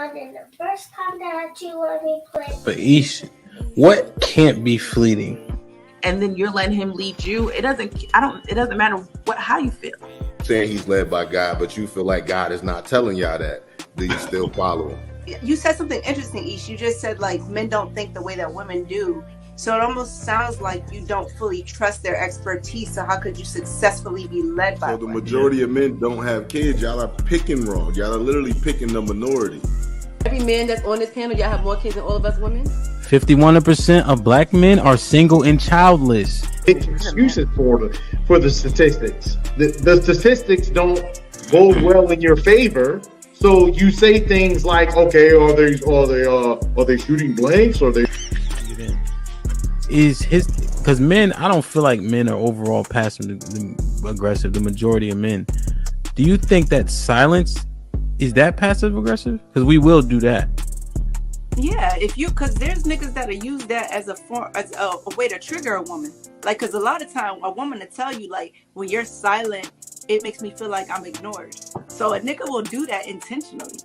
London, the first time that you let me play. But Ish, what can't be fleeting? And then you're letting him lead you. It doesn't matter how you feel. Saying he's led by God, but you feel like God is not telling y'all that. Do you still follow him? You said something interesting, Ish. You just said like men don't think the way that women do. So it almost sounds like you don't fully trust their expertise. So how could you successfully be led by? So the majority of men don't have kids. Y'all are picking wrong. Y'all are literally picking the minority. Every man that's on this panel, y'all have more kids than all of us women. 51% of black men are single and childless. Excuses for the statistics. The statistics don't go well in your favor. So you say things like, okay, are they shooting blanks? Or they because men, I don't feel like men are overall passive aggressive. The majority of men. Do you think that silence is that passive aggressive? Because we will do that. Yeah, because there's niggas that'll use that as a way to trigger a woman. Like, because a lot of time a woman will tell you, like, when you're silent, it makes me feel like I'm ignored. So a nigga will do that intentionally.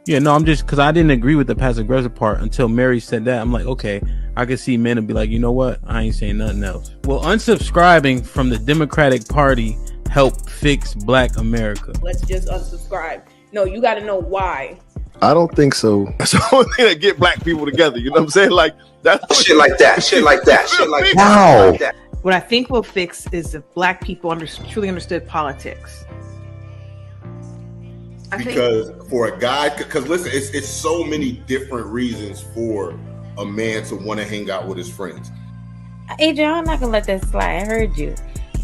Yeah, no, I'm just because I didn't agree with the passive aggressive part until Mary said that. I'm like, okay, I can see men and be like, you know what? I ain't saying nothing else. Will unsubscribing from the Democratic Party help fix Black America? Let's just unsubscribe. No, you got to know why. I don't think so. That's the only thing that get black people together. You know what I'm saying? Like that's shit like that. Shit like that. Shit like wow. that. What I think will fix is if black people truly understood politics. Because for a guy, because listen, it's so many different reasons for a man to want to hang out with his friends. Adrian, I'm not gonna let that slide. I heard you.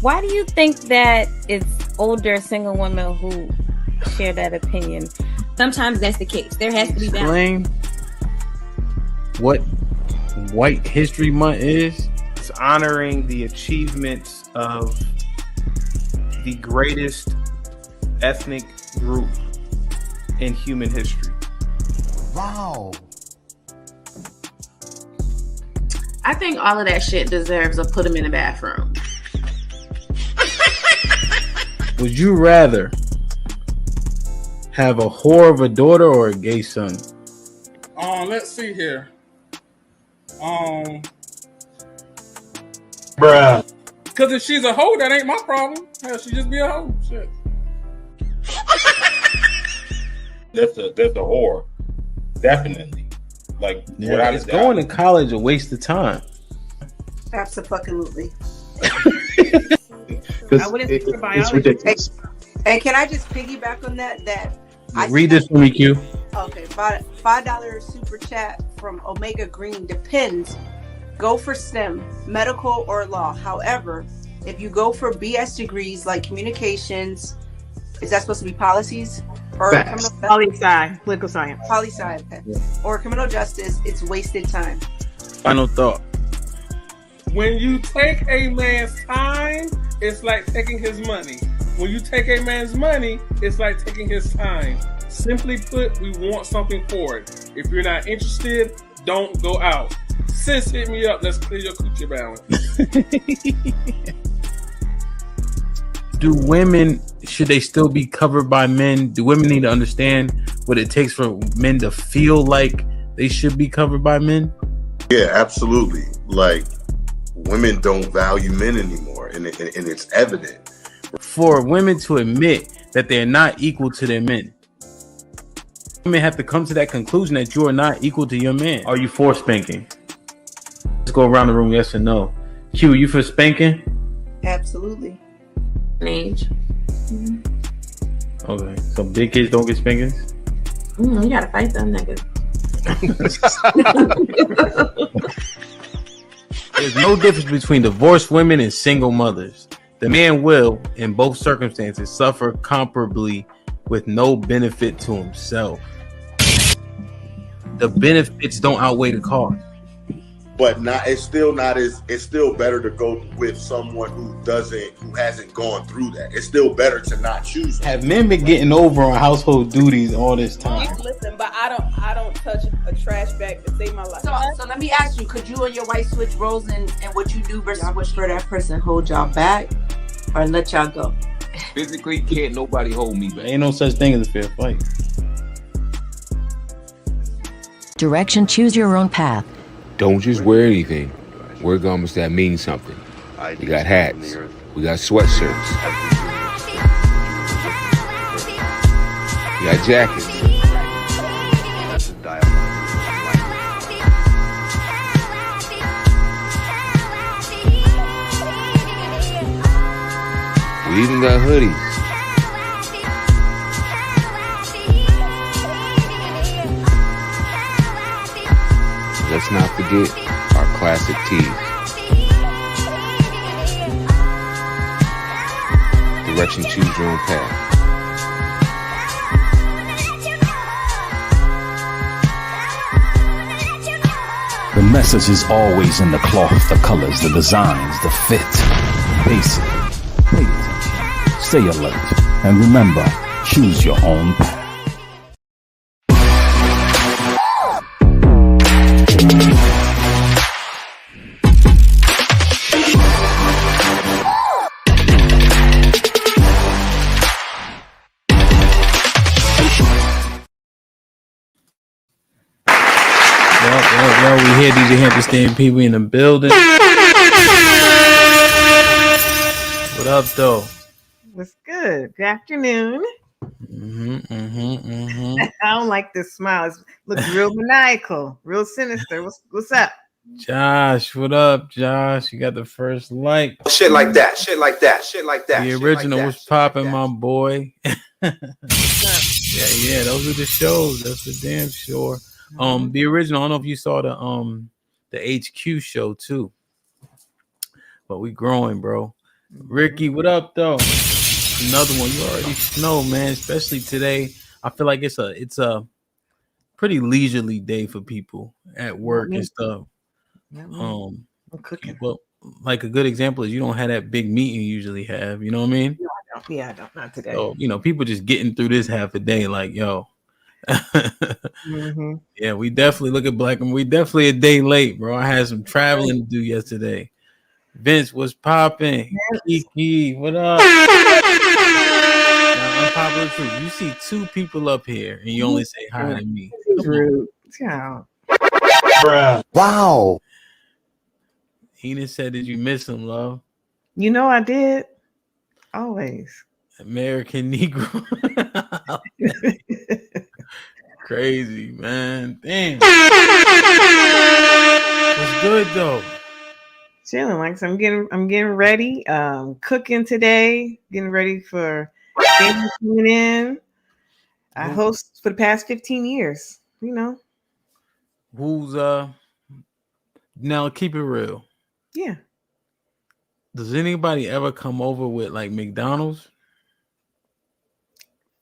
Why do you think that it's older single women who share that opinion? Sometimes that's the case. There has to be balance. Explain what White History Month is. It's honoring the achievements of the greatest ethnic group in human history. Wow. I think all of that shit deserves a put them in the bathroom. Would you rather have a whore of a daughter or a gay son? Let's see here. Bruh. Because if she's a hoe, that ain't my problem. Hell, she just be a hoe. Shit. That's a whore. Definitely. Like, yeah, it's going to college a waste of time. Absolutely. I wouldn't think about biology. And can I just piggyback on that? Read this for me, Q. Okay, $5 super chat from Omega Green. Depends. Go for STEM, medical or law. However, if you go for BS degrees like communications, is that supposed to be policies? Or poli-sci, political science. Poli-sci, okay. Yeah. Or criminal justice, it's wasted time. Final thought. When you take a man's time, it's like taking his money. When you take a man's money, it's like taking his time. Simply put, we want something for it. If you're not interested, don't go out. Sis, hit me up. Let's clear your coochie balance. Do women, should they still be covered by men? Do women need to understand what it takes for men to feel like they should be covered by men? Yeah, absolutely. Like, women don't value men anymore, and it's evident. For women to admit that they're not equal to their men, women have to come to that conclusion that you are not equal to your man. Are you for spanking? Let's go around the room, yes or no. Q, you for spanking? Absolutely. Age. Mm-hmm. Okay, so big kids don't get spankings? You gotta fight them niggas. There's no difference between divorced women and single mothers. The man will, in both circumstances, suffer comparably with no benefit to himself. The benefits don't outweigh the cost. But it's still better to go with someone who hasn't gone through that. It's still better to not choose them. Have men been getting over on household duties all this time? Listen, but I don't touch a trash bag to save my life. So let me ask you, could you and your wife switch roles and what you do versus what for that person hold y'all back or let y'all go? Physically, can't nobody hold me back. Ain't no such thing as a fair fight. Direction, choose your own path. Don't just wear anything. Wear garments that mean something. We got hats. We got sweatshirts. We got jackets. We even got hoodies. Let's not forget our classic tees. Direction, choose your own path. The message is always in the cloth, the colors, the designs, the fit. Basically, pay attention, stay alert, and remember, choose your own path. Well, we hear DJ Hamperstein people in the building. What up, though? What's good? Good afternoon. I don't like this smile. It looks real maniacal, real sinister. What's up? Josh, what up, Josh? You got the first like. Shit like that. Shit like that. Shit like that. The original was popping, my boy. Yeah, those are the shows. That's for damn sure. The original, I don't know if you saw the HQ show too. But we growing, bro. Ricky, what up though? Another one. You already know, man. Especially today. I feel like it's a pretty leisurely day for people at work and stuff. I'm cooking. Well, like a good example is you don't have that big meeting you usually have. You know what I mean? No, I don't. Yeah, I don't. Not today. So people just getting through this half a day. Like, yo. Yeah, we definitely look at Black and we definitely a day late, bro. I had some traveling to do yesterday. Vince was popping. Kiki, what up? Now, unpopular truth. You see two people up here and you only say hi to me. Rude. Yeah. Wow. Ena said, "Did you miss him, love?" You know I did. Always. American Negro. Crazy, man. Damn. It's good though. Chilling, like I'm getting ready. Cooking today, getting ready for family coming in. I host for the past 15 years, Who's now keep it real. Yeah. Does anybody ever come over with like McDonald's?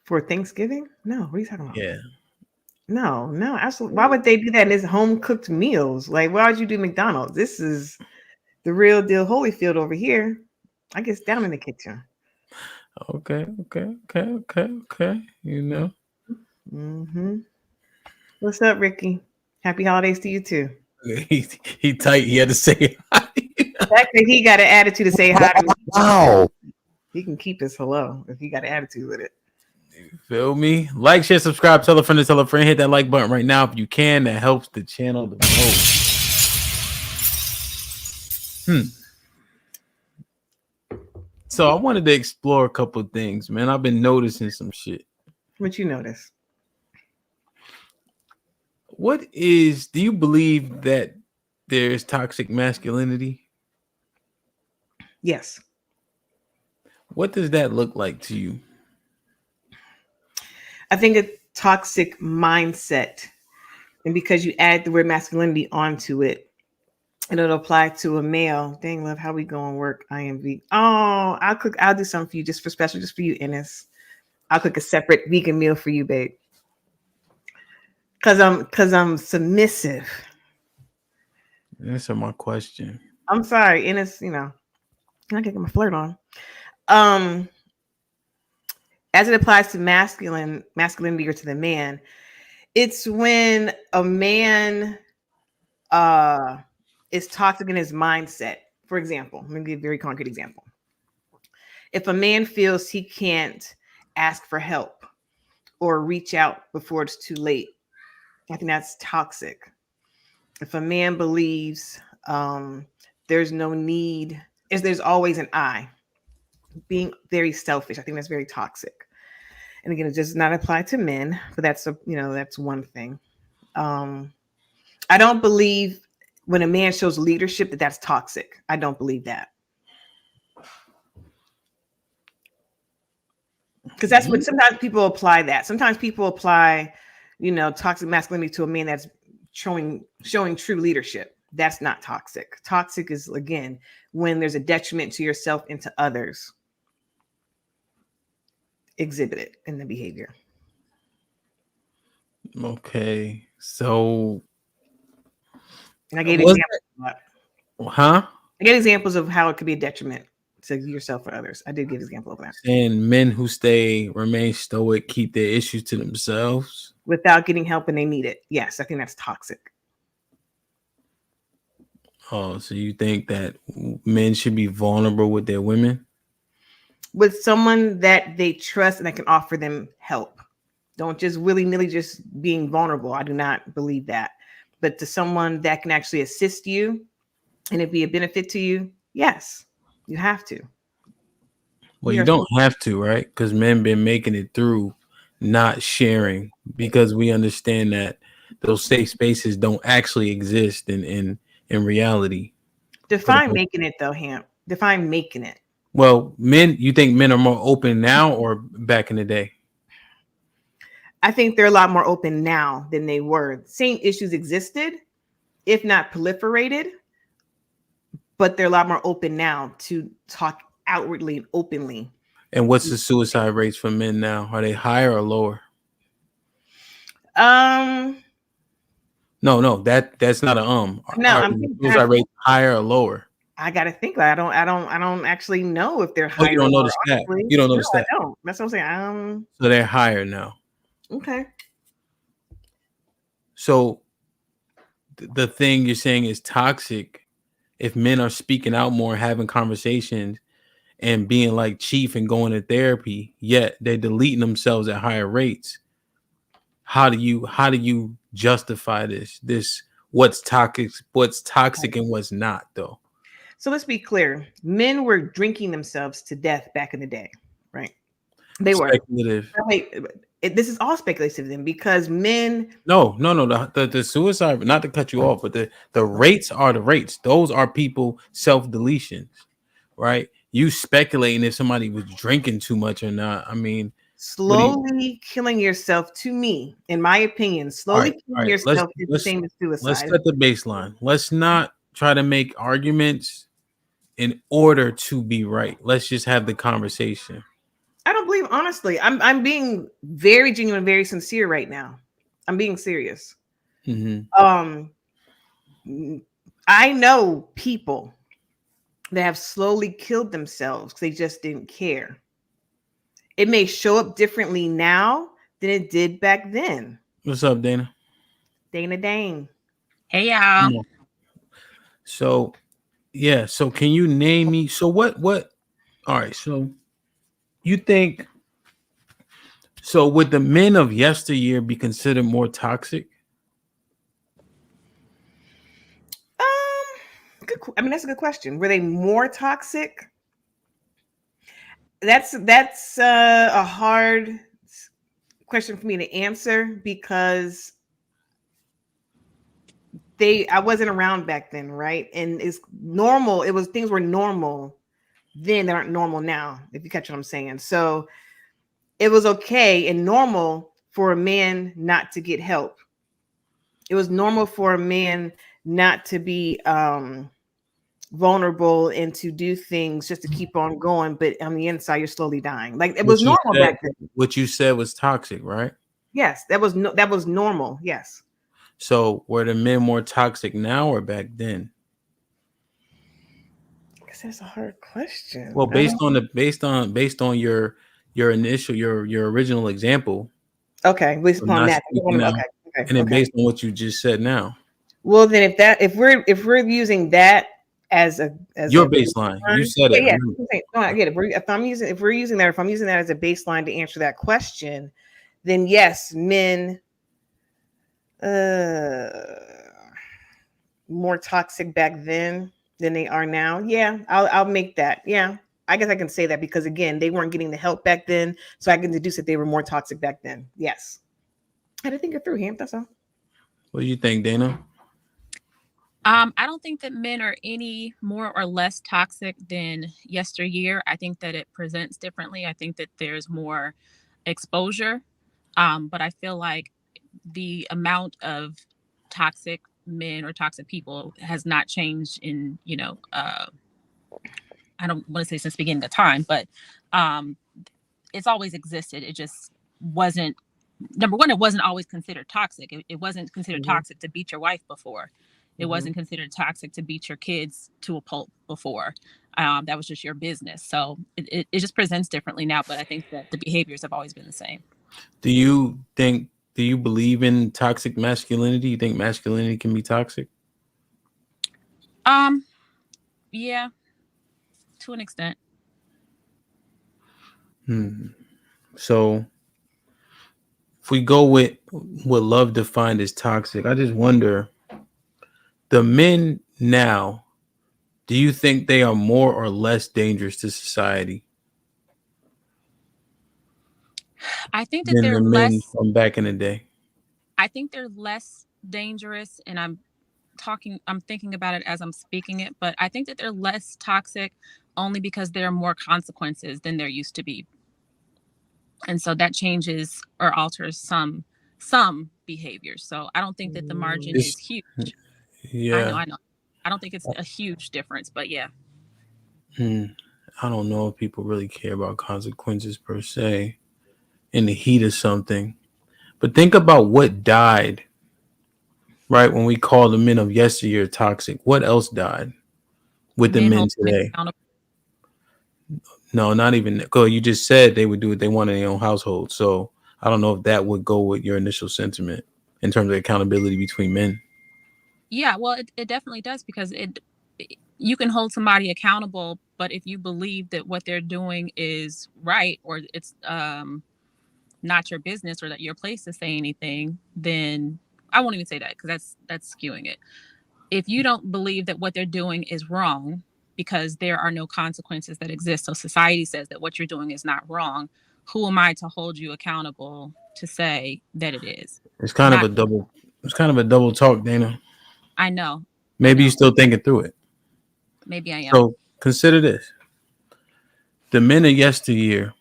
For Thanksgiving? No, what are you talking about? Yeah. No, absolutely. Why would they do that in this home cooked meals? Like, why would you do McDonald's? This is the real deal Holyfield over here. I guess down in the kitchen. Okay. What's up, Ricky? Happy holidays to you too. He tight. He had to say hi. Exactly. He got an attitude to say hi. Wow. He can keep his hello if he got an attitude with it. Feel me? Like, share, subscribe, tell a friend to tell a friend. Hit that like button right now if you can. That helps the channel the most. So I wanted to explore a couple of things, man. I've been noticing some shit. What you notice? Do you believe that there's toxic masculinity? Yes. What does that look like to you? I think a toxic mindset, and because you add the word masculinity onto it, and it'll apply to a male. Dang, love, how we go and work IMV. Oh, I'll do something for you just for you, Ennis. I'll cook a separate vegan meal for you, babe. Cause I'm submissive. Answer my question. I'm sorry, Ennis, I can get my flirt on. As it applies to masculinity or to the man, it's when a man is toxic in his mindset. For example, let me give a very concrete example. If a man feels he can't ask for help or reach out before it's too late, I think that's toxic. If a man believes there's no need, is there's always an I, being very selfish, I think that's very toxic. And again, it does not apply to men, but that's that's one thing. I don't believe when a man shows leadership that's toxic. I don't believe that. Because that's what sometimes people apply that. Sometimes people apply, toxic masculinity to a man that's showing true leadership. That's not toxic. Toxic is, again, when there's a detriment to yourself and to others. Exhibit it in the behavior. Okay, so and I gave examples of that. Huh? I gave examples of how it could be a detriment to yourself or others. I did give an example of that. And men who remain stoic, keep their issues to themselves without getting help when they need it. Yes, I think that's toxic. Oh, so you think that men should be vulnerable with their women? With someone that they trust and that can offer them help. Don't just willy-nilly just being vulnerable. I do not believe that. But to someone that can actually assist you and it be a benefit to you, yes, you have to. Well, you don't have to, right? Because men been making it through not sharing because we understand that those safe spaces don't actually exist in reality. Define making it though, Hamp. Define making it. Well, you think men are more open now or back in the day? I think they're a lot more open now than they were. Same issues existed, if not proliferated, but they're a lot more open now to talk outwardly and openly. And what's the suicide rates for men now? Are they higher or lower? No, that's not a No, are suicide rates higher or lower? I gotta think. I don't actually know if they're higher. Oh, you don't know the stat. You don't know the stat. I don't. That's what I'm saying. So they're higher now. Okay. So the thing you're saying is toxic. If men are speaking out more, having conversations, and being like chief and going to therapy, yet they're deleting themselves at higher rates. How do you justify this? What's toxic and what's not, though? So let's be clear. Men were drinking themselves to death back in the day, right? They were speculative. This is all speculative then, because men. No. The suicide, not to cut you off, but the rates are the rates. Those are people self-deletions, right? You speculating if somebody was drinking too much or not. I mean, slowly killing yourself, to me, in my opinion, killing yourself is the same as suicide. Let's set the baseline. Let's not try to make arguments in order to be right. Let's just have the conversation. I don't believe, honestly. I'm being very genuine, very sincere right now. I'm being serious. Mm-hmm. I know people that have slowly killed themselves because they just didn't care. It may show up differently now than it did back then. What's up, Dana? Dana Dane. Hey, y'all. So, yeah. So, can you name me? So, what? All right. So, you think? So, would the men of yesteryear be considered more toxic? That's a good question. Were they more toxic? That's a hard question for me to answer because I wasn't around back then, right? And it's normal. Things were normal then that aren't normal now, if you catch what I'm saying. So it was okay and normal for a man not to get help. It was normal for a man not to be vulnerable and to do things just to keep on going, but on the inside you're slowly dying. Like it was normal back then. What you said was toxic, right? Yes, that was normal. Yes. So were the men more toxic now or back then? I guess that's a hard question. Well, based on your original example. Okay, based upon that. Okay. And then based on what you just said now. Well, then if we're using that as your baseline, you said it. Yeah, no, I get it. If I'm using that as a baseline to answer that question, then yes, men More toxic back then than they are now. Yeah, I'll make that. Yeah, I guess I can say that because again, they weren't getting the help back then, so I can deduce that they were more toxic back then. Yes, I had to think it through. Him, that's all. What do you think, Dana? I don't think that men are any more or less toxic than yesteryear. I think that it presents differently. I think that there's more exposure. But I feel like the amount of toxic men or toxic people has not changed in, I don't want to say since the beginning of time, but it's always existed. It just wasn't, number one, it wasn't always considered toxic. It wasn't considered toxic to beat your wife before. It wasn't considered toxic to beat your kids to a pulp before. That was just your business. So it just presents differently now, but I think that the behaviors have always been the same. Do you believe in toxic masculinity? You think masculinity can be toxic? Yeah, to an extent. So if we go with what Love defined as toxic, I just wonder, the men now, do you think they are more or less dangerous to society? I think that Than they're the men less. from back in the day. I think they're less dangerous, and I'm thinking about it as I'm speaking it, but I think that they're less toxic only because there are more consequences than there used to be. And so that changes or alters some behaviors. So I don't think that the margin is huge. Yeah. I know. I don't think it's a huge difference, but yeah. I don't know if people really care about consequences per se in the heat of something. But think about what died, right? When we call the men of yesteryear toxic, what else died with the men today? No, not even. You just said they would do what they want in their own household. So I don't know if that would go with your initial sentiment in terms of accountability between men. Yeah, well, it definitely does, because you can hold somebody accountable, but if you believe that what they're doing is right, or it's not your business, or that your place to say anything, then I won't even say that, because that's skewing it. If you don't believe that what they're doing is wrong because there are no consequences that exist, so society says that what you're doing is not wrong, who am I to hold you accountable to say that it is? It's kind of a double talk, Dana. I know. Maybe you're still thinking through it. Maybe I am. So consider this. The men of yesteryear,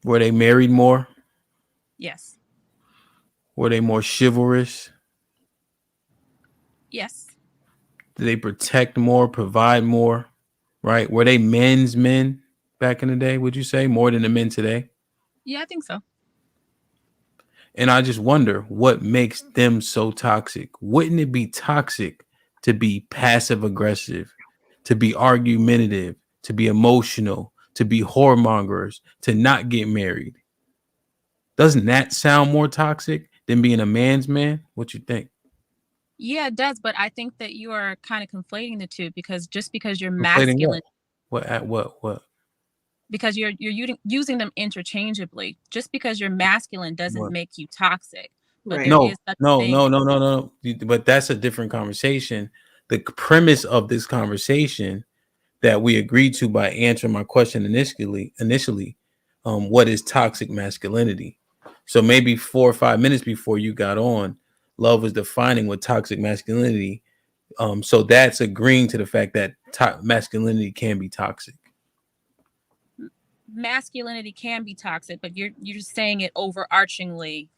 were they married more? Yes. Were they more chivalrous? Yes. Did they protect more, provide more? Right? Were they men's men back in the day, would you say, more than the men today? Yeah, I think so. And I just wonder what makes them so toxic. Wouldn't it be toxic to be passive aggressive, to be argumentative, to be emotional, to be whoremongers, to not get married? Doesn't that sound more toxic than being a man's man? What you think? Yeah, it does, but I think that you are kind of conflating the two, because just because you're Conflating masculine, what? Because you're using them interchangeably. Just because you're masculine doesn't What? make you toxic. But Right. there is such a thing. No. But that's a different conversation. The premise of this conversation that we agreed to by answering my question initially, what is toxic masculinity? So maybe 4 or 5 minutes before you got on, Love was defining what toxic masculinity. So that's agreeing to the fact that masculinity can be toxic. Masculinity can be toxic, but you're just saying it overarchingly,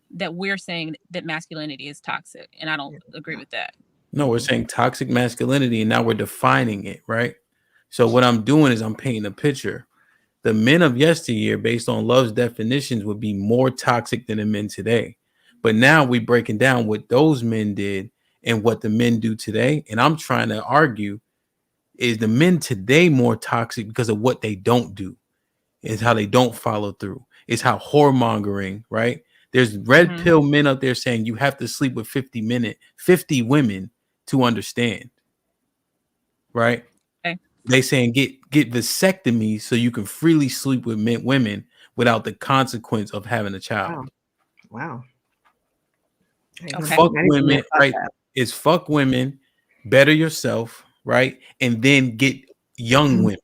that we're saying that masculinity is toxic, and I don't agree with that. No, we're saying toxic masculinity, and now we're defining it, right? So what I'm doing is I'm painting a picture. The men of yesteryear, based on Love's definitions, would be more toxic than the men today. But now we're breaking down what those men did and what the men do today. And I'm trying to argue, is the men today more toxic because of what they don't do? Is how they don't follow through. Is how whoremongering, right? There's red pill men out there saying you have to sleep with 50 women to understand, right? Okay. They saying get vasectomies so you can freely sleep with women without the consequence of having a child. Wow. Okay. Fuck women, right? It's fuck women, better yourself, right? And then get young women,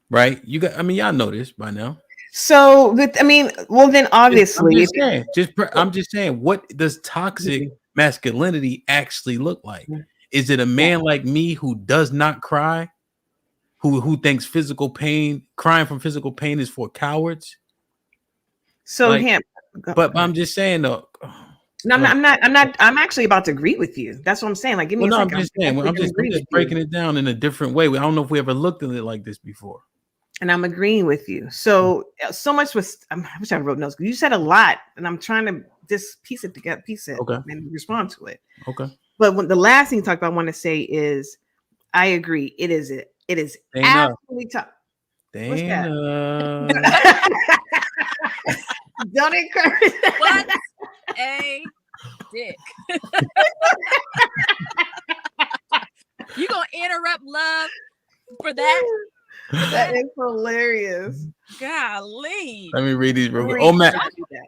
right? You got, I mean, y'all know this by now. So, well, then obviously, I'm just saying, what does toxic masculinity actually look like? Is it a man like me who does not cry, who thinks crying from physical pain is for cowards? So, like, but I'm just saying though. No, I'm actually about to agree with you. That's what I'm saying. Like, give me a second. I'm just saying. I'm just breaking it down in a different way. I don't know if we ever looked at it like this before. And I'm agreeing with you. So much was. I wish I wrote notes. You said a lot, and I'm trying to just piece it, and respond to it. Okay. But when the last thing you talked about, I want to say is, I agree. It is absolutely tough. What's that? Don't encourage. What a dick. You gonna interrupt love for that? That is hilarious. Golly. Let me read these real quick. Oh, Mac,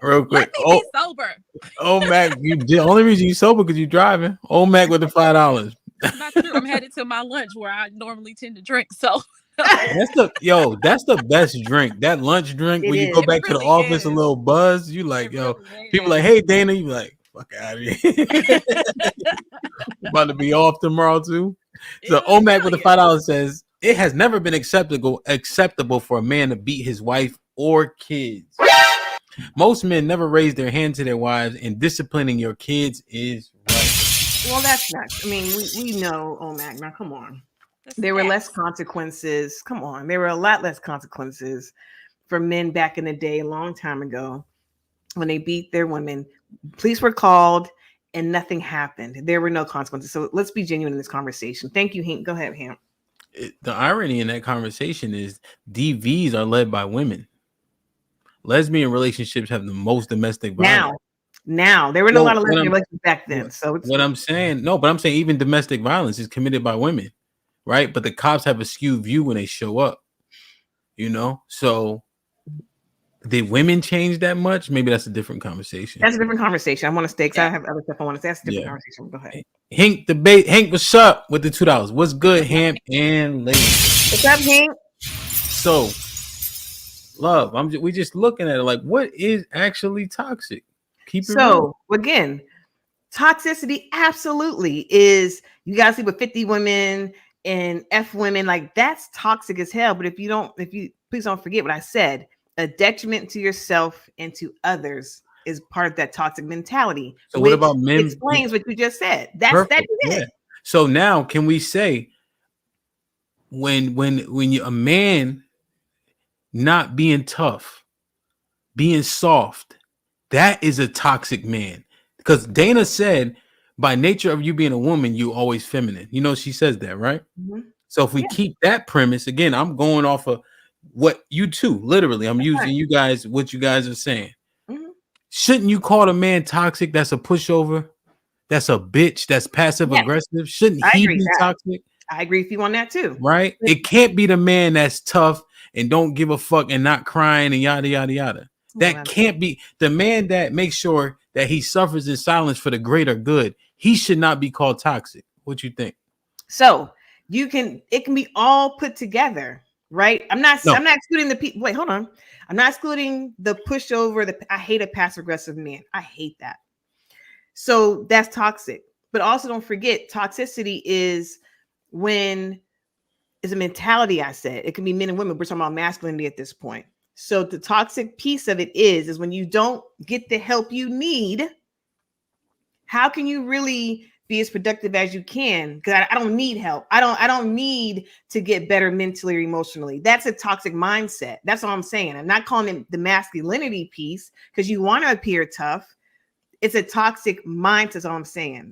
real quick. Let me be sober. Oh, Mac, the only reason you sober because you driving. Oh, Mac with the $5. Not true. I'm headed to my lunch where I normally tend to drink. So that's the best drink. That lunch drink when you go back to the office a little buzz. You like, people like, hey Dana, you like, fuck out of here. About to be off tomorrow too. So OMAC with the $5 says it has never been acceptable for a man to beat his wife or kids. Most men never raise their hand to their wives, and disciplining your kids is right. Well, that's not. I mean, we know OMAC. Now, come on. There were less consequences. Come on. There were a lot less consequences for men back in the day, a long time ago, when they beat their women. Police were called and nothing happened. There were no consequences. So let's be genuine in this conversation. Thank you, Hank. Go ahead, Hank. The irony in that conversation is DVs are led by women. Lesbian relationships have the most domestic violence. Now there were a lot of lesbian relationships back then. So what I'm saying, but I'm saying even domestic violence is committed by women, right? But the cops have a skewed view when they show up, So did women change that much? Maybe that's a different conversation. That's a different conversation. I want to stay because I have other stuff I want to say. That's a different conversation. Go ahead. Hank, what's up with the $2? What's good, Hamp and Lady? What's up, Hank? So, love, we just looking at it like, what is actually toxic? Again, toxicity absolutely is. You guys sleep with 50 women and F women, like that's toxic as hell. But please don't forget what I said. A detriment to yourself and to others is part of that toxic mentality. So what about men? Explains what you just said. That's it. Yeah. So now can we say when you a man not being tough, being soft, that is a toxic man? Because Dana said by nature of you being a woman, you always feminine. She says that, right? Mm-hmm. So if we keep that premise, again, I'm going off of what you two, literally, I'm using you guys, what you guys are saying. Mm-hmm. Shouldn't you call a man toxic? That's a pushover. That's a bitch. That's passive aggressive. Shouldn't he be toxic? I agree with you on that too. Right? It can't be the man that's tough and don't give a fuck and not crying and yada, yada, yada. That can't be the man that makes sure that he suffers in silence for the greater good. He should not be called toxic. What you think? So it can be all put together, right? I'm not excluding the people. Wait, hold on. I'm not excluding the pushover. I hate a passive aggressive man. I hate that. So that's toxic. But also don't forget, toxicity is when it's a mentality. I said it can be men and women. We're talking about masculinity at this point. So the toxic piece of it is when you don't get the help you need. How can you really be as productive as you can? Because I don't need help. I don't need to get better mentally or emotionally. That's a toxic mindset. That's all I'm saying. I'm not calling it the masculinity piece because you want to appear tough. It's a toxic mindset. That's all I'm saying.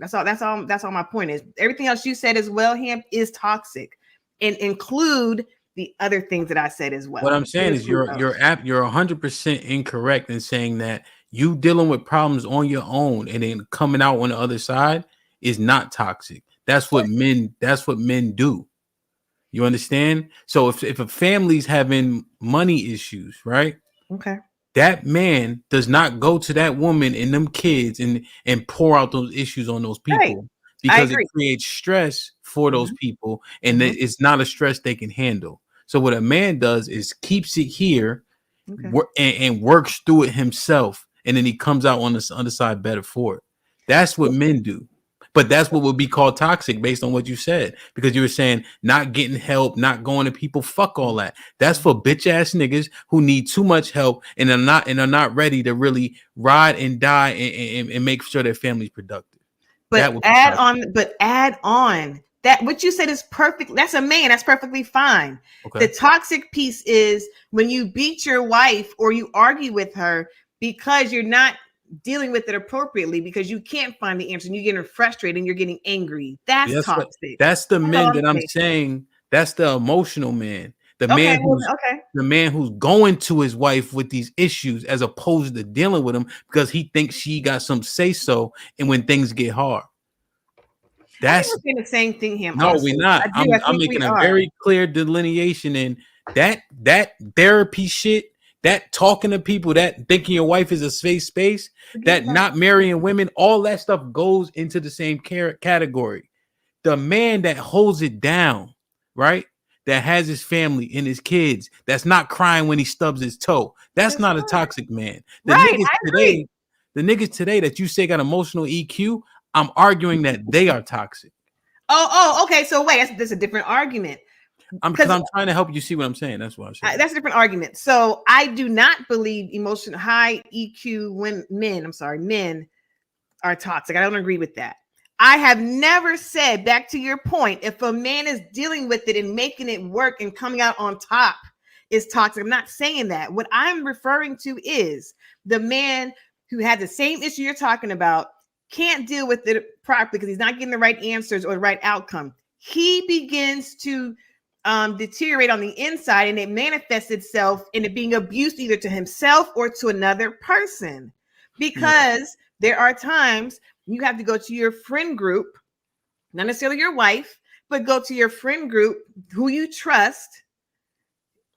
That's all my point is. Everything else you said as well, Hamp, is toxic, and include the other things that I said as well. What I'm saying is you're 100% incorrect in saying that you dealing with problems on your own and then coming out on the other side is not toxic. That's what men do. You understand? So if a family's having money issues, right? Okay. that man does not go to that woman and them kids and pour out those issues on those people, Right. because it creates stress for those people, and it's not a stress they can handle. So what a man does is keeps it here, and works through it himself, and then he comes out on the other side better for it. That's what men do. But that's what would be called toxic based on what you said, because you were saying not getting help, not going to people. Fuck all that. That's for bitch ass niggas who need too much help and are not ready to really ride and die and make sure their family's productive. But add on that what you said is perfect. That's a man. That's perfectly fine. Okay. The toxic piece is when you beat your wife or you argue with her because you're not dealing with it appropriately, because you can't find the answer and you're getting frustrated and you're getting angry. That's toxic. That's the men that I'm saying. That's the emotional man. The man who's going to his wife with these issues as opposed to dealing with them because he thinks she got some say so, and when things get hard. That's we're saying the same thing here. No, we're not. I'm making a very clear delineation, and that therapy shit, that talking to people, that thinking your wife is a safe space, that not marrying women, all that stuff goes into the same category. The man that holds it down, right? That has his family and his kids, that's not crying when he stubs his toe. That's not a toxic man. The niggas today that you say got emotional EQ, I'm arguing that they are toxic. Okay. So wait, that's a different argument. Because I'm trying to help you see what I'm saying. That's why I'm saying. That's a different argument. So I do not believe high EQ men are toxic. I don't agree with that. I have never said, back to your point, if a man is dealing with it and making it work and coming out on top is toxic. I'm not saying that. What I'm referring to is the man who had the same issue you're talking about, can't deal with it properly because he's not getting the right answers or the right outcome. He begins to deteriorate on the inside, and it manifests itself in it being abused either to himself or to another person. Because there are times you have to go to your friend group, not necessarily your wife, but go to your friend group who you trust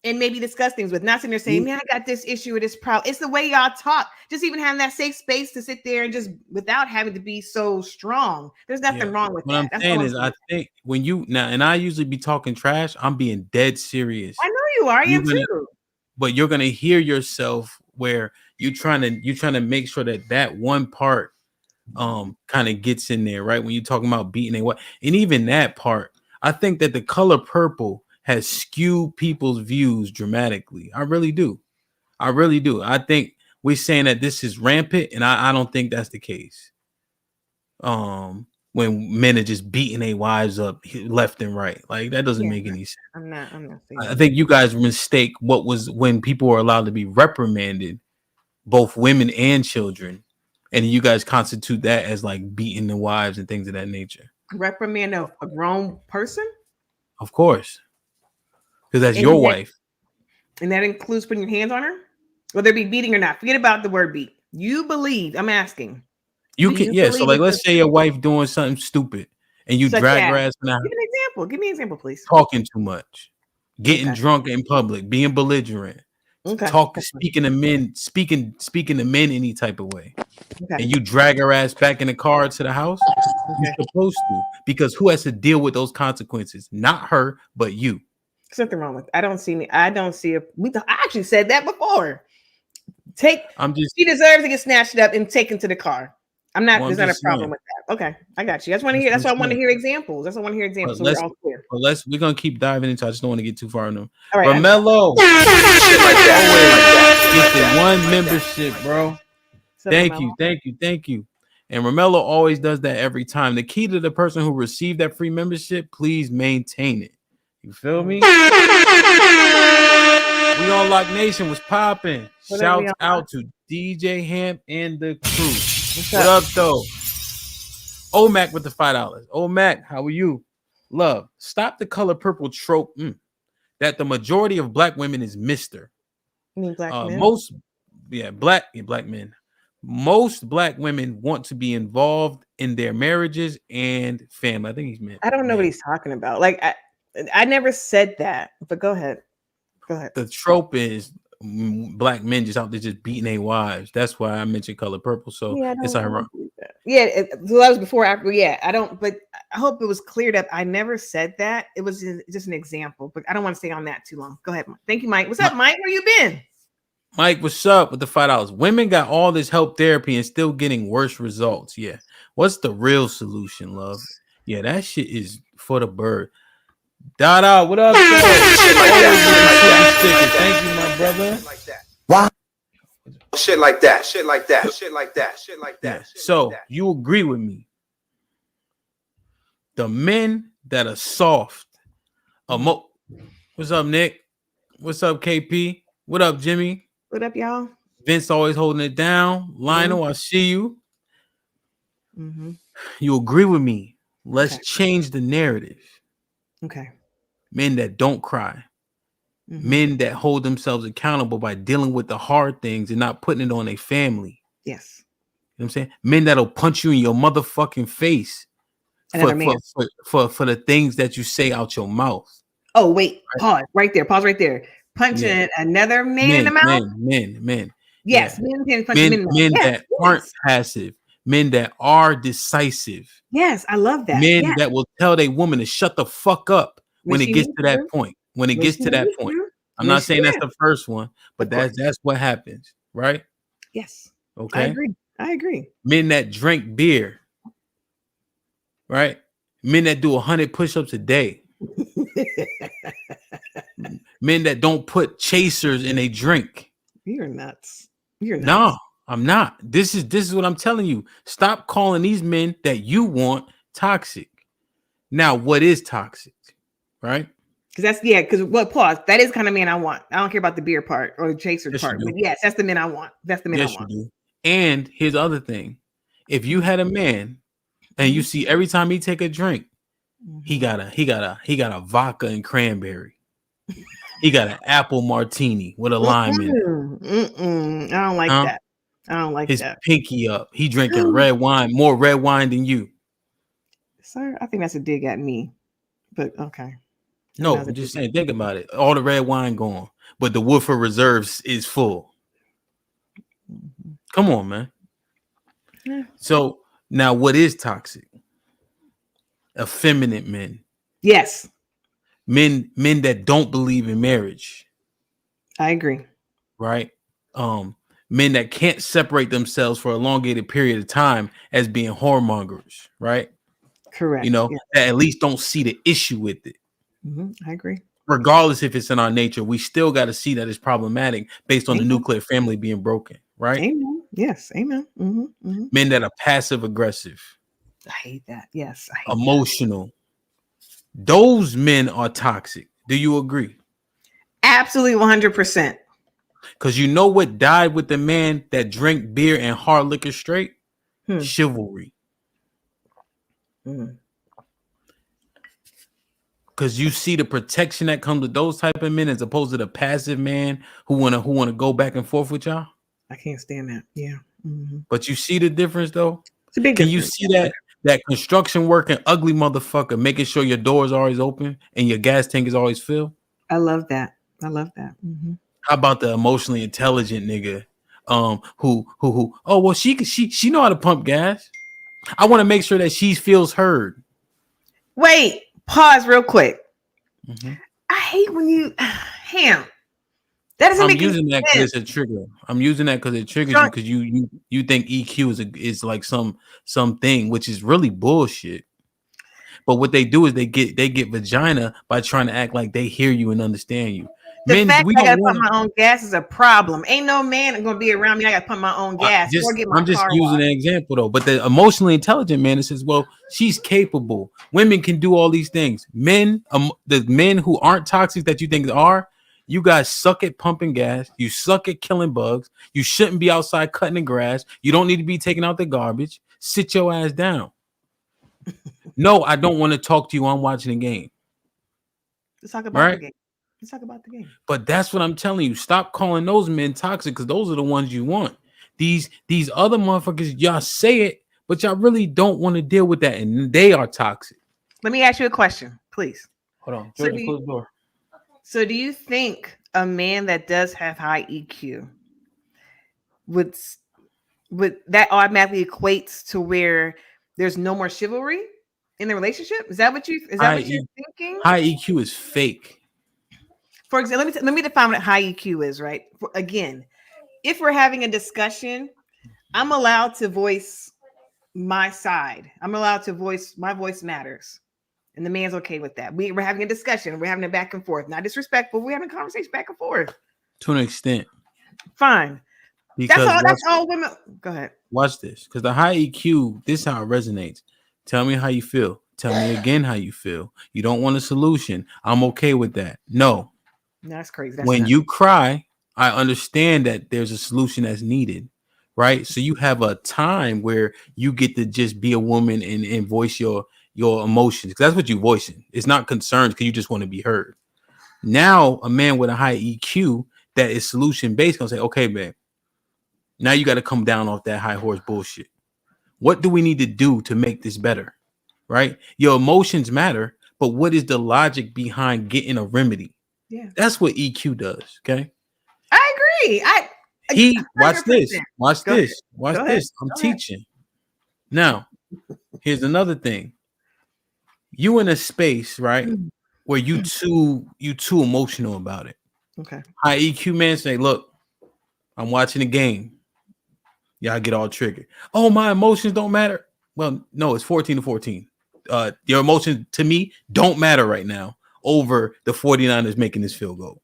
and maybe discuss things with. Not sitting there saying, man, I got this issue or this problem. It's the way y'all talk. Just even having that safe space to sit there and just without having to be so strong. There's nothing wrong with that. What I'm saying is, I think when you now, and I usually be talking trash, I'm being dead serious. I know you are. I am too. But you're gonna hear yourself where you're trying to make sure that one part kind of gets in there, right? When you're talking about beating and even that part, I think that the color purple has skewed people's views dramatically. I really do. I think we're saying that this is rampant, and I don't think that's the case. When men are just beating their wives up left and right, like that doesn't make any sense. I'm not saying I think you guys mistake what was when people were allowed to be reprimanded, both women and children, and you guys constitute that as like beating the wives and things of that nature. Reprimand a grown person? Of course. Because that's your wife. And that includes putting your hands on her? Whether it be beating or not. Forget about the word beat. You believe, I'm asking. You can, so like let's say your wife doing something stupid and you drag her ass now. Give me an example, please. Talking too much, getting drunk in public, being belligerent, speaking to men any type of way. And you drag her ass back in the car to the house. You're supposed to, because who has to deal with those consequences? Not her, but you. There's nothing wrong with it. I don't see I actually said that before. She deserves to get snatched up and taken to the car. There's not a problem with that. Okay, I got you. That's why I want to hear examples. We're all clear. We're gonna keep diving into. I just don't want to get too far in them. All right, Romello, get the one membership, bro. Thank you. And Romello always does that every time. The key to the person who received that free membership, please maintain it. You feel me? We on Lock Nation was popping. Shouts out to DJ Hamp and the crew. What up, though? Omac with the $5. Omac, how are you? Love. Stop the color purple trope that the majority of black women is Mr. You mean black men? Black men. Most black women want to be involved in their marriages and family. I think he's meant. I don't know what he's talking about. Like I never said that, but go ahead. The trope is black men just out there just beating their wives. That's why I mentioned Color Purple. So Yeah, it's ironic. Yeah, so that was before, after. Yeah, I don't. But I hope it was cleared up. I never said that. It was just an example. But I don't want to stay on that too long. Go ahead, Mike. Thank you, Mike. What's up, Mike? Where you been? Mike, what's up with the $5? Women got all this help therapy and still getting worse results. Yeah. What's the real solution, love? Yeah, that shit is for the bird. Dada, what up? Thank you, my brother. Wow. Shit like that. Shit like that. Shit like that. Shit like that. Yeah. So you agree with me? The men that are soft, what's up, Nick? What's up, KP? What up, Jimmy? What up, y'all? Vince always holding it down. Lionel, I see you. You agree with me? Let's change the narrative. Okay. Men that don't cry. Men that hold themselves accountable by dealing with the hard things and not putting it on a family. Yes. You know what I'm saying? Men that'll punch you in your motherfucking face for the things that you say out your mouth. Oh, wait. Pause right there. Pause right there. Punching another man in the mouth? Men. Yes. Yeah. Men that aren't passive. Men that are decisive. Yes, I love that. Men that will tell their woman to shut the fuck up when it gets to that point. When it gets to that point. I'm not saying that's the first one, but that's what happens, right? Yes. Okay. I agree. Men that drink beer, right? Men that do 100 push-ups a day. Men that don't put chasers in a drink. You're nuts. You're nuts. No, I'm not. This is what I'm telling you. Stop calling these men that you want toxic. Now, what is toxic? Right? Because pause. That is the kind of man I want. I don't care about the beer part or the chaser part. But yes, that's the men I want. That's the men I want. You do. And here's the other thing. If you had a man and you see every time he take a drink, he got a vodka and cranberry. He got an apple martini with a lime in it. I don't like that. I don't like his that. Pinky up. He drinking red wine, more red wine than you. Sir, I think that's a dig at me. But okay. No, I'm just saying, think about it. All the red wine gone, but the Woodford Reserves is full. Come on, man. Yeah. So now what is toxic? Effeminate men. Yes. Men that don't believe in marriage. I agree. Right? Men that can't separate themselves for a elongated period of time as being whoremongers, right? Correct. You know, that at least don't see the issue with it. I agree. Regardless if it's in our nature, we still got to see that it's problematic based on the nuclear family being broken, right? Amen. Yes. Amen. Men that are passive aggressive. I hate that. Yes. Emotional. Those men are toxic. Do you agree? Absolutely 100%. Because you know what died with the man that drank beer and hard liquor straight? Chivalry. Because you see the protection that comes with those type of men as opposed to the passive man who wanna go back and forth with y'all. I can't stand that. Yeah. But you see the difference though? It's a big Can difference. you see that construction working ugly motherfucker making sure your door is always open and your gas tank is always filled? I love that. How about the emotionally intelligent nigga who oh well she know how to pump gas. I want to make sure that she feels heard. Wait, pause real quick. I hate when you Ham. That doesn't make using that sense. because it's a trigger. I'm using that because it triggers you because you think EQ is like some thing, which is really bullshit. But what they do is they get vagina by trying to act like they hear you and understand you. The fact that I gotta pump my own gas is a problem. Ain't no man gonna be around me. I gotta pump my own gas or get my I'm just car using washed. an example though. But the emotionally intelligent man, it says, well, she's capable. Women can do all these things. Men, the men who aren't toxic that you think are, you guys suck at pumping gas. You suck at killing bugs. You shouldn't be outside cutting the grass. You don't need to be taking out the garbage. Sit your ass down. No, I don't want to talk to you. I'm watching the game. Let's talk about the game. Let's talk about the game. But that's what I'm telling you. Stop calling those men toxic because those are the ones you want. These other motherfuckers, y'all say it, but y'all really don't want to deal with that, and they are toxic. Let me ask you a question, please. Hold on. Georgia, close the door. So do you think a man that does have high EQ would that automatically equates to where there's no more chivalry in the relationship? Is that what you're thinking? High EQ is fake. For example, let me define what high EQ is, right? Again, if we're having a discussion, I'm allowed to voice my side. I'm allowed to my voice matters. And the man's okay with that. We're having a discussion. We're having a back and forth. Not disrespectful. We're having a conversation back and forth. To an extent. Fine. Because that's all women. Go ahead. Watch this. Because the high EQ, this is how it resonates. Tell me how you feel. Tell me again how you feel. You don't want a solution. I'm okay with that. No. That's crazy. When you cry, I understand that there's a solution that's needed. Right? So you have a time where you get to just be a woman and voice your emotions, because that's what you're voicing. It's not concerns because you just want to be heard. Now, a man with a high EQ that is solution based gonna say, okay, man, now you got to come down off that high horse bullshit. What do we need to do to make this better? Right? Your emotions matter, but what is the logic behind getting a remedy? Yeah, that's what EQ does. Okay, I agree. Watch this. Watch this. Watch this. I'm Go teaching. Now, here's another thing. You in a space, right, where you too emotional about it. Okay. High EQ man say, look, I'm watching the game. Y'all get all triggered. Oh, my emotions don't matter. Well, no, it's 14-14. Your emotions to me don't matter right now over the 49ers making this field goal.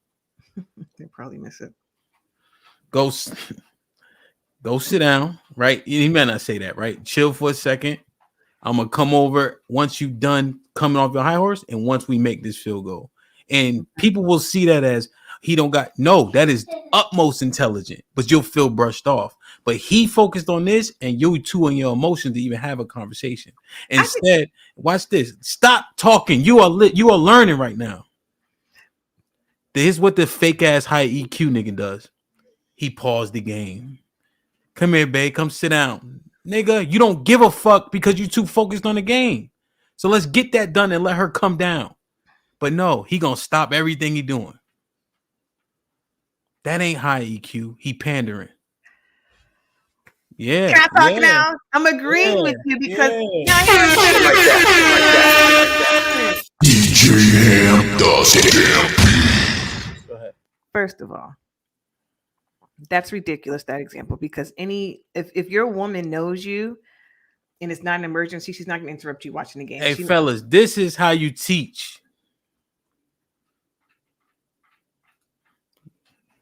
They probably miss it. Go sit down, right? He may not say that, right? Chill for a second. I'm gonna come over once you're done coming off your high horse, and once we make this field goal, and people will see that as he don't got that is utmost intelligent, but you'll feel brushed off. But he focused on this, and you two on your emotions to even have a conversation. Instead, watch this. Stop talking. You are learning right now. Here's what the fake ass high EQ nigga does. He paused the game. Come here, babe. Come sit down. Nigga, you don't give a fuck because you too focused on the game. So let's get that done and let her come down. But no, he gonna stop everything he doing. That ain't high EQ. He pandering. Yeah. Can I talk now? I'm agreeing with you because DJ Ham does it. Go ahead. First of all, that's ridiculous, that example, because if your woman knows you and it's not an emergency, she's not going to interrupt you watching the game. Hey, fellas, this is how you teach.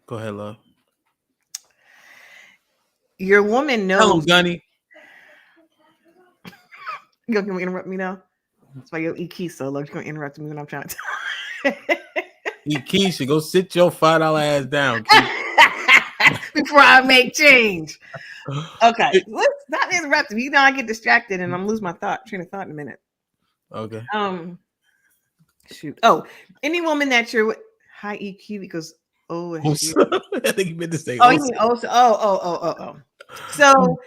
Go ahead, love. Your woman knows. Tell him, Gunny. You're going to interrupt me now? That's why your EQ so low. You're going to interrupt me when I'm trying to talk. Keisha, go sit your $5 ass down. Before I make change. Okay. Let's not interrupt me. You know, I get distracted and I'm losing my train of thought in a minute. Okay. Shoot. Oh, any woman that you're with, high EQ because I think you meant to say you mean oh. So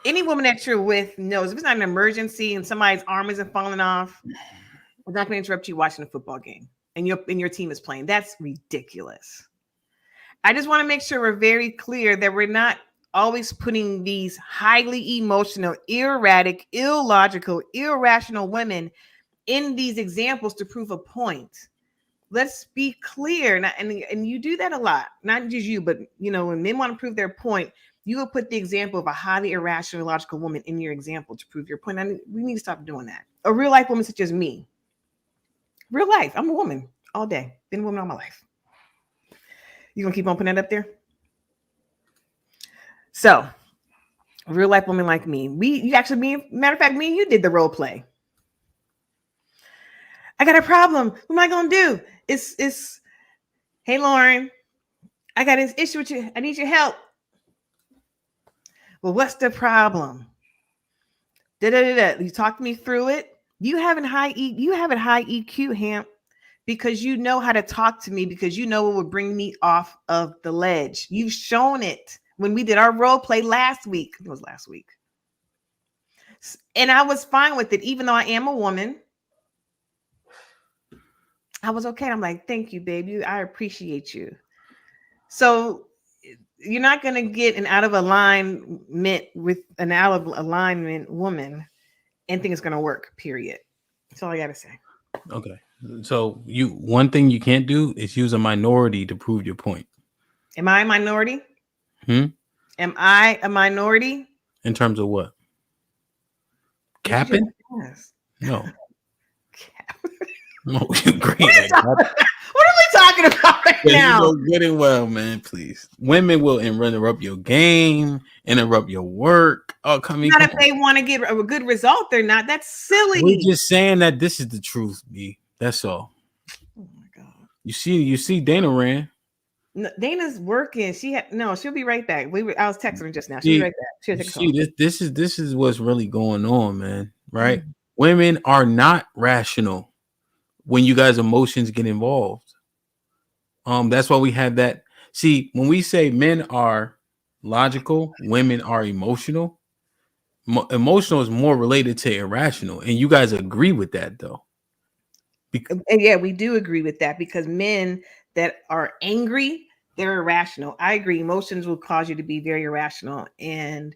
any woman that you're with knows if it's not an emergency and somebody's arm isn't falling off, we're not going to interrupt you watching a football game and your team is playing. That's ridiculous. I just want to make sure we're very clear that we're not always putting these highly emotional, erratic, illogical, irrational women in these examples to prove a point. Let's be clear. And you do that a lot, not just you, but when men want to prove their point, you will put the example of a highly irrational, illogical woman in your example to prove your point. We need to stop doing that. A real life woman such as me. Real life. I'm a woman all day. Been a woman all my life. You gonna keep on putting that up there? So, a real life woman like me, matter of fact, me and you did the role play. I got a problem. What am I gonna do? It's hey Lauren, I got this issue with you. I need your help. Well, what's the problem? You talked me through it. You have a high EQ, Hamp, because you know how to talk to me, because you know what would bring me off of the ledge. You've shown it when we did our role play last week. It was last week. And I was fine with it, even though I am a woman. I was okay. I'm like, thank you, baby. I appreciate you. So you're not going to get an out of alignment with an out of alignment woman and think it's going to work, period. That's all I got to say. Okay. So one thing you can't do is use a minority to prove your point. Am I a minority? Hmm? Am I a minority? In terms of what? Capping? No. No, you great. What are we talking about right now? You know good and well, man. Please, women will interrupt your game, interrupt your work. Oh, come Not if they want to get a good result. They're not. That's silly. We're just saying that this is the truth, B. That's all. Oh my god. You see, Dana ran. No, Dana's working. She'll be right back. I was texting her just now. She'll be right back. See, this is what's really going on, man. Right? Women are not rational when you guys' emotions get involved. That's why we have that. See, when we say men are logical, women are emotional. Emotional is more related to irrational, and you guys agree with that, though. And yeah, we do agree with that because men that are angry, they're irrational. I agree. Emotions will cause you to be very irrational, and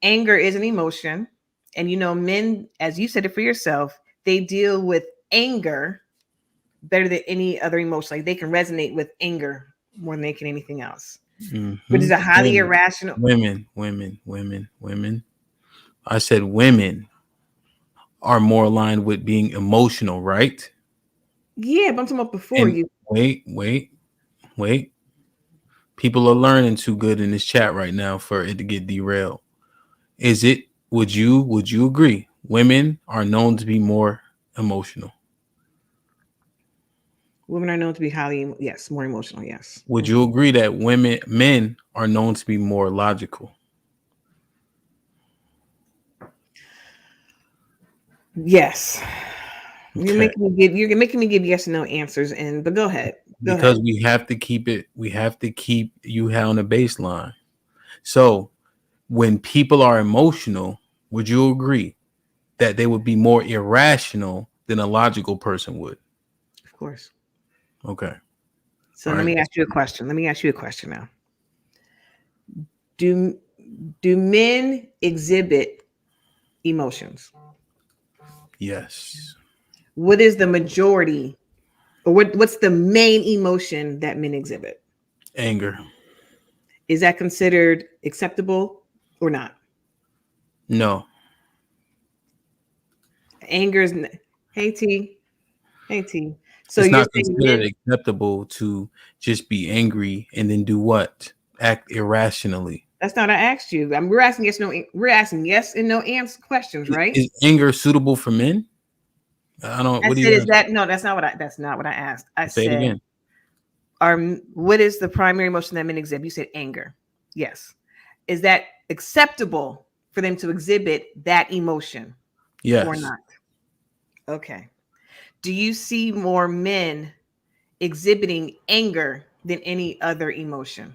anger is an emotion. And men, as you said it for yourself, they deal with anger better than any other emotion. Like they can resonate with anger more than they can anything else. Which is a highly irrational. Women. I said women are more aligned with being emotional, right? Yeah, but I'm talking about before you. Wait. People are learning too good in this chat right now for it to get derailed. Would you agree? Women are known to be more emotional. Women are known to be more emotional. Yes. Would you agree that men are known to be more logical? Yes. Okay. You're making me give yes and no answers, but go ahead. We have to keep you on the baseline. So when people are emotional, would you agree that they would be more irrational than a logical person would? Of course. Okay. So let me ask you a question. Now. Do men exhibit emotions? Yes. What is the majority, or what's the main emotion that men exhibit? Anger. Is that considered acceptable or not? No. Anger is. Hey T. So it's you're not considered acceptable to just be angry and then do what? Act irrationally. That's not what I asked you. We're asking yes, no. We're asking yes and no answer questions, right? Is anger suitable for men? I don't. I said, is that no? That's not what I asked. I Say said, it again. What is the primary emotion that men exhibit? You said anger. Yes. Is that acceptable for them to exhibit that emotion? Yes. Or not? Okay. Do you see more men exhibiting anger than any other emotion?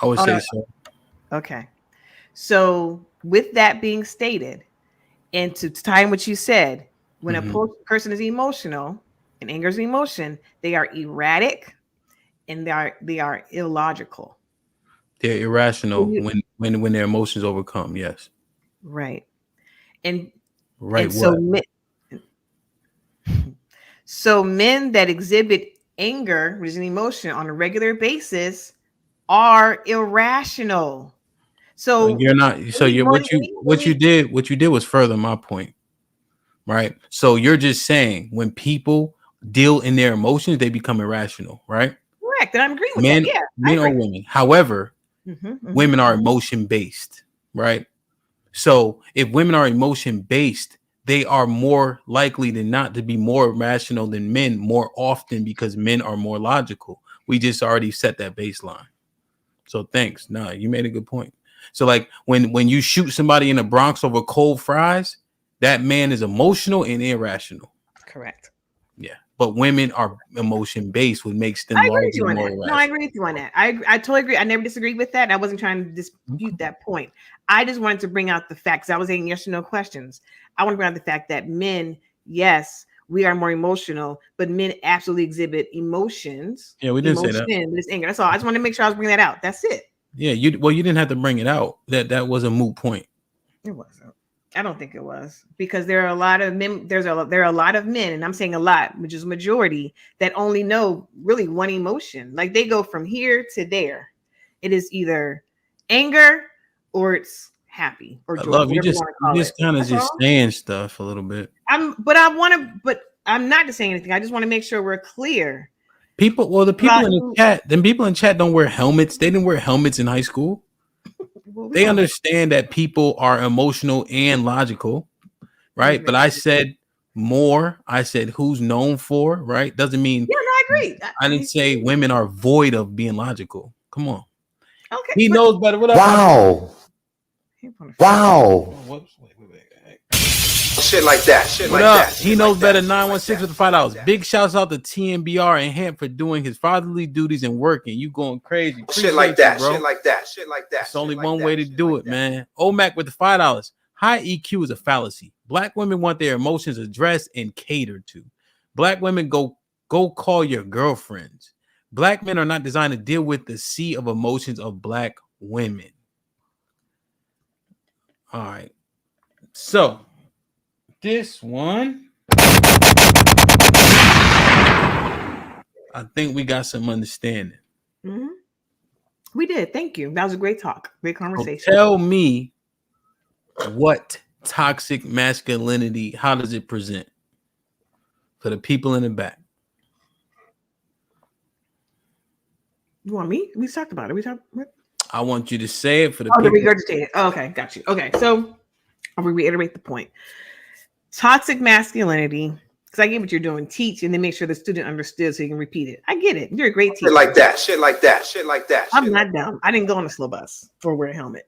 I would say so. Okay. So with that being stated, and to tie in what you said, when a person is emotional, and anger is an emotion, they are erratic and they are illogical. They're irrational when their emotions overcome. Yes. Right. And right. And so men that exhibit anger, which is an emotion, on a regular basis, are irrational. So you're not. So what you did was further my point, right? So you're just saying when people deal in their emotions, they become irrational, right? Correct, and I'm agreeing with that. Yeah, men or women. However, women are emotion based, right? So if women are emotion based, they are more likely than not to be more rational than men more often because men are more logical. We just already set that baseline. So thanks. No, you made a good point. So like when you shoot somebody in the Bronx over cold fries, that man is emotional and irrational. Correct. Yeah. But women are emotion based, which makes them more irrational. No, I agree with you on that. I totally agree. I never disagreed with that. I wasn't trying to dispute that point. I just wanted to bring out the facts. I was saying yes or no questions. I want to bring out the fact that men, yes, we are more emotional, but men absolutely exhibit emotions. Yeah, we didn't say that. This anger. That's all. I just want to make sure I was bringing that out. That's it. Yeah, you didn't have to bring it out. That was a moot point. It wasn't. I don't think it was, because there are a lot of men. There are a lot of men, and I'm saying a lot, which is majority, that only know really one emotion. Like they go from here to there. It is either anger or it's happy or joy. Love, you just kind of just saying stuff a little bit. But I'm not just saying anything. I just want to make sure we're clear. The people in the chat, then people in chat don't wear helmets. They didn't wear helmets in high school. They understand that people are emotional and logical, right? But I said more. I said who's known for, right? Doesn't mean. Yeah, no, I agree. I didn't say women are void of being logical. Come on. Okay. He knows better. What up? Wow. Whoops. Wait. Shit like that. Shit What like up? that. He knows better. 916 with the $5. Big shouts out to TNBR and Hamp for doing his fatherly duties and working. You going crazy. Shit like that. Bro. Shit like that. Shit like that. It's only one way to do it, man. OMAC with the $5. High EQ is a fallacy. Black women want their emotions addressed and catered to. Black women go call your girlfriends. Black men are not designed to deal with the sea of emotions of black women. All right. So this one, I think we got some understanding. Mm-hmm. We did. Thank you. That was a great talk. Great conversation. So tell me what toxic masculinity, how does it present for the people in the back? You want me? We talked about it. I want you to say it for the people. To regurgitate it. Oh, okay, got you. Okay, so I'll reiterate the point. Toxic masculinity, because I get what you're doing. Teach and then make sure the student understood so you can repeat it. I get it. You're a great teacher. Shit like that. Shit like that. Shit like that. I'm not dumb. I didn't go on a slow bus or wear a helmet.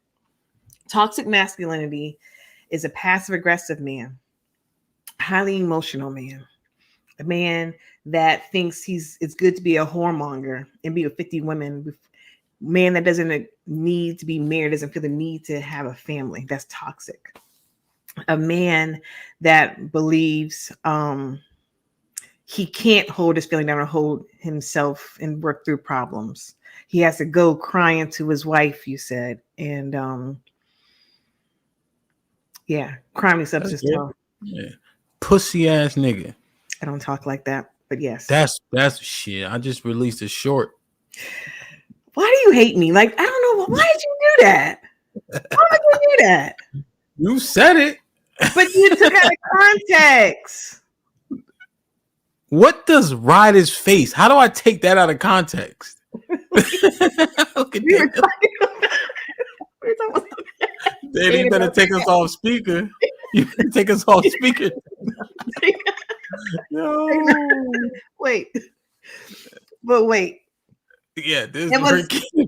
Toxic masculinity is a passive-aggressive man, highly emotional man, a man that thinks it's good to be a whoremonger and be with 50 women, man that doesn't need to be married, doesn't feel the need to have a family. That's toxic. A man that believes he can't hold his feeling down or hold himself and work through problems. He has to go crying to his wife, you said, and crime and substance. Yeah, pussy ass nigga. I don't talk like that, but yes. That's shit. I just released a short. Why do you hate me? Like, I don't know. Why did you do that? Why would you do that? You said it. But you took out of context. What does ride his face? How do I take that out of context? Daddy, you better take us off speaker. You better take us off speaker. No. Wait. But wait. Yeah, this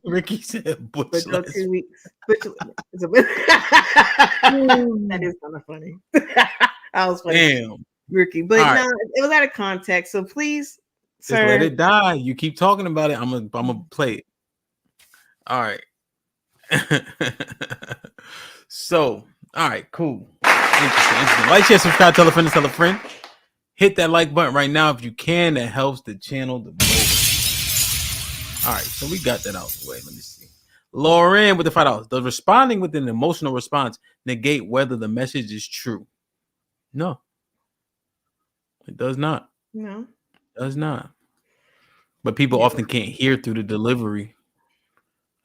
Ricky said Bush. 2 weeks. That is kind of funny. That was funny. Damn. Ricky. But right. No, it was out of context. So please, just let it die. You keep talking about it. I'm gonna play it. All right. So, all right, cool. Interesting. Like, share, subscribe, tell a friend. Hit that like button right now if you can. That helps the channel the most. All right, so we got that out of the way. Let me see. Lauren with the $5. Does responding with an emotional response negate whether the message is true? No. It does not. No. It does not. But people often can't hear through the delivery.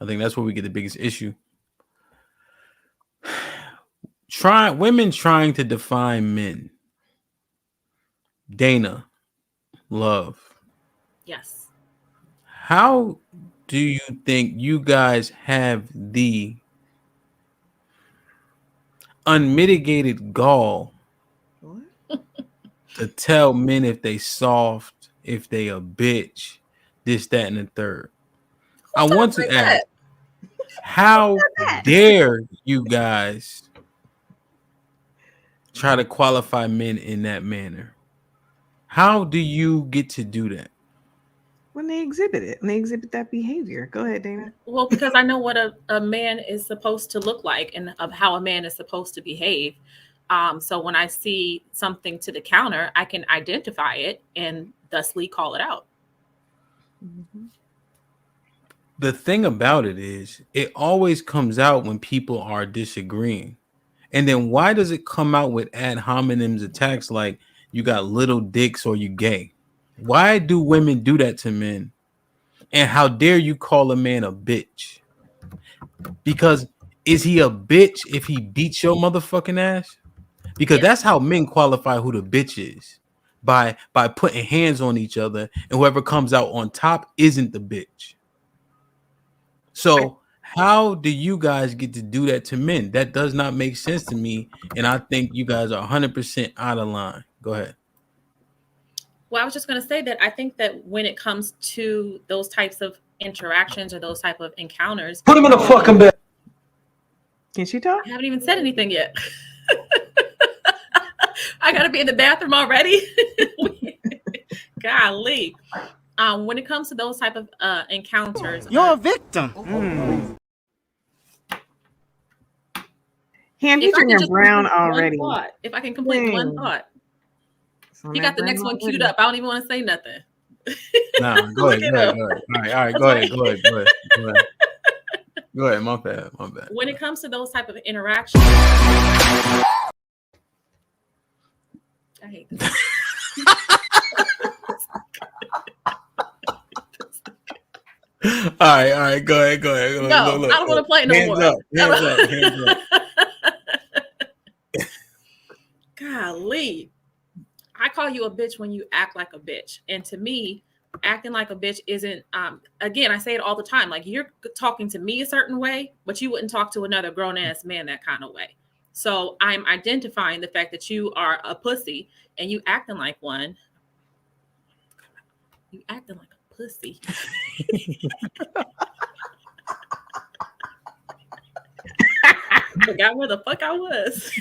I think that's where we get the biggest issue. Women trying to define men. Dana, love. Yes. How do you think you guys have the unmitigated gall to tell men if they soft, if they a bitch, this, that, and the third? I want to ask, how dare you guys try to qualify men in that manner? How do you get to do that? When they exhibit it, when they exhibit that behavior. Go ahead, Dana. Well, because I know what a man is supposed to look like and of how a man is supposed to behave. So when I see something to the counter, I can identify it and thusly call it out. The thing about it is, it always comes out when people are disagreeing. And then why does it come out with ad hominems attacks like you got little dicks or you gay? Why do women do that to men? And how dare you call a man a bitch? Because is he a bitch if he beats your motherfucking ass? Because that's how men qualify who the bitch is. By putting hands on each other, and whoever comes out on top isn't the bitch. So how do you guys get to do that to men? That does not make sense to me, and I think you guys are 100% out of line. Go ahead. Well, I was just going to say that I think that when it comes to those types of interactions or those type of encounters, Put him in a fucking bed. Can she talk? I haven't even said anything yet. I got to be in the bathroom already. Golly. When it comes to those type of encounters, you're a victim. Ham, you drinking brown already. If I can complete one thought. You got the next one queued up. I don't even want to say nothing. Nah, go ahead. All right, go ahead. Go ahead. My bad. When it comes to those type of interactions, I hate this. All right. Go ahead. No, look, I don't want to play no more. Hands up. Golly. I call you a bitch when you act like a bitch. And to me, acting like a bitch isn't, again, I say it all the time. Like, you're talking to me a certain way, but you wouldn't talk to another grown ass man that kind of way. So I'm identifying the fact that you are a pussy and you acting like one. You acting like a pussy. Forgot where the fuck I was.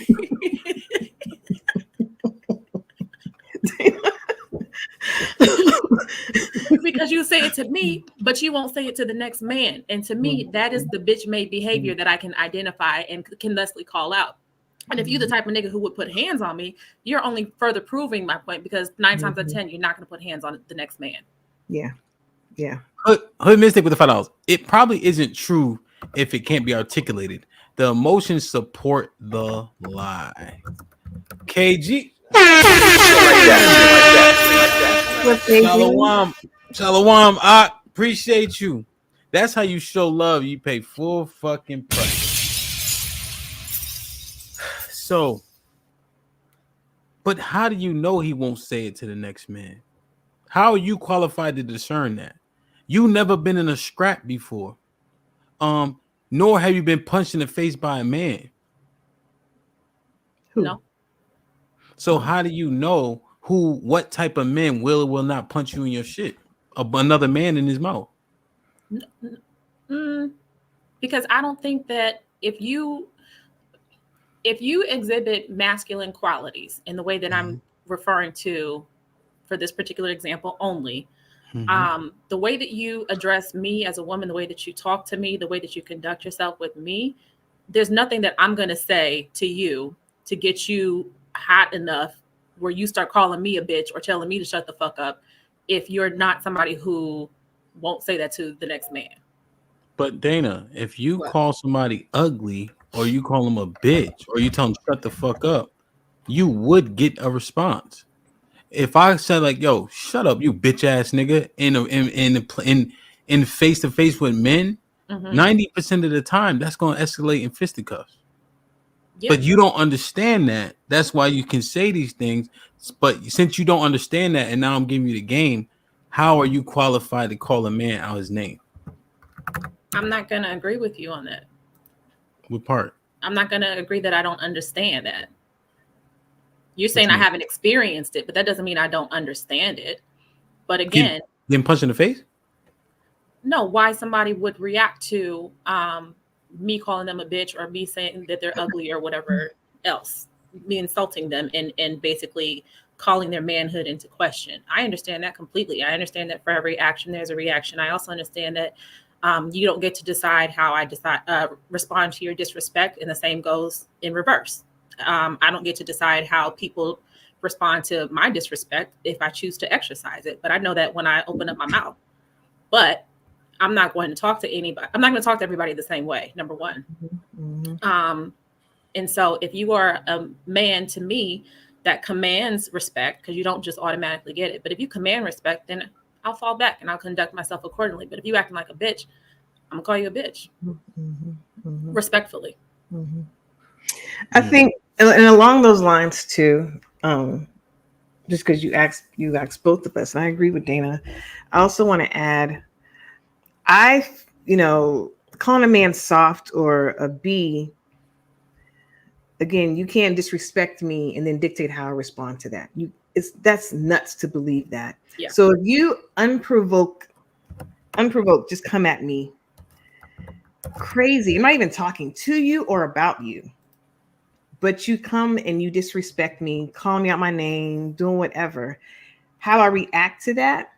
Because you say it to me, but you won't say it to the next man. And to me, that is the bitch made behavior that I can identify and can thusly call out. And if you're the type of nigga who would put hands on me, you're only further proving my point, because 9 times out of 10, you're not going to put hands on the next man. Yeah. Hood Mystic with the $5. It probably isn't true if it can't be articulated. The emotions support the lie. KG. Shalom. I appreciate you. That's how you show love. You pay full fucking price. So, but how do you know he won't say it to the next man? How are you qualified to discern that? You never been in a scrap before. Nor have you been punched in the face by a man. No. So how do you know what type of man will or will not punch you in your shit? Another man in his mouth. Because I don't think that if you exhibit masculine qualities in the way that I'm referring to for this particular example only, the way that you address me as a woman, the way that you talk to me, the way that you conduct yourself with me, there's nothing that I'm going to say to you to get you hot enough where you start calling me a bitch or telling me to shut the fuck up if you're not somebody who won't say that to the next man. But Dana, if you call somebody ugly or you call them a bitch or you tell them shut the fuck up, you would get a response. If I said like, "Yo, shut up, you bitch ass nigga," in face to face with men, 90% of the time that's going to escalate in fisticuffs. Yep. But you don't understand that. That's why you can say these things. But since you don't understand that, and now I'm giving you the game, how are you qualified to call a man out his name? I'm not going to agree with you on that. What part? I'm not going to agree that I don't understand that. You're saying I haven't experienced it, but that doesn't mean I don't understand it. But again, getting punched in the face? No, why somebody would react to me calling them a bitch or me saying that they're ugly or whatever else, me insulting them and basically calling their manhood into question. I understand that completely. I understand that for every action, there's a reaction. I also understand that you don't get to decide how I respond to your disrespect, and the same goes in reverse. I don't get to decide how people respond to my disrespect if I choose to exercise it. But I know that when I open up my mouth, but I'm not going to talk to anybody. I'm not going to talk to everybody the same way. Number one. And so if you are a man to me that commands respect, because you don't just automatically get it, but if you command respect, then I'll fall back and I'll conduct myself accordingly. But if you acting like a bitch, I'm gonna call you a bitch. Respectfully. I think, and along those lines too, just because you asked both of us, and I agree with Dana. I also want to add, calling a man soft or a B, again, you can't disrespect me and then dictate how I respond to that. That's nuts to believe that. Yeah. So if you unprovoked, just come at me crazy. I'm not even talking to you or about you, but you come and you disrespect me, calling me out my name, doing whatever. How I react to that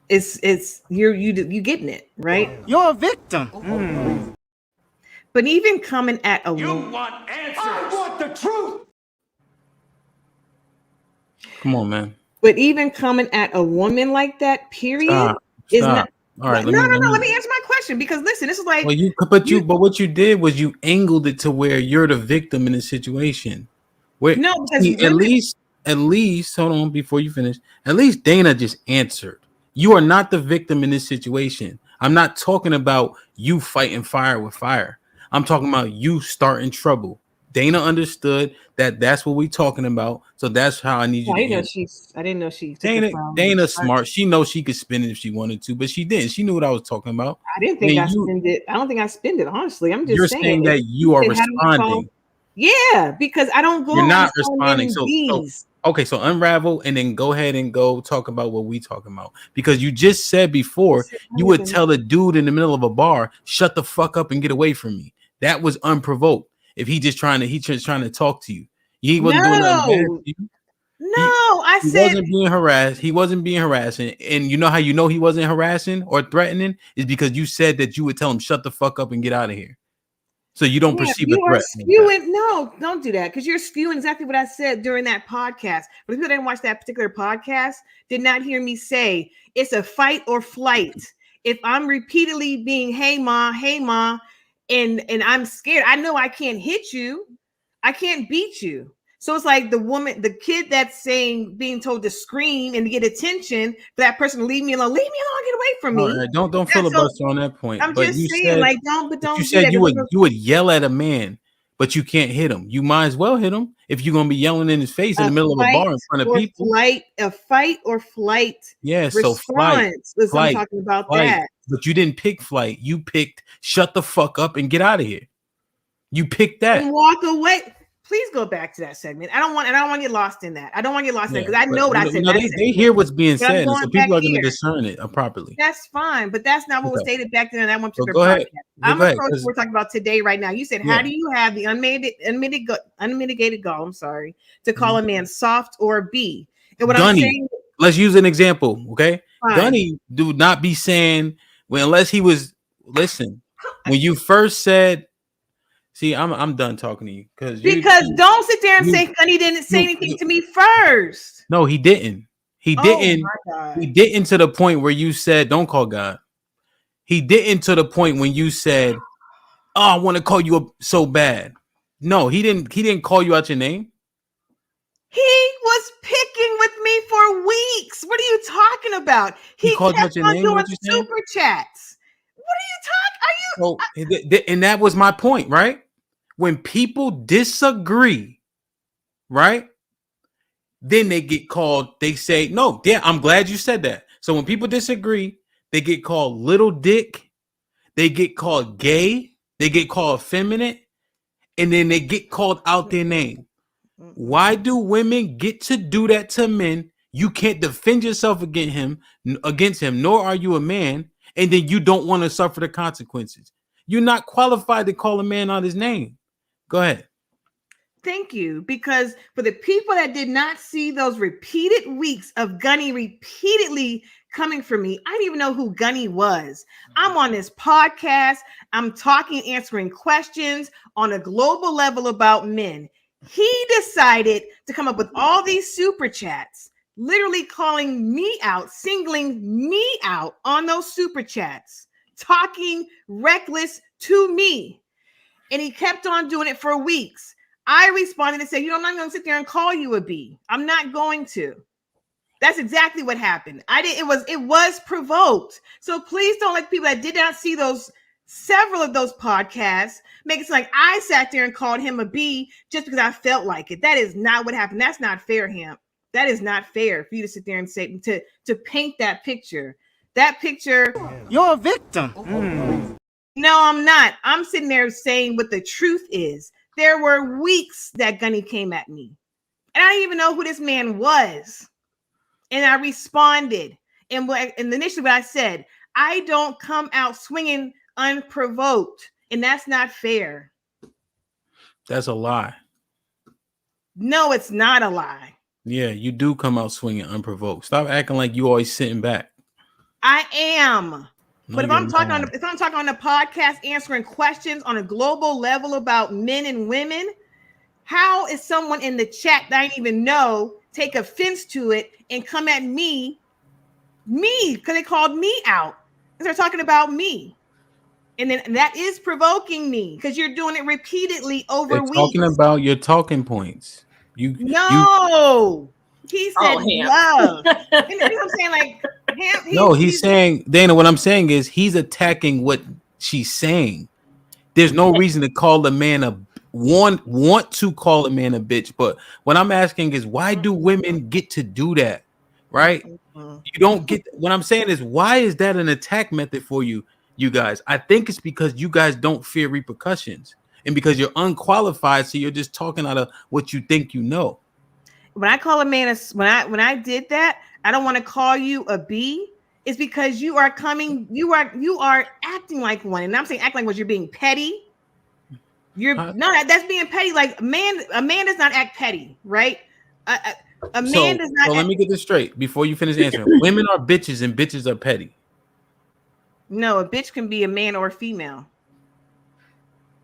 is you getting it, right? You're a victim. But even coming at a You want answers. I want the truth. Come on, man. But even coming at a woman like that, period, is not. All right, Let me answer my question, because listen, this is like. Well, but what you did was you angled it to where you're the victim in the situation. No, because at least hold on before you finish. At least Dana just answered. You are not the victim in this situation. I'm not talking about you fighting fire with fire. I'm talking about you starting trouble. Dana understood that that's what we're talking about. So that's how I need you to answer. I didn't know she took Dana's smart. She knows she could spin it if she wanted to, but she didn't. She knew what I was talking about. I didn't think I spend it. I don't think I spend it, honestly. I'm just saying that you are responding. Yeah, because I don't go. You're not responding. So unravel and then go ahead and go talk about what we talking about. Because you just said before you would tell a dude in the middle of a bar, shut the fuck up and get away from me. That was unprovoked. If he just trying to talk to you. He wasn't doing nothing bad to you. He wasn't being harassed. He wasn't being harassing. And you know how you know he wasn't harassing or threatening is because you said that you would tell him shut the fuck up and get out of here. So you don't perceive a threat. No, don't do that, because you're skewing exactly what I said during that podcast. But people that didn't watch that particular podcast did not hear me say it's a fight or flight. If I'm repeatedly being, hey ma, and I'm scared, I know I can't hit you, I can't beat you. So it's like the kid that's being told to scream and to get attention for that person to leave me alone, get away from me. Right, don't filibuster on that point. I'm but just saying, don't. You said you would yell at a man, but you can't hit him. You might as well hit him if you're gonna be yelling in his face in the middle of a bar in front of people. A fight or flight. Yeah, so flight. I'm talking about that. But you didn't pick flight. You picked shut the fuck up and get out of here. You picked that and walk away. Please go back to that segment. I don't want to get lost in that. I don't want to get lost in it because I know what I said. They hear what's being said, so people are going to discern it properly. That's fine, but that's not what was stated back then in that one particular podcast. I'm approaching. We're talking about today, right now. You said, how do you have the unmitigated gall? To call a man soft or a B? And what Gunny, I'm saying, let's use an example, okay? Fine. Gunny do not be saying unless he was when you first said. See, I'm done talking to you because don't sit there and say Gunny didn't say anything to me first. No, he didn't. He didn't. He didn't to the point where you said, "Don't call God." He didn't to the point when you said, "Oh, I want to call you up so bad." No, he didn't. He didn't call you out your name. He was picking with me for weeks. What are you talking about? He called you out your name. Doing super chats. What are you talking? And that was my point, right? When people disagree, right? Then they get called, they say, no, yeah, I'm glad you said that. So when people disagree, they get called little dick, they get called gay, they get called effeminate, and then they get called out their name. Why do women get to do that to men? You can't defend yourself against him, nor are you a man, and then you don't want to suffer the consequences. You're not qualified to call a man out his name. Go ahead. Thank you. Because for the people that did not see those repeated weeks of Gunny repeatedly coming for me. I didn't even know who Gunny was. I'm on this podcast. I'm talking, answering questions on a global level about men. He decided to come up with all these super chats, literally calling me out, singling me out on those super chats, talking reckless to me. And he kept on doing it for weeks. I responded and said, I'm not going to sit there and call you a B. I'm not going to. That's exactly what happened. It was provoked. So please don't let people that did not see several of those podcasts make it sound like I sat there and called him a B just because I felt like it. That is not what happened. That's not fair, Hamp. That is not fair for you to sit there and say to paint that picture. That picture, you're a victim. No, I'm not. I'm sitting there saying what the truth is. There were weeks that Gunny came at me, and I didn't even know who this man was. And I responded. And initially what I said, I don't come out swinging unprovoked. And that's not fair. That's a lie. No, it's not a lie. Yeah, you do come out swinging unprovoked. Stop acting like you always sitting back. I am. No, but if I'm talking on the podcast, answering questions on a global level about men and women, how is someone in the chat that I didn't even know take offense to it and come at me, because they called me out and they're talking about me, and then that is provoking me because you're doing it repeatedly over weeks. Talking about your talking points. He said love. And you know what I'm saying? Like he's saying, Dana, what I'm saying is he's attacking what she's saying. There's no reason to call a man want to call a man a bitch, but what I'm asking is why do women get to do that? Right? You don't get what I'm saying is why is that an attack method for you guys? I think it's because you guys don't fear repercussions and because you're unqualified, so you're just talking out of what you think you know. When I call a man when I did that, I don't want to call you a B. It's because you are acting like one, and I'm saying acting like what you're being petty. That's being petty. Like a man does not act petty, right? A man does not. So let me get this straight before you finish answering. Women are bitches and bitches are petty. No, a bitch can be a man or a female.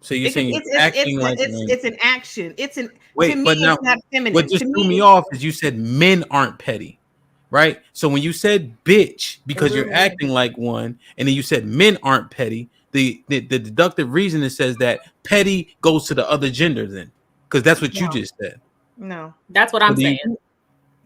So you're saying it's an action. It's an wait, to me, but now it's not feminine. What just threw me off is you said men aren't petty, right? So when you said bitch because you're acting like one, and then you said men aren't petty. The deductive reason it says that petty goes to the other gender then, because that's what you just said. No, that's what I'm saying.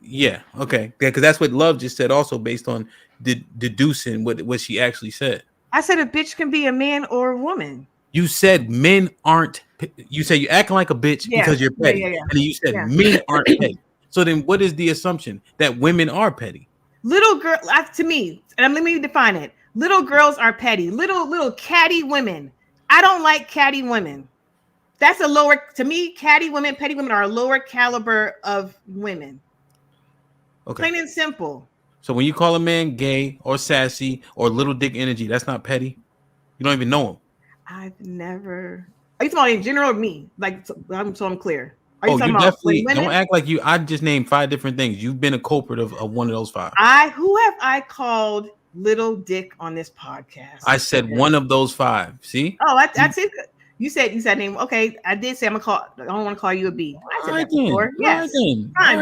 Yeah, okay, because that's what Love just said, also based on deducing what she actually said. I said a bitch can be a man or a woman. You said men aren't. You say you're acting like a bitch because you're petty, and then you said men aren't petty. So then, what is the assumption that women are petty? Little girl, to me, and let me define it. Little girls are petty. Little catty women. I don't like catty women. That's a lower, to me, catty women, petty women are a lower caliber of women. Okay. Plain and simple. So when you call a man gay or sassy or little dick energy, that's not petty? You don't even know him. I've never. Are you talking about in general or me? Like, so I'm clear. Are you definitely don't act like you. I just named 5 different things. You've been a culprit of one of those 5. Who have I called little dick on this podcast? I said one of those 5. See? Oh, I said you said name. Okay, I did say I don't want to call you a B. I said that before. Yes, fine.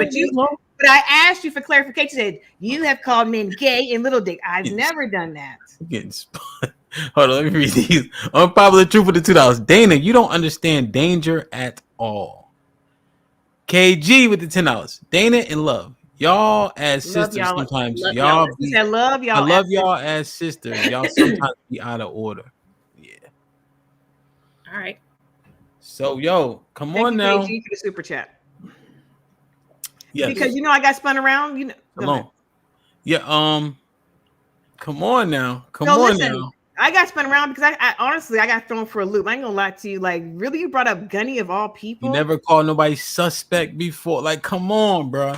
But I asked you for clarification. Said you have called men gay and little dick. I've never done that. Getting spun. Hold on, let me read these. Unpopular truth for the $2. Dana, you don't understand danger at all. KG with the $10. Dana and Love. Y'all as sisters sometimes. I love y'all as sisters. Y'all sometimes be out of order. Yeah. All right. So come on now. KG for the super chat. Yes. Because I got spun around. Come on. Yeah. Come on now. Come on now. I got spun around because I honestly got thrown for a loop. I ain't gonna lie to you. Like, really, you brought up Gunny of all people. You never called nobody suspect before. Like, come on, bro.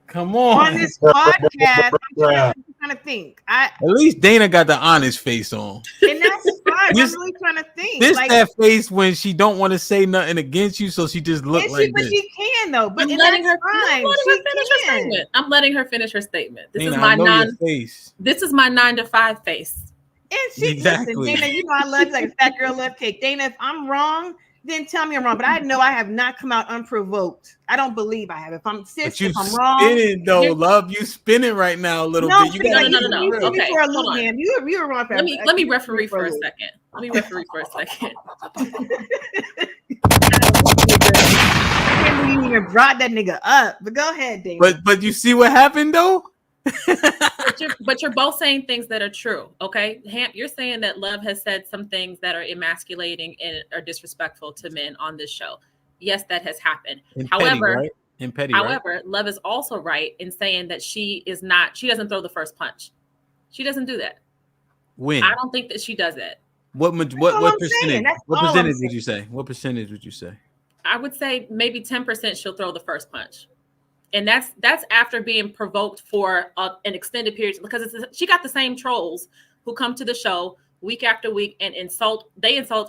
Come on. On this podcast, I'm trying to think. At least Dana got the honest face on. And that's I'm really trying to think. This Like, that face when she don't want to say nothing against you, so she just look like but this. she can though. But I'm letting her fine. finish her statement. I'm letting her finish her statement. This Nina, is my I know your face. This is my 9 to 5 face. And she listen, Dana, you know I love you like a fat girl love cake. Dana, if I'm wrong, then tell me I'm wrong. But I know I have not come out unprovoked. I don't believe I have. If I'm if I'm wrong, spinning though, love, you spinning right now a little bit. You no. Okay, Okay, hold on. You were wrong. Let me referee for a second. Let me referee for a second. I can't believe you even brought that nigga up. But go ahead, Dana. But you see what happened though? but you're both saying things that are true. Okay, Hamp, you're saying that Love has said some things that are emasculating and are disrespectful to men on this show. Yes, that has happened. However, Love is also right in saying that she doesn't throw the first punch. She doesn't do that. When? I don't think that she does that. What percentage? What percentage would you say? What percentage would you say? I would say maybe 10% she'll throw the first punch. And that's after being provoked for an extended period, because she got the same trolls who come to the show week after week and insult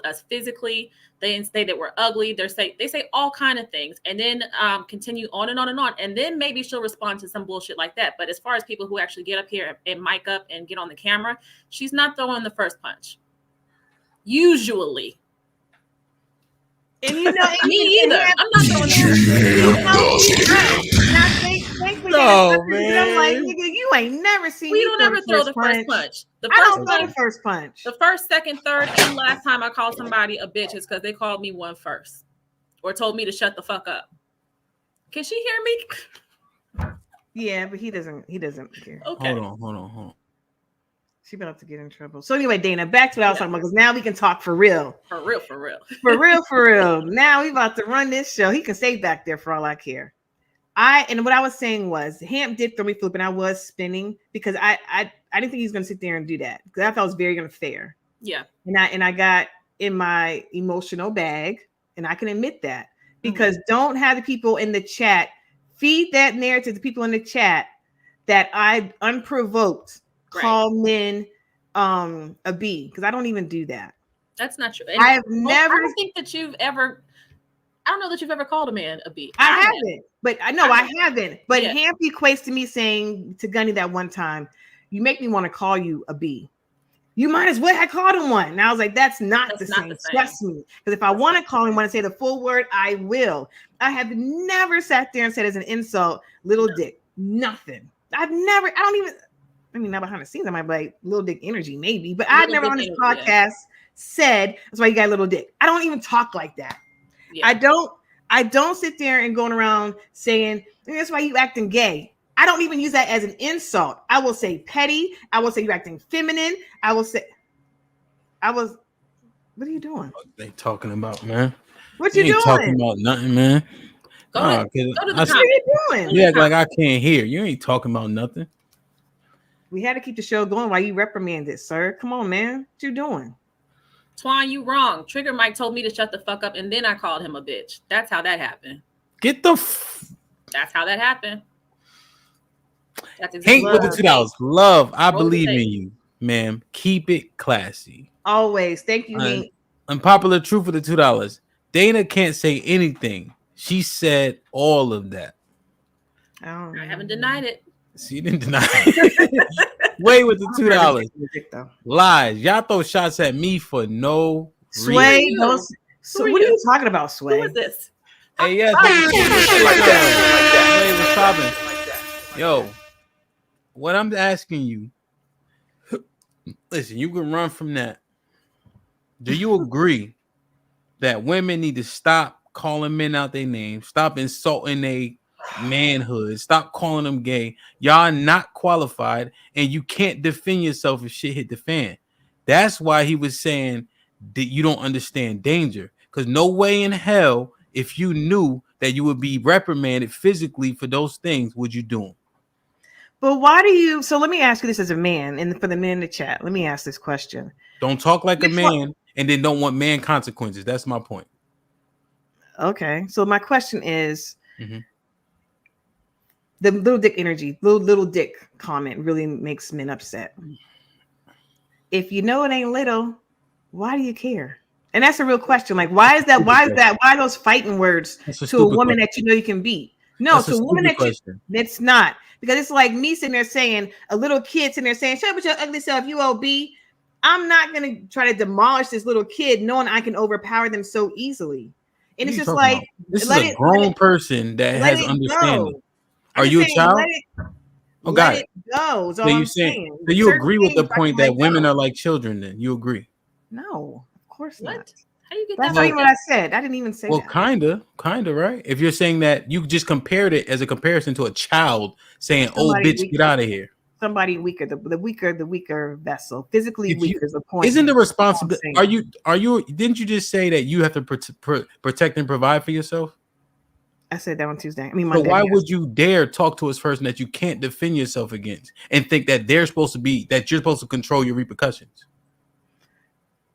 us physically. They say that we're ugly. They say all kind of things, and then continue on and on and on. And then maybe she'll respond to some bullshit like that. But as far as people who actually get up here and mic up and get on the camera, she's not throwing the first punch. Usually. And you know, me either. I'm not throwing No, man. I'm like, nigga, you ain't never seen. We don't ever throw the first punch. I don't throw the first punch. The first, second, third, and last time I called somebody a bitch is because they called me one first, or told me to shut the fuck up. Can she hear me? Yeah, but he doesn't care. Okay. Hold on. She about to get in trouble. So anyway, Dana, back to what I was talking about, because now we can talk for real. For real. For real. Now we about to run this show. He can stay back there for all I care. And what I was saying was, Hamp did throw me flipping. I was spinning because I didn't think he was going to sit there and do that, because I thought it was very unfair. Yeah. And I got in my emotional bag, and I can admit that, because don't have the people in the chat feed that narrative to people in the chat that I unprovoked call men a B, because I don't even do that. That's not true. I don't know that you've ever called a man a B. I haven't. But I know I haven't. But yeah. Hamp equates to me saying to Gunny that one time, you make me want to call you a B. You might as well have called him one. And I was like, that's not the same. Trust me. Because if I want to call him, want to say the full word, I will. I have never sat there and said as an insult, little dick. Nothing. I mean, not behind the scenes, I might be like little dick energy, maybe, but I've never on this podcast said that's why you got a little dick. I don't even talk like that. Yeah. I don't sit there and going around saying that's why you acting gay. I don't even use that as an insult. I will say petty. I will say you're acting feminine. What are you doing? What they talking about, man? What you doing? Talking about nothing, man. Go to the what are you doing? You act like I can't hear. You ain't talking about nothing. We had to keep the show going while you reprimanded, sir. Come on, man. What you doing? Twan, you wrong. Trigger Mike told me to shut the fuck up, and then I called him a bitch. That's how that happened. That's how that happened. Hate with the $2. Love, I believe in you, ma'am. Keep it classy. Always. Thank you, Hank. Unpopular truth for the $2. Dana can't say anything. She said all of that. I haven't denied it. She didn't deny it. Sway with the $2. Lies. Y'all throw shots at me for no Sway. reason. So what are you talking about, Sway? Who is this? Hey, yes. What's poppin'? Yo, what I'm asking you, listen, you can run from that. Do you agree that women need to stop calling men out their names, stop insulting their manhood, stop calling them gay? Y'all not qualified, and you can't defend yourself if shit hit the fan. That's why he was saying that you don't understand danger, because no way in hell, if you knew that you would be reprimanded physically for those things, would you do them? But why do you? So let me ask you this as a man, and for the men in the chat, let me ask this question. Don't talk like a man, and then don't want man consequences. That's my point. Okay, so my question is, the little dick energy, little dick comment really makes men upset. If you know it ain't little, Why do you care? And that's a real question. Like, why is that? Why is that? Why are those fighting words to a woman that you know you can beat? No, to a woman that you. That's not, because it's like me sitting there saying, a little kid sitting there saying, "Shut up with your ugly self, you OB." I'm not gonna try to demolish this little kid, knowing I can overpower them so easily. And it's just like, this is a grown person that has understanding. Are you a child? Oh, got it. Go. So you saying? So you agree with the point that women are like children? Then you agree? No, of course not. How you get That's that? not even what I said. I didn't even say that. Well, kinda, right? If you're saying that, you just compared it as a comparison to a child saying, "Oh, bitch, get out of here." Somebody weaker, the weaker vessel, physically weaker is the point. Isn't the responsibility? Are you? Didn't you just say that you have to protect and provide for yourself? I said that on Tuesday. I mean, Monday. So why would you dare talk to a person that you can't defend yourself against and think that you're supposed to control your repercussions?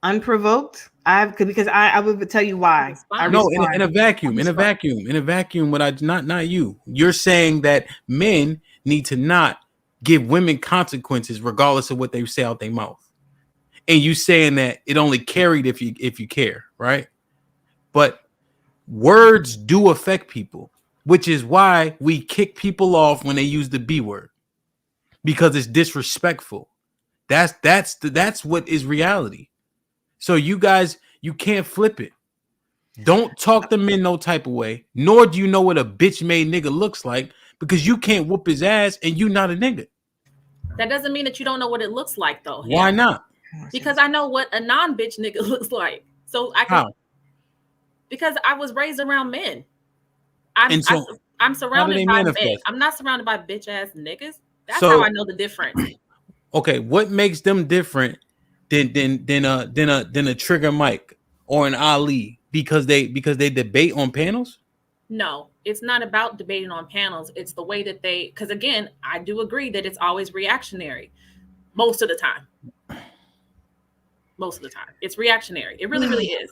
Unprovoked, because I would tell you why. In a vacuum. What I not you. You're saying that men need to not give women consequences regardless of what they say out their mouth, and you saying that it only carried if you care, right? But words do affect people, which is why we kick people off when they use the B word, because it's disrespectful. That's what is reality. So you guys, you can't flip it. Don't talk to men no type of way, nor do you know what a bitch made nigga looks like, because you can't whoop his ass and you not a nigga. That doesn't mean that you don't know what it looks like, though. Why not? Because I know what a non-bitch nigga looks like. So I can. How? Because I was raised around men. I'm surrounded by men. I'm not surrounded by bitch ass niggas. That's how I know the difference. Okay, what makes them different than a Trigger Mike or an Ali? Because they debate on panels? No, it's not about debating on panels. It's the way that because again, I do agree that it's always reactionary. Most of the time. It's reactionary. It really, really is.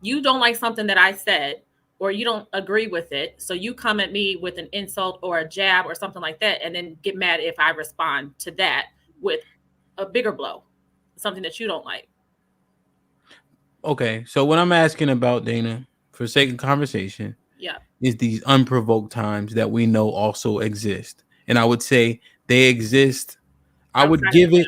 You don't like something that I said, or you don't agree with it. So you come at me with an insult or a jab or something like that, and then get mad if I respond to that with a bigger blow, something that you don't like. Okay, so what I'm asking about, Dana, for sake of conversation, is these unprovoked times that we know also exist. And I would say they exist. I would give it.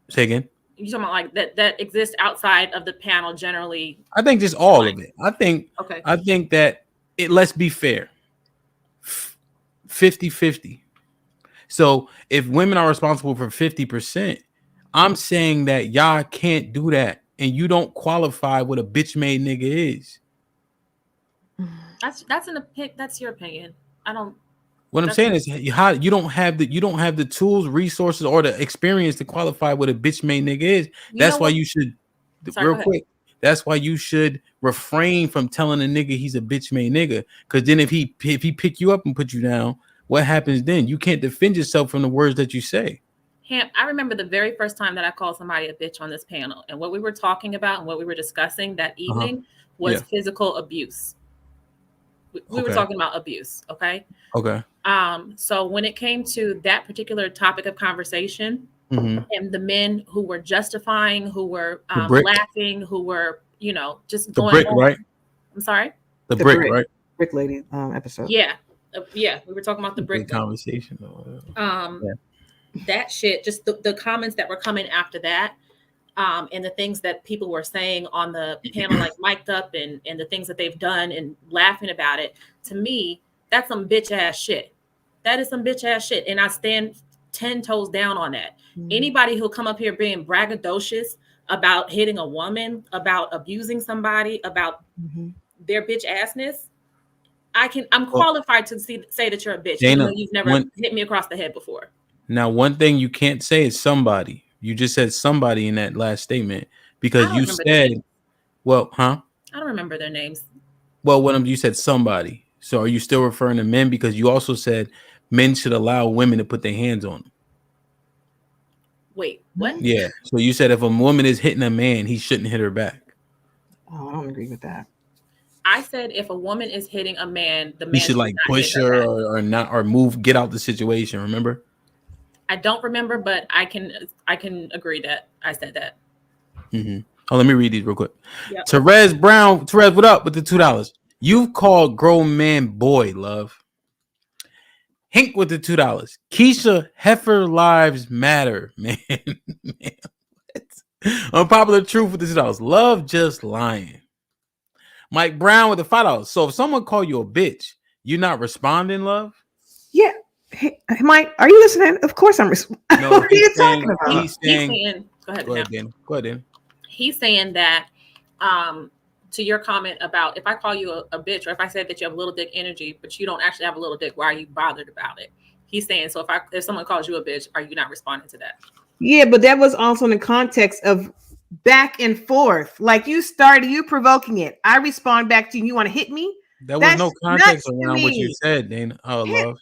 Say again. You talking about like that exists outside of the panel generally? I think just all of it. I think that let's be fair. 50-50. So if women are responsible for 50%, I'm saying that y'all can't do that, and you don't qualify what a bitch made nigga is. That's your opinion. I don't. What I'm saying is, you don't have the tools, resources, or the experience to qualify what a bitch made nigga is. That's why you should. Real quick. That's why you should refrain from telling a nigga he's a bitch made nigga. Because then if he pick you up and put you down, what happens then? You can't defend yourself from the words that you say. I remember the very first time that I called somebody a bitch on this panel, and what we were talking about and what we were discussing that evening was physical abuse. We were talking about abuse. Okay. So when it came to that particular topic of conversation, and the men who were justifying, who were laughing, who were, just going on. Right? I'm sorry? The brick, right? Brick lady episode. Yeah. We were talking about the brick conversation. That shit, just the comments that were coming after that, and the things that people were saying on the panel, like mic'd up, and the things that they've done and laughing about it. To me, that's some bitch ass shit. That is some bitch ass shit. And I stand 10 toes down on that. Anybody who'll come up here being braggadocious about hitting a woman, about abusing somebody, about their bitch assness, I'm qualified to say that you're a bitch, Dana, even though you've never hit me across the head before. Now, one thing you can't say is somebody. You just said somebody in that last statement, because you said, I don't remember their names. Well, you said somebody. So are you still referring to men? Because you also said men should allow women to put their hands on them. Wait, what? Yeah. So you said if a woman is hitting a man, he shouldn't hit her back. Oh, I don't agree with that. I said if a woman is hitting a man, the man he should like push her or not, or move, get out the situation. Remember? I don't remember, but I can agree that I said that. Mm-hmm. Oh, let me read these real quick. Yep. Therese Brown, Therese, what up with the $2? You've called grown man boy, love. Hink with the $2. Keisha, heifer lives matter, man. Man, unpopular truth with the $2. Love just lying. Mike Brown with the $5. So if someone call you a bitch, you're not responding, love? Yeah. Hey, Mike, are you listening? Of course I'm responding. No, What are you talking about? He's saying, go ahead, Dan. Go ahead, Dan. He's saying that to your comment about if I call you a bitch, or if I said that you have a little dick energy, but you don't actually have a little dick, why are you bothered about it? He's saying, so if someone calls you a bitch, are you not responding to that? Yeah, but that was also in the context of back and forth. Like you provoking it. I respond back to you. You want to hit me? There was no context around what you said, Dana. Oh, love.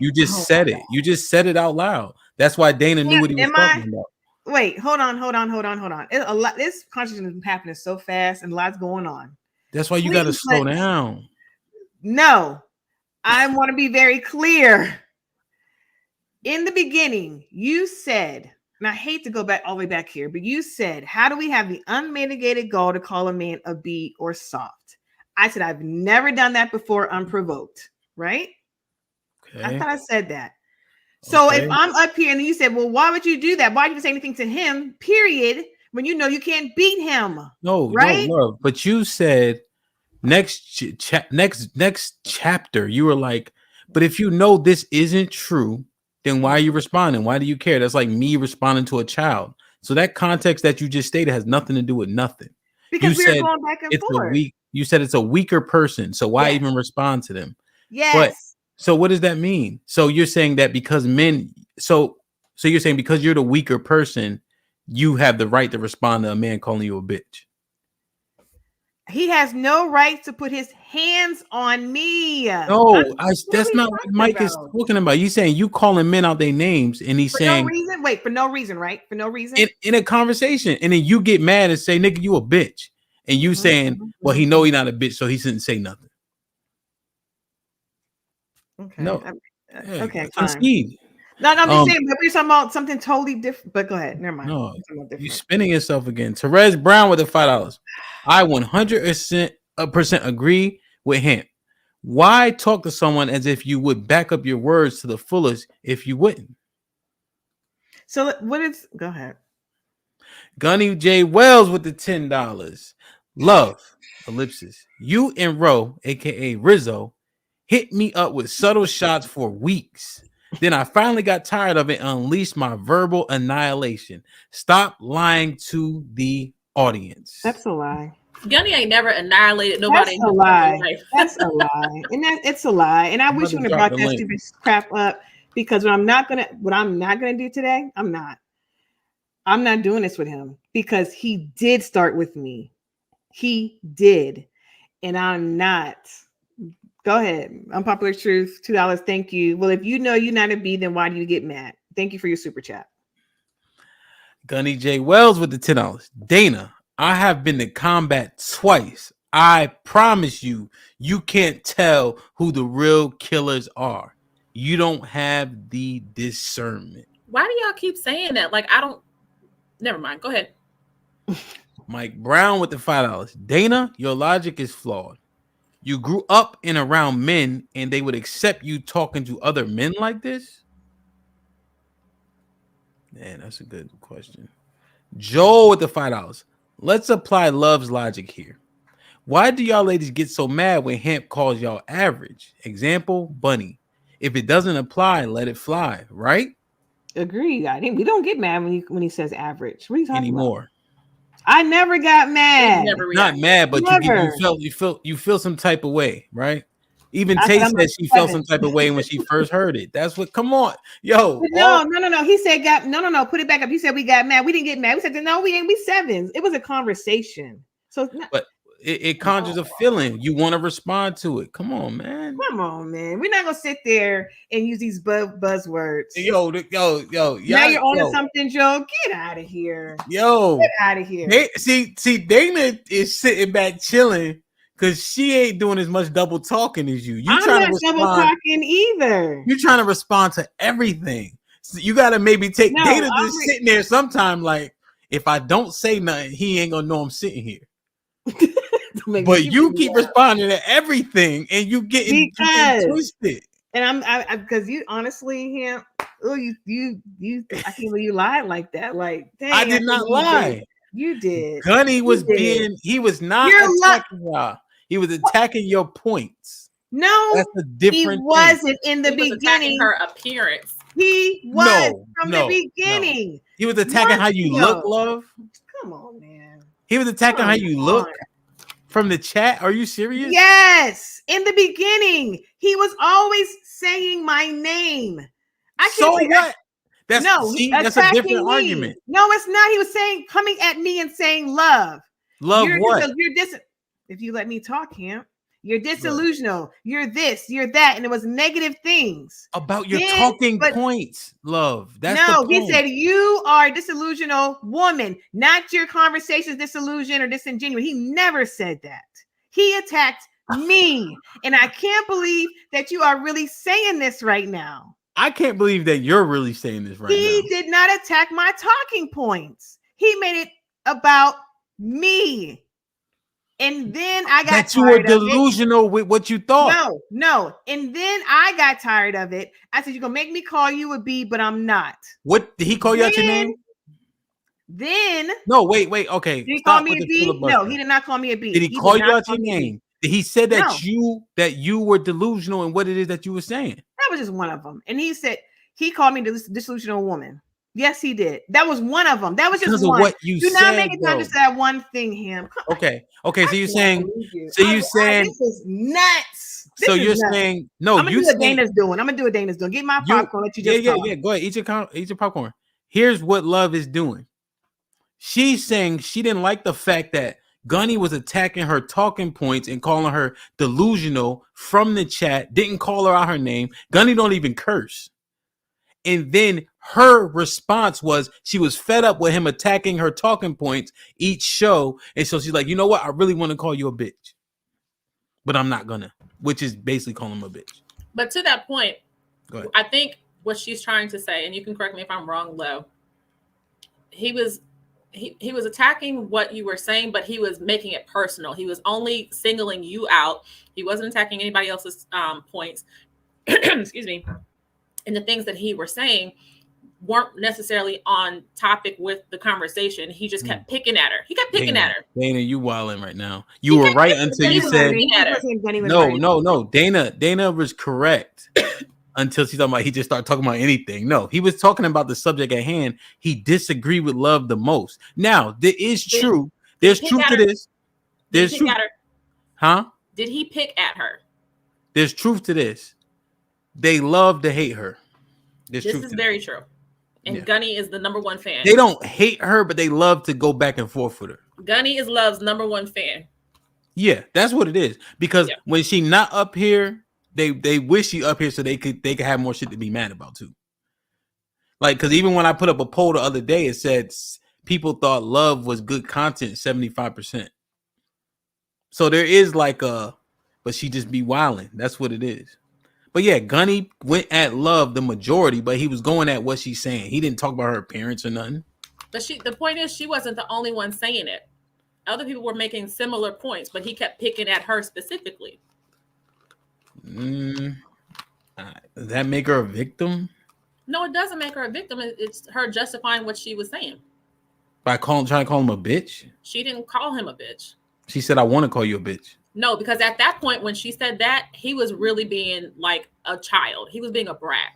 You just said it. You just said it out loud. That's why Dana knew what he was talking about. Wait, hold on. A lot. This conversation is happening so fast, and lots going on. That's why you got to slow down. No, I want to be very clear. In the beginning, you said, and I hate to go back all the way back here, but you said, how do we have the unmitigated goal to call a man a B or soft? I said, I've never done that before unprovoked, right? Okay. I thought I said that. So if I'm up here and you said, well, why would you do that? Why did you say anything to him, period, when you know you can't beat him? No, right? No, love. But you said next chapter, you were like, but if you know this isn't true, then why are you responding? Why do you care? That's like me responding to a child. So that context that you just stated has nothing to do with nothing. Because we're going back and forth. You said it's a weaker person. So why even respond to them? Yes. But, so what does that mean? So you're saying that because men, so you're saying because you're the weaker person, you have the right to respond to a man calling you a bitch. He has no right to put his hands on me. No, that's not what Mike is talking about. He's saying you calling men out their names, and he's saying no reason. Wait, for no reason, right? For no reason. In a conversation, and then you get mad and say, "Nigga, you a bitch," and you saying, "Well, he know he not a bitch, so he shouldn't say nothing." Okay. No. Okay. Concede. No, I'm just saying, but we're talking about something totally different. But go ahead. Never mind. No, you're spinning yourself again. Therese Brown with the $5. I 100% agree with him. Why talk to someone as if you would back up your words to the fullest if you wouldn't? So what is? Go ahead. Gunny J. Wells with the $10. Love, ellipsis. You and Ro, aka Rizzo, hit me up with subtle shots for weeks. Then I finally got tired of it and unleashed my verbal annihilation. Stop lying to the audience. That's a lie. Gunny ain't never annihilated nobody. That's a lie. That's a lie. And it's a lie. And I wish you would have brought that stupid crap up, because what I'm not gonna do today, I'm not doing this with him, because he did start with me. He did. And I'm not. Go ahead. Unpopular truth, $2. Thank you. Well, if you know you're not a B, then why do you get mad? Thank you for your super chat. Gunny J. Wells with the $10. Dana, I have been to combat twice. I promise you, you can't tell who the real killers are. You don't have the discernment. Why do y'all keep saying that? Like, I don't. Never mind. Go ahead. Mike Brown with the $5. Dana, your logic is flawed. You grew up in around men and they would accept you talking to other men like this? Man, that's a good question. Joel with the $5. Let's apply Love's logic here. Why do y'all ladies get so mad when Hemp calls y'all average? Example, Bunny. If it doesn't apply, let it fly, right? Agreed. We don't get mad when he says average. What are you talking anymore? About? I never got mad. Not mad, but you feel some type of way, right? Even Tay said she felt some type of way when she first heard it. That's what. Come on, yo. No. He said no. Put it back up. You said we got mad. We didn't get mad. We said no. We ain't. We sevens. It was a conversation. So, but it conjures a feeling. You want to respond to it. Come on, man. Come on, man. We're not gonna sit there and use these buzzwords. Yo. Now you're on something, Joe. Get out of here. Yo, get out of here. See, Dana is sitting back chilling because she ain't doing as much double talking as you. I'm not double talking either. You're trying to respond to everything. So you got to maybe take Dana just sitting there sometime like. if I don't say nothing, he ain't gonna know I'm sitting here. But you keep responding to everything, and you getting twisted. And I'm because you honestly him. Oh, you I can't believe you lied like that. Like, dang, I did not lie. You did. Gunny was he was not attacking y'all. He was attacking your points. No, that's a different he wasn't in the beginning. beginning. Her appearance. He was from the beginning. No. He was attacking how you look, love. Come on, man. He was attacking how you look from the chat. Are you serious? Yes. In the beginning, he was always saying my name. I can't so what? That's a different argument. No, it's not. He was coming at me and saying love. Love what? If you let me talk, Camp. You're disillusional. You're this. You're that, and it was negative things about your talking points, love. That's the point. He said you are a disillusional woman, not your conversations disillusioned or disingenuous. He never said that. He attacked me, and I can't believe that you are really saying this right now. I can't believe that you're really saying this right now. He did not attack my talking points. He made it about me. And then I got that you were delusional with what you thought. No. And then I got tired of it. I said, you're going to make me call you a B, but I'm not. What? Did he call you out your name? Then. No, wait. Okay. Did he call me a B? No, he did not call me a B. Did he call you out your name? He said that you were delusional in what it is that you were saying. That was just one of them. And he called me the delusional woman. Yes, he did. That was one of them. That was just one. What you Do not make it time to say that one thing, him. Okay. So you're saying. So you're saying this is nuts. So you're saying no. I'm gonna do what Dana's doing. I'm gonna do what Dana's doing. Get my popcorn. Let you just yeah. Go ahead. Eat your popcorn. Here's what Love is doing. She's saying she didn't like the fact that Gunny was attacking her talking points and calling her delusional from the chat. Didn't call her out her name. Gunny don't even curse. And then her response was she was fed up with him attacking her talking points each show. And so she's like, you know what? I really want to call you a bitch, but I'm not gonna, which is basically calling him a bitch. But to that point, go ahead. I think what she's trying to say, and you can correct me if I'm wrong, Lo, he was attacking what you were saying, but he was making it personal. He was only singling you out. He wasn't attacking anybody else's points. Excuse me. And the things that he were saying weren't necessarily on topic with the conversation. He just kept picking at her. He kept picking at her. Dana, you wilding right now. You were right until you said no. Dana was correct until she's talking about he just started talking about anything. No, he was talking about the subject at hand. He disagreed with Love the most. Now, there is true. There's truth to this. There's truth. Huh? Did he pick at her? There's truth to this. They love to hate her. This is very true. And Gunny is the number one fan. They don't hate her, but they love to go back and forth with her. Gunny is Love's number one fan. Yeah, that's what it is. Because when she not up here, they wish she up here so they could have more shit to be mad about too. Like, because even when I put up a poll the other day, it said people thought Love was good content 75%. So there is like but she just be wilding. That's what it is. But yeah, Gunny went at Love the majority, but he was going at what she's saying. He didn't talk about her appearance or nothing. But the point is, she wasn't the only one saying it. Other people were making similar points, but he kept picking at her specifically. Does that make her a victim? No, it doesn't make her a victim. It's her justifying what she was saying. By trying to call him a bitch? She didn't call him a bitch. She said, I want to call you a bitch. No, because at that point, when she said that, he was really being like a child. He was being a brat.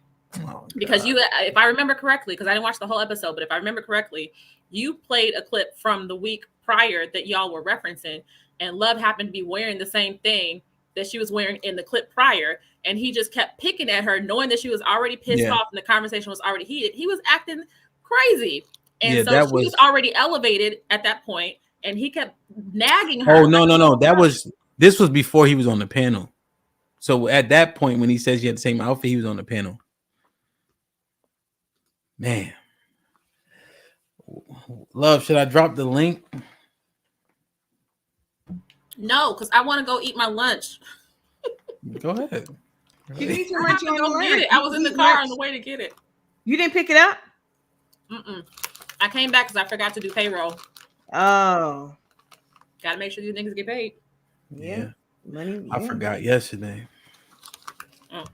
Because if I remember correctly, because I didn't watch the whole episode, but if I remember correctly, you played a clip from the week prior that y'all were referencing, and Love happened to be wearing the same thing that she was wearing in the clip prior, and he just kept picking at her, knowing that she was already pissed off and the conversation was already heated. He was acting crazy. And so she was already elevated at that point, and he kept nagging her. Oh, no. This was before he was on the panel. So at that point, when he says he had the same outfit, he was on the panel. Man. Love, should I drop the link? No, because I want to go eat my lunch. Go ahead. You need your lunch on the get it. I was in the car on the way to get it. You didn't pick it up? Mm-mm. I came back because I forgot to do payroll. Oh. Got to make sure these niggas get paid. Yeah. Money. I forgot yesterday. Oh.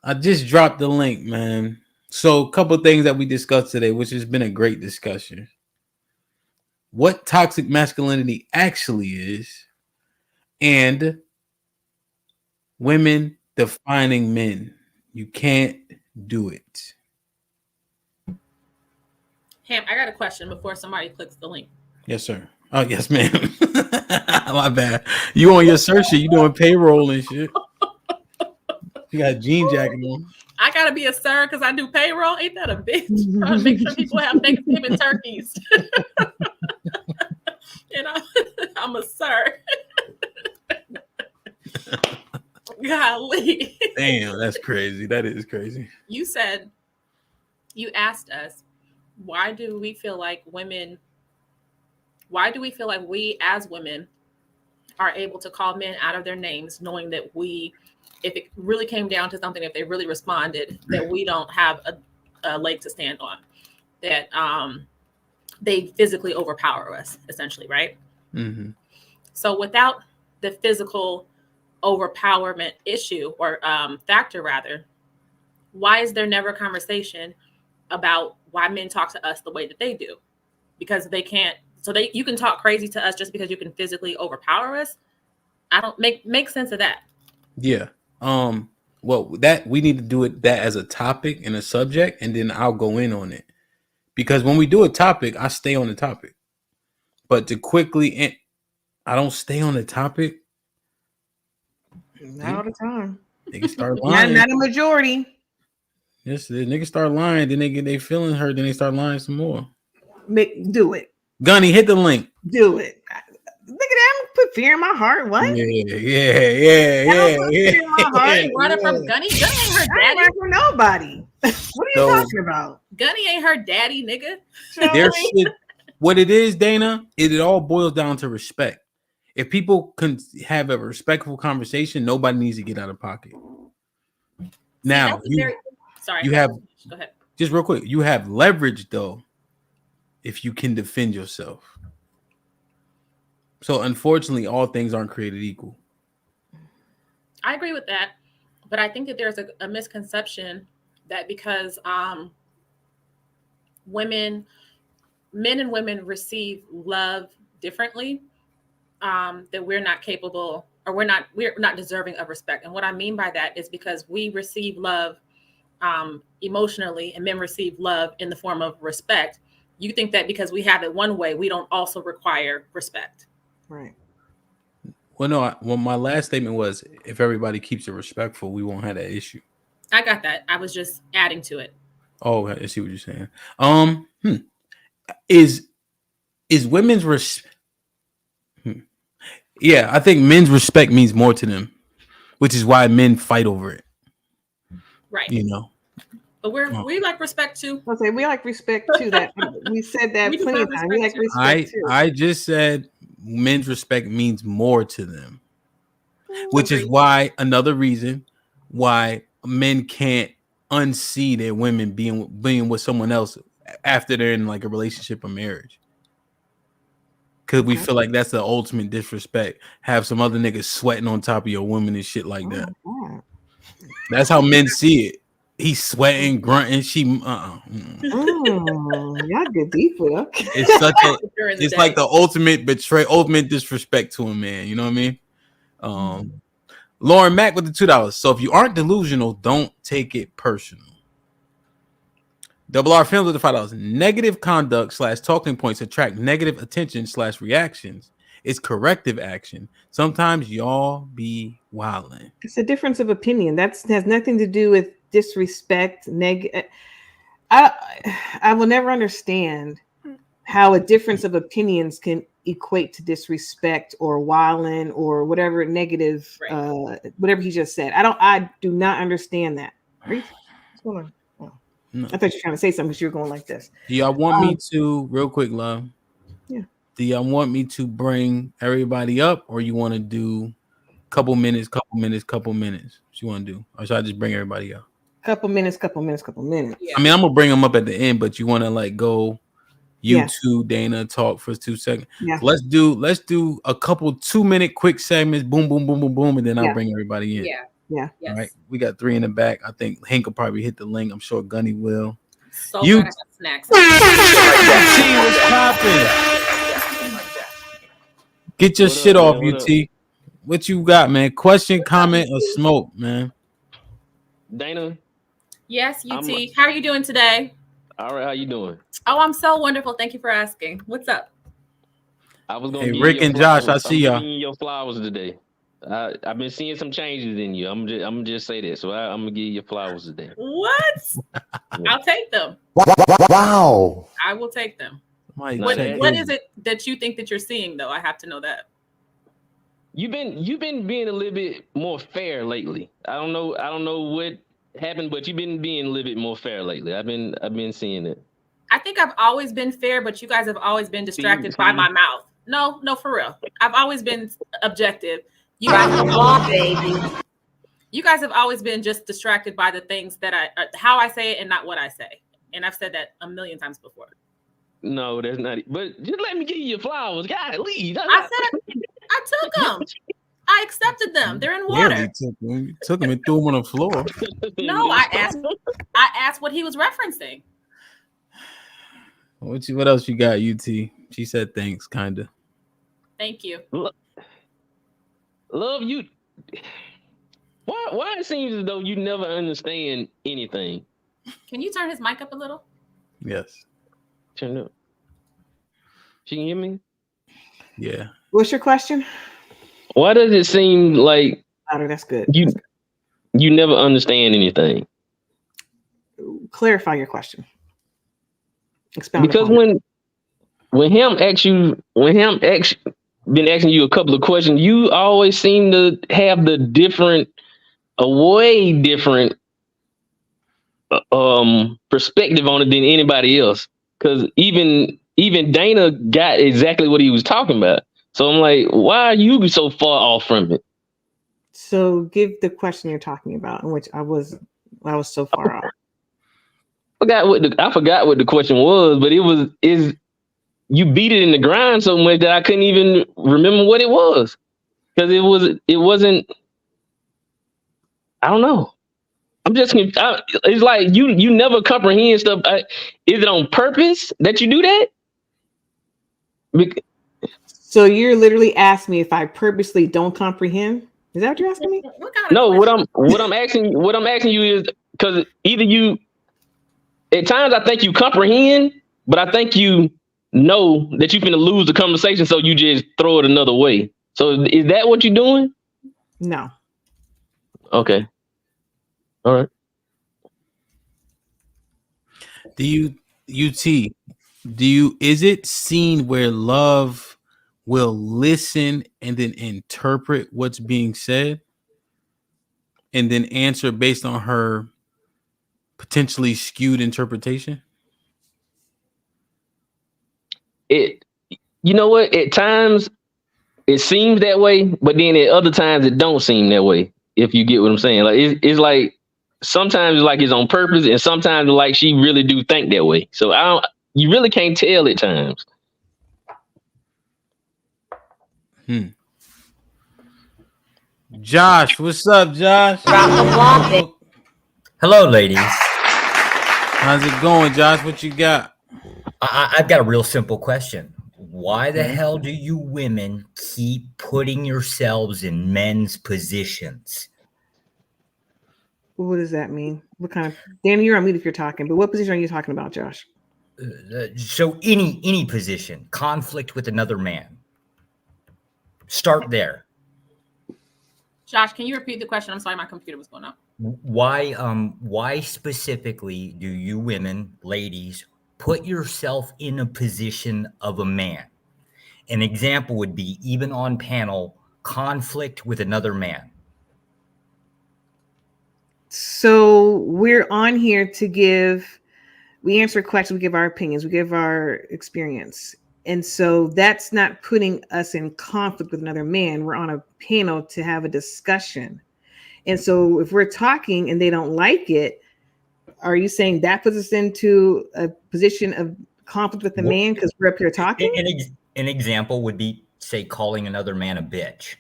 I just dropped the link, man. So a couple of things that we discussed today, which has been a great discussion. What toxic masculinity actually is, and women defining men. You can't do it. Ham, I got a question before somebody clicks the link. Yes, sir. Oh, yes, ma'am. My bad. You on your search shit, you doing payroll and shit. You got a jean jacket on. I gotta be a sir because I do payroll. Ain't that a bitch? Trying to make sure people have Thanksgiving turkeys. And I'm a sir. Golly. Damn, that's crazy. That is crazy. You asked us, why do we feel like we as women are able to call men out of their names, knowing that if it really came down to something, if they really responded, that we don't have a leg to stand on, that they physically overpower us, essentially, right? Mm-hmm. So without the physical overpowerment issue or factor, rather, why is there never a conversation about why men talk to us the way that they do? Because they can't. So you can talk crazy to us just because you can physically overpower us. I don't make sense of that. Yeah. Well, that we need to do that as a topic and a subject, and then I'll go in on it. Because when we do a topic, I stay on the topic. But to quickly, I don't stay on the topic. Not all the time. Niggas start lying. Not a majority. Yes, the niggas start lying. Then they feeling hurt. Then they start lying some more. Do it. Gunny, hit the link. Do it. Look at that. Put fear in my heart. What? Yeah. Fear in my heart. Run it from Gunny. Gunny ain't her daddy. I ain't for nobody. What are you talking about? Gunny ain't her daddy, nigga. There's shit. What it is, Dana, it all boils down to respect. If people can have a respectful conversation, nobody needs to get out of pocket. Now, you have, go ahead. Just real quick, you have leverage though if you can defend yourself. So unfortunately, all things aren't created equal. I agree with that, but I think that there's a misconception that because men and women receive love differently, that we're not capable or we're not deserving of respect. And what I mean by that is because we receive love emotionally and men receive love in the form of respect. You think that because we have it one way, we don't also require respect. Right. Well, no. My last statement was, if everybody keeps it respectful, we won't have that issue. I got that. I was just adding to it. Oh, I see what you're saying. Is women's Yeah, I think men's respect means more to them, which is why men fight over it. Right. You know. But we like respect too. Okay, we like respect too. That we said that plenty of times. We like respect too. I just said men's respect means more to them, which is why another reason why men can't unsee their women being with someone else after they're in like a relationship or marriage, because we feel like that's the ultimate disrespect. Have some other niggas sweating on top of your woman and shit like that. That's how men see it. He's sweating, grunting. She, y'all get deep with it. It's like the ultimate betray, ultimate disrespect to a man. You know what I mean? Lauren Mack with the $2. So if you aren't delusional, don't take it personal. Double R Films with the $5. Negative conduct / talking points attract negative attention / reactions. It's corrective action. Sometimes y'all be wildin'. It's a difference of opinion. That has nothing to do with disrespect. I will never understand how a difference of opinions can equate to disrespect or wildin' or whatever negative, whatever he just said. I do not understand that. What's going on? Oh. No. I thought you were trying to say something because you were going like this. Do y'all want me to, real quick, love? Yeah. Do y'all want me to bring everybody up, or you want to do couple minutes? What you want to do? Or should I just bring everybody up? Couple minutes. Yeah. I mean, I'm gonna bring them up at the end, but you want to like go You Yeah. two, Dana, talk for 2 seconds. Yeah. So let's do a couple 2-minute quick segments. Boom, boom, boom, boom, boom, and then I'll Yeah. bring everybody in. Yeah. Yeah. All right. We got 3 in the back. I think Hank will probably hit the link. I'm sure Gunny will. So You glad I have snacks. UT, what's popping? Get your What shit up, off, man? What UT. What you got, man? Question, comment, or smoke, man? Dana? Yes, UT. How are you doing today? All right, how you doing? Oh, I'm so wonderful. Thank you for asking. What's up? I was gonna Hey, give Rick you your and Josh, flowers. I see I'm y'all. giving you your flowers today. I've been seeing some changes in you. I'm gonna just say that. So I'm gonna give you your flowers today. What? I'll take them. Wow. I will take them. Mike, What check is his- it that you think that you're seeing, though? I have to know that. You've been being a little bit more fair lately. I don't know what happened, but you've been being a little bit more fair lately. I've been seeing it. I think I've always been fair, but you guys have always been distracted by my mouth. No, for real. I've always been objective. You guys have always been just distracted by the things that how I say it and not what I say. And I've said that a million times before. No, that's not. But just let me give you your flowers. God, leave. I said I took them. I accepted them. They're in water. Barely took him and threw him on the floor. No, I asked what he was referencing. What else you got, UT? She said thanks, kinda. Thank you. Love you. Why it seems as though you never understand anything? Can you turn his mic up a little? Yes. Turn up. She can hear me? Yeah. What's your question? Why does it seem like That's good. You never understand anything? Clarify your question. Expound Because upon it. when him been asking you a couple of questions, you always seem to have a way different perspective on it than anybody else. Because even Dana got exactly what he was talking about. So I'm like, why are you so far off from it? So give the question you're talking about, in which I was so far off. I forgot what the question was, but you beat it in the grind so much that I couldn't even remember what it was. Because it wasn't, I don't know. I'm just, it's like you never comprehend stuff. Is it on purpose that you do that? So you're literally asking me if I purposely don't comprehend? Is that what you're asking me? No, what I'm asking you is because either you, at times I think you comprehend, but I think you know that you're finna lose the conversation, so you just throw it another way. So is that what you're doing? No. Okay. All right. Is it seen where love will listen and then interpret what's being said and then answer based on her potentially skewed interpretation? You know what? At times it seems that way, but then at other times it don't seem that way. If you get what I'm saying, like it's like sometimes it's like it's on purpose, and sometimes like she really do think that way. So you really can't tell at times. Josh, what's up, Josh? Hello, ladies. How's it going, Josh? What you got? I've got a real simple question. Why the hell do you women keep putting yourselves in men's positions? What does that mean? What kind of Danny, you're on mute if you're talking, but what position are you talking about, Josh? So any position, conflict with another man. Start there. Josh, can you repeat the question? I'm sorry, my computer was going up. Why specifically do you women, ladies, put yourself in a position of a man? An example would be, even on panel, conflict with another man. So we're on here to we answer questions, we give our opinions, we give our experience. And so that's not putting us in conflict with another man. We're on a panel to have a discussion. And so if we're talking and they don't like it, are you saying that puts us into a position of conflict with the man because we're up here talking? An example would be, say, calling another man a bitch.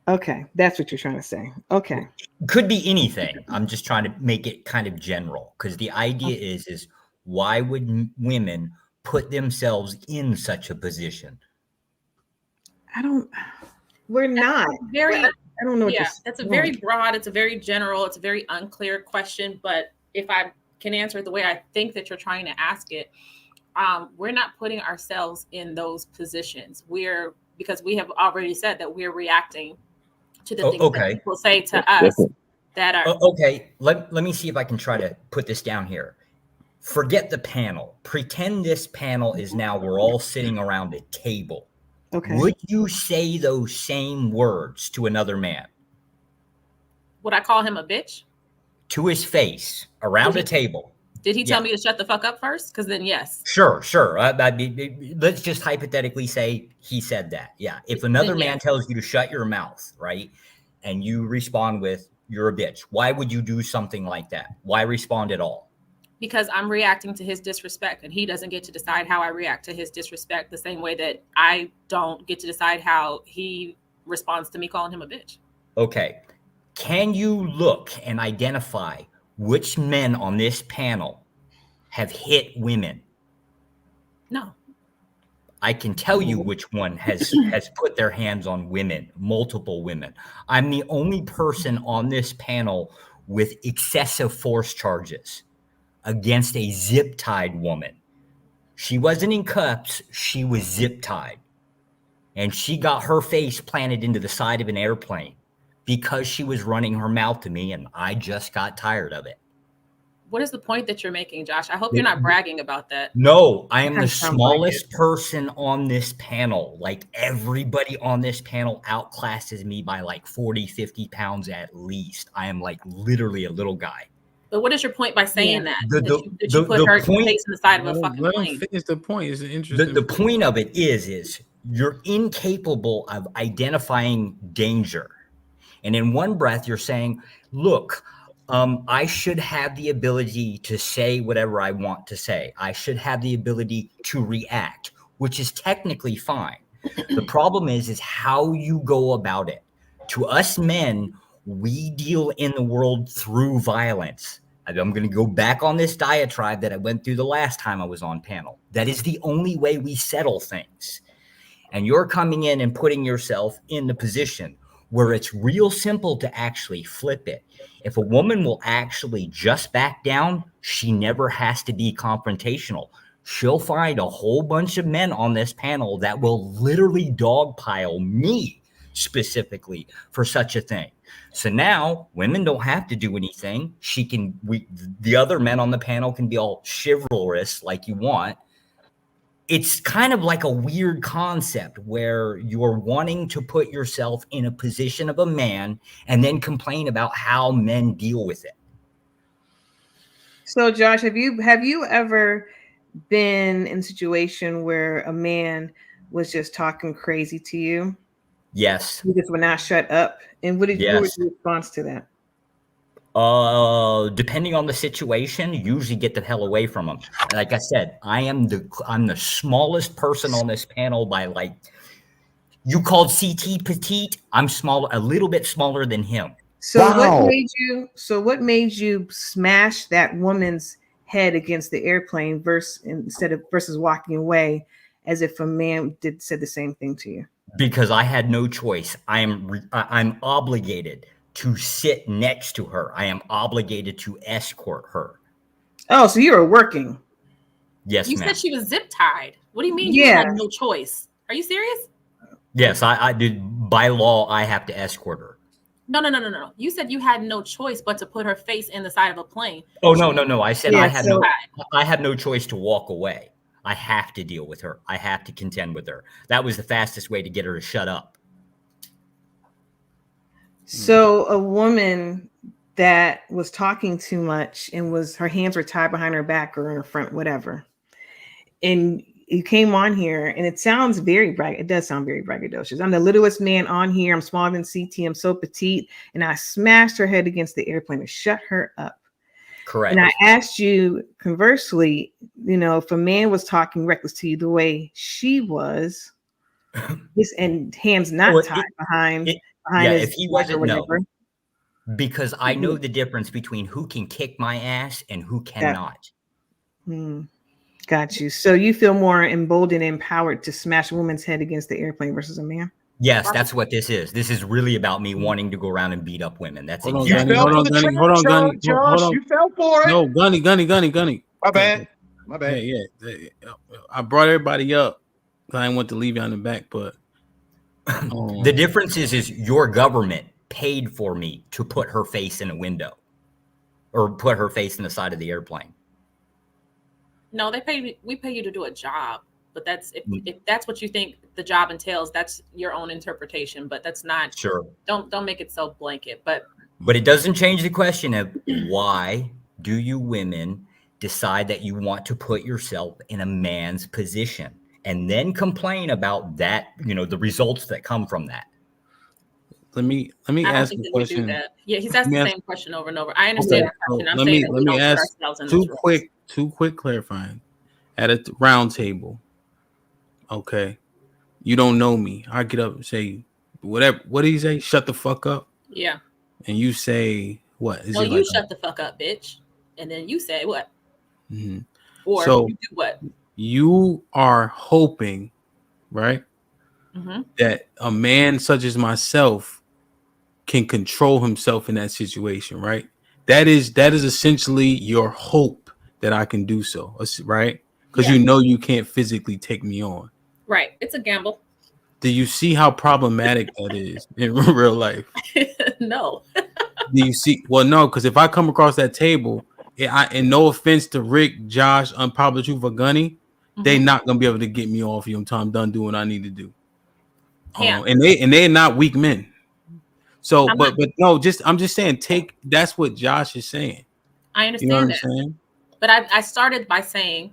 Okay, that's what you're trying to say. Okay. Could be anything. I'm just trying to make it kind of general, because the idea is why would women put themselves in such a position? We're not. I don't know. Yeah, that's a very broad, it's a very general, it's a very unclear question. But if I can answer it the way I think that you're trying to ask it, we're not putting ourselves in those positions. Because we have already said that we're reacting to the things that people say to us that are okay. Let me see if I can try to put this down here. Forget the panel. Pretend this panel is now, we're all sitting around a table. Okay. Would you say those same words to another man? Would I call him a bitch? To his face, around a table. Did he tell me to shut the fuck up first? Because then yes. Sure. Let's just hypothetically say he said that. Yeah. If another man tells you to shut your mouth, right, and you respond with, you're a bitch, why would you do something like that? Why respond at all? Because I'm reacting to his disrespect, and he doesn't get to decide how I react to his disrespect the same way that I don't get to decide how he responds to me calling him a bitch. Okay. Can you look and identify which men on this panel have hit women? No. I can tell you which one has put their hands on women, multiple women. I'm the only person on this panel with excessive force charges against a zip-tied woman. She wasn't in cuffs, she was zip-tied. And she got her face planted into the side of an airplane because she was running her mouth to me, and I just got tired of it. What is the point that you're making, Josh? I hope you're not bragging about that. No, I am the smallest person on this panel. Like, everybody on this panel outclasses me by like 40, 50 pounds at least. I am like literally a little guy. But what is your point by saying that? That you put her face in the side of a fucking plane? Finish the point. It's interesting. The point of it is you're incapable of identifying danger. And in one breath, you're saying, look, I should have the ability to say whatever I want to say. I should have the ability to react, which is technically fine. The problem is how you go about it. To us men, we deal in the world through violence. I'm going to go back on this diatribe that I went through the last time I was on panel. That is the only way we settle things. And you're coming in and putting yourself in the position where it's real simple to actually flip it. If a woman will actually just back down, she never has to be confrontational. She'll find a whole bunch of men on this panel that will literally dogpile me specifically for such a thing. So now women don't have to do anything. The other men on the panel can be all chivalrous like you want. It's kind of like a weird concept where you're wanting to put yourself in a position of a man and then complain about how men deal with it. So, Josh, have you ever been in a situation where a man was just talking crazy to you? Yes. You just would not shut up. And what was your response to that? Depending on the situation, usually get the hell away from them. Like I said, I'm the smallest person on this panel by, like, you called CT petite. I'm small, a little bit smaller than him. So what made you smash that woman's head against the airplane versus walking away as if a man said the same thing to you? Because I had no choice. I'm obligated to sit next to her. I am obligated to escort her. Oh, so you were working? Yes, you ma'am. said she was zip tied. What do you mean you had no choice? Are you serious? Yes, I did. By law, I have to escort her. No. You said you had no choice but to put her face in the side of a plane. Oh, no. I said I had no choice to walk away. I have to deal with her. I have to contend with her. That was the fastest way to get her to shut up. So a woman that was talking too much and her hands were tied behind her back or in her front, whatever. And you came on here and it sounds it does sound very braggadocious. I'm the littlest man on here. I'm smaller than CT. I'm so petite. And I smashed her head against the airplane to shut her up. Correct. And I asked you conversely, if a man was talking reckless to you the way she was, and hands not tied behind his if he back or wasn't, whatever. Because I know the difference between who can kick my ass and who cannot. Got you. So you feel more emboldened and empowered to smash a woman's head against the airplane versus a man? Yes, that's what this is. This is really about me wanting to go around and beat up women. That's Hold on, exactly. Gunny. Hold on, Gunny. Hold on, Gunny. Hold on. You fell for it. No, Gunny. My bad. Yeah. I brought everybody up. I didn't want to leave you on the back, but the difference is your government paid for me to put her face in a window or put her face in the side of the airplane. No, we pay you to do a job, but that's if that's what you think the job entails, that's your own interpretation, but that's not sure. Don't make it so blanket, but it doesn't change the question of why do you women decide that you want to put yourself in a man's position and then complain about that, the results that come from that. Let me ask a question. We do that. Yeah, he's asked the same question over and over. I understand the question. I'm saying that we don't put ourselves in those roles. Two quick clarifying. At a round table, okay, you don't know me. I get up and say whatever. What do you say? Shut the fuck up. Yeah. And you say what? No, you shut the fuck up, bitch. And then you say what? Mm-hmm. Or so you do what? You are hoping, right, that a man such as myself can control himself in that situation, right? That is essentially your hope that I can do so, right? Because you can't physically take me on. Right. It's a gamble. Do you see how problematic that is in real life? No. Do you see? Well, no, because if I come across that table, and no offense to Rick, Josh, Unpopular Truth, or Gunny, they not gonna be able to get me off you until I'm done doing what I need to do. Yeah. And they're not weak men. So, but no, I'm just saying, that's what Josh is saying. I understand you know that. Saying? But I started by saying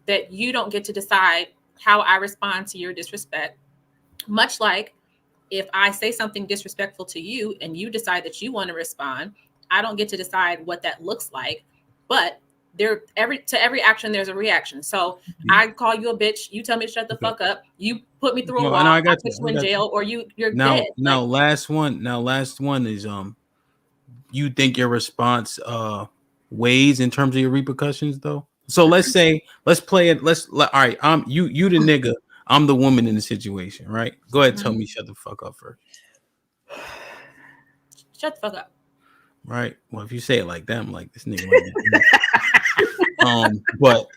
that you don't get to decide how I respond to your disrespect. Much like if I say something disrespectful to you and you decide that you want to respond, I don't get to decide what that looks like. But to every action, there's a reaction. So I call you a bitch. You tell me to shut the fuck up. You put me through a wall. I put you in jail, or you're dead. Now, last one is you think your response weighs in terms of your repercussions, though? So let's play it. All right. You the nigga. I'm the woman in the situation, right? Go ahead, tell me shut the fuck up first. Shut the fuck up. Right. Well, if you say it like that, I'm like, this nigga. But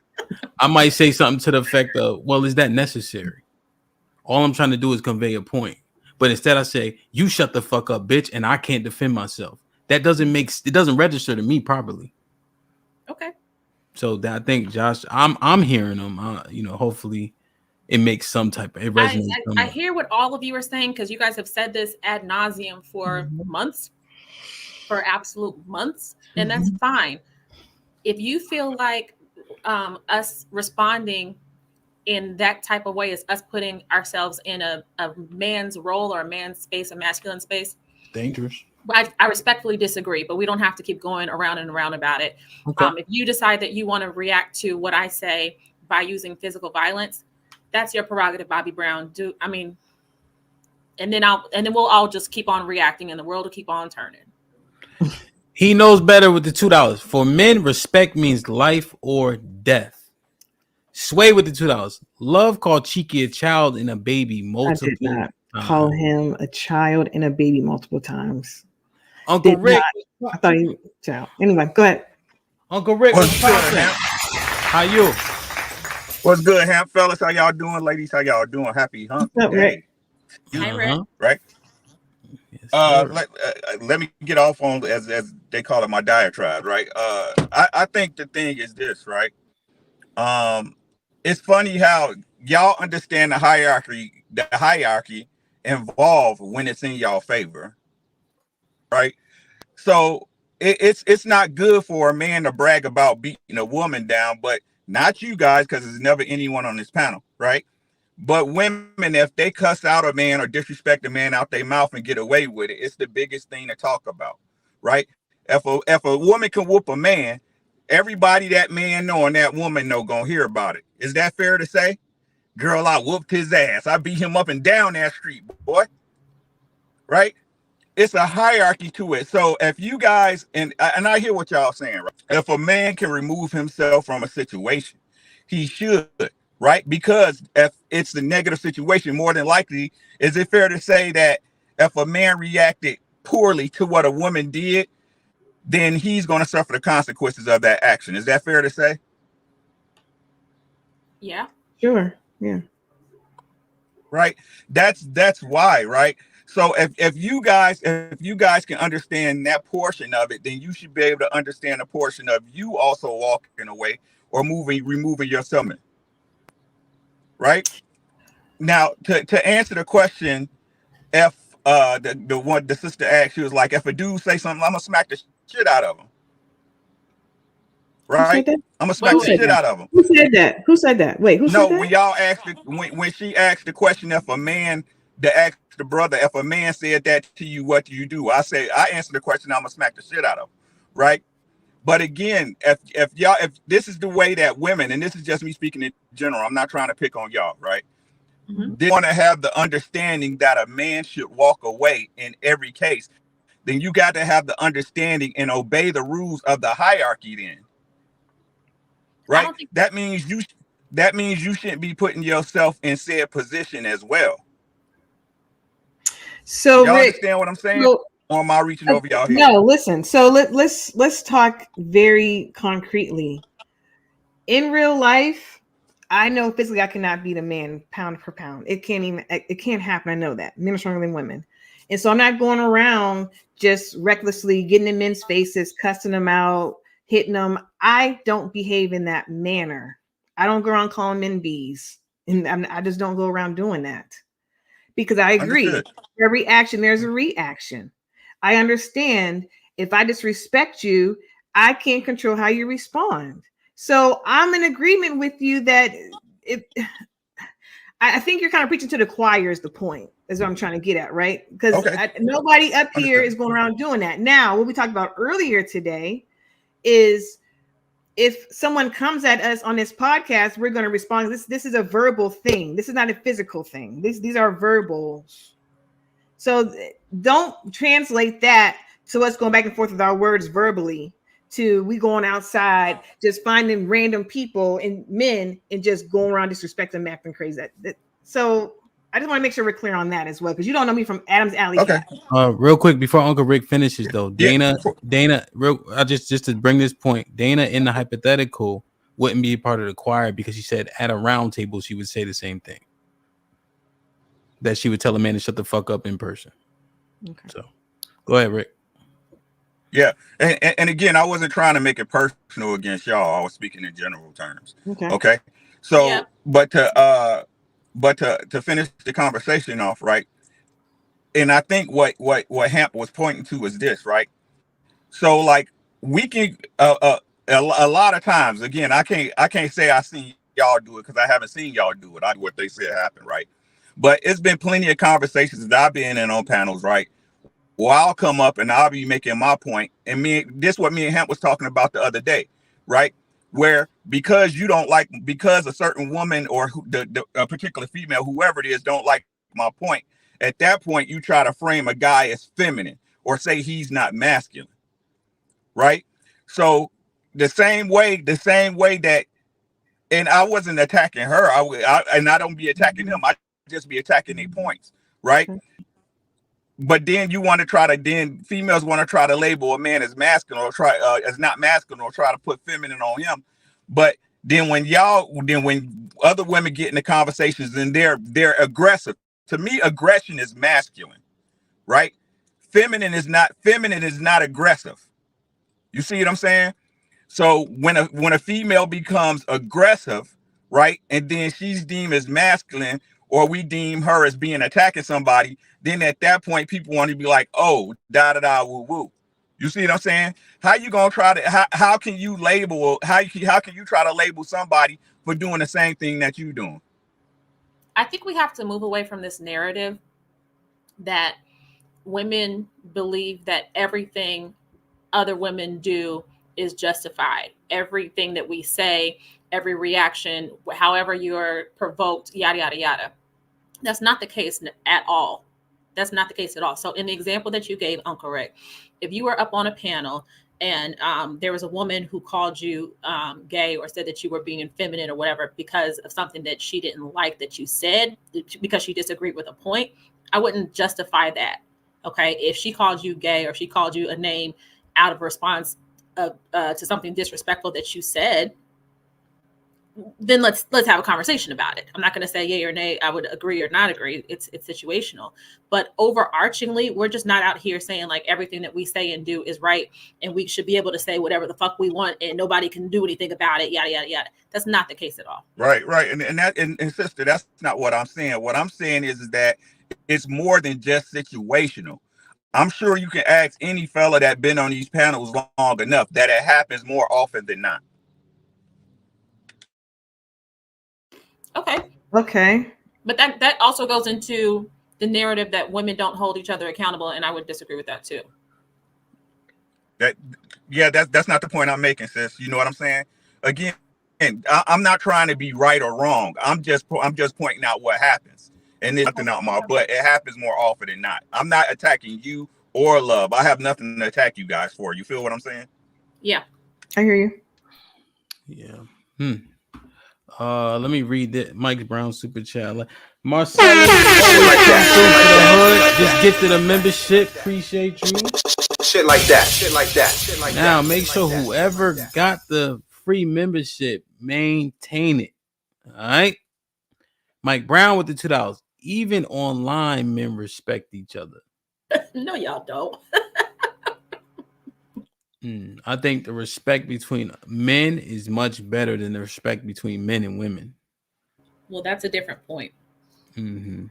I might say something to the effect of, well, is that necessary? All I'm trying to do is convey a point. But instead I say, you shut the fuck up, bitch, and I can't defend myself. That doesn't register to me properly. Okay. So I think Josh, I'm hearing them. Hopefully it makes some type of resonates. I hear what all of you are saying, because you guys have said this ad nauseum for months, for absolute months, and that's fine. If you feel like us responding in that type of way is us putting ourselves in a man's role or a man's space, a masculine space, dangerous. I respectfully disagree, but we don't have to keep going around and around about it. Okay. If you decide that you want to react to what I say by using physical violence, that's your prerogative, Bobby Brown. And then we'll all just keep on reacting, and the world will keep on turning. He knows better with the $2. For men, respect means life or death. Sway with the $2. Love called Cheeky a child and a baby multiple times. I did not call him a child and a baby multiple times. Uncle Rick. I thought he was a child. Anyway, go ahead. Uncle Rick, what's poppin'? How you? What's good, ham fellas? How y'all doing, ladies? How y'all doing? Happy hump day. Hi, Rick. Right? Let me get off on as they call it, my diatribe, right? I think the thing is this, right? It's funny how y'all understand the hierarchy involved when it's in y'all favor, right? So it's not good for a man to brag about beating a woman down, but not you guys, because there's never anyone on this panel, right? But women, if they cuss out a man or disrespect a man out their mouth and get away with it, it's the biggest thing to talk about, right? If a woman can whoop a man, everybody that man know and that woman know gonna hear about it. Is that fair to say? Girl, I whooped his ass. I beat him up and down that street, boy. Right? It's a hierarchy to it. So if you guys, and I hear what y'all saying, right? If a man can remove himself from a situation, he should, right? Because if it's the negative situation, more than likely, is it fair to say that if a man reacted poorly to what a woman did, then he's going to suffer the consequences of that action? Is that fair to say? Yeah. Sure. Yeah. Right. That's why, right? So if you guys can understand that portion of it, then you should be able to understand a portion of you also walking away or removing yourself. Right. Now to answer the question, if the sister asked, she was like, if a dude say something, I'm gonna smack the shit out of him. Right? I'm gonna smack the shit out of him. Who said that? Who said that? Wait, who said that? When y'all asked when she asked the question, if a man asked the brother, if a man said that to you, what do you do? I answered the question, I'm gonna smack the shit out of him. Right? But again, if this is the way that women, and this is just me speaking in general, I'm not trying to pick on y'all, right? They want to have the understanding that a man should walk away in every case. Then you got to have the understanding and obey the rules of the hierarchy then. Right? That means you shouldn't be putting yourself in said position as well. So y'all Rick, understand what I'm saying? Or am I reaching over y'all here? No, listen. So let's talk very concretely. In real life, I know physically I cannot beat a man pound for pound. It can't happen. I know that. Men are stronger than women. And so I'm not going around just recklessly getting in men's faces, cussing them out, hitting them. I don't behave in that manner. I don't go around calling men bees. And I just don't go around doing that. Because I agree. Understood. Every action, there's a reaction. I understand if I disrespect you, I can't control how you respond. So I'm in agreement with you that I think you're kind of preaching to the choir is the point, is what I'm trying to get at, right? Because nobody up here is going around doing that. Now, what we talked about earlier today is if someone comes at us on this podcast, we're going to respond. This is a verbal thing. This is not a physical thing. These are verbals. So don't translate that to us going back and forth with our words verbally to we going outside, just finding random people and men and just going around disrespecting them, acting crazy. So I just want to make sure we're clear on that as well, because you don't know me from Adam's Alley. Okay. Real quick before Uncle Rick finishes though, Dana, just to bring this point, Dana in the hypothetical wouldn't be a part of the choir because she said at a round table she would say the same thing. That she would tell a man to shut the fuck up in person. Okay. So go ahead, Rick. Yeah, and again, I wasn't trying to make it personal against y'all. I was speaking in general terms. Okay. So, but to finish the conversation off, right? And I think what Hamp was pointing to is this, right? So, like, we can a lot of times, again, I can't say I seen y'all do it because I haven't seen y'all do it. I do what they said happened, right? But it's been plenty of conversations that I've been in on panels, right? Well, I'll come up and I'll be making my point. And this is what me and Hamp was talking about the other day, right? Where because a certain woman or a particular female, whoever it is, don't like my point, at that point, you try to frame a guy as feminine or say he's not masculine, right? So the same way that, and I wasn't attacking her, and I don't be attacking them. I just be attacking their points, right? But then females want to try to label a man as masculine or as not masculine or try to put feminine on him. But then when other women get into conversations and they're aggressive, to me, aggression is masculine, right? Feminine is not aggressive. You see what I'm saying? So when a female becomes aggressive, right, and then she's deemed as masculine, or we deem her as being attacking somebody, then at that point people want to be like, oh, woo woo. You see what I'm saying? How you gonna try to how can you try to label somebody for doing the same thing that you doing? I think we have to move away from this narrative that women believe that everything other women do is justified. Everything that we say, every reaction, however you're provoked, yada, yada, yada. That's not the case at all. That's not the case at all. So in the example that you gave, Uncle Rick, if you were up on a panel and there was a woman who called you gay or said that you were being feminine or whatever because of something that she didn't like that you said, because she disagreed with a point, I wouldn't justify that. Okay. If she called you gay or she called you a name out of response to something disrespectful that you said, then let's have a conversation about it. I'm not going to say yay or nay. I would agree or not agree. It's situational. But overarchingly, we're just not out here saying like everything that we say and do is right, and we should be able to say whatever the fuck we want, and nobody can do anything about it. Yada yada yada. That's not the case at all. Right, and sister, that's not what I'm saying. What I'm saying is that it's more than just situational. I'm sure you can ask any fella that been on these panels long enough that it happens more often than not. Okay. But that also goes into the narrative that women don't hold each other accountable, and I would disagree with that too. That's not the point I'm making, sis. You know what I'm saying? Again, I'm not trying to be right or wrong. I'm just pointing out what happens, and there's nothing out my butt. It happens more often than not. I'm not attacking you or Love. I have nothing to attack you guys for. You feel what I'm saying? Yeah, I hear you. Yeah. Let me read that Mike Brown super chat. Marcellus, always come through to the hood. Just get to the membership. Appreciate you. Shit like that. Shit like that. Shit like that. Now make sure whoever got the free membership maintain it. All right. Mike Brown with the $2. Even online men respect each other. No, y'all don't. I think the respect between men is much better than the respect between men and women. Well, that's a different point. And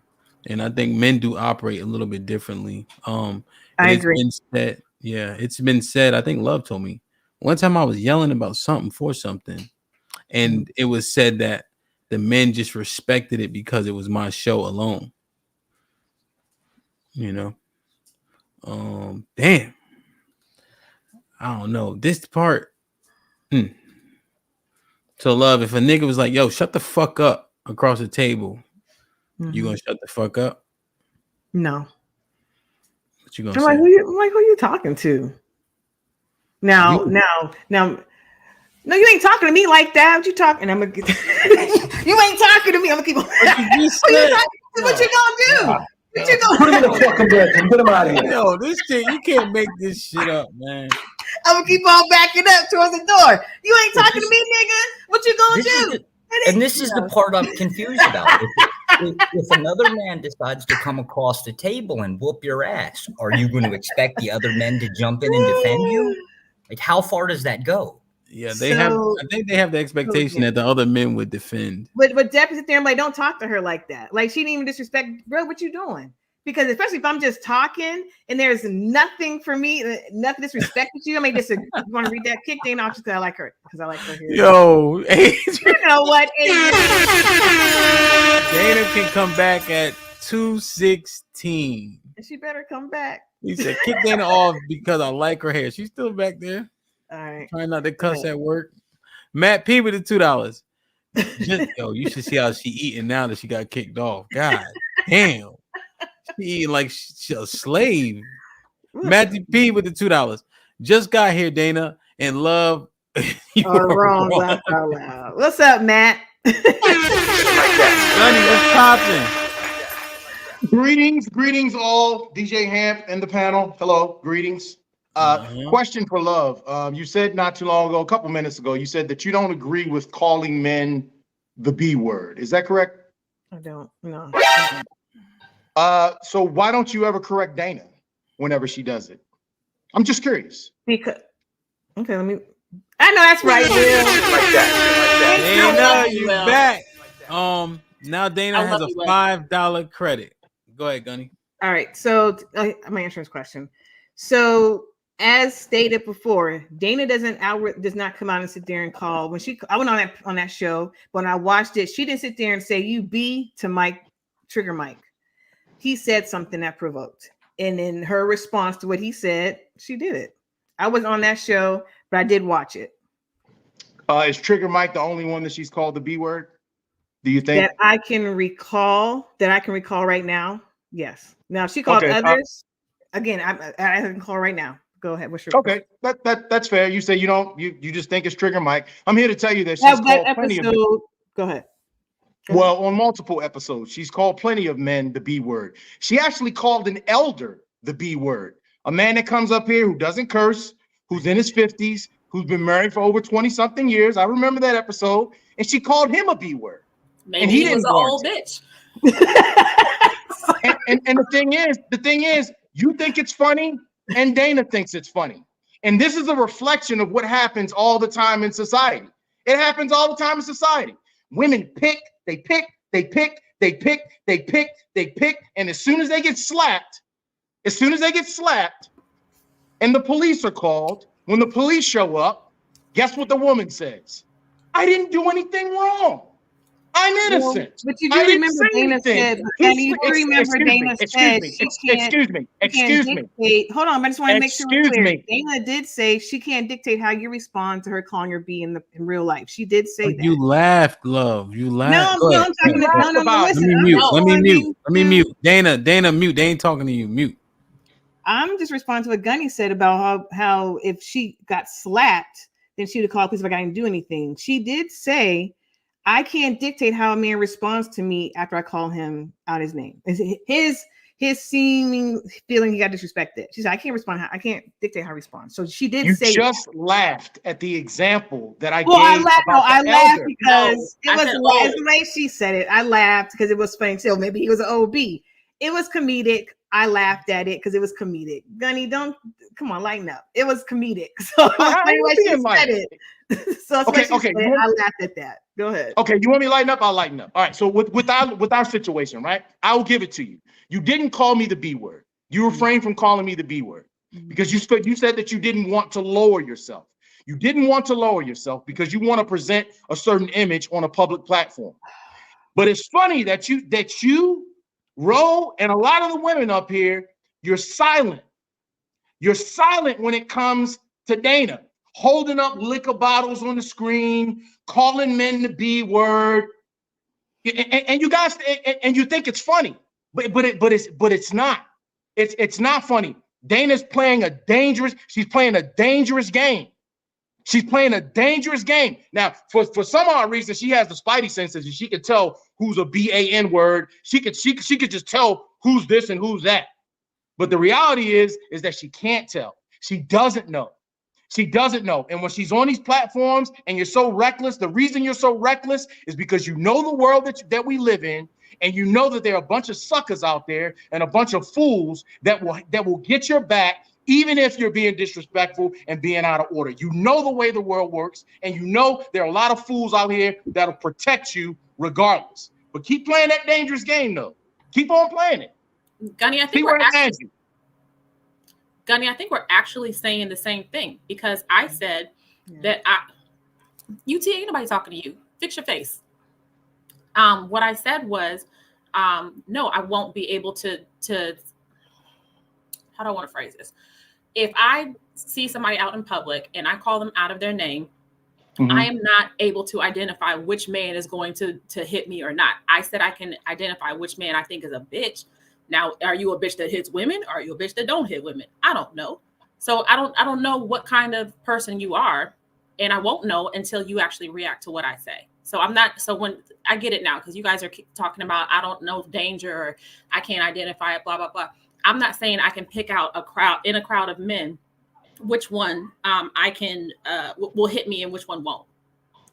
I think men do operate a little bit differently. I agree. It's been said. I think Love told me one time I was yelling about something for something, and it was said that the men just respected it because it was my show alone. You know, damn. I don't know this part. So Love, if a nigga was like, "Yo, shut the fuck up," across the table, you gonna shut the fuck up? No. What you gonna I'm say? like, who you talking to? Now. No, you ain't talking to me like that. What you talking? I'm gonna get. You ain't talking to me. I'm gonna keep on. What you gonna do? What you gonna put him in the fucking bed and put him out of here? Yo, this shit, you can't make this shit up, man. I'm gonna keep on backing up towards the door. You ain't talking to me, nigga. What you gonna do? And this is the part I'm confused about. If another man decides to come across the table and whoop your ass, are you going to expect the other men to jump in and defend you? Like, how far does that go? Yeah, I think they have the expectation that the other men would defend. But Depp sit there and like, don't talk to her like that. Like, she didn't even disrespect, bro. What you doing? Because especially if I'm just talking and there's nothing for me, nothing disrespect with you. I mean, you want to read that kick Dana off just because I like her. Because I like her here. Yo, you know what? Dana can come back at 2:16. She better come back. He said, kick Dana off because I like her hair. She's still back there. All right. Trying not to cuss at work. Matt P with the $2. You should see how she eating now that she got kicked off. God damn. She eating like she's a slave. Matthew P with the $2. Just got here, Dana, and Love. You wrong. Laugh out loud. What's up, Matt? Sonny, what's popping? Greetings all. DJ Hamp and the panel. Hello, greetings. Question for Love. You said not too long ago, a couple minutes ago, you said that you don't agree with calling men the B word. Is that correct? I don't. No. So why don't you ever correct Dana whenever she does it? I'm just curious. Because I know that's right, Will. Dana, you back. Now Dana has a $5 credit. Go ahead, Gunny. All right. So my insurance question. So as stated before, Dana does not come out and sit there and call. I went on that show, but when I watched it, she didn't sit there and say you B to Trigger Mike. He said something that provoked. And in her response to what he said, she did it. I was on that show, but I did watch it. Is Trigger Mike the only one that she's called the B word? Do you think? That I can recall right now? Yes. Now, she called others. Again, I can call right now. Go ahead. What's your okay? That's fair. You say you just think it's Trigger Mike. I'm here to tell you that she's called plenty of men. Go ahead. Well, on multiple episodes, she's called plenty of men the B word. She actually called an elder the B word. A man that comes up here who doesn't curse, who's in his 50s, who's been married for over 20-something years. I remember that episode. And she called him a B word. Maybe he was an old bitch. and the thing is, you think it's funny, and Dana thinks it's funny. And this is a reflection of what happens all the time in society. It happens all the time in society. Women pick, and as soon as they get slapped, and the police are called, when the police show up, guess what the woman says? I didn't do anything wrong. I'm innocent. But you do remember Dana said, excuse me. Hold on, I just want to make sure we're clear. Dana did say she can't dictate how you respond to her calling her B in real life. She did say that. You laughed, love. You laughed. No, I'm talking about. Let me mute. Dana, mute. They ain't talking to you. Mute. I'm just responding to what Gunny said about how if she got slapped, then she would call police if I didn't do anything. She did say, I can't dictate how a man responds to me after I call him out his name. His seeming feeling he got disrespected. She said, I can't dictate how I respond. So she did say just laughed at the example that I gave. I laughed because it was the way she said it. I laughed because it was funny too. Maybe he was an OB. It was comedic. I laughed at it because it was comedic. Gunny, come on, lighten up. It was comedic. So anyway, she said it. So okay. I laughed at that. Go ahead. Okay, you want me to lighten up? I'll lighten up. All right. So with our situation, right? I will give it to you. You didn't call me the B word. You refrained from calling me the B word because you said that you didn't want to lower yourself. You didn't want to lower yourself because you want to present a certain image on a public platform. But it's funny that you, Ro, and a lot of the women up here, you're silent. You're silent when it comes to Dana. Holding up liquor bottles on the screen, calling men the B word, and you guys, and you think it's funny, but it's not. It's not funny. Dana's playing a dangerous. She's playing a dangerous game. She's playing a dangerous game. Now, for some odd reason, she has the spidey senses, and she can tell who's a BAN word. She could just tell who's this and who's that. But the reality is that she can't tell. She doesn't know. She doesn't know. And when she's on these platforms and you're so reckless, the reason you're so reckless is because you know the world that we live in, and you know that there are a bunch of suckers out there and a bunch of fools that will get your back, even if you're being disrespectful and being out of order. You know the way the world works, and you know there are a lot of fools out here that'll protect you regardless. But keep playing that dangerous game, though. Keep on playing it. Gunny, I think we're actually saying the same thing, because I said that UT, ain't nobody talking to you. Fix your face. What I said was, no, I won't be able to how do I want to phrase this? If I see somebody out in public and I call them out of their name, I am not able to identify which man is going to hit me or not. I said I can identify which man I think is a bitch. Now, are you a bitch that hits women? Or are you a bitch that don't hit women? I don't know. So I don't know what kind of person you are, and I won't know until you actually react to what I say. So I'm not. So when I get it now, because you guys are talking about I don't know danger or I can't identify it, blah blah blah. I'm not saying I can pick out a crowd of men, which one I can will hit me and which one won't.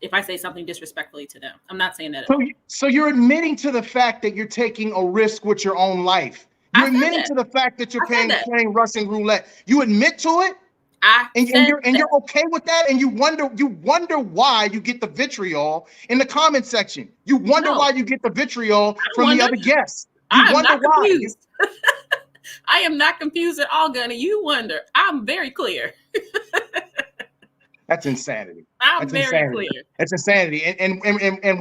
If I say something disrespectfully to them, I'm not saying that. So you're admitting to the fact that you're taking a risk with your own life. You're admitting to the fact that you're playing Russian roulette. You admit to it, and you're okay with that, and you wonder why you get the vitriol in the comment section. You wonder why you get the vitriol from the other guests. You wonder why. I am not confused at all, Gunny. You wonder. I'm very clear. That's insanity. That's very clear. That's insanity. And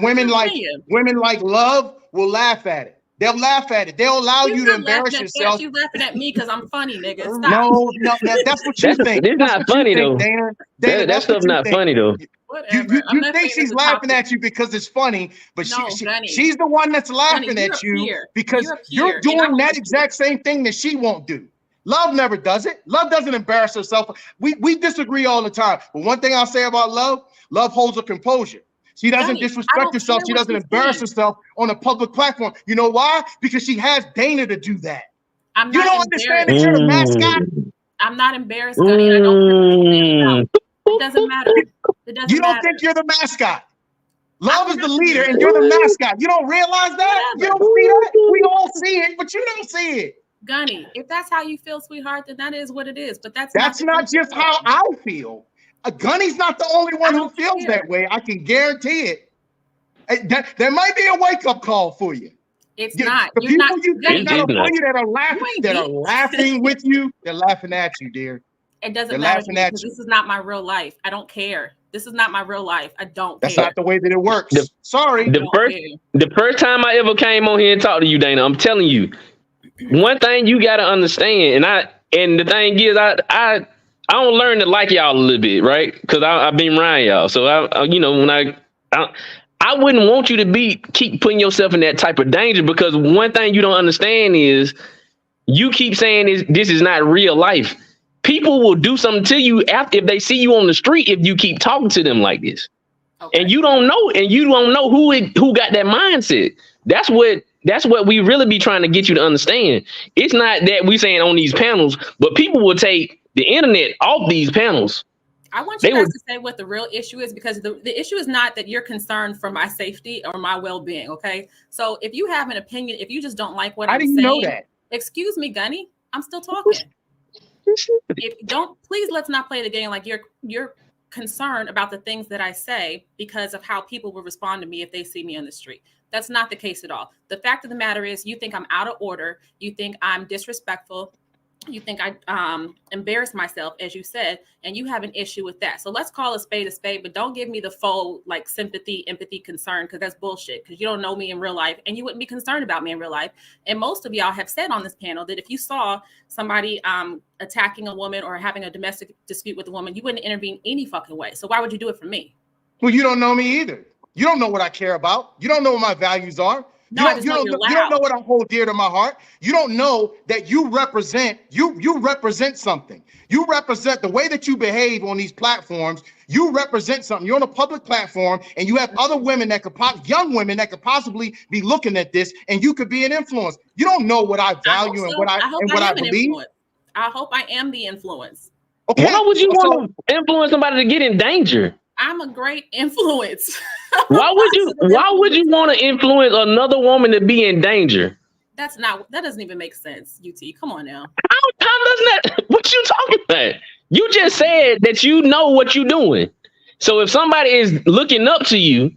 women like Love will laugh at it. They'll laugh at it. They'll allow you to embarrass yourself. You laughing at me because I'm funny, nigga. Stop. No, that's what you think. It's not funny though. Dana, that stuff's not funny though. You think she's laughing at you because it's funny, but she's the one that's laughing at you because you're doing that exact same thing that she won't do. Love never does it. Love doesn't embarrass herself. We disagree all the time. But one thing I'll say about love holds a composure. She doesn't disrespect herself. She doesn't embarrass herself on a public platform. You know why? Because she has Dana to do that. You don't understand that you're the mascot? I'm not embarrassed, Gunny, and I don't it doesn't matter. You don't think you're the mascot. Love is the leader and you're the mascot. You don't realize that? You don't see that? We all see it, but you don't see it. Gunny, if that's how you feel, sweetheart, then that is what it is. But that's not just how I feel. Gunny's not the only one who feels that way. I can guarantee it. There might be a wake-up call for you. It's not. The people you think that are laughing with you, they're laughing at you, dear. It doesn't matter because this is not my real life. I don't care. This is not my real life. I don't care. That's not the way that it works. Sorry. The first time I ever came on here and talked to you, Dana, I'm telling you, one thing you gotta understand, and the thing is, I don't learn to like y'all a little bit, right? Because I've been around y'all, so I wouldn't want you to keep putting yourself in that type of danger, because one thing you don't understand is you keep saying this is not real life. People will do something to you if they see you on the street if you keep talking to them like this. Okay. And you don't know who got that mindset. That's what we really be trying to get you to understand. It's not that we saying on these panels, but people will take the internet off these panels. I want you guys to say what the real issue is, because the issue is not that you're concerned for my safety or my well-being, okay? So if you have an opinion, if you just don't like what I'm saying, know that? Excuse me, Gunny, I'm still talking. Please let's not play the game like you're concerned about the things that I say because of how people will respond to me if they see me on the street. That's not the case at all. The fact of the matter is you think I'm out of order. You think I'm disrespectful. You think I embarrass myself, as you said, and you have an issue with that. So let's call a spade, but don't give me the faux like sympathy, empathy, concern, because that's bullshit, because you don't know me in real life and you wouldn't be concerned about me in real life. And most of y'all have said on this panel that if you saw somebody attacking a woman or having a domestic dispute with a woman, you wouldn't intervene any fucking way. So why would you do it for me? Well, you don't know me either. You don't know what I care about. You don't know what my values are. You don't know what I hold dear to my heart. You don't know that you represent something. You represent the way that you behave on these platforms. You represent something. You're on a public platform, and you have other women young women that could possibly be looking at this, and you could be an influence. You don't know what I value and what I believe. I hope I am the influence. Okay. Why would you want to influence somebody to get in danger? I'm a great influence. Why would you want to influence another woman to be in danger? That doesn't even make sense, UT. Come on now. How doesn't that? What you talking about? You just said that you know what you're doing. So if somebody is looking up to you,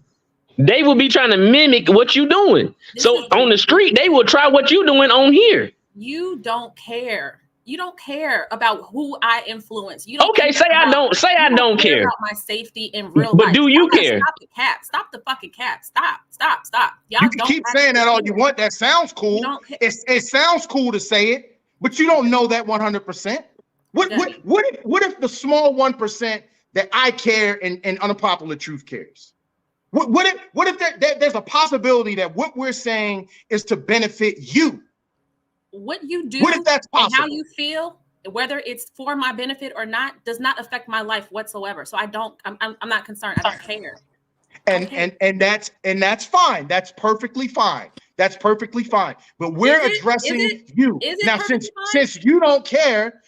they will be trying to mimic what you're doing. So on the street, they will try what you're doing on here. You don't care. You don't care about who I influence. You don't. Okay, say I don't care about my safety in real life. But do you care? Stop the cap. Stop the fucking cap. Stop. You can keep saying that all you want. That sounds cool. It sounds cool to say it, but you don't know that 100%. What if the small 1% that I care and unpopular truth cares? What if there's a possibility that what we're saying is to benefit you? What you do, what if that's possible? And how you feel, whether it's for my benefit or not, does not affect my life whatsoever. So I'm not concerned. I don't care. And that's fine. That's perfectly fine. That's perfectly fine. But we're addressing you now. Since you don't care,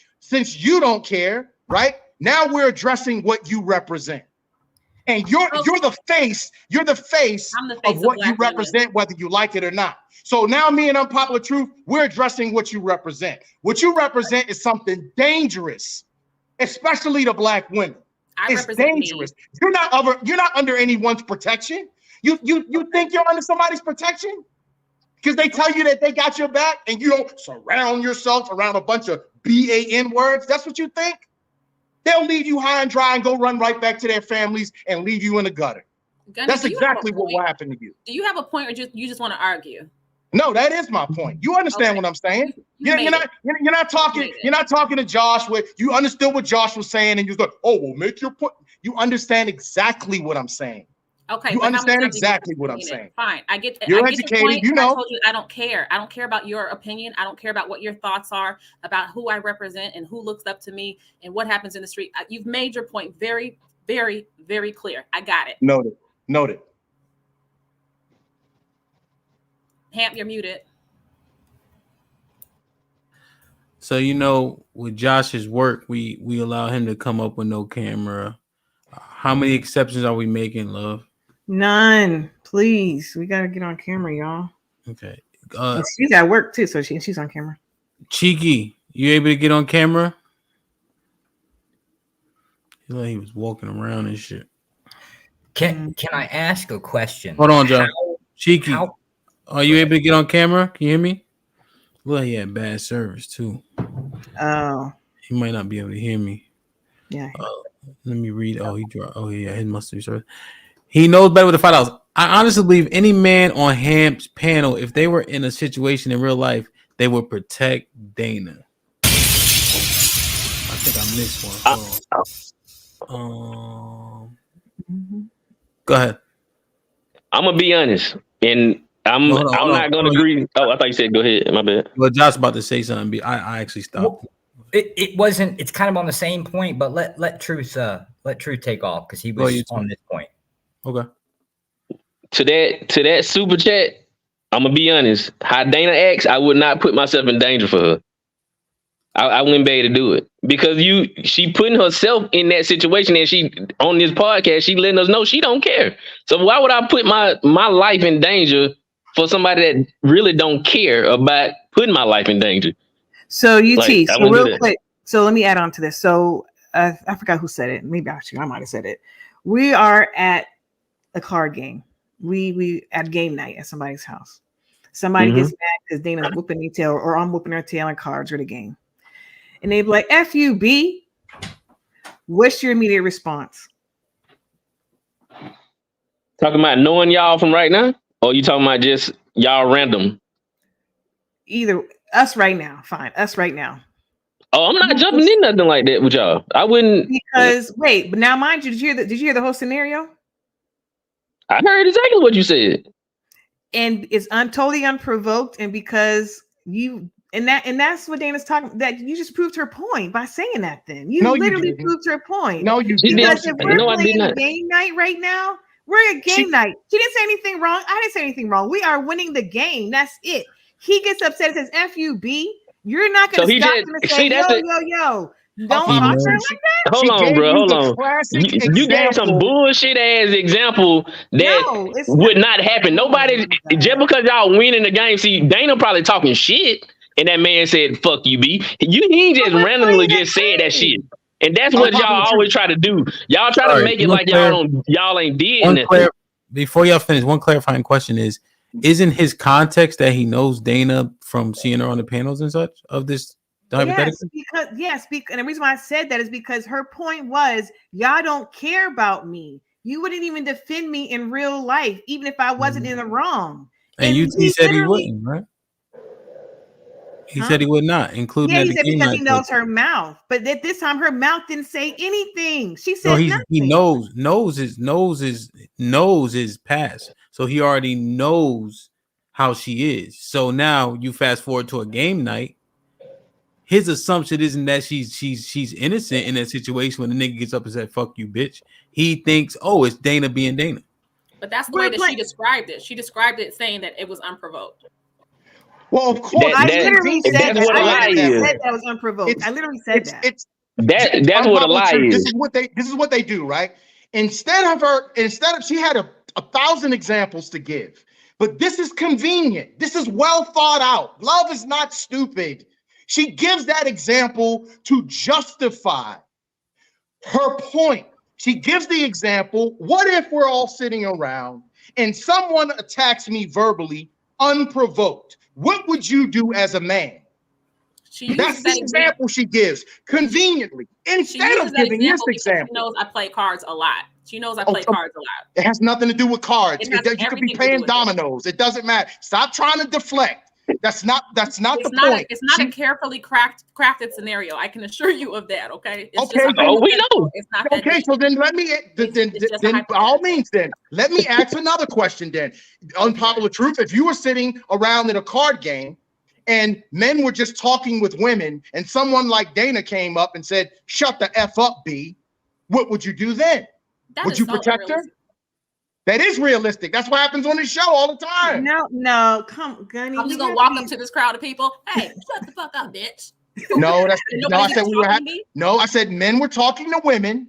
right? Now we're addressing what you represent. And you're the face of what you represent, whether you like it or not. So now me and Unpopular Truth, we're addressing what you represent. What you represent is something dangerous, especially to Black women. It's dangerous. You're not under anyone's protection. You think you're under somebody's protection? Because they tell you that they got your back and you don't surround yourself around a bunch of BAN words. That's what you think? They'll leave you high and dry and go run right back to their families and leave you in the gutter. Gunny, that's exactly what will happen to you. Do you have a point, or you just want to argue? No, that is my point. You understand what I'm saying? You're not talking to Josh where you understood what Josh was saying and you're like, oh, well, make your point. You understand exactly what I'm saying. Okay, you but understand exactly what I'm saying. Fine, I get that. You're I get educated, your point, you know. I told you I don't care. I don't care about your opinion. I don't care about what your thoughts are about who I represent and who looks up to me and what happens in the street. You've made your point very, very, very clear. I got it. Noted. Hamp, you're muted. So, you know, with Josh's work, we allow him to come up with no camera. How many exceptions are we making, love? None. Please. We got to get on camera, y'all. Okay. She's at work, too, so she's on camera. Cheeky, you able to get on camera? He was walking around and shit. Can I ask a question? Hold on, Josh. Cheeky, are you able to get on camera? Can you hear me? Well, he had bad service too. Oh. He might not be able to hear me. Yeah. Let me read. Oh, he dropped. Oh, yeah, his must be service. He knows better with the $5. I honestly believe any man on Hamp's panel, if they were in a situation in real life, they would protect Dana. I think I missed one. Go ahead. I'm gonna be honest, and I'm not gonna agree. Oh, I thought you said go ahead. My bad. Well, Josh about to say something. I actually stopped. Well, it wasn't. It's kind of on the same point, but let Truth take off because he was on this point. Okay. To that super chat, I'm gonna be honest. How Dana acts, I would not put myself in danger for her. I wouldn't be able to do it because she putting herself in that situation, and she on this podcast, she letting us know she don't care. So why would I put my life in danger for somebody that really don't care about putting my life in danger? So so real quick. So let me add on to this. So I forgot who said it. Maybe actually I might have said it. We are at a card game. We at game night at somebody's house. Somebody gets mad because Dana's whooping their tail, or I'm whooping her tail in cards or the game. And they be like, F you, B. What's your immediate response? Talking about knowing y'all from right now? Or you talking about just y'all random? Either us right now. Fine. Us right now. Oh, I'm not jumping in nothing like that with y'all. I wouldn't. Because wait, but now mind you, did you hear the whole scenario? I heard exactly what you said. And it's totally unprovoked, and because that's what Dana's talking, that you just proved her point by saying that. Then you literally proved her point. No, you didn't. Because if we're I did not. game night right now, we're at game night. She didn't say anything wrong. I didn't say anything wrong. We are winning the game. That's it. He gets upset and says, F you, B. You're not going to stop him and say, yo. Don't talk to her like that. Hold on, bro. Hold on. You gave some bullshit ass example that would not happen. Nobody, just because y'all winning the game. See, Dana probably talking shit, and that man said, "Fuck you, B." He just randomly just said that shit, and that's what y'all always try to do. Y'all try to make it like y'all ain't did nothing. Before y'all finish, one clarifying question is: isn't his context that he knows Dana from seeing her on the panels and such of this? Yes, and the reason why I said that is because her point was, y'all don't care about me. You wouldn't even defend me in real life, even if I wasn't in the wrong. And he said he wouldn't, right? He said he would not, including he said because he knows her mouth. But at this time, her mouth didn't say anything. She said nothing. He knows his past. So he already knows how she is. So now you fast forward to a game night. His assumption isn't that she's innocent in that situation when the nigga gets up and said, "Fuck you, bitch." He thinks, oh, it's Dana being Dana. But that's the way that she described it. She described it saying that it was unprovoked. Well, of course. I literally said that was unprovoked. I literally said that. That's what a lie is. This is what they do, right? Instead of she had a 1,000 examples to give, but this is convenient. This is well thought out. Love is not stupid. She gives that example to justify her point. She gives the example, what if we're all sitting around and someone attacks me verbally unprovoked? What would you do as a man? That's the example she gives conveniently instead of giving this example. She knows I play cards a lot. She knows I play cards a lot. It has nothing to do with cards. You could be everything playing to do with dominoes. It doesn't matter. Stop trying to deflect. That's not the point. It's not a carefully crafted scenario. I can assure you of that. Okay. It's Okay. We know. It's not that Okay. deep. So then let me then by all means then let me ask another question. Then unpopular truth. If you were sitting around in a card game and men were just talking with women, and someone like Dana came up and said, "Shut the F up, B," what would you do then? Would you protect her? That is realistic. That's what happens on the show all the time. No, come, Gunny. I'm just gonna walk up to this crowd of people. Hey, shut the fuck up, bitch. No, I said men were talking to women,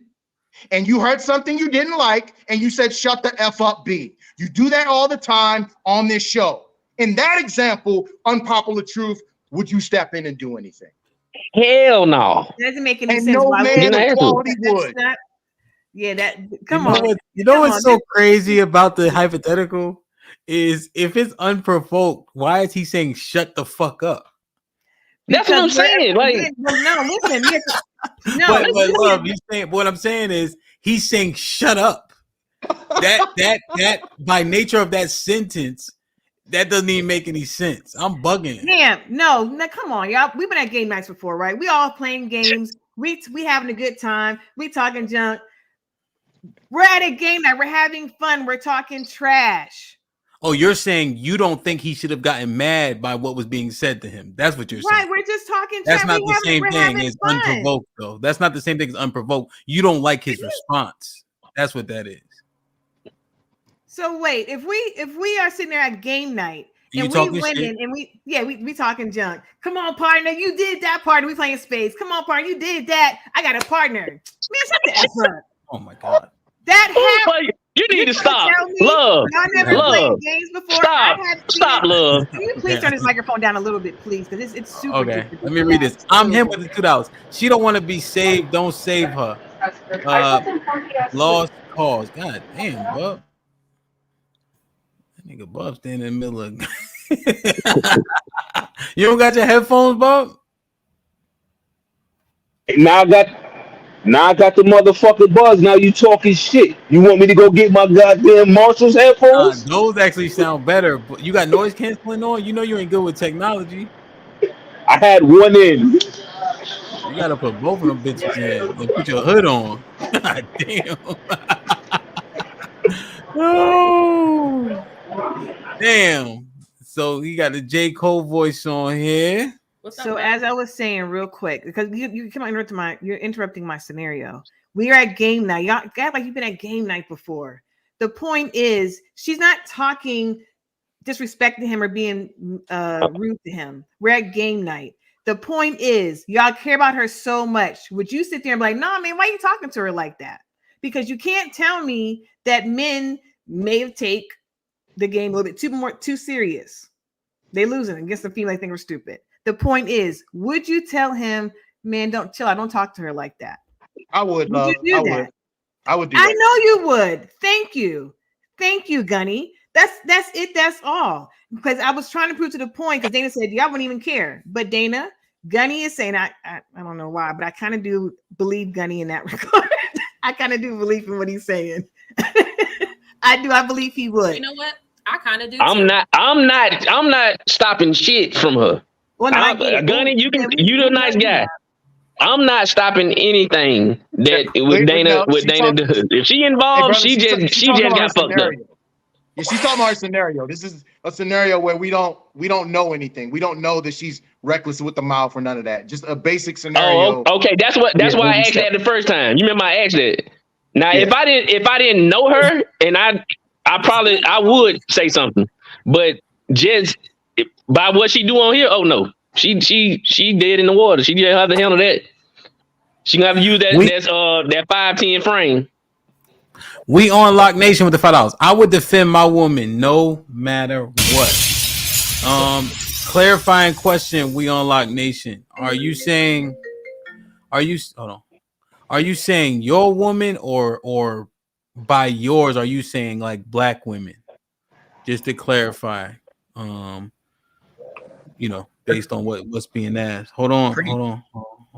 and you heard something you didn't like, and you said, "Shut the F up, B." You do that all the time on this show. In that example, unpopular truth, would you step in and do anything? Hell no. It doesn't make any And sense. no Why man would of quality would. Yeah, that come on. You know what's so crazy about the hypothetical is if it's unprovoked, why is he saying shut the fuck up? That's what I'm saying. Like, no, listen, but love, you saying what I'm saying is he's saying shut up. That by nature of that sentence, that doesn't even make any sense. I'm bugging. Damn, no, come on, y'all. We've been at game nights before, right? We all playing games. We having a good time. We talking junk. We're at a game night. We're having fun. We're talking trash. Oh, you're saying you don't think he should have gotten mad by what was being said to him. That's what you're saying. Right, we're just talking trash. That's not the same thing as unprovoked, though. That's not the same thing as unprovoked. You don't like his response. That's what that is. So wait, if we are sitting there at game night and we winning and we talking junk. Come on, partner, you did that partner. We playing spades. Come on, partner, you did that. I got a partner. Man, shut the F up. Oh my god. That happened. You need to stop. Love. Y'all never played games before. Stop, love. Can you please turn this microphone down a little bit, please? Because it's super. Okay, let me read this. I'm him with the $2. She don't want to be saved. Don't save her. Lost cause. God damn, Bub. That nigga Bub standing in the middle of. You don't got your headphones, Bub? Now I got the motherfucking buzz. Now you talking shit. You want me to go get my goddamn Marshall's headphones? Those actually sound better. But you got noise canceling on? You know you ain't good with technology. I had one in. You gotta put both of them bitches in and put your hood on. God damn. Oh. Damn. So he got the J. Cole voice on here. So as I was saying real quick, because you come you're interrupting my scenario. We are at game night. Y'all act like you've been at game night before. The point is, she's not talking, disrespecting him or being rude to him. We're at game night. The point is, y'all care about her so much. Would you sit there and be like, nah, man, why are you talking to her like that? Because you can't tell me that men may have take the game a little bit too serious. They losing against the female. I think we're stupid. The point is, would you tell him, man, don't chill out, don't talk to her like that? I would. Would you do that? I would do I that. know you would. Thank you, Gunny. That's it. That's all. Because I was trying to prove to the point. Because Dana said, "Yeah, I wouldn't even care." But Dana, Gunny is saying, I don't know why, but I kind of do believe Gunny in that regard. I kind of do believe in what he's saying. I do. I believe he would. You know what? I kind of do. I'm not stopping shit from her. Well, no, Gunny, you're a nice guy. I'm not stopping anything that Dana does. If she involved, she just got fucked up. Yeah, she's talking about her scenario. This is a scenario where we don't know anything. We don't know that she's reckless with the mouth or none of that. Just a basic scenario. Oh, okay. That's why I asked that the first time. You remember I asked that. Now, if I didn't know her, and I would say something, but just by what she do on here, oh no, she dead in the water. She just have to handle that. She gonna have to use that 5'10" frame. We on Lock Nation with the $5. I would defend my woman no matter what. Clarifying question. We on Lock Nation. Are you saying your woman or by yours? Are you saying like black women? Just to clarify. based on what's being asked. Hold on.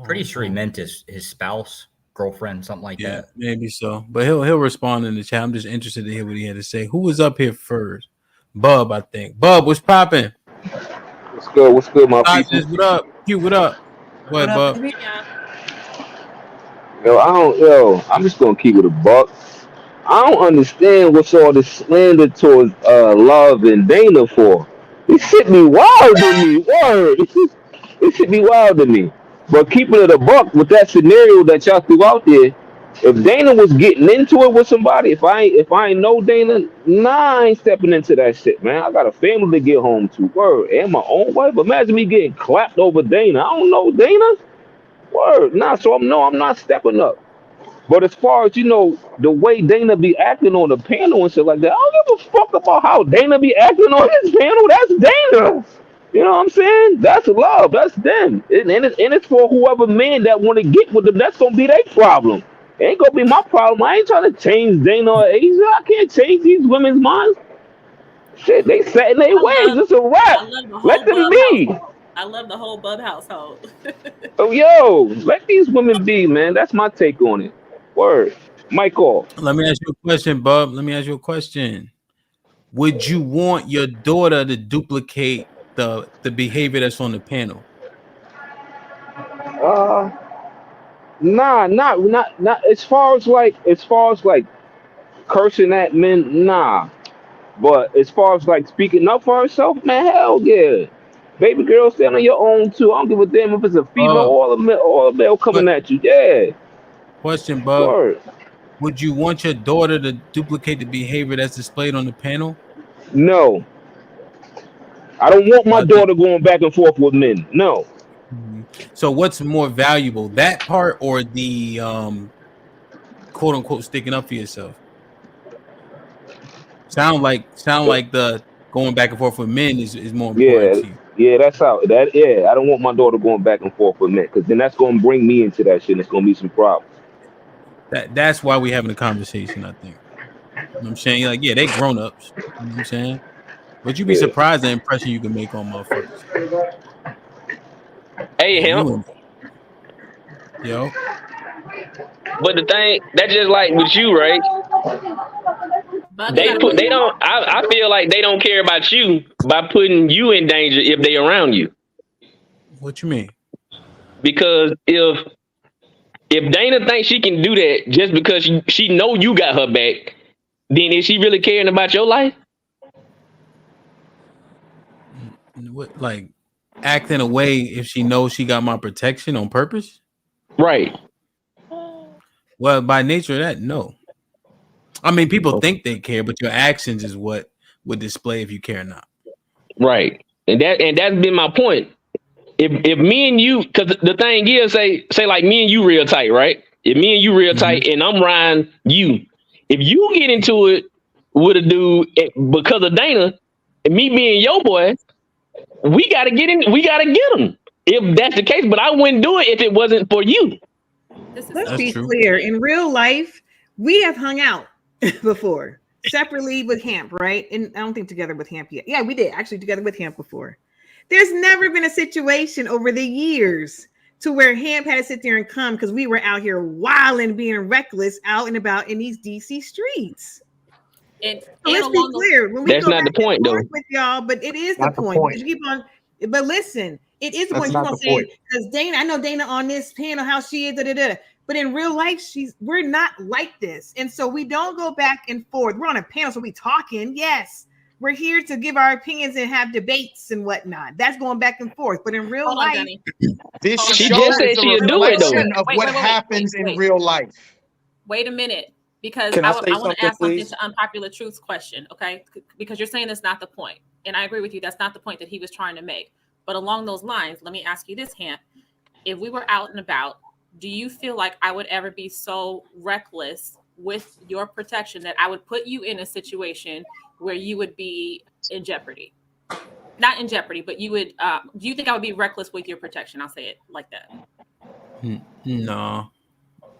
Pretty sure he meant his spouse, girlfriend, something like Yeah, that. maybe so. But he'll respond in the chat. I'm just interested to hear what he had to say. Who was up here first? Bub, I think. Bub, what's popping? What's good? What's good, my people? What up? Q, what up? Go ahead, Bub. I'm just gonna keep it a buck. I don't understand what's all this slander towards Love and Dana for. This shit be wild to me. Word. This shit be wild to me. But keeping it a buck with that scenario that y'all threw out there, if Dana was getting into it with somebody, if I ain't know Dana, nah, I ain't stepping into that shit, man. I got a family to get home to. Word. And my own wife. Imagine me getting clapped over Dana. I don't know Dana. Word. Nah, so I'm not stepping up. But as far as the way Dana be acting on the panel and shit like that, I don't give a fuck about how Dana be acting on his panel. That's Dana. You know what I'm saying? That's love. That's them. And it's for whoever man that want to get with them. That's gonna be their problem. It ain't gonna be my problem. I ain't trying to change Dana or Asia. I can't change these women's minds. Shit, they set in their ways. It's a wrap. Let them be. I love the whole Bub household. Oh, yo, let these women be, man. That's my take on it. Word. Michael. Let me ask you a question, Bub. Let me ask you a question. Would you want your daughter to duplicate the behavior that's on the panel? Not as far as like cursing at men, nah. But as far as like speaking up for herself, man, hell yeah. Baby girl, stand on your own too. I don't give a damn if it's a female or a male coming at you. Yeah. Question, Bub. Word. Would you want your daughter to duplicate the behavior that's displayed on the panel? No. I don't want my daughter going back and forth with men. No. So what's more valuable, that part or the quote unquote sticking up for yourself? Sound like the going back and forth with men is more important to you. Yeah, that's how that. Yeah, I don't want my daughter going back and forth with men because then that's gonna bring me into that shit. And it's gonna be some problems. That's why we're having a conversation. I think. You know what I'm saying, like, yeah, they grown ups. You know what I'm saying, but you'd be surprised the impression you can make on motherfuckers. Hey, him. Yo. But the thing that just like with you, right? I feel like they don't care about you by putting you in danger if they around you. What you mean? Because if Dana thinks she can do that just because she know you got her back, then is she really caring about your life? What, like acting away if she knows she got my protection on purpose? Right. Well, by nature of that, no. I mean, people think they care, but your actions is what would display if you care or not. Right. And that's been my point. If me and you, because the thing is, say like me and you real tight, right? If me and you real tight and I'm riding you, if you get into it with a dude because of Dana and me being your boy, we gotta get him. If that's the case, but I wouldn't do it if it wasn't for you. Let's be clear. In real life, we have hung out before, separately with Hamp, right? And I don't think together with Hamp yet. Yeah, we did actually together with Hamp before. There's never been a situation over the years to where Hamp had to sit there and come because we were out here wilding, being reckless, out and about in these DC streets. And let's be clear. When we that's not the point, though. With y'all, but it is the point. You keep on, but listen, it is the point. You keep on saying because Dana, I know Dana on this panel how she is, but in real life, we're not like this, and so we don't go back and forth. We're on a panel, so we talking. Yes, we're here to give our opinions and have debates and whatnot. That's going back and forth. But in real life, this she show just said is a she'll do it though. reflection of what happens in real life. Wait a minute, because Can I I say want to ask please? something to Unpopular Truth's question, okay? Because you're saying that's not the point, and I agree with you. That's not the point that he was trying to make. But along those lines, let me ask you this, Hamp. If we were out and about, do you feel like I would ever be so reckless with your protection that I would put you in a situation where you would be in jeopardy? Not in jeopardy, but you would, do you think I would be reckless with your protection? I'll say it like that. No,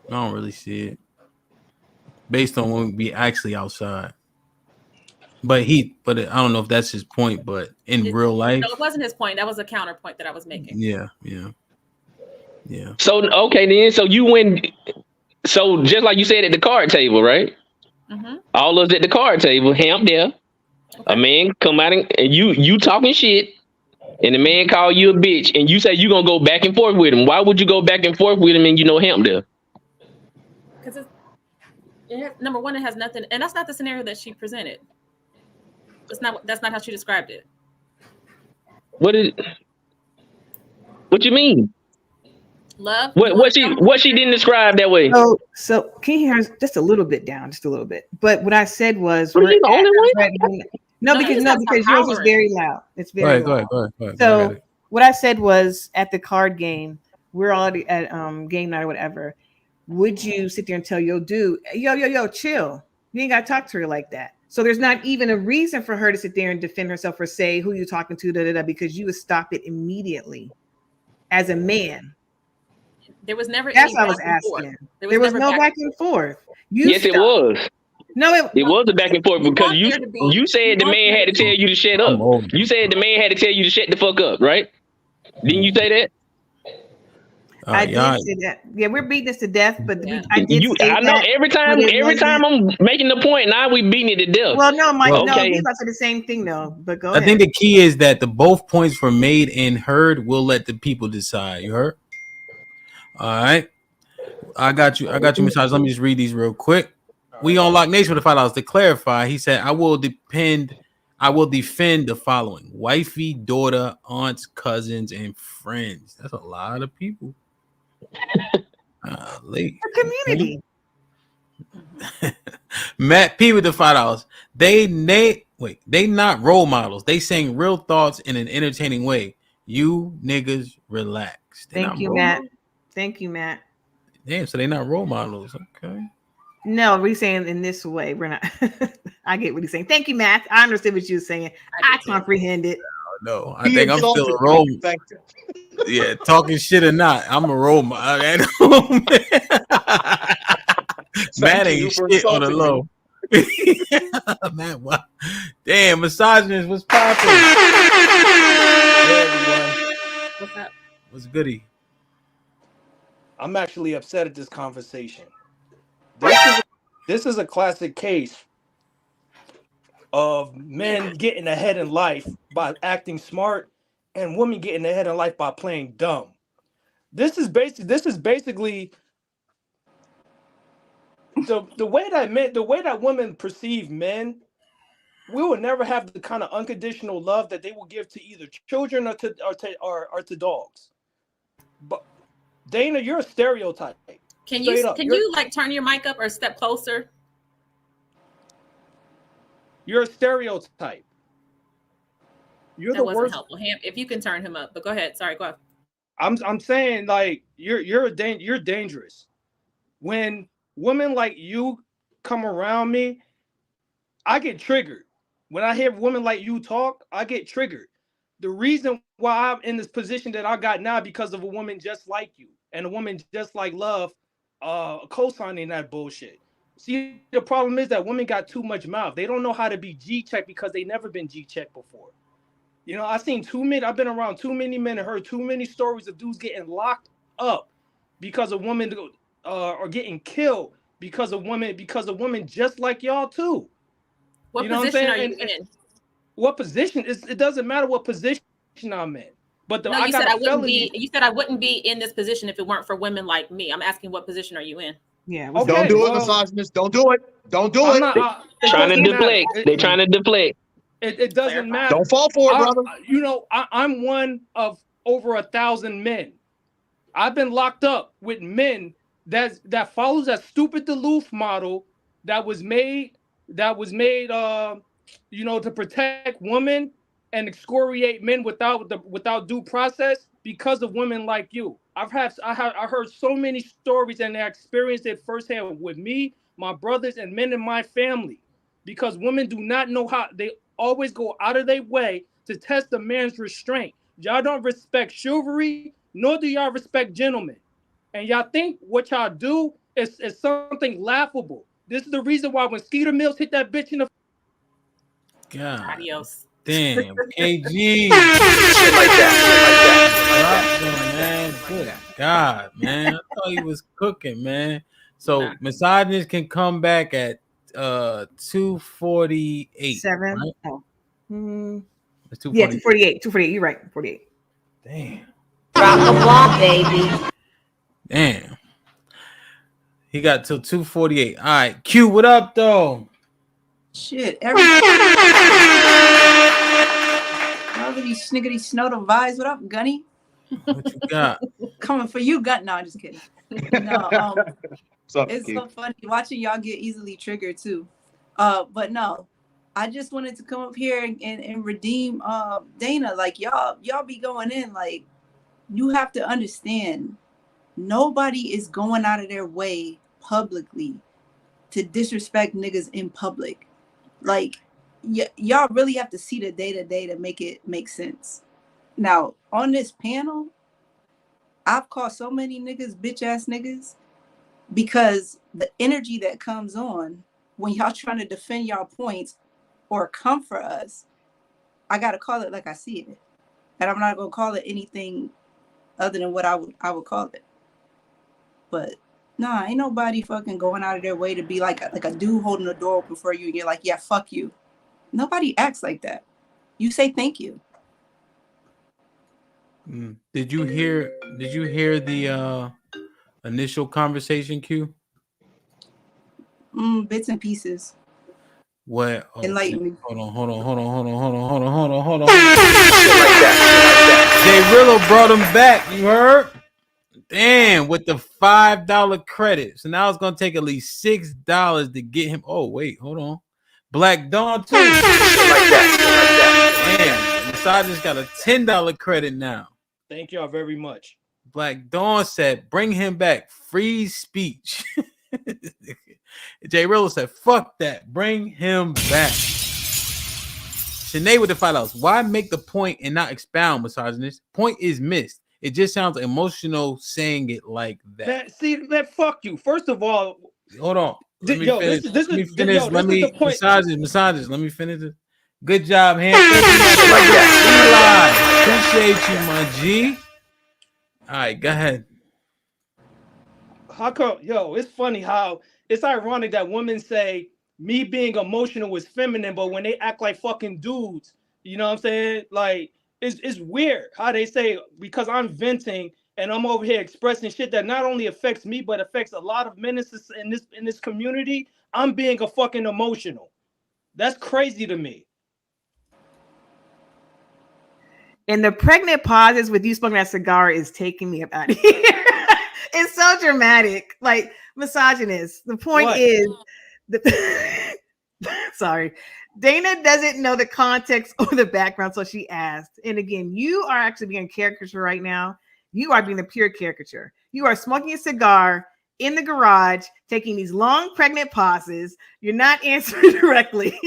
I don't really see it. Based on when we be actually outside. But I don't know if that's his point. But in real life, No, it wasn't his point. That was a counterpoint that I was making. yeah. So okay, then so you went. So just like you said at the card table, right? Mm-hmm. All of us at the card table, Hamp there. A man come out and you talking shit, and the man call you a bitch, and you say you gonna go back and forth with him. Why would you go back and forth with him and you know Hamp there? Because number one, it has nothing, and that's not the scenario that she presented. That's not how she described it. What you mean? Love. What she didn't describe that way? So can you hear us just a little bit down, just a little bit? But what I said was, Are you the only one? because yours was very loud. It's very loud. Go ahead. So what I said was, at the card game, we're already at game night or whatever. Would you sit there and tell your dude, yo, chill? You ain't got to talk to her like that. So there's not even a reason for her to sit there and defend herself or say who you're talking to, because you would stop it immediately as a man. There was never. That's what I was asking. There was no back and forth. Yes, it was. No, it was a back and forth because you said the man had to tell you to shut up. You said the man had to tell you to shut the fuck up, right? Didn't you say that? I did say that. Yeah, we're beating this to death, but I did say I know that, every time I'm making the point, now we beating it to death. Well, no, Mike, okay. he's about to say the same thing though. But go ahead. I think the key is that the both points were made and heard. We'll let the people decide. You heard? All right. I got you, Massage. Let me just read these real quick. We on Lock Nation with the $5 to clarify. He said, I will defend the following: wifey, daughter, aunts, cousins, and friends. That's a lot of people. The community. Matt P with the $5. They not role models. They saying real thoughts in an entertaining way. You niggas relax. Thank you, Matt. Thank you, Matt. Damn, so they not role models. Okay. No, we're saying in this way. We're not. I get what he's saying. Thank you, Matt. I understood what you were saying. I comprehend it. No, I think I'm still a role. Yeah, talking shit or not, I'm a role model. Matt ain't shit on the low. Man, what? Damn, misogynist was popping. Hey, everyone. What's up? What's goody? I'm actually upset at this conversation. This is a classic case of men getting ahead in life by acting smart and women getting ahead in life by playing dumb. This is basically the way that women perceive men. We will never have the kind of unconditional love that they will give to either children or to dogs. But Dana, you're a stereotype. Can you like turn your mic up or step closer? You're a stereotype. You're that the wasn't worst. helpful. If you can turn him up, but go ahead. Sorry, go ahead. I'm saying like you're dangerous. When women like you come around me, I get triggered. When I hear women like you talk, I get triggered. The reason why I'm in this position that I got now because of a woman just like you and a woman just like Love co-signing that bullshit. See, the problem is that women got too much mouth. They don't know how to be G-checked because they never been G-checked before. You know, I've been around too many men and heard too many stories of dudes getting locked up because of women or getting killed because of women just like y'all too. What you know position what I'm are you in? What position? It doesn't matter what position I'm in. But no, you said I wouldn't be. You said I wouldn't be in this position if it weren't for women like me. I'm asking, what position are you in? Yeah. Okay, don't do it, misogynist. Don't do it. Don't do it. Trying to deflect. They're trying to deflect. It doesn't matter. Don't fall for it, brother. You know, I'm one of over 1,000 men. I've been locked up with men that follows that stupid Duluth model that was made you know, to protect women and excoriate men without due process because of women like you. I heard so many stories and I experienced it firsthand with me, my brothers, and men in my family. Because women do not know how, they always go out of their way to test a man's restraint. Y'all don't respect chivalry, nor do y'all respect gentlemen. And y'all think what y'all do is something laughable. This is the reason why when Skeeter Mills hit that bitch in the God. Adios. Damn, KG. Shit like that. Man. Good God, man. I thought he was cooking, man. So misogynist can come back at 248. 7. Right? Oh. It's 248. 248. You're right. 48. Damn. Drop the ball, baby. Damn. He got till 248. All right. Q, what up, though? Shit. Already sniggity snow the vibes. What up, Gunny? What you got? Coming for you, Gun. No, I'm just kidding. No, it's so funny watching y'all get easily triggered too. But no, I just wanted to come up here and redeem Dana. Like y'all be going in. Like, you have to understand, nobody is going out of their way publicly to disrespect niggas in public. Like, y'all really have to see the day-to-day to make it make sense. Now, on this panel, I've called so many niggas bitch ass niggas because the energy that comes on when y'all trying to defend y'all points or come for us, I gotta call it like I see it. And I'm not gonna call it anything other than what I would call it. But nah, ain't nobody fucking going out of their way to be like a dude holding the door open for you and you're like, yeah, fuck you. Nobody acts like that. You say thank you. Did you hear the initial conversation, Q? Bits and pieces. What? Oh, enlighten me. Hold on. Jay Rillo brought him back, you heard? Damn, with the $5 credit. So now it's gonna take at least $6 to get him. Oh, wait, hold on. Black Dawn too. Damn, Misogynist got a $10 credit now. Thank y'all very much. Black Dawn said, bring him back. Free speech. Jay Rillo said, fuck that. Bring him back. Shanae with the $5. Why make the point and not expound, misogynist? Point is missed. It just sounds emotional saying it like that. Fuck you. First of all, hold on. Let me finish. Misogynist, let me finish it. Good job, Ham. Eli. Appreciate you, my G. All right, go ahead. How come, it's funny how it's ironic that women say me being emotional is feminine, but when they act like fucking dudes, you know what I'm saying? Like, it's weird how they say because I'm venting and I'm over here expressing shit that not only affects me, but affects a lot of men in this community, I'm being a fucking emotional. That's crazy to me. And the pregnant pauses with you smoking that cigar is taking me up out of here. It's so dramatic, like misogynist. The point is, sorry, Dana doesn't know the context or the background, so she asked. And again, you are actually being a caricature right now. You are being a pure caricature. You are smoking a cigar in the garage, taking these long pregnant pauses. You're not answering directly.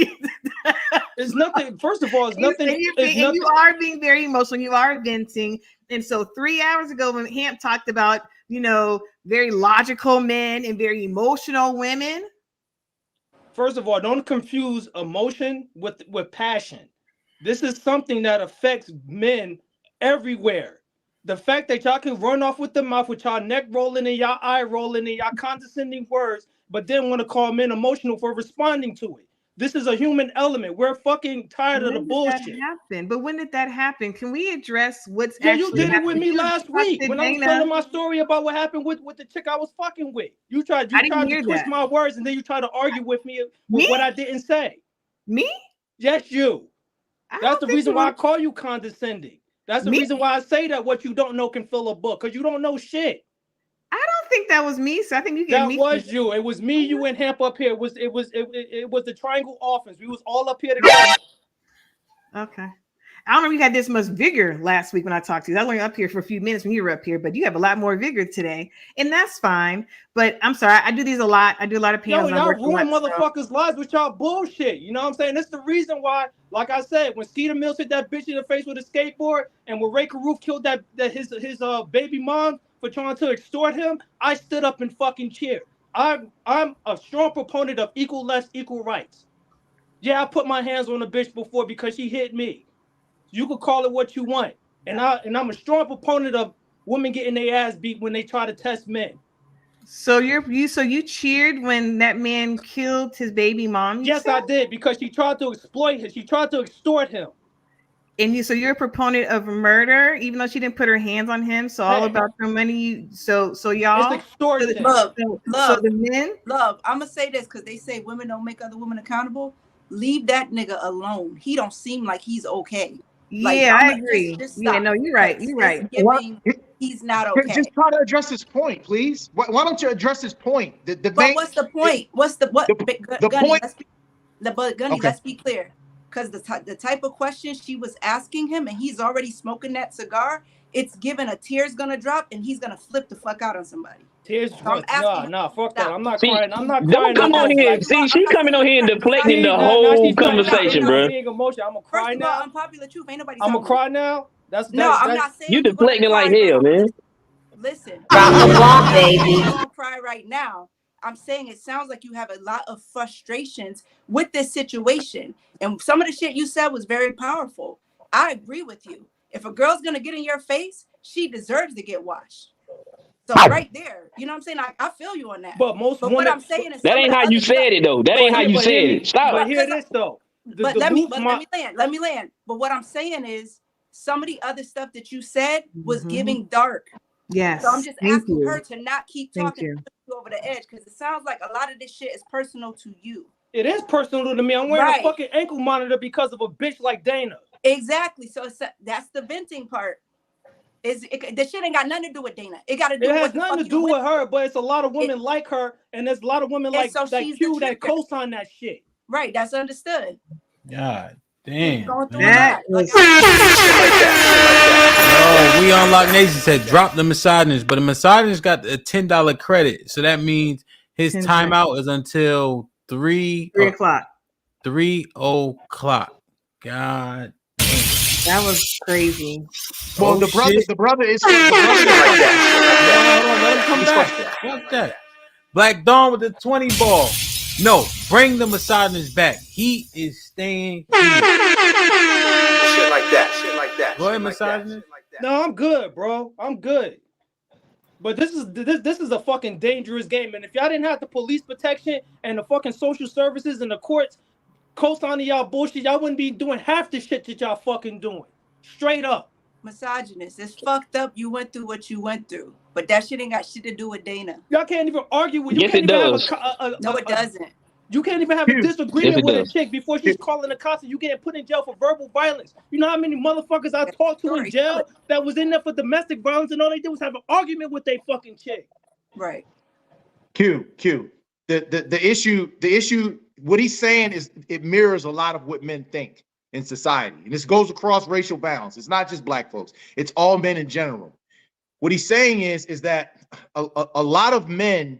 It's nothing. First of all, it's nothing. And you are being very emotional. You are venting. And so 3 hours ago, when Hamp talked about, very logical men and very emotional women. First of all, don't confuse emotion with passion. This is something that affects men everywhere. The fact that y'all can run off with the mouth with y'all neck rolling and y'all eye rolling and y'all condescending words, but then want to call men emotional for responding to it. This is a human element. We're fucking tired of the bullshit. But when did that happen? Can we address what's actually you did it with me last week when I was telling my story about what happened with the chick I was fucking with. You tried to twist my words and then you tried to argue with me with what I didn't say. Me? Yes, you. That's the reason why I call you condescending. That's the reason why I say that what you don't know can fill a book, because you don't know shit. I don't think that was me. So I think you get me. That was you. It was me, you, and Hamp up here. It was the triangle offense. We was all up here together. Okay. I don't know if you had this much vigor last week when I talked to you. I was only up here for a few minutes when you were up here, but you have a lot more vigor today, and that's fine. But I'm sorry, I do these a lot. I do a lot of panels. Y'all ruin motherfuckers' lives with y'all bullshit. You know what I'm saying? That's the reason why, like I said, when Cedar Mills hit that bitch in the face with a skateboard, and when Ray Caruth killed his baby mom for trying to extort him, I stood up and fucking cheered. I'm a strong proponent of equal less, equal rights. Yeah, I put my hands on a bitch before because she hit me. You could call it what you want. And I'm a strong proponent of women getting their ass beat when they try to test men. So you cheered when that man killed his baby mom? Yes, I did, because she tried to exploit him. She tried to extort him. And you're a proponent of murder, even though she didn't put her hands on him. So all about the money. So y'all, it's extortion. Love, so the men. Love. I'm gonna say this because they say women don't make other women accountable. Leave that nigga alone. He don't seem like he's okay. Yeah, I agree. Yeah, no, you're right. You're right. He's not okay. Just try to address his point, please. Why don't you address his point? But what's the point? Gunny, let's be clear. Because the type of question she was asking him, and he's already smoking that cigar, it's given a tear's gonna drop, and he's gonna flip the fuck out on somebody. Tears, so nah, fuck that. I'm not See, crying. I'm not don't crying. come on here. See, she coming on here and deflecting the whole conversation, bro. I'm gonna cry now. Unpopular truth. Ain't nobody. I'm gonna cry now. I'm not saying you deflecting like hell, man. Listen, drop the ball, baby. I'm gonna cry right now. I'm saying it sounds like you have a lot of frustrations with this situation. And some of the shit you said was very powerful. I agree with you. If a girl's going to get in your face, she deserves to get washed. So right there, you know what I'm saying? I feel you on that. But what I'm saying is that ain't how you said it, though. That ain't how you said it. Stop. But hear this, though. Let me land. But what I'm saying is some of the other stuff that you said was giving dark. Yes. So I'm just asking her to not keep talking over the edge, because it sounds like a lot of this shit is personal to you. It is personal to me. I'm wearing a fucking ankle monitor because of a bitch like Dana. Exactly. So that's the venting part. The shit ain't got nothing to do with Dana. It got to do. It has nothing to do with her, but it's a lot of women like her, and there's a lot of women like Q that co-sign that shit. Right. That's understood. God damn. That was... We Unlock Nation said drop the misogynist, but the misogynist got a $10 credit, so that means his timeout is until 3 o'clock. 3 o'clock. God damn. That was crazy. Well, the brother is Hold on, let him come back. Fuck that. Black Dawn with the 20 ball. No, bring the misogynist back. He is staying here. Shit like that. Go ahead, misogynist. No, I'm good, bro. I'm good. But this is a fucking dangerous game, and if y'all didn't have the police protection and the fucking social services and the courts co-signing y'all bullshit, y'all wouldn't be doing half the shit that y'all fucking doing. Straight up. Misogynist. It's fucked up. You went through what you went through, but that shit ain't got shit to do with Dana. Y'all can't even argue with. Yes, it does. No, it doesn't. You can't even have a disagreement with a chick before she's calling the cops and you getting put in jail for verbal violence. You know how many motherfuckers I talked to in jail that was in there for domestic violence and all they did was have an argument with their fucking chick. Right. Q. The issue, what he's saying is it mirrors a lot of what men think in society. And this goes across racial bounds. It's not just black folks. It's all men in general. What he's saying is that a lot of men,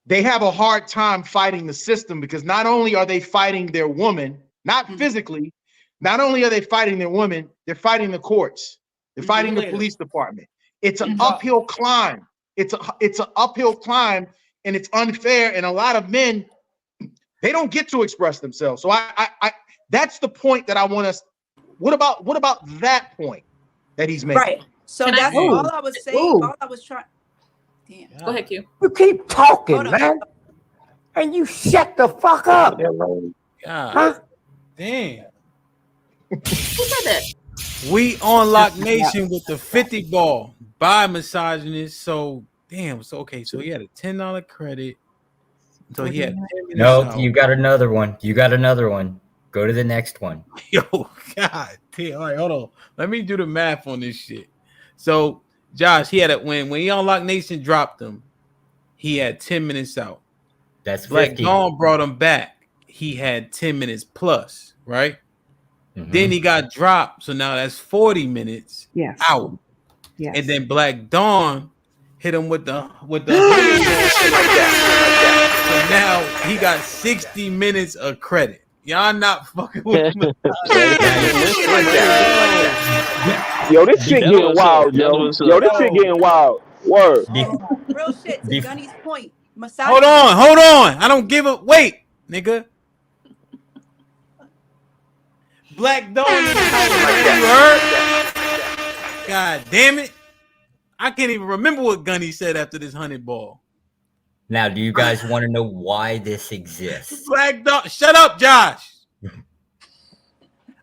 they have a hard time fighting the system because not only are they fighting their woman, not physically, not only are they fighting their woman, they're fighting the courts. They're fighting the police department. It's an uphill climb. It's an uphill climb, and it's unfair. And a lot of men, they don't get to express themselves. So I that's the point that I want us. What about that point that he's making? Right. So that's all I was saying. All I was trying. Damn. Go ahead, Q. You keep talking, man. And you shut the fuck up. God. Huh? Damn. Who said that? We Unlock Nation with the 50 ball by misogynist. So damn. So okay. So he had a $10 credit. So he had 10 minutes. No, you got another one. Go to the next one. Yo, God damn. All right, hold on. Let me do the math on this shit. So Josh, he had it when he Unlock Nation dropped him, he had 10 minutes out. That's Black 50. Dawn brought him back. He had 10 minutes plus, right? Mm-hmm. Then he got dropped. So now that's 40 minutes out. Yes. And then Black Dawn hit him with the Shit like that. So now he got 60 minutes of credit. Y'all not fucking with me. Yo, this shit getting wild, yo. Yo, this shit getting wild. Word. Real shit. To Gunny's point. Hold on. I don't give a wait, nigga. Black Dawn in the house, man. You heard? God damn it. I can't even remember what Gunny said after this 100 ball. Now, do you guys want to know why this exists? Black Dawn. Shut up, Josh.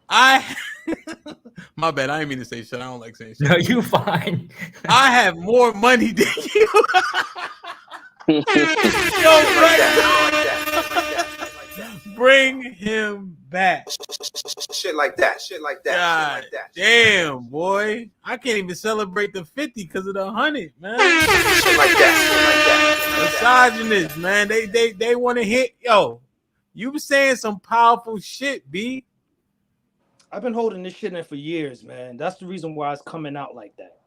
My bad. I didn't mean to say shit. I don't like saying shit. No, you fine. I have more money than you. Yo, bring him back. Shit like that. Shit like that. God shit like that. damn, boy. I can't even celebrate the 50 because of the 100, man. Shit like that. Misogynist, man. They want to hit. Yo, you were saying some powerful shit, B. I've been holding this shit in for years, man. That's the reason why it's coming out like that.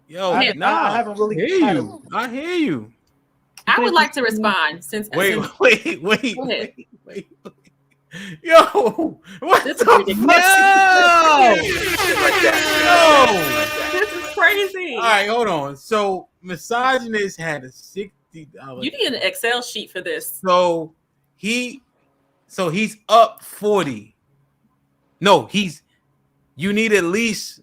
Yo, I haven't really hear you. I hear you. I would like to respond since. Wait. Go ahead. Yo, what this the fuck? No. This is crazy. All right, hold on. So, misogynist had a $60. You need an Excel sheet for this. So he's up 40. No, you need at least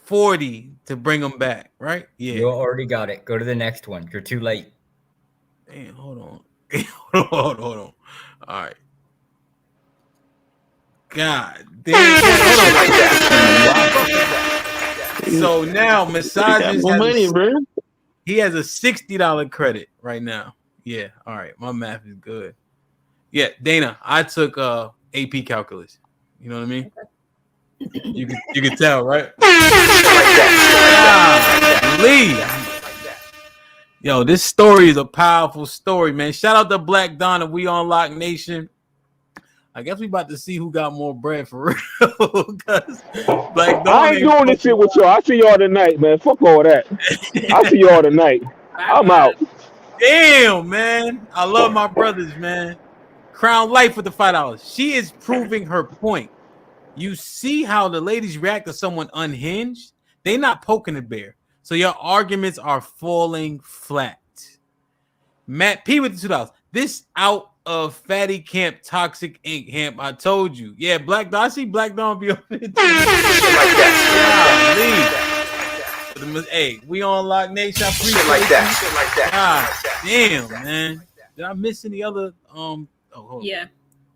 40 to bring him back, right? Yeah. You already got it. Go to the next one. You're too late. Damn, hold on. hold on. All right. God damn. So now misogynist he has a $60 credit right now. Yeah. All right. My math is good. Yeah, Dana, I took AP calculus. You know what I mean? You can tell, right? Lee. Yo, this story is a powerful story, man. Shout out to Black Dawn and We On Lock Nation. I guess we about to see who got more bread for real. Black Dawn I ain't doing this shit with y'all. I see y'all tonight, man. Fuck all that. I see y'all tonight. I'm out. Damn, man. I love my brothers, man. Crown Life with the $5. She is proving her point. You see how the ladies react to someone unhinged? They not poking the bear. So your arguments are falling flat. Matt P with the $2. This out of Fatty Camp Toxic Inc. Hamp. I told you. Yeah, Black Dawn. I see Black Dawn be on it. Hey, We On Lock Nation. I appreciate Shit like that. Damn, man. Did I miss any other Yeah.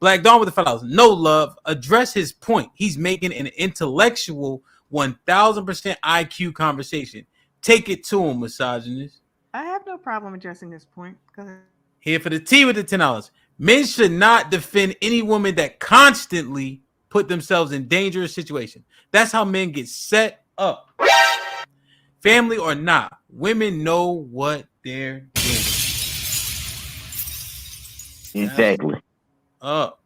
Black Dawn with the $5. No love. Address his point. He's making an intellectual 1000% IQ conversation. Take it to him, misogynist. I have no problem addressing this point. Go ahead. Here for the T with the $10. Men should not defend any woman that constantly put themselves in dangerous situations. That's how men get set up. Family or not, women know what they're doing. Exactly. Up.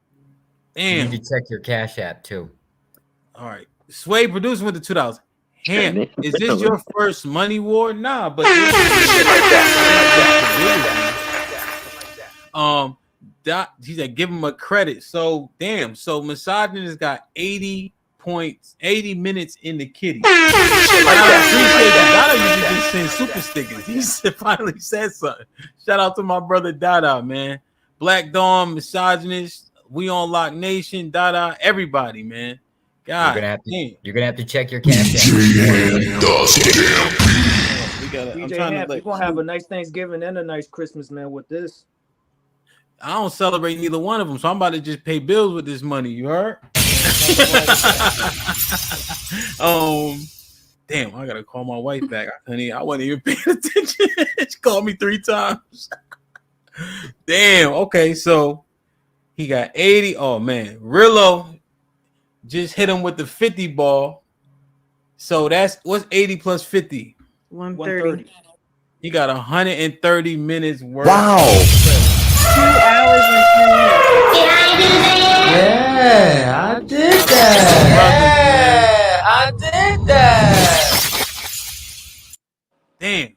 You Damn. need to check your Cash App too. All right. Sway producing with the $2. Ham, is this your first money war? Nah, but he said give him a credit. So damn. So misogynist got 80 minutes in the kitty. I appreciate that. Dada usually just send super stickers. He finally said something. Shout out to my brother Dada, man. Black Dawn, misogynist, We On Lock Nation, Dada, everybody, man. God, you're gonna have to check your Cash App. You're gonna have a nice Thanksgiving and a nice Christmas, man, with this. I don't celebrate neither one of them, so I'm about to just pay bills with this money. You heard? Damn, I gotta call my wife back, honey. I wasn't even paying attention. She called me 3 times. Damn. Okay, so he got 80. Oh man, Rillo just hit him with the 50 ball. So what's 80 plus 50? 130. He got 130 minutes worth. Wow. 2 hours and 10 minutes. Yeah, I did that. Yeah, I did that. Damn.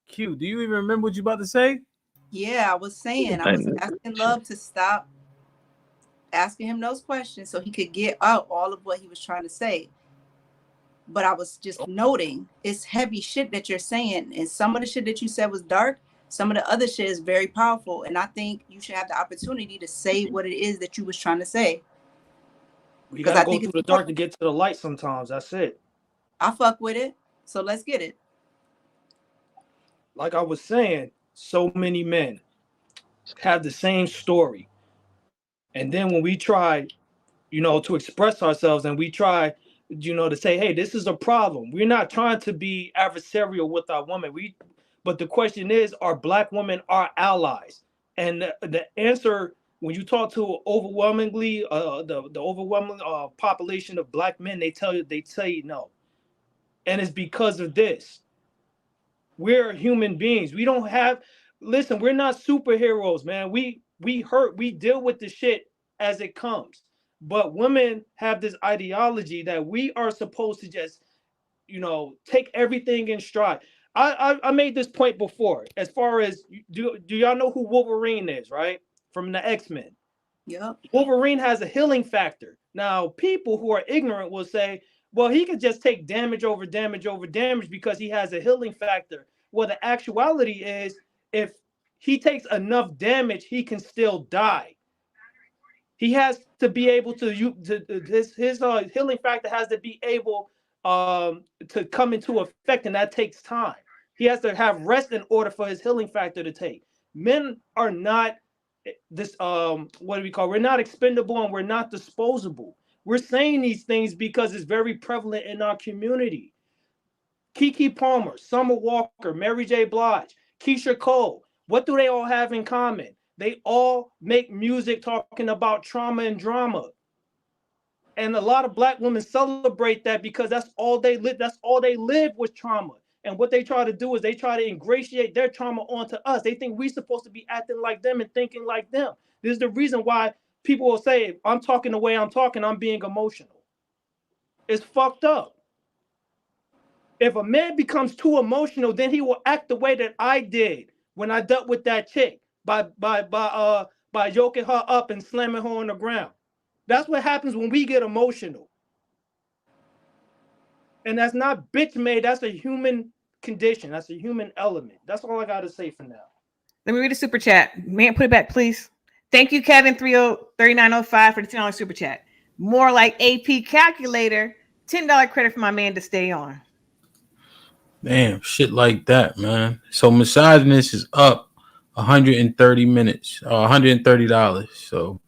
Q, do you even remember what you about to say? Yeah, I was saying, I was asking Love to stop asking him those questions so he could get out all of what he was trying to say. But I was just noting it's heavy shit that you're saying, and some of the shit that you said was dark, Some of the other shit is very powerful, and I think you should have the opportunity to say what it is that you was trying to say. We gotta go through the dark to get to the light sometimes. That's it. I fuck with it, so let's get it. Like I was saying, so many men have the same story. And then when we try, to express ourselves and we try, to say, hey, this is a problem. We're not trying to be adversarial with our women. But the question is, are Black women our allies? And the answer, when you talk to overwhelmingly the overwhelming population of Black men, they tell you no. And it's because of this. We're human beings. We don't have, listen, we're not superheroes, man. We hurt, we deal with the shit as it comes. But women have this ideology that we are supposed to just, take everything in stride. I made this point before, as far as, do y'all know who Wolverine is, right? From the X-Men. Yep. Wolverine has a healing factor. Now, people who are ignorant will say, well, he could just take damage over damage over damage because he has a healing factor. Well, the actuality is, if he takes enough damage, he can still die. He has to be able to his healing factor has to be able to come into effect, and that takes time. He has to have rest in order for his healing factor to take. Men are not this what do we call? We're not expendable and we're not disposable. We're saying these things because it's very prevalent in our community. Keke Palmer, Summer Walker, Mary J. Blige, Keisha Cole. What do they all have in common? They all make music talking about trauma and drama. And a lot of Black women celebrate that because that's all they live. That's all they live was trauma. And what they try to do is they try to ingratiate their trauma onto us. They think we're supposed to be acting like them and thinking like them. This is the reason why people will say, I'm talking the way I'm talking, I'm being emotional. It's fucked up. If a man becomes too emotional, then he will act the way that I did when I dealt with that chick by yoking her up and slamming her on the ground. That's what happens when we get emotional. And that's not bitch made. That's a human condition. That's a human element. That's all I got to say for now. Let me read a super chat. Man, put it back, please. Thank you, Kevin 3905 for the $10 super chat. More like AP calculator. $10 credit for my man to stay on. Damn, shit like that, man. So misogynist is up 130 minutes, $130. So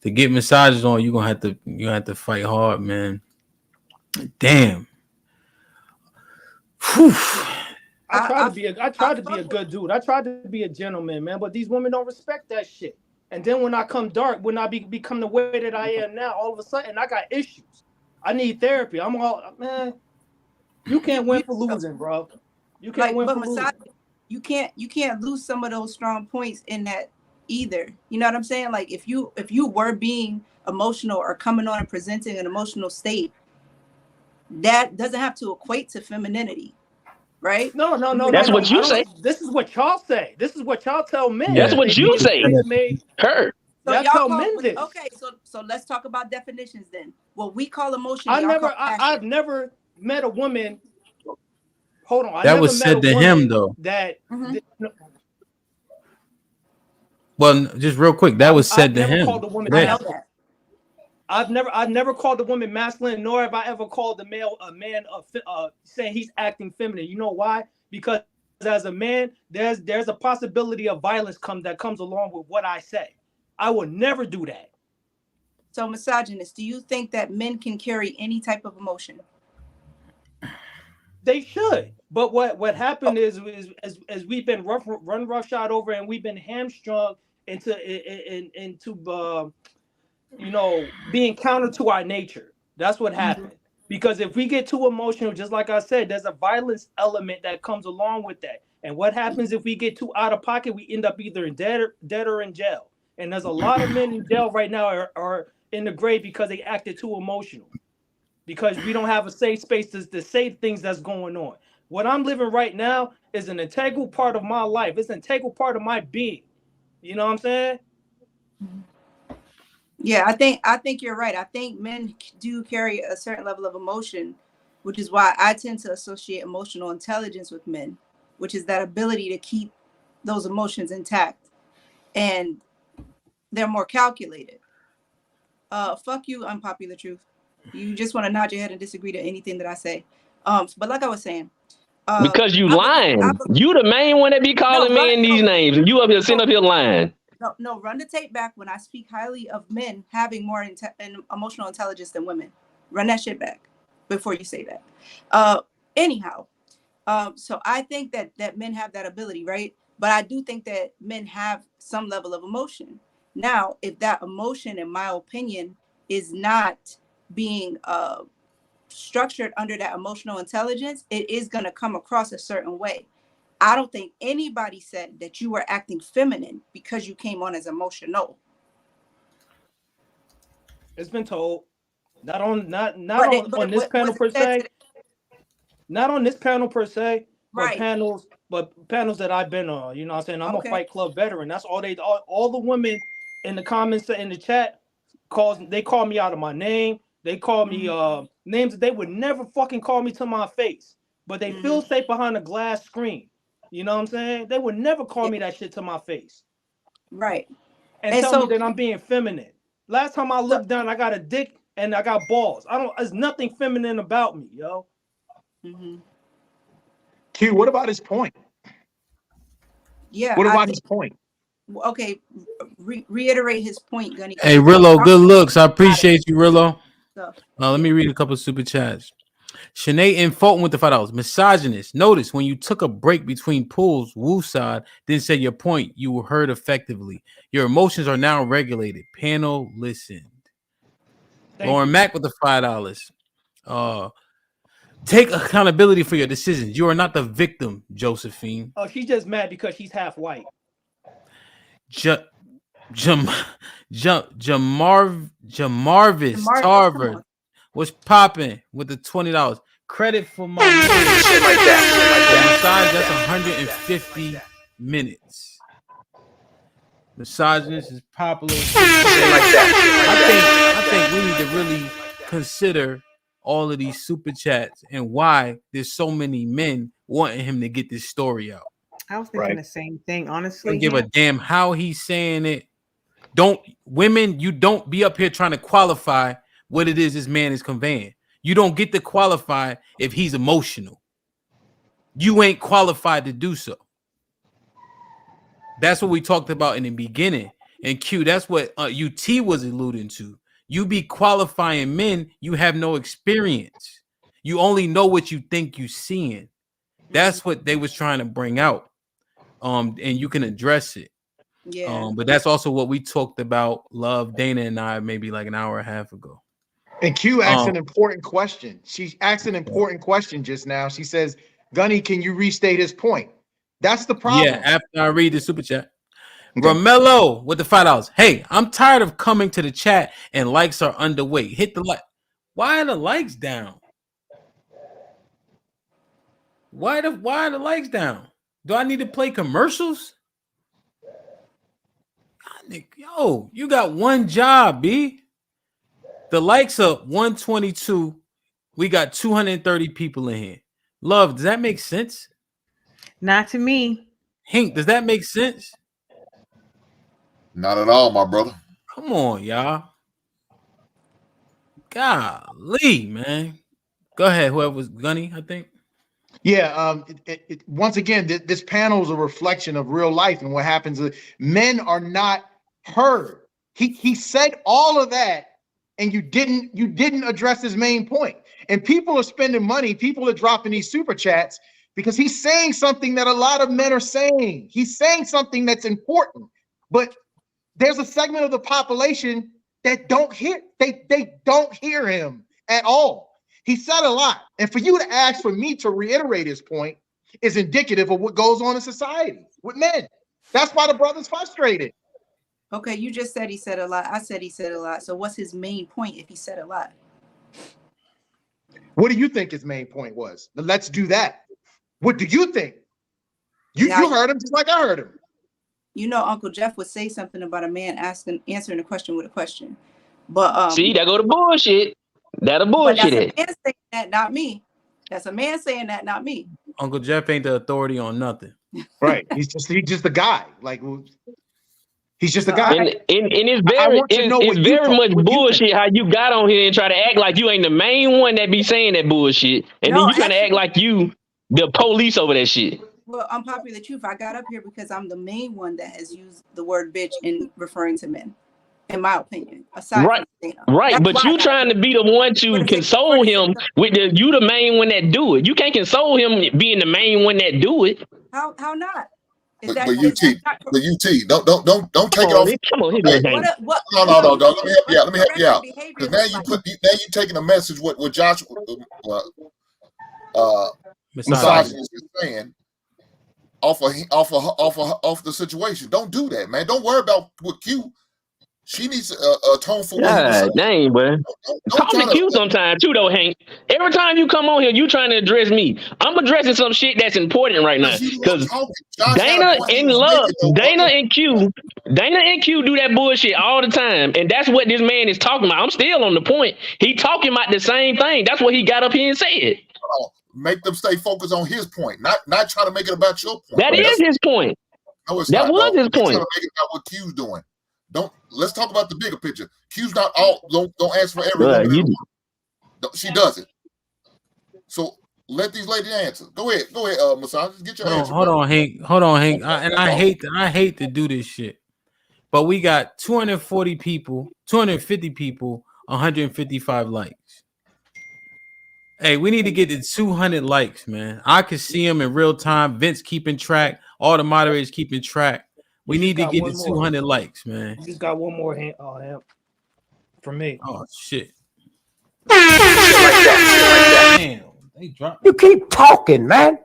to get massages on, you're gonna have to fight hard, man. Damn. Whew. I tried to be a good dude. I tried to be a gentleman, man. But these women don't respect that shit. And then when I come dark, when I become the way that I am now, all of a sudden I got issues. I need therapy. I'm all, man. You can't win for losing, bro. You can't win for losing. You can't lose some of those strong points in that either. You know what I'm saying? Like if you were being emotional or coming on and presenting an emotional state, that doesn't have to equate to femininity, right? No. That's what you say. This is what y'all say. This is what y'all tell men. That's what you say. Her. So y'all tell men this. Okay, so let's talk about definitions then. What we call emotion. I've never met a woman. Hold on. That was said to him though. Well, just real quick, that was said to him. I know that. I've never called a woman masculine, nor have I ever called a man saying he's acting feminine. You know why? Because as a man, there's a possibility of violence that comes along with what I say. I will never do that. So, misogynist, do you think that men can carry any type of emotion? They should. But what happened is as we've been run roughshod over and we've been hamstrung into being counter to our nature. That's what happened. Because if we get too emotional, just like I said, there's a violence element that comes along with that. And what happens if we get too out of pocket? We end up either in dead or in jail. And there's a lot of men in jail right now are in the grave because they acted too emotional. Because we don't have a safe space to say things that's going on. What I'm living right now is an integral part of my life. It's an integral part of my being. You know what I'm saying? Yeah, I think you're right. I think men do carry a certain level of emotion, which is why I tend to associate emotional intelligence with men, which is that ability to keep those emotions intact, and they're more calculated. Fuck you, unpopular truth. You just want to nod your head and disagree to anything that I say. But like I was saying, because you lying. You the main one that be calling men these names, and you up here sitting up here lying. No, run the tape back when I speak highly of men having more emotional intelligence than women. Run that shit back before you say that. Anyhow, so I think that men have that ability, right? But I do think that men have some level of emotion. Now, if that emotion, in my opinion, is not being structured under that emotional intelligence, it is going to come across a certain way. I don't think anybody said that you were acting feminine because you came on as emotional. It's been told. Not on this panel per se. Not on this panel per se, but right. panels that I've been on. You know what I'm saying? I'm a Fight Club veteran. That's all all the women in the comments in the chat call me out of my name. They call me names that they would never fucking call me to my face. But they feel safe behind a glass screen. You know what I'm saying? They would never call me that shit to my face. Right. And tell me that I'm being feminine. Last time I looked down, I got a dick and I got balls. There's nothing feminine about me, yo. Q, what about his point? Yeah. What about his point? Okay, reiterate his point, Gunny. Hey, Rillo, good looks. I appreciate you, Rillo. Let me read a couple of super chats. Shanae and Fulton with the $5. Misogynist. Notice when you took a break between pulls, Woosad didn't say your point. You were heard effectively. Your emotions are now regulated. Panel listened. Lauren Mack with the $5. Take accountability for your decisions. You are not the victim, Josephine. Oh, she's just mad because she's half white. Jamarvis Tarver was popping with the $20. Credit for my shit like that. That's 150 minutes. Misogynist is popular. I think we need to really consider all of these super chats and why there's so many men wanting him to get this story out. I was thinking the same thing, honestly. Don't give a damn how he's saying it. Women, you don't be up here trying to qualify what it is this man is conveying. You don't get to qualify if he's emotional. You ain't qualified to do so. That's what we talked about in the beginning. And Q, that's what UT was alluding to. You be qualifying men, you have no experience. You only know what you think you're seeing. That's what they was trying to bring out. And you can address it. Yeah. But that's also what we talked about, Love, Dana, and I maybe like an hour and a half ago. And Q asked an important question. She asked an important question just now. She says, Gunny, can you restate his point? That's the problem. Yeah, after I read the super chat. Okay. Romello with the $5. Hey, I'm tired of coming to the chat and likes are underweight. Hit the like. Why are the likes down? Why are the likes down? Do I need to play commercials? Yo, you got one job, B. The likes are 122. We got 230 people in here. Love, does that make sense? Not to me. Hank, does that make sense? Not at all, my brother. Come on, y'all. Golly, man. Go ahead, whoever was Gunny, I think. Yeah, once again, this panel is a reflection of real life and what happens. Men are not heard. He said all of that, and you didn't address his main point. And people are spending money. People are dropping these super chats because he's saying something that a lot of men are saying. He's saying something that's important, but there's a segment of the population that don't hear. They don't hear him at all. He said a lot. And for you to ask for me to reiterate his point is indicative of what goes on in society with men. That's why the brother's frustrated. Okay, you just said he said a lot. I said he said a lot. So what's his main point if he said a lot? What do you think his main point was? Let's do that. What do you think? You heard him just like I heard him. You know, Uncle Jeff would say something about a man answering a question with a question. But see, that go to bullshit. That'll bullshit. But that's a man saying that, not me. That's a man saying that, not me. Uncle Jeff ain't the authority on nothing. Right. He's just the guy. Like he's just a guy. And it's I very want to know it's what you very thought. much What you think. bullshit how you got on here and try to act like you ain't the main one that be saying that bullshit, and then No, you trying to act actually, like you the police over that shit. well, unpopular truth. I got up here because I'm the main one that has used the word bitch in referring to men, in my opinion. Aside Right, from Dana, right. that's But why I you got up trying here. to be the one to console him with you the main one that do it. You can't console him being the main one that do it. How not? Is But that UT, don't take it off. Come on, Hey, what? no. Let me help you out. Corrective behavior Because now looks you like? put now you taking a message what Josh misogynist is saying off the situation. Don't do that, man. Don't worry about what Q. She needs to atone for what he was saying. God dang, boy. Don't Call me cute sometimes too, though, Hank. Every time you come on here, you trying to address me. I'm addressing some shit that's important right now. Because Dana and Q do that bullshit all the time, and that's what this man is talking about. I'm still on the point. He talking about the same thing. That's what he got up here and said. Make them stay focused on his point, not try to make it about your point. That is his point. No, it's that not. was his point. Trying to make it about what Q's doing. Let's talk about the bigger picture. Q's not all. Don't answer for everyone. She doesn't. So let these ladies answer. Go ahead, Massage. Get your answer. Hold on, Hank. I hate to do this shit, but we got 240 people, 250 people, 155 likes. Hey, we need to get to 200 likes, man. I can see them in real time. Vince keeping track. All the moderators keeping track. We need to get to 200 likes, man. You just got one more hand for me. Oh shit! Damn, they dropped. You keep talking, man,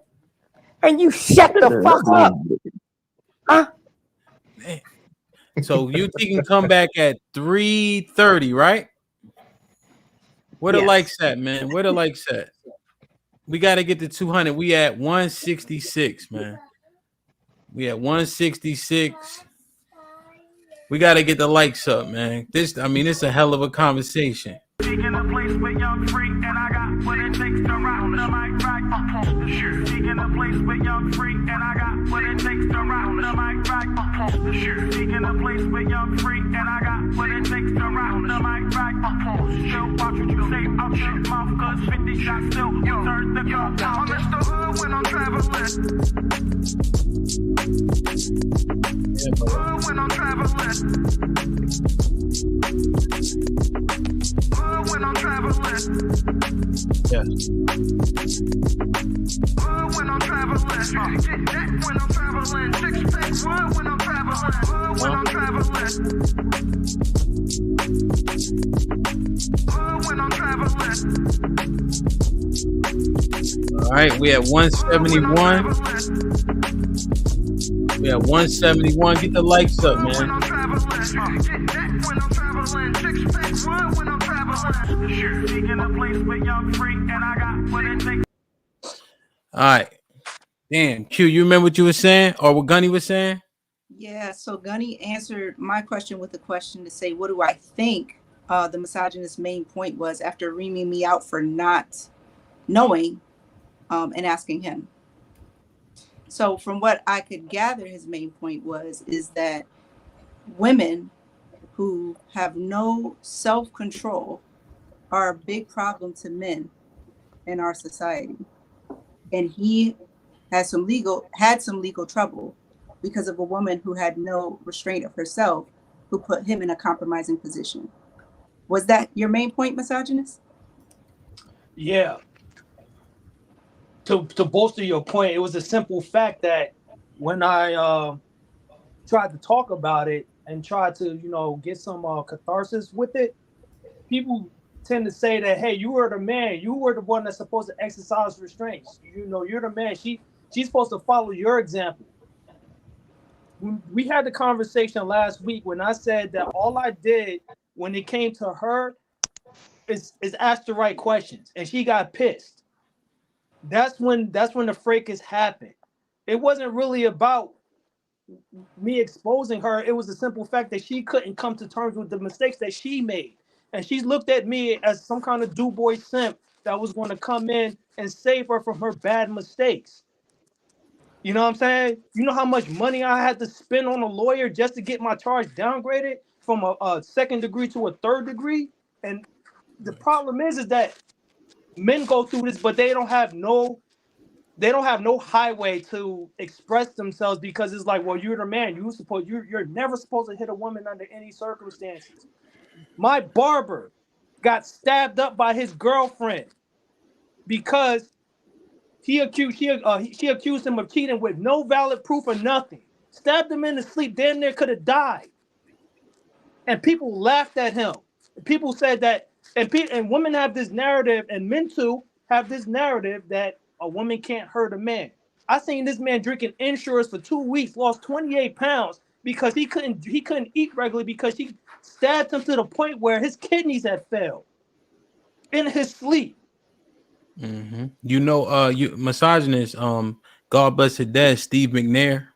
and you shut the fuck up, huh? Man. So UT can come back at 3:30, right? Where the likes at, man? Where the likes at? We got to get to 200. We at 166, man. We at 166. We got to get the likes up, man. It's a hell of a conversation. Speaking a place with young freak, and I got what it takes to rock the mic right. Speaking a place with young freak, and I got what it takes to rock the mic right. Speaking a place with young freak, and I got what it takes to rock the mic right. Still watch what you say out your mouth, cause 50 shots still turn the gun down. I'm in the hood when I'm traveling. Hood when I'm traveling. When I'm traveling. Yes. When I'm traveling. Get that when I'm traveling. Six pack when I'm traveling. When I'm traveling. When I'm traveling. All right, we at 171. We at 171. Get the likes up, man. All right. Damn, Q, you remember what you were saying or what Gunny was saying? Yeah, so Gunny answered my question with a question to say, what do I think the misogynist's main point was after reaming me out for not knowing and asking him. So from what I could gather, his main point is that women who have no self-control are a big problem to men in our society. And he had some legal trouble because of a woman who had no restraint of herself, who put him in a compromising position. Was that your main point, misogynist? Yeah. To bolster your point, it was a simple fact that when I tried to talk about it and tried to, get some catharsis with it, people tend to say that, hey, you were the man, you were the one that's supposed to exercise restraints. You're the man. She's supposed to follow your example. We had the conversation last week when I said that all I did when it came to her is ask the right questions, and she got pissed. That's when the fracas happened. It wasn't really about me exposing her. It was the simple fact that she couldn't come to terms with the mistakes that she made. And she's looked at me as some kind of do-boy simp that was going to come in and save her from her bad mistakes. You know what I'm saying? You know how much money I had to spend on a lawyer just to get my charge downgraded from a second degree to a third degree? And the problem is that men go through this, but they don't have no highway to express themselves because it's like, well, you're the man. You're never supposed to hit a woman under any circumstances. My barber got stabbed up by his girlfriend because she accused him of cheating with no valid proof or nothing. Stabbed him in his sleep, damn near could have died. And people laughed at him. People said that, and women have this narrative, and men too have this narrative that a woman can't hurt a man. I seen this man drinking insurance for 2 weeks, lost 28 pounds because he couldn't eat regularly because she stabbed him to the point where his kidneys had failed in his sleep. Mm-hmm. You know, you misogynist. God bless his dad, Steve McNair,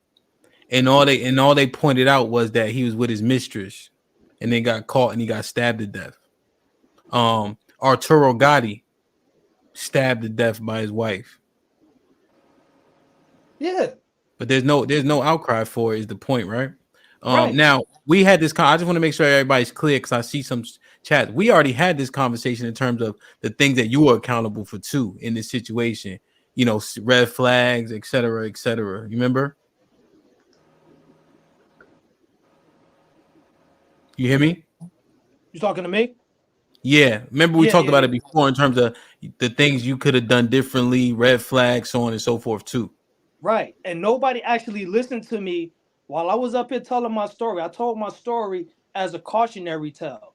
and all they pointed out was that he was with his mistress, and then got caught and he got stabbed to death. Arturo Gotti stabbed to death by his wife. Yeah, but there's no outcry for it. Is the point, right? Right. Now we had this. I just want to make sure everybody's clear because I see some chat. We already had this conversation in terms of the things that you were accountable for too in this situation. You know, red flags, et cetera, et cetera. You remember? You hear me? You talking to me? Yeah. Remember we talked about it before in terms of the things you could have done differently, red flags, so on and so forth too. Right. And nobody actually listened to me while I was up here telling my story. I told my story as a cautionary tale.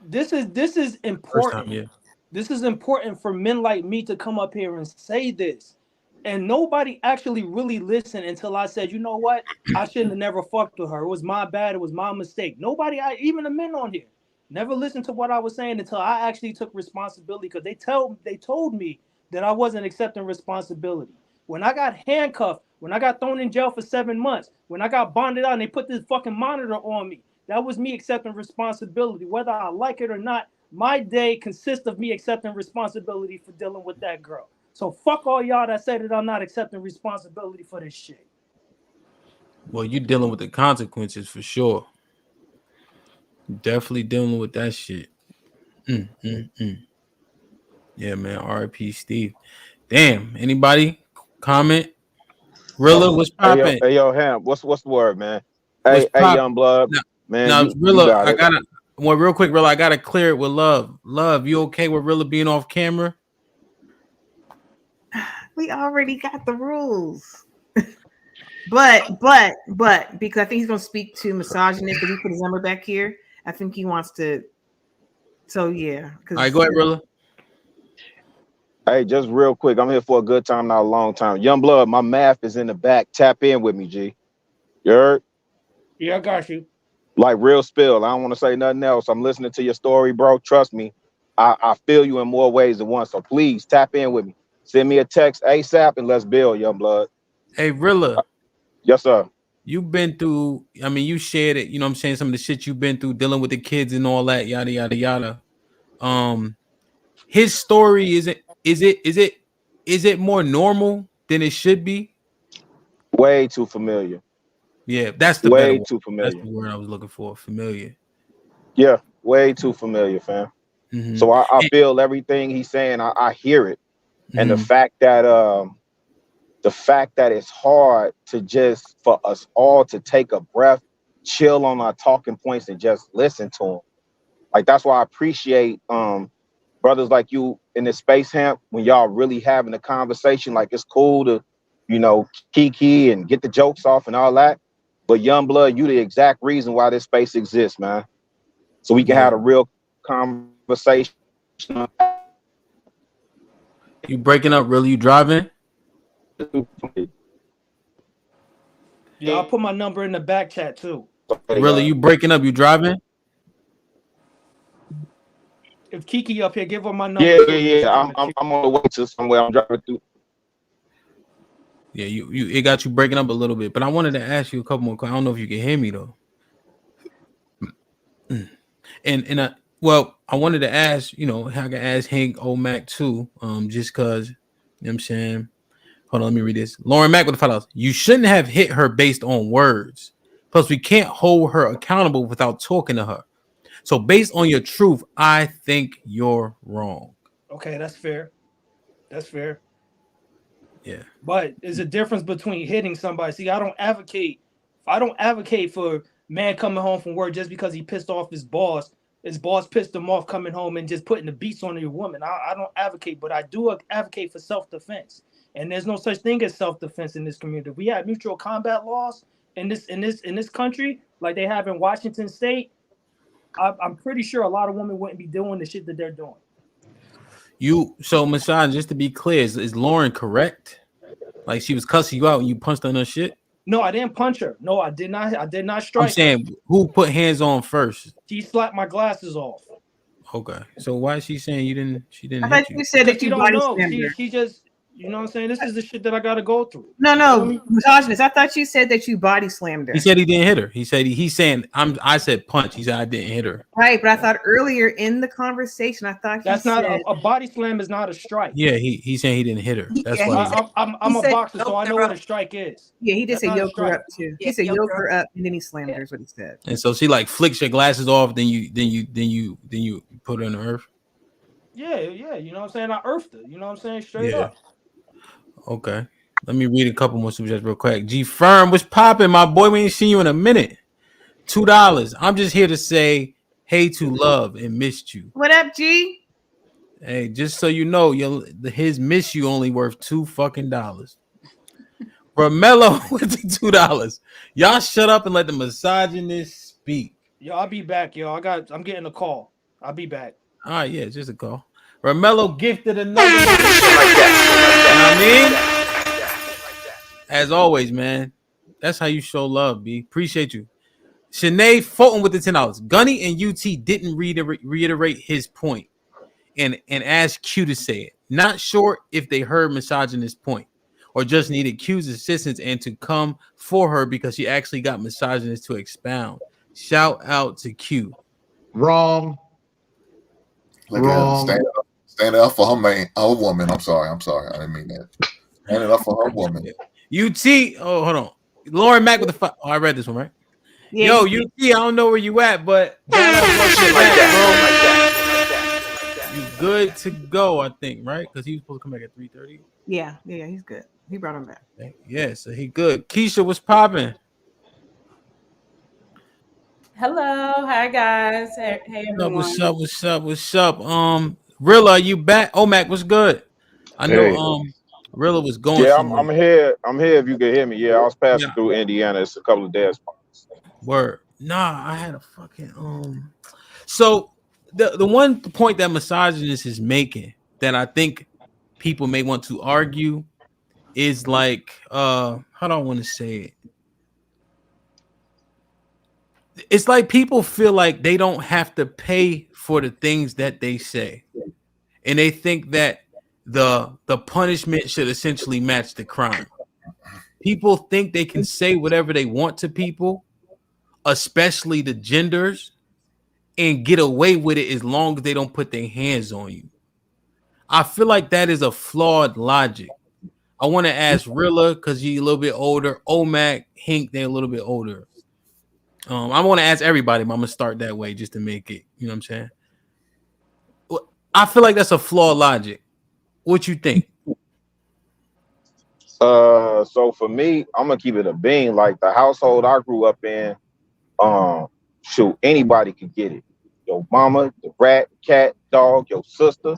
This is important. Time, yeah. This is important for men like me to come up here and say this. And nobody actually really listened until I said, you know what? I shouldn't have never fucked with her. It was my bad. It was my mistake. Nobody, even the men on here, never listened to what I was saying until I actually took responsibility because they told me that I wasn't accepting responsibility. When I got handcuffed, when I got thrown in jail for 7 months, when I got bonded out and they put this fucking monitor on me, that was me accepting responsibility. Whether I like it or not, my day consists of me accepting responsibility for dealing with that girl. So fuck all y'all that say that I'm not accepting responsibility for this shit. Well, you're dealing with the consequences for sure. Definitely dealing with that shit. Yeah, man. R.I.P. Steve. Damn. Anybody comment? Rilla, what's popping? Hey yo, Ham. What's the word, man? Hey, Young Blood, man. Now, You Rilla, got it. I gotta. Well, real quick, Rilla, I gotta clear it with Love. Love, you okay with Rilla being off camera? We already got the rules. but because I think he's gonna speak to misogynist because he put his number back here. I think he wants to. So yeah. All right, go ahead, Rilla. Hey, just real quick. I'm here for a good time, not a long time. Young Blood, my math is in the back. Tap in with me, G. You heard? Yeah, I got you. Like real spill. I don't want to say nothing else. I'm listening to your story, bro. Trust me. I feel you in more ways than one. So please tap in with me. Send me a text ASAP and let's build, Young Blood. Hey, Rilla. Yes, sir. You've been through, I mean, you shared it, you know what I'm saying, some of the shit you've been through, dealing with the kids and all that, yada, yada, yada. His story is it more normal than it should be? Way too familiar. Yeah, that's the way better too familiar. That's the word I was looking for. Familiar. Yeah, way too familiar, fam. Mm-hmm. So I feel everything he's saying. I hear it, and Mm-hmm. the fact that it's hard to just for us all to take a breath, chill on our talking points, and just listen to them. Like that's why I appreciate brothers like you in this space, Hamp, when y'all really having a conversation. Like it's cool to, kiki and get the jokes off and all that. But Young Blood, you the exact reason why this space exists, man. So we can have a real conversation. You breaking up, really? You driving? Yeah, I'll put my number in the back chat too. Really, you breaking up? You driving? If Kiki up here, give her my number. Yeah. I'm on the way to somewhere. I'm driving through. Yeah, it got you breaking up a little bit, but I wanted to ask you a couple more. I don't know if you can hear me though. And I wanted to ask, I can ask Hank O'Mac too, just cause, you know what I'm saying. Hold on, let me read this. Lauren Mack with the $5. You shouldn't have hit her based on words. Plus, we can't hold her accountable without talking to her. So, based on your truth, I think you're wrong. Okay, that's fair. That's fair. Yeah. But there's a difference between hitting somebody. See, I don't advocate for man coming home from work just because he pissed off his boss. His boss pissed him off coming home and just putting the beats on your woman. I don't advocate, but I do advocate for self-defense. And there's no such thing as self-defense in this community. If we had mutual combat laws in this country, like they have in Washington State, I'm pretty sure a lot of women wouldn't be doing the shit that they're doing. So Mashan, just to be clear, is Lauren correct? Like she was cussing you out and you punched on her shit? No, I didn't punch her. No, I did not. I did not strike. I'm saying, who put hands on first? She slapped my glasses off. Okay, so why is she saying you didn't? She didn't. I thought you said that you don't body know. slammed her. She just, you know what I'm saying. This is the shit that I got to go through. No, misogynist. I thought you said that you body slammed her. He said he didn't hit her. He said he's saying I said punch. He said I didn't hit her. Right, but I thought earlier in the conversation, I thought that's not a body slam. Is not a strike. Yeah, he's saying he didn't hit her. That's why I'm a boxer, so I know what a strike is. Yeah, he did say yoke her up too. He said yoke her up, and then he slammed her. Is what he said. And so she like flicks your glasses off, then you put her in the earth. Yeah, you know what I'm saying? I earthed her, you know what I'm saying? Straight up. Okay. Let me read a couple more super chats real quick. G Firm, what's popping, my boy? We ain't seen you in a minute. $2. I'm just here to say hey to love and missed you. What up, G? Hey, just so you know, his miss you only worth $2 fucking. Romello with the $2. Y'all shut up and let the misogynist speak. Yo, I'll be back, yo. I'm getting a call. I'll be back. All right, yeah, just a call. Romello gifted another one. Like that. You know what I mean? As always, man. That's how you show love, B. Appreciate you. Shanae Fulton with the $10. Gunny and UT didn't reiterate his point and asked Q to say it. Not sure if they heard misogynist point or just needed Q's assistance and to come for her because she actually got misogynist to expound. Shout out to Q. Wrong. Wrong. Stand up for her woman. I'm sorry. I didn't mean that. Standing up for her woman. UT. Oh, hold on. Lauren Mack with the $5. Oh, I read this one, right? Yeah, Yo, UT, I don't know where you at, but you good to go, I think, right? Because he was supposed to come back at 3:30. Yeah, he's good. He brought him back. Yeah, so he good. Keisha, what's popping? Hello, hi guys. Hey everyone. What's up? Rilla, are you back? Mac, what's good? I know Rilla was going. Yeah, I'm here. I'm here if you can hear me. Yeah, I was passing through Indiana. It's a couple of days. Word. Nah, I had a fucking So the one point that misogynist is making that I think people may want to argue is like how do I want to say it? It's like people feel like they don't have to pay for the things that they say. And they think that the punishment should essentially match the crime. People think they can say whatever they want to people, especially the genders, and get away with it as long as they don't put their hands on you. I feel like that is a flawed logic. I want to ask Rilla because you're a little bit older. Omac, Hink, they're a little bit older. I want to ask everybody, but I'm gonna start that way just to make it. You know what I'm saying? I feel like that's a flawed logic. What you think? So for me, I'm gonna keep it a bean. Like the household I grew up in, shoot, anybody could get it. Your mama, the rat, cat, dog, your sister.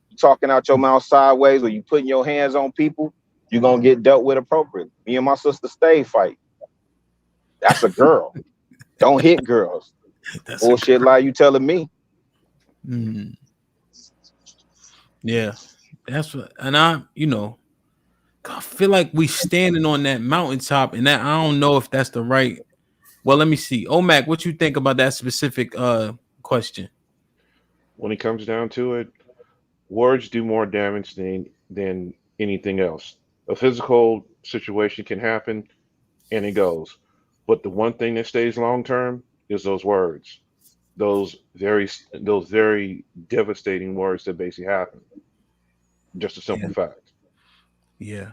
You talking out your mouth sideways or you putting your hands on people, you're gonna get dealt with appropriately. Me and my sister stay fight. That's a girl. Don't hit girls. That's bullshit lie you telling me. Yeah, that's what, and I feel like we standing on that mountaintop, and that I don't know if that's the right. Well, let me see. Omac, what you think about that specific question? When it comes down to it, words do more damage than anything else. A physical situation can happen, and it goes. But the one thing that stays long term is those words, those very devastating words that basically happen. Just a simple fact. Yeah,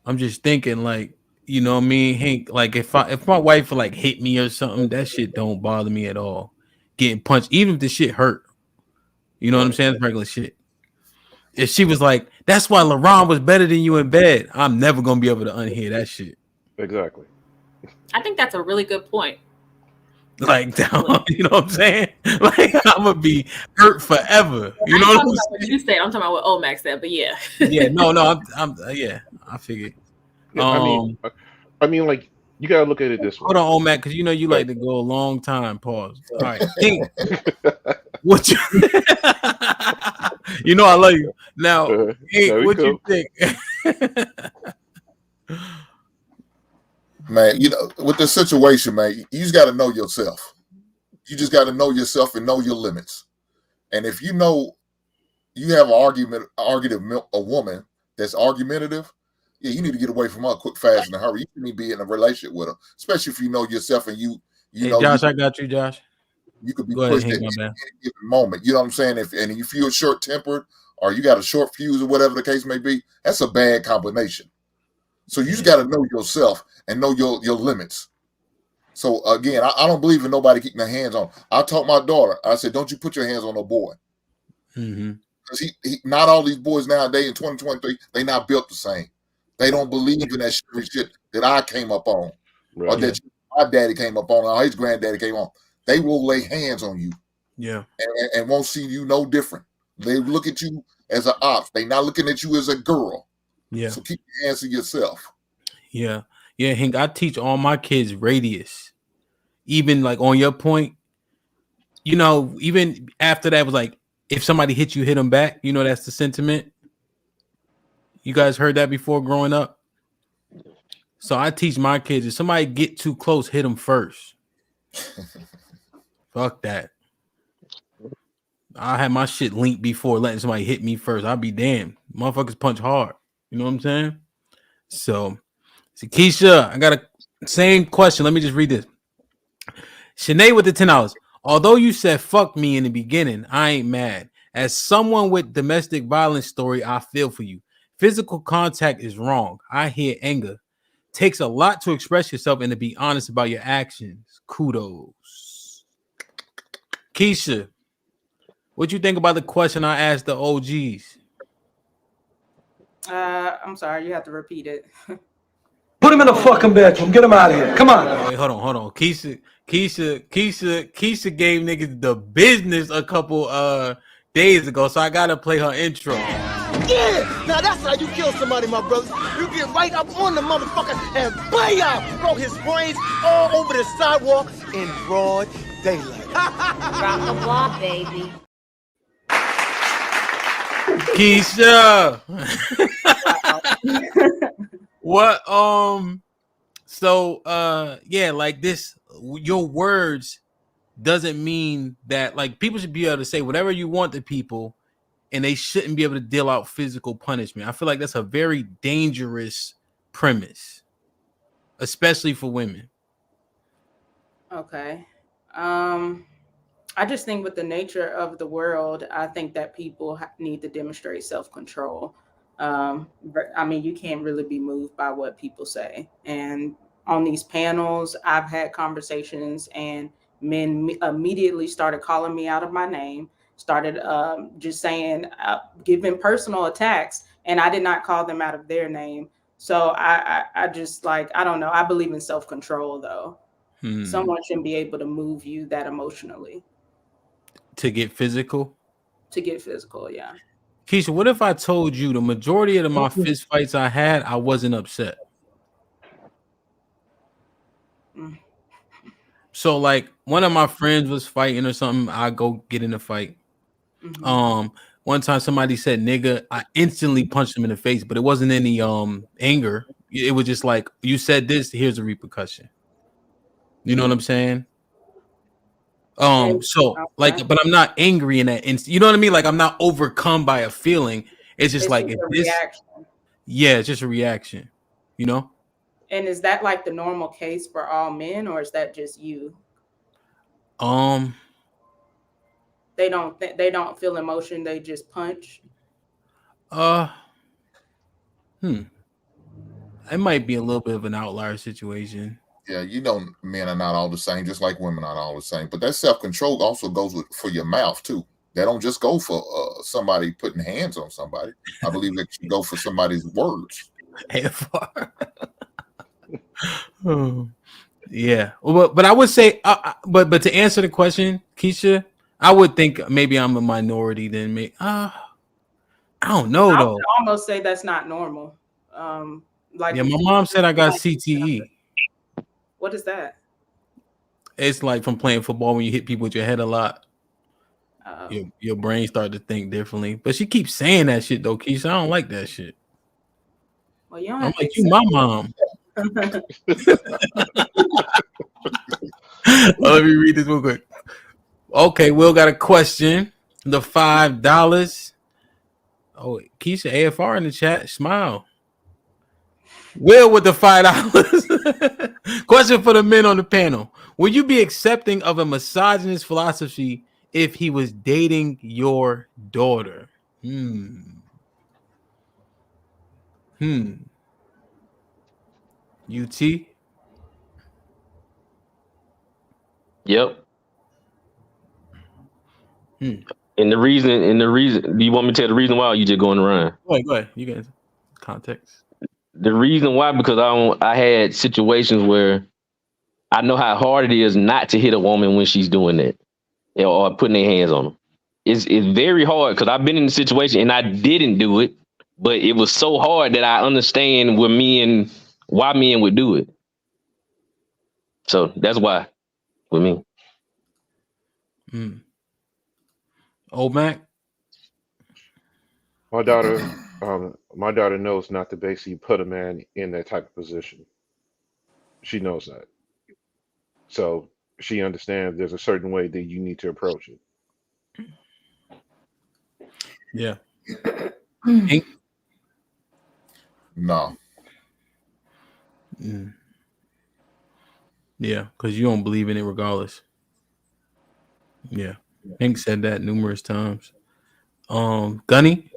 I'm just thinking, like, you know what I mean, Hank. Like, if my wife like hit me or something, that shit don't bother me at all. Getting punched, even if the shit hurt. You know what I'm saying? It's regular shit. If she was like, "That's why LaRon was better than you in bed," I'm never gonna be able to unhear that shit. Exactly. I think that's a really good point. Like, down, you know what I'm saying? Like, I'm gonna be hurt forever. You know I'm what talking I'm about what you said. I'm talking about what Omax said, but yeah. Yeah, no, I'm yeah, I figured. Yeah, I mean, like you gotta look at it this way. Hold on, Omac, because you know you like to go a long time. Pause. All right, Hank, what you? You know I love you. Now, Hank, what you think? Man, you know, with the situation, man, you just got to know yourself. You just got to know yourself and know your limits. And if you know you have a woman that's argumentative, yeah, you need to get away from her quick, fast, in a hurry. You shouldn't be in a relationship with her, especially if you know yourself and you Hey, know. Josh, I got you, Josh. You could be Go ahead, pushed Hank, at my any bad. given moment. You know what I'm saying? If you're short tempered or you got a short fuse or whatever the case may be, that's a bad combination. So you just got to know yourself and know your limits. So again, I don't believe in nobody keeping their hands on. I taught my daughter. I said, "Don't you put your hands on no boy." Mm-hmm. Because he not all these boys nowadays in 2023, they not built the same. They don't believe in that shit that I came up on, or that my daddy came up on, or his granddaddy came on. They will lay hands on you, Yeah, and won't see you no different. They look at you as an ops. They not looking at you as a girl. yeah, So keep your hands to yourself. yeah, Hank. I teach all my kids radius. Even like on your point, you know, even after that was like, if somebody hit you, hit them back. You know, that's the sentiment. You guys heard that before growing up? So I teach my kids, if somebody get too close, hit them first. Fuck that. I had my shit linked before letting somebody hit me first. I'll be damned. Motherfuckers punch hard. You know what I'm saying? So Keisha, I got a same question. Let me just read this. Shanae with the $10. Although you said fuck me in the beginning, I ain't mad. As someone with domestic violence story, I feel for you. Physical contact is wrong. I hear anger. Takes a lot to express yourself and to be honest about your actions. Kudos. Keisha, what you think about the question I asked the OGs? I'm sorry, you have to repeat it. Put him in a fucking bedroom. Get him out of here. Come on. Wait, hold on. Keisha gave niggas the business a couple days ago, so I gotta play her intro. Yeah! Now that's how you kill somebody, my brothers. You get right up on the motherfucker and bam! Throw his brains all over the sidewalk in broad daylight. Drop the ball, baby. Keisha. What so yeah, like this, your words doesn't mean that, like, people should be able to say whatever you want to people and they shouldn't be able to deal out physical punishment. I feel like that's a very dangerous premise, especially for women. Okay. I just think with the nature of the world, I think that people need to demonstrate self-control. I mean, you can't really be moved by what people say. And on these panels, I've had conversations and men immediately started calling me out of my name, started just saying, giving personal attacks, and I did not call them out of their name. So I just, like, I don't know. I believe in self-control, though. Someone shouldn't be able to move you that emotionally. To get physical? To get physical, yeah. Keisha, what if I told you the majority of my fist fights I had, I wasn't upset? So, like, one of my friends was fighting or something, I go get in a fight. One time somebody said nigga, I instantly punched him in the face, but it wasn't any anger. It was just like, you said this, here's a repercussion. You know what I'm saying? So like, but I'm not angry in that instant. You know what I mean? Like, I'm not overcome by a feeling. It's just like, if this, reaction. yeah, it's just a reaction, you know? And is that like the normal case for all men, or is that just you? They don't feel emotion, they just punch. it might be a little bit of an outlier situation. Yeah, you know, men are not all the same, just like women aren't all the same. But that self-control also goes for your mouth too. That don't just go for somebody putting hands on somebody. I believe that should go for somebody's words. AFR. Yeah, but I would say, but to answer the question, Keisha, I would think maybe I'm a minority. Then maybe I don't know I though. would almost say that's not normal. Like Yeah, my mom said I got CTE. What is that? It's like from playing football when you hit people with your head a lot. Your brain start to think differently. But she keeps saying that shit though, Keisha. I don't like that shit. Well, you don't I'm have like, to you my mom. Let me read this real quick. Okay, Will got a question. The $5. Oh, Keisha AFR in the chat. Smile. Will with the $5. Question for the men on the panel. Would you be accepting of a misogynist philosophy if he was dating your daughter? UT? Yep. And the reason, do you want me to tell the reason why, or you just going around? Go ahead. You get context. The reason why, because I had situations where I know how hard it is not to hit a woman when she's doing that or putting their hands on them. It's very hard because I've been in the situation and I didn't do it, but it was so hard that I understand why men would do it. So that's why with me. Old Mac? My daughter knows not to basically put a man in that type of position. She knows that. So she understands there's a certain way that you need to approach it. Yeah. No. Yeah, because you don't believe in it regardless. Yeah. Hank said that numerous times. Gunny?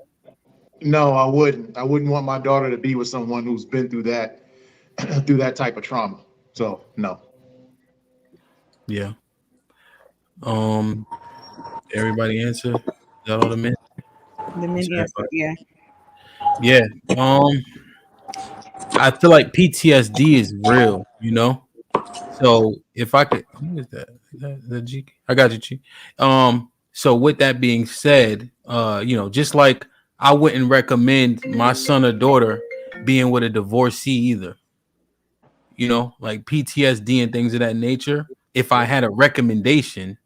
No, I wouldn't. I wouldn't want my daughter to be with someone who's been through that type of trauma. So no. Yeah. Everybody answer? Is that all the men? The men answer, yeah. Yeah. I feel like PTSD is real, you know? So if I could, who is that? Is that G? I got you, G. So with that being said, just like I wouldn't recommend my son or daughter being with a divorcee either. You know, like PTSD and things of that nature. If I had a recommendation,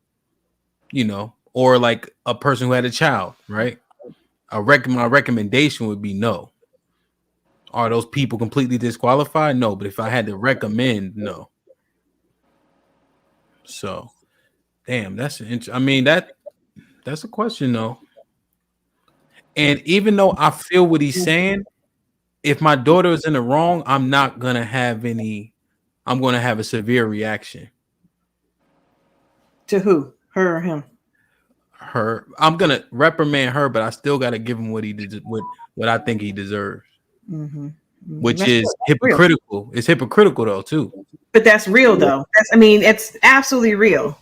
or like a person who had a child, right? My recommendation would be no. Are those people completely disqualified? No, but if I had to recommend, no. So, damn, that's that's a question though. And even though I feel what he's saying, if my daughter is in the wrong, I'm not gonna have I'm gonna have a severe reaction. To who? Her or him? Her. I'm gonna reprimand her, but I still gotta give him what he did, what I think he deserves. Mm-hmm. Which That's is hypocritical. It's hypocritical though too. But that's real though. It's absolutely real.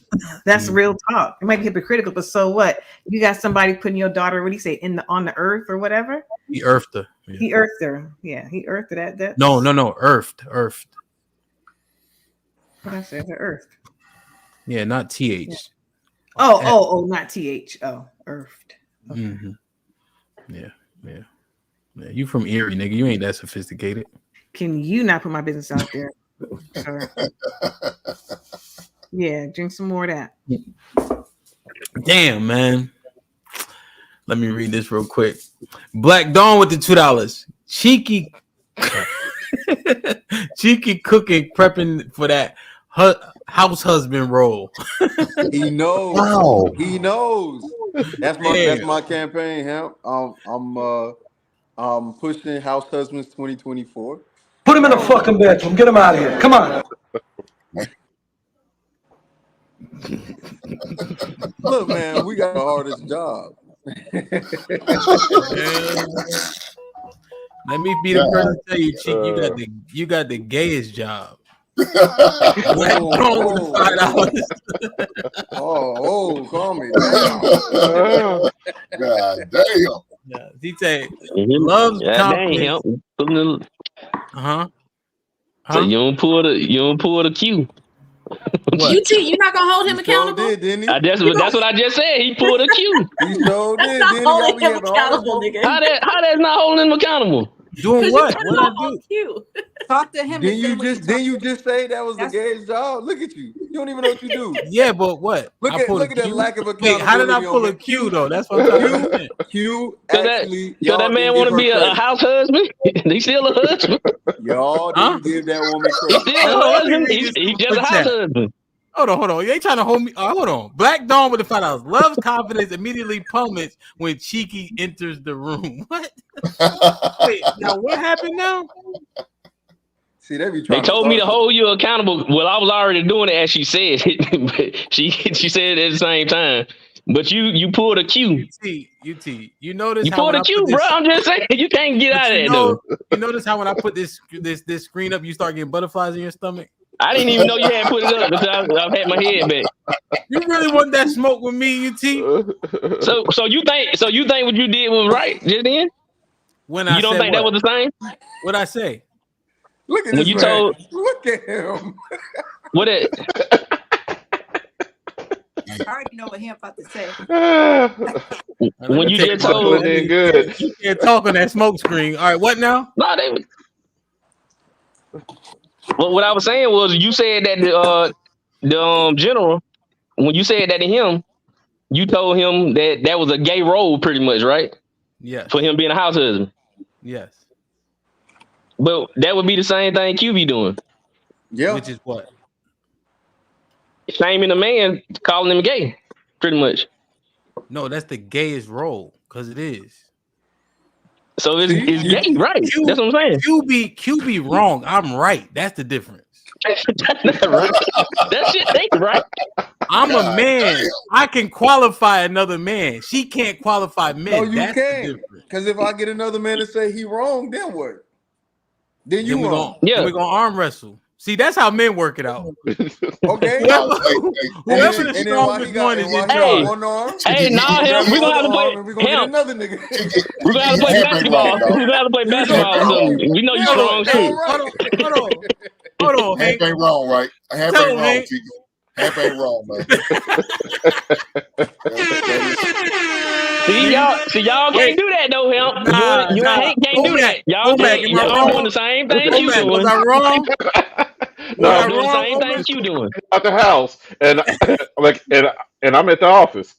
That's real talk. It might be hypocritical, but so what? You got somebody putting your daughter, what do you say, on the earth or whatever? He earthed her. Yeah. He earthed her. Yeah, he earthed her. That No, earthed. What I said, the earth. Yeah, not TH. Yeah. Oh, not TH. Oh, earthed. Okay. Mm-hmm. Yeah. You from Erie, nigga. You ain't that sophisticated. Can you not put my business out there? Yeah, drink some more of that. Damn, man. Let me read this real quick. Black Dawn with the $2. Cheeky cooking, prepping for that house husband role. He knows. Wow. He knows. That's my campaign. I'm pushing House Husbands 2024. Put him in the fucking bedroom. Get him out of here. Come on. Look, man, we got the hardest job. Let me be the person to tell you, Cheek, you got the gayest job. Calm me down. God damn. Yeah, he said, love's confidence. So you don't pull the Q. UT, you're not gonna hold him accountable? Did, didn't he? That's what I just said. He pulled a Q. He sure did. Not Didn't holding he? him accountable, nigga. How that's not holding him accountable? Doing what? What I do? You. Talk to him. Didn't you just say that was the gayest job? Look at you. You don't even know what you do. Yeah, but what? Look at that lack of accountability. Wait, how did I pull a Q though? That's what I'm trying to understand. Q actually, so that man want to be a house husband? He's still a husband. Y'all didn't give that woman credit. He's still a husband. He's just a house husband. Hold on. You ain't trying to hold me. Hold on. Black Dawn with the $5. Love's confidence immediately plummets when Cheeky enters the room. What? Wait, now what happened now? See, they told me to hold you accountable. Well, I was already doing it as she said. she said it at the same time. But you pulled a Q. UT. You notice you how pulled a Q, bro. I'm just saying you can't get out of that though. You notice how when I put this screen up, you start getting butterflies in your stomach? I didn't even know you had put it up because I've had my head back. You really want that smoke with me, UT? So you think what you did was right just then? When you don't think that was the same? What'd I say? Look at when this you man. told Look at him. What it? I already know what him about to say. When you just told good. You can't talk on that smoke screen. All right, what now? No, they. Well, what I was saying was you said that the general, when you said that to him, you told him that was a gay role pretty much, right? Yes. For him being a house husband. Yes. But that would be the same thing Q be doing. Yeah. Which is what? Shaming a man, calling him gay, pretty much. No, that's the gayest role, because it is. So it's gay, right? That's what I'm saying. Q be wrong. I'm right. That's the difference. That's not right. That shit ain't right. I'm a man. I can qualify another man. She can't qualify men. No, you That's can't. Because if I get another man to say he wrong, then what? Then you wrong. We're gonna arm wrestle. See, that's how men work it out. Okay. Whoever the strongest one is in charge. One arm. Hey, nah, him. We're gonna have to play. We're gonna get another nigga. We're gonna have to play basketball. We're gonna have to play basketball or something. We know you strong too. Hold on. Half ain't wrong, right? Half ain't wrong, Tiki. Half ain't wrong, man. See y'all can't do that though, him. You and Hank can't do that. Y'all doing the same thing you doing. Was I wrong? Y'all doing the same thing you doing. At the house, and I'm at the office.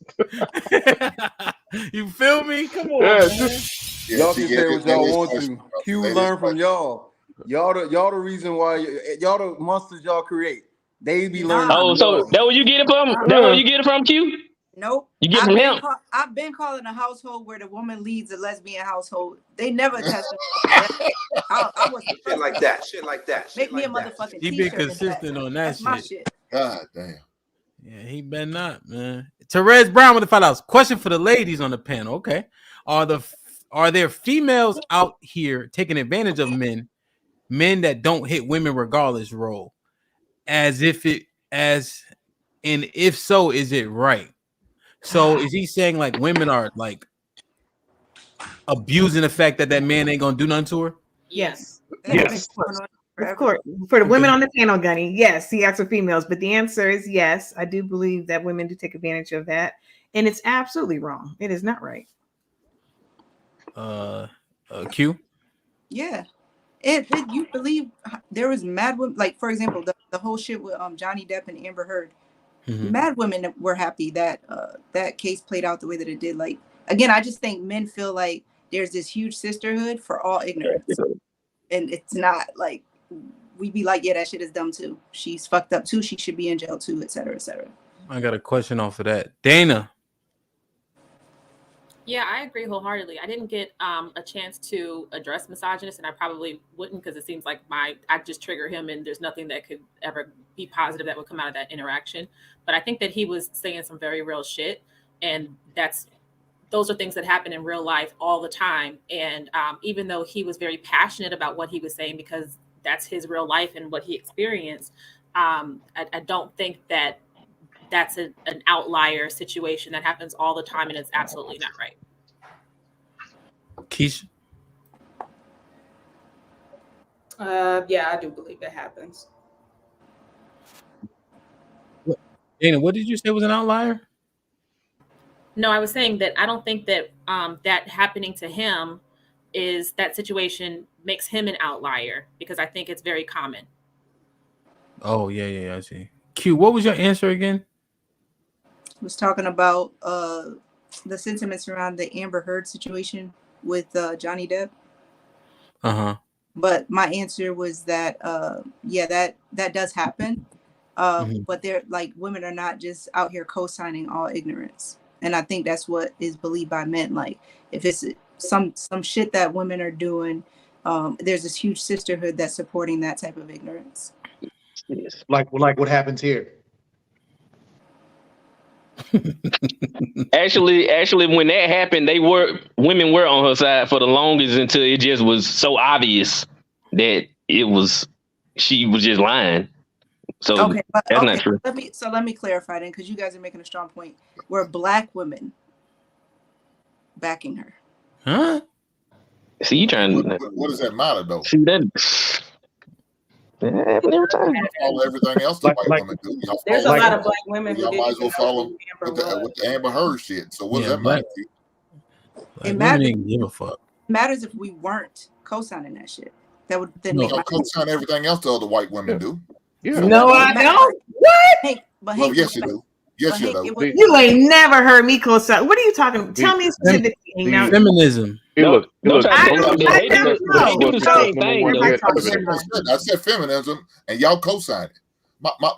You feel me? Come on, Yeah, man. Y'all can say what y'all want to. Q learn from y'all. Y'all the reason why y'all the monsters y'all create. They be learning. Oh, so that where you get it from? That where you get it from, Q? Nope. You get it from him? I've been calling a household where the woman leads a lesbian household. They never tested. I was shit like that. Shit like that. Make me a motherfucking He t-shirt. been consistent on that That's my shit. God damn. Yeah, he better not, man. Therese Brown with the $5. Question for the ladies on the panel. Okay. Are there females out here taking advantage of men that don't hit women regardless role? If so, is it right? So is he saying like women are like abusing the fact that man ain't gonna do nothing to her? Yes. Yes. Of course. For the women on the panel, Gunny, yes, he asked for females, but the answer is yes. I do believe that women do take advantage of that, and it's absolutely wrong. It is not right. Q? Yeah. You believe there was mad women, like for example, the whole shit with Johnny Depp and Amber Heard. Mm-hmm. Mad women were happy that that case played out the way that it did. Like again, I just think men feel like there's this huge sisterhood for all ignorance, and it's not. Like we be like, yeah, that shit is dumb too. She's fucked up too. She should be in jail too, etc., etc. I got a question off of that, Dana. Yeah, I agree wholeheartedly. I didn't get a chance to address misogynist, and I probably wouldn't because it seems like I just trigger him, and there's nothing that could ever be positive that would come out of that interaction. But I think that he was saying some very real shit, and that's those are things that happen in real life all the time. And even though he was very passionate about what he was saying, because that's his real life and what he experienced, I don't think that that's an outlier situation that happens all the time, and it's absolutely not right. Keisha? Yeah, I do believe that happens. Dana, what did you say was an outlier? No, I was saying that I don't think that that happening to him is that situation makes him an outlier, because I think it's very common. Oh, yeah, I see. Q, what was your answer again? Was talking about the sentiments around the Amber Heard situation with Johnny Depp. But my answer was that that does happen. But they're like, women are not just out here co-signing all ignorance. And I think that's what is believed by men. Like, if it's some shit that women are doing, there's this huge sisterhood that's supporting that type of ignorance. Like what happens here. Actually, when that happened, women were on her side for the longest until it just was so obvious that she was just lying. So that's not true. Let me clarify then, because you guys are making a strong point. Were Black women backing her? Huh? See, you trying to. What does that matter though? See that happen every time. Follow everything else the white women do. There's a lot of Black women who y'all might as well follow with the Amber Heard shit. So what does that matter? It matters. Didn't give a fuck. It matters if we weren't co-signing that shit. That would then make co-sign everything else the other white women do. Yeah. No, I don't. What? But well, yes, you do. Yes, you do. You ain't never heard me co-sign. What are you talking about? Tell me specifically. Feminism. Look. I said feminism, and y'all co-sign it.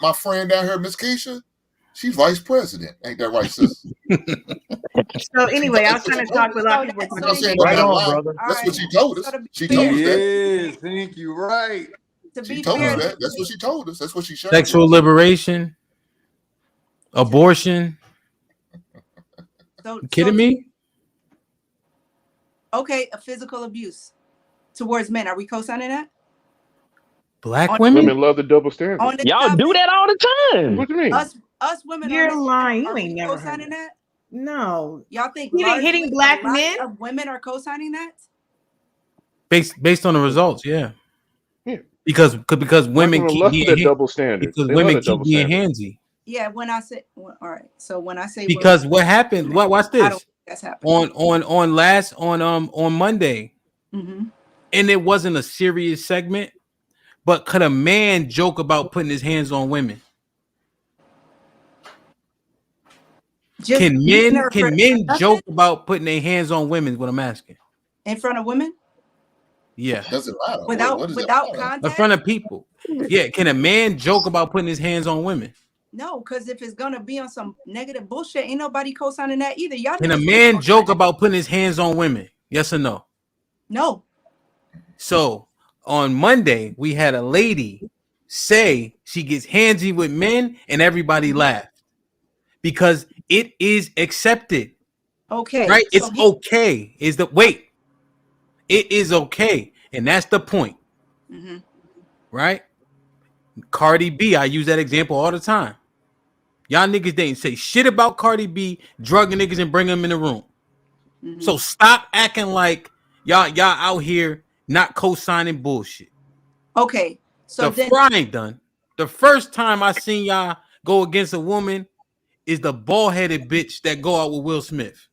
My friend down here, Miss Keisha, she's vice president. Ain't that right, sis? So anyway, I was trying to talk with a lot of people. Right on, brother. That's what she told us. She told us that. Yes, thank you. Right. She told us that. That's what she told us. That's what she shared. Sexual liberation, abortion. You kidding me? Okay, a physical abuse towards men. Are we co-signing that? Black women love the double standard. Y'all do that all the time. What do you mean? Us women. You're lying. You Are ain't we never co-signing that? No. Y'all think hitting Black men of women are co-signing that? based on the results, yeah. Because women keep being double standard. Because women keep being handsy. Yeah, when I say all right. So when I say because women, what happened? Watch this. I don't think that's happening. On Monday, and it wasn't a serious segment, but could a man joke about putting his hands on women? Can men joke about putting their hands on women? Is what I'm asking. In front of women? Yeah. Doesn't matter. Without contact? In front of people. Yeah. Can a man joke about putting his hands on women? No, because if it's gonna be on some negative bullshit, ain't nobody co-signing that either. Y'all can a man joke about putting his hands on women? Yes or no? No. So on Monday, we had a lady say she gets handsy with men and everybody laughed because it is accepted. Okay. Right? It's okay. It is okay. And that's the point. Right? Cardi B, I use that example all the time. Y'all niggas didn't say shit about Cardi B, drugging niggas and bring them in the room. So stop acting like y'all out here not co-signing bullshit. Okay. So the fry ain't done. The first time I seen y'all go against a woman is the bald-headed bitch that go out with Will Smith.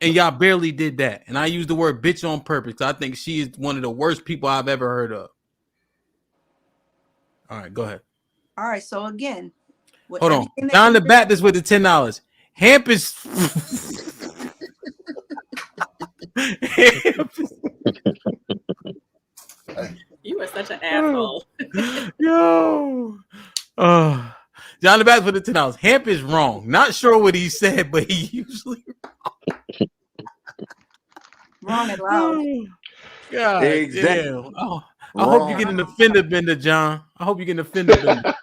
And y'all barely did that. And I use the word bitch on purpose. I think she is one of the worst people I've ever heard of. All right, go ahead. All right, so again. Hold on. John the Baptist with the $10. Hamp is... You are such an asshole. Yo. John the Baptist with the $10. Hamp is wrong. Not sure what he said, but he usually wrong and loud. God damn. Oh, I hope you get an offender bender, John. I hope you get an offender bender.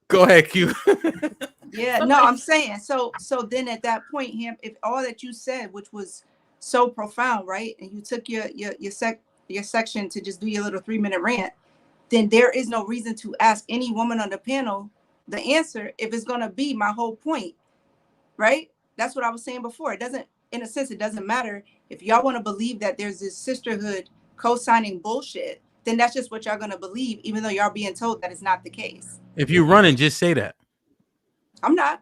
Go ahead, Q. Yeah, no, I'm saying so then at that point, if all that you said, which was so profound, right, and you took your section to just do your little 3-minute rant, then there is no reason to ask any woman on the panel the answer if it's gonna be my whole point, right? That's what I was saying before. It doesn't, in a sense, it doesn't matter if y'all want to believe that there's this sisterhood co-signing bullshit, then that's just what y'all gonna believe, even though y'all being told that is not the case. If you're running, just say that. I'm not.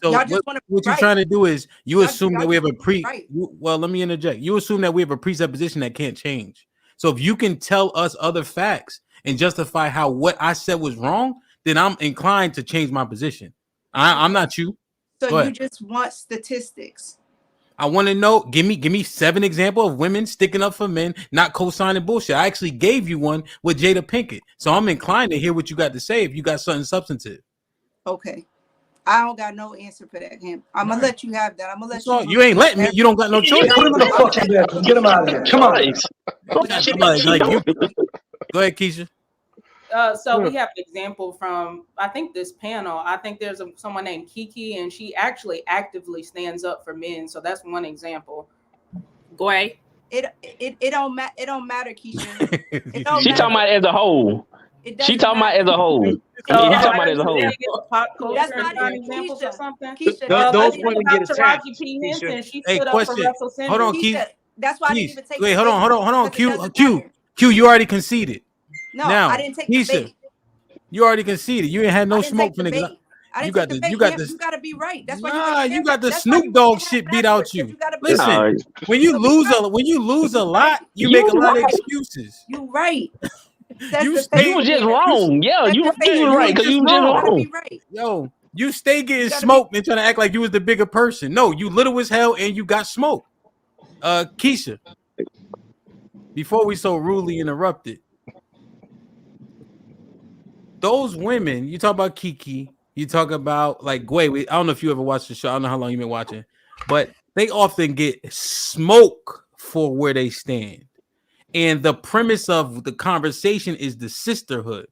So Y'all just wanna what you're right. trying to do is you Y'all- assume y'all that we have a right. well, let me interject. You assume that we have a presupposition that can't change. So if you can tell us other facts and justify how what I said was wrong, then I'm inclined to change my position. I'm not you. So you just want statistics. I want to know. Give me 7 examples of women sticking up for men, not co-signing bullshit. I actually gave you one with Jada Pinkett, so I'm inclined to hear what you got to say if you got something substantive. Okay, I don't got no answer for that, Ham. I'm gonna let you have that. I'm gonna let you ain't letting me. You don't got no choice. Put him in the fucking bedroom. Get him out of here. Come on. Go ahead, Keisha. So we have an example from, I think, this panel. I think there's someone named Kiki, and she actually actively stands up for men. So that's one example. Go ahead. It don't matter. It don't matter, Keisha. It don't She matter. talking about as a whole. She talking about as a whole. He talking about as a whole. That's not examples or something. Keisha, those women get attacked. She stood up for Russell Simmons. Hold on, Keisha. That's why I didn't even take. Wait, hold on. Q, you already conceded. No, now, I didn't take Keisha, debate. You already conceded. You ain't had no smoke for niggas. You got this. You got to be right. That's why you got the Snoop Dogg shit beat out you. Listen, when you lose a lot, you make a lot of excuses. You right. You was just wrong. Yeah, you was right because you was just wrong. Yo, you stay getting smoked and trying to act like you was the bigger person. No, you little as hell and you got smoked. Keisha, before we so rudely interrupted, those women, you talk about Kiki, you talk about like Gway. I don't know if you ever watched the show. I don't know how long you've been watching, but they often get smoke for where they stand. And the premise of the conversation is the sisterhood.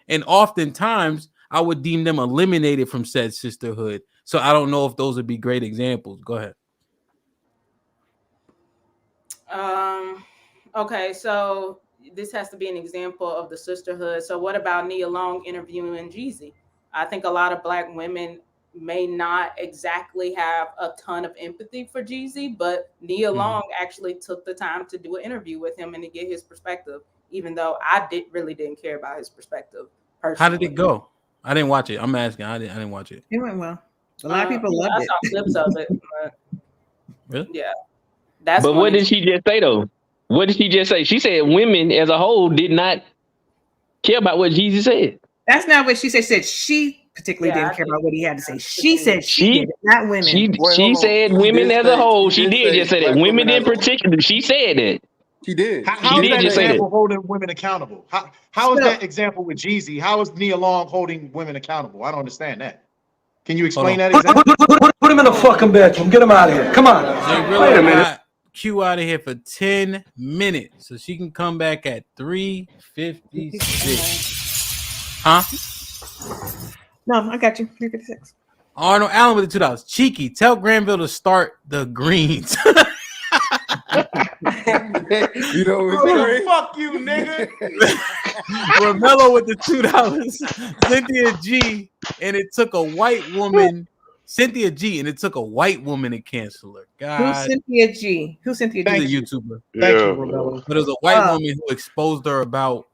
And oftentimes I would deem them eliminated from said sisterhood. So I don't know if those would be great examples. Go ahead. Okay, so this has to be an example of the sisterhood. So what about Nia Long interviewing Jeezy? I think a lot of Black women may not exactly have a ton of empathy for Jeezy, but Nia Long actually took the time to do an interview with him and to get his perspective, even though I really didn't care about his perspective personally. How did it go? I didn't watch it. I'm asking. I didn't watch it. It went well. A lot of people loved it. I saw clips of it. But really? Yeah. But what did she just say though? What did she just say? She said women as a whole did not care about what Jeezy said. That's not what she said. She said she particularly didn't care about what he had to say. She said she did, not women. She said women as a whole. She did just say that. Women in particular. She said that. She did. How is that example holding women accountable? How is that example with Jeezy? How is Nia Long holding women accountable? I don't understand that. Can you explain that example? Put him in the fucking bedroom. Get him out of here. Come on. Wait a minute. Q out of here for 10 minutes so she can come back at 3:56. Huh? No, I got you. 3:56. Arnold Allen with the $2. Cheeky, tell Granville to start the greens. You know what's crazy? Fuck you, nigga. Romello with the $2. Cynthia G, and it took a white woman. Cynthia G, and it took a white woman to cancel her. God. Who's Cynthia G? Who's Cynthia G? She's a YouTuber. Thank you, Romello. But it was a white woman who exposed her about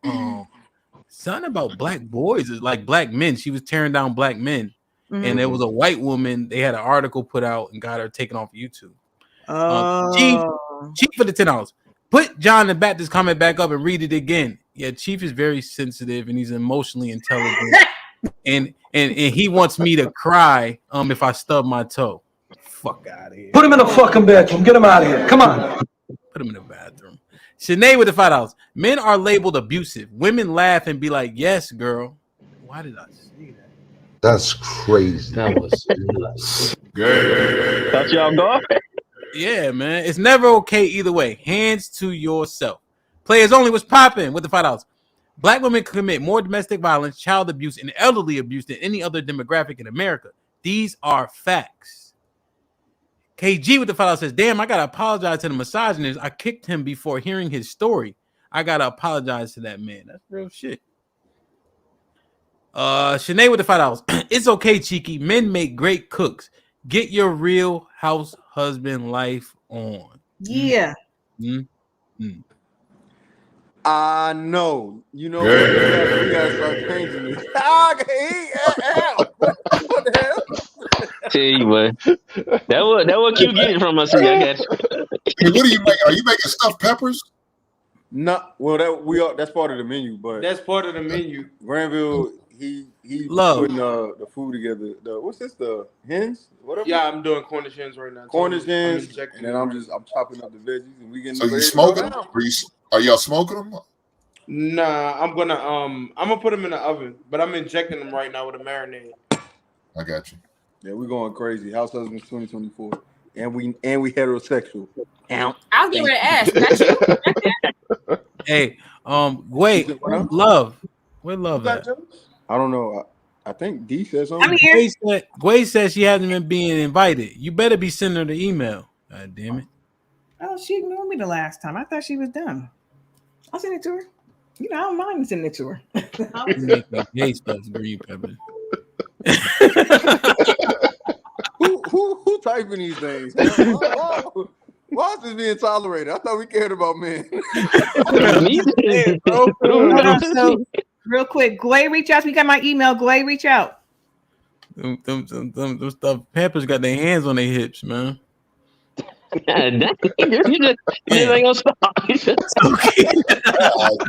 something about black boys, like black men. She was tearing down black men. And there was a white woman. They had an article put out and got her taken off YouTube. Chief for the $10. Put John the Baptist comment back up and read it again. Yeah, Chief is very sensitive and he's emotionally intelligent. and he wants me to cry if I stub my toe. Fuck out of here. Put him in the fucking bedroom. Get him out of here. Come on. Put him in the bathroom. Sinead with the $5. Men are labeled abusive. Women laugh and be like, yes, girl. Why did I say that? That's crazy. That was gay. Thought y'all go? Yeah, man. It's never okay either way. Hands to yourself. Players only was popping with the $5. Black women commit more domestic violence, child abuse, and elderly abuse than any other demographic in America. These are facts. KG with the $5 says, damn, I gotta apologize to the misogynist. I kicked him before hearing his story. I gotta apologize to that man. That's real shit. Shanae with the $5. It's okay, Cheeky. Men make great cooks. Get your real house husband life on. Yeah. Mm-hmm. I know. You know what? We gotta start changing this. What the hell? Tell you what, that what Q get it from us. I got you. Hey, what are you making? Are you making stuffed peppers? No, well that's part of the menu, but That's part of the menu. Granville, he Love. putting the food together. What's this? The hens? Whatever. Yeah, I'm doing Cornish hens right now. Cornish hens, and then I'm chopping up the veggies, and we getting. So you smoking them? Are y'all smoking them? Nah, I'm gonna put them in the oven, but I'm injecting them right now with a marinade. I got you. Yeah, we're going crazy. House Husbands 2024, and we heterosexual. I was getting ready to ask. That's you. Hey, wait, Love. Where Love at? I don't know. I think D said something. I'm here. Gway says she hasn't been being invited. You better be sending her the email. God damn it. Oh, she ignored me the last time. I thought she was done. I'll send it to her. You know, I don't mind sending it to her. Gay stuff, green pepper. Who typing these things? Why is this being tolerated? I thought we cared about men. So, real quick, Gway, reach out. We got my email. Gway, reach out. Them stuff Peppers got their hands on their hips, man. God, you just ain't gonna stop. Okay.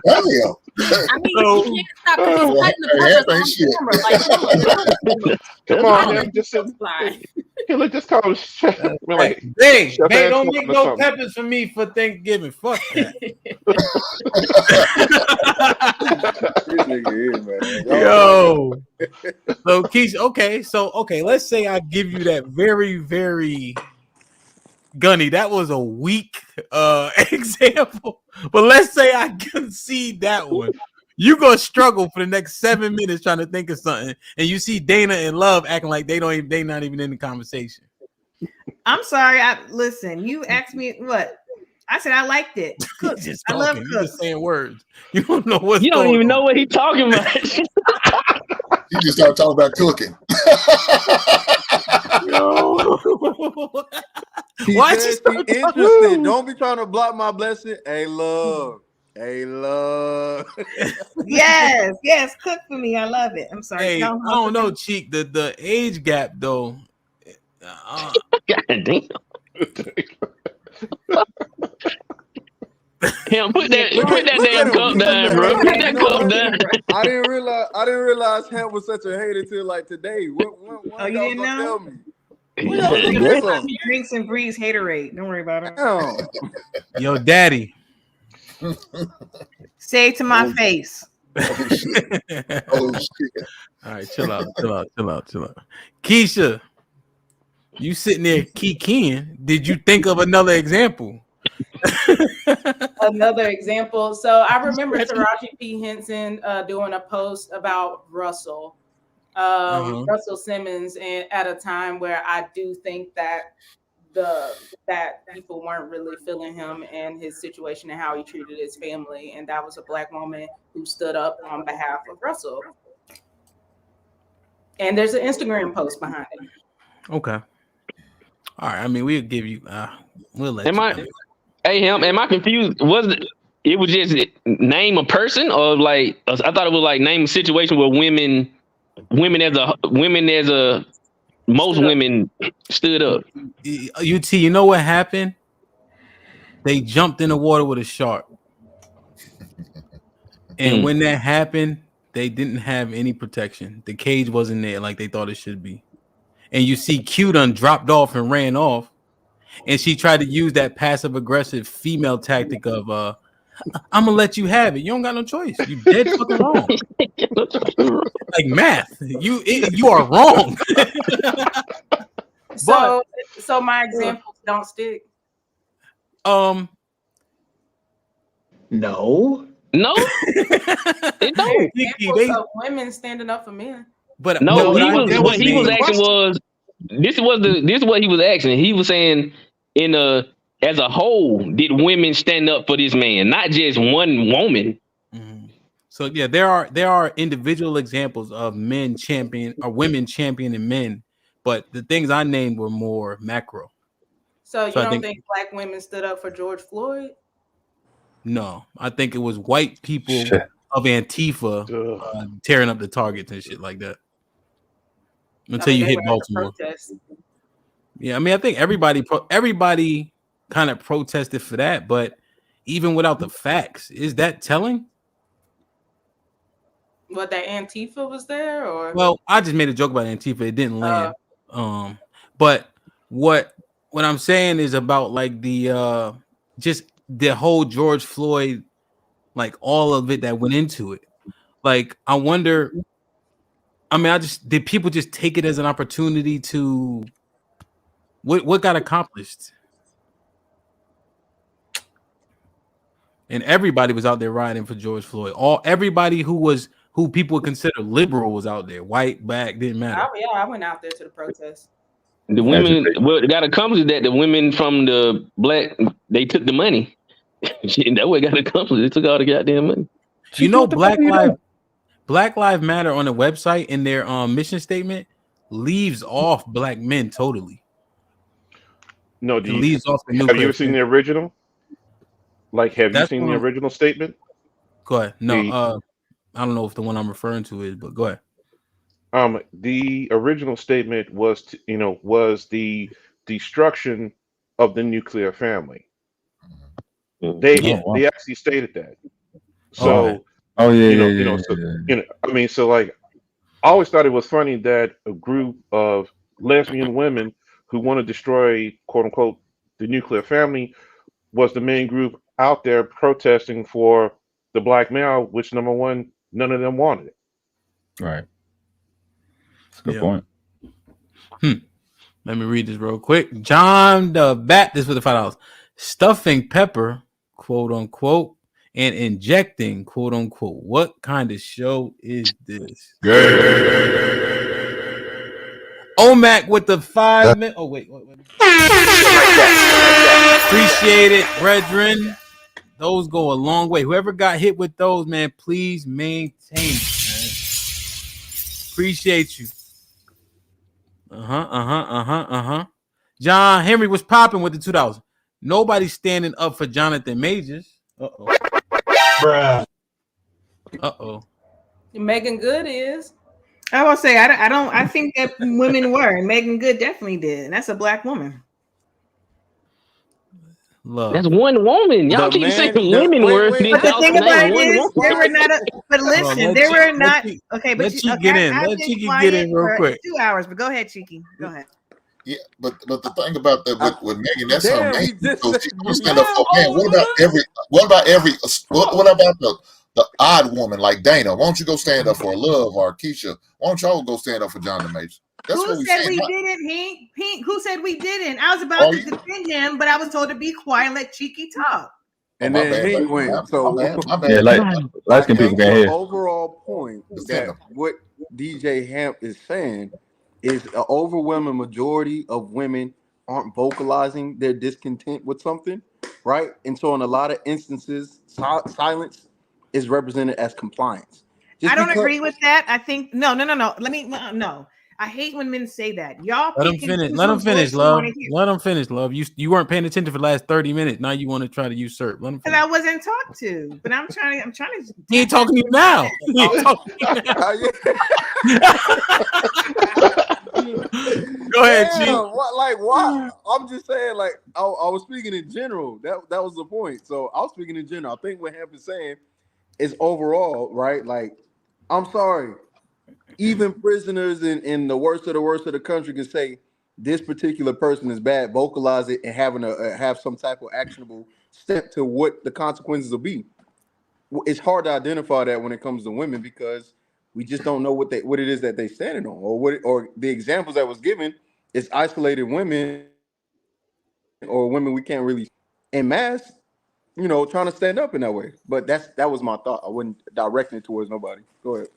I mean, you can't stop because he's cutting the Come on, man. Just call him. Like, hey, don't make no peppers for me for Thanksgiving. Fuck that. Yo. So Keisha, okay, let's say I give you that very, very Gunny, that was a weak example, but let's say I concede that one. You're gonna struggle for the next 7 minutes trying to think of something, and you see Dana and Love acting like they not even in the conversation. I'm sorry. Listen. You asked me what I said. I liked it. Cooks. I love cooks. You're just saying words. You don't know what's. You don't even know what he's talking about. You just start talking about cooking. Why is she interested? Don't be trying to block my blessing. Hey, Love. Yes, cook for me. I love it. I'm sorry. Hey, I don't know, Cheek. The age gap though. God damn. Damn, put that damn cup down, bro. Put that cup down. I didn't realize Hemp was such a hater till like today. What you didn't know? Tell me. Drinks and breeze haterade. Don't worry about it. Yo, daddy. Say it to my face. Oh shit. All right, chill out. Keisha, you sitting there keying. Did you think of another example? Another example. So I remember Taraji P. Henson doing a post about Russell Simmons, and at a time where I do think that people weren't really feeling him and his situation and how he treated his family, and that was a Black woman who stood up on behalf of Russell. And there's an Instagram post behind it. Okay. All right. I mean, we'll give you. We'll let you. Hey, am I confused? Was it was just name a person, or like I thought it was like name a situation where women as a most women stood up. UT, you know what happened? They jumped in the water with a shark, and when that happened, they didn't have any protection. The cage wasn't there like they thought it should be, and you see Q done dropped off and ran off. And she tried to use that passive aggressive female tactic of I'm gonna let you have it. You don't got no choice. You dead fucking wrong. Like math. You are wrong. So my examples don't stick. No. It don't. Examples of women standing up for men. But no, what he I was did what he was mean, asking was this is what he was asking. He was saying as a whole, did women stand up for this man, not just one woman? So yeah, there are individual examples of men champion or women championing men, but the things I named were more macro. So you I don't think black women stood up for George Floyd? No, I think it was white people of Antifa tearing up the targets and shit like that. Until you hit Baltimore. Yeah, I mean, I think everybody kind of protested for that, but even without the facts, is that telling? What, that Antifa was there, or? Well, I just made a joke about Antifa. It didn't land. But what I'm saying is about like the just the whole George Floyd, like all of it that went into it. Like, I wonder. I mean, did people just take it as an opportunity to what got accomplished? And everybody was out there riding for George Floyd. Everybody who people would consider liberal was out there. White, black, didn't matter. I went out there to the protest. The women, what got accomplished that the women from the black, they took the money. That way got accomplished. They took all the goddamn money. You know, Black Lives Matter on the website in their mission statement leaves off black men totally. No, have you ever seen the original? Like, have you seen the original statement? Go ahead. No, I don't know if the one I'm referring to is, but go ahead. The original statement was, was the destruction of the nuclear family. They actually stated that. So, I mean, so like, I always thought it was funny that a group of lesbian women who want to destroy, quote unquote, the nuclear family was the main group out there protesting for the black male, which, number one, none of them wanted it. Right. That's a good point. Let me read this real quick. John the Baptist with the $5. Stuffing pepper, quote unquote, and injecting, quote unquote. What kind of show is this? OMAC with the 5 minutes. Oh, wait. Appreciate it, brethren. Those go a long way. Whoever got hit with those, man, please maintain it, man. Appreciate you. John Henry was popping with the $2. Nobody's standing up for Jonathan Majors. Bruh. Megan Good is. I will say I think that women were. Megan Good definitely did. And that's a black woman. Love. That's one woman. Y'all keep saying women were. But the thing about it is, there were not. But listen, there were not. Okay, but Cheeky get in. Let Cheeky get in real quick. 2 hours, but go ahead, Cheeky. Go ahead. Yeah, but the thing about that with Megan, that's her name. So she's gonna stand up for man. What about the odd woman like Dana? Why don't you go stand up for Love or Keisha? Why don't y'all go stand up for Jonathan Majors? Who said we didn't, Pink? Who said we didn't? I was about to defend him, but I was told to be quiet and let Cheeky talk. And then he went. So light skin people can't hear. The overall point that what DJ Hamp is saying is an overwhelming majority of women aren't vocalizing their discontent with something, right? And so in a lot of instances, silence is represented as compliance. I don't agree with that. I think no. Let me no. I hate when men say that. Y'all let them finish. Let them finish, love. Let them finish, love. You weren't paying attention for the last 30 minutes. Now you want to try to usurp. Let them finish. Because I wasn't talked to, but I'm trying to. He ain't talking to you now. He ain't talking to you now. Go ahead, Chief. Why? I'm just saying, like, I was speaking in general. That was the point. So I was speaking in general. I think what Hamp is saying is overall, right? Like, I'm sorry. Even prisoners in the worst of the country can say this particular person is bad, vocalize it, and have some type of actionable step to what the consequences will be. It's hard to identify that when it comes to women because we just don't know what it is that they standing on, or the examples that was given is isolated women or women we can't really en masse, trying to stand up in that way. But that was my thought. I wasn't directing it towards nobody. Go ahead.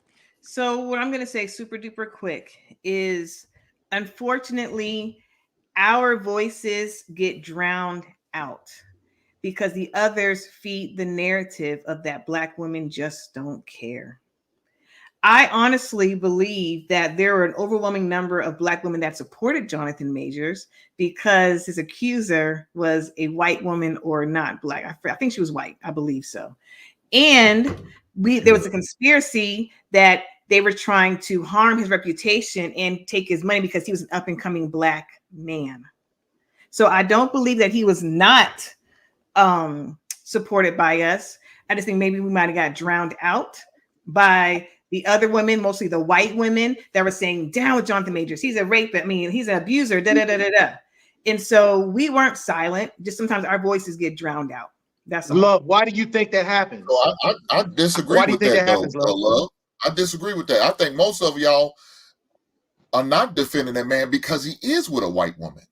So what I'm going to say super duper quick is, unfortunately, our voices get drowned out because the others feed the narrative of that Black women just don't care. I honestly believe that there were an overwhelming number of Black women that supported Jonathan Majors because his accuser was a white woman or not Black. I think she was white. I believe so. And there was a conspiracy that they were trying to harm his reputation and take his money because he was an up and coming Black man. So I don't believe that he was not supported by us. I just think maybe we might have got drowned out by the other women, mostly the white women that were saying, down with Jonathan Majors. He's a rapist. I mean, he's an abuser, da, da, da, da, da. And so we weren't silent. Just sometimes our voices get drowned out. That's all. Love, why do you think that happens? So I disagree with that, though, Love. I disagree with that. I think most of y'all are not defending that man because he is with a white woman.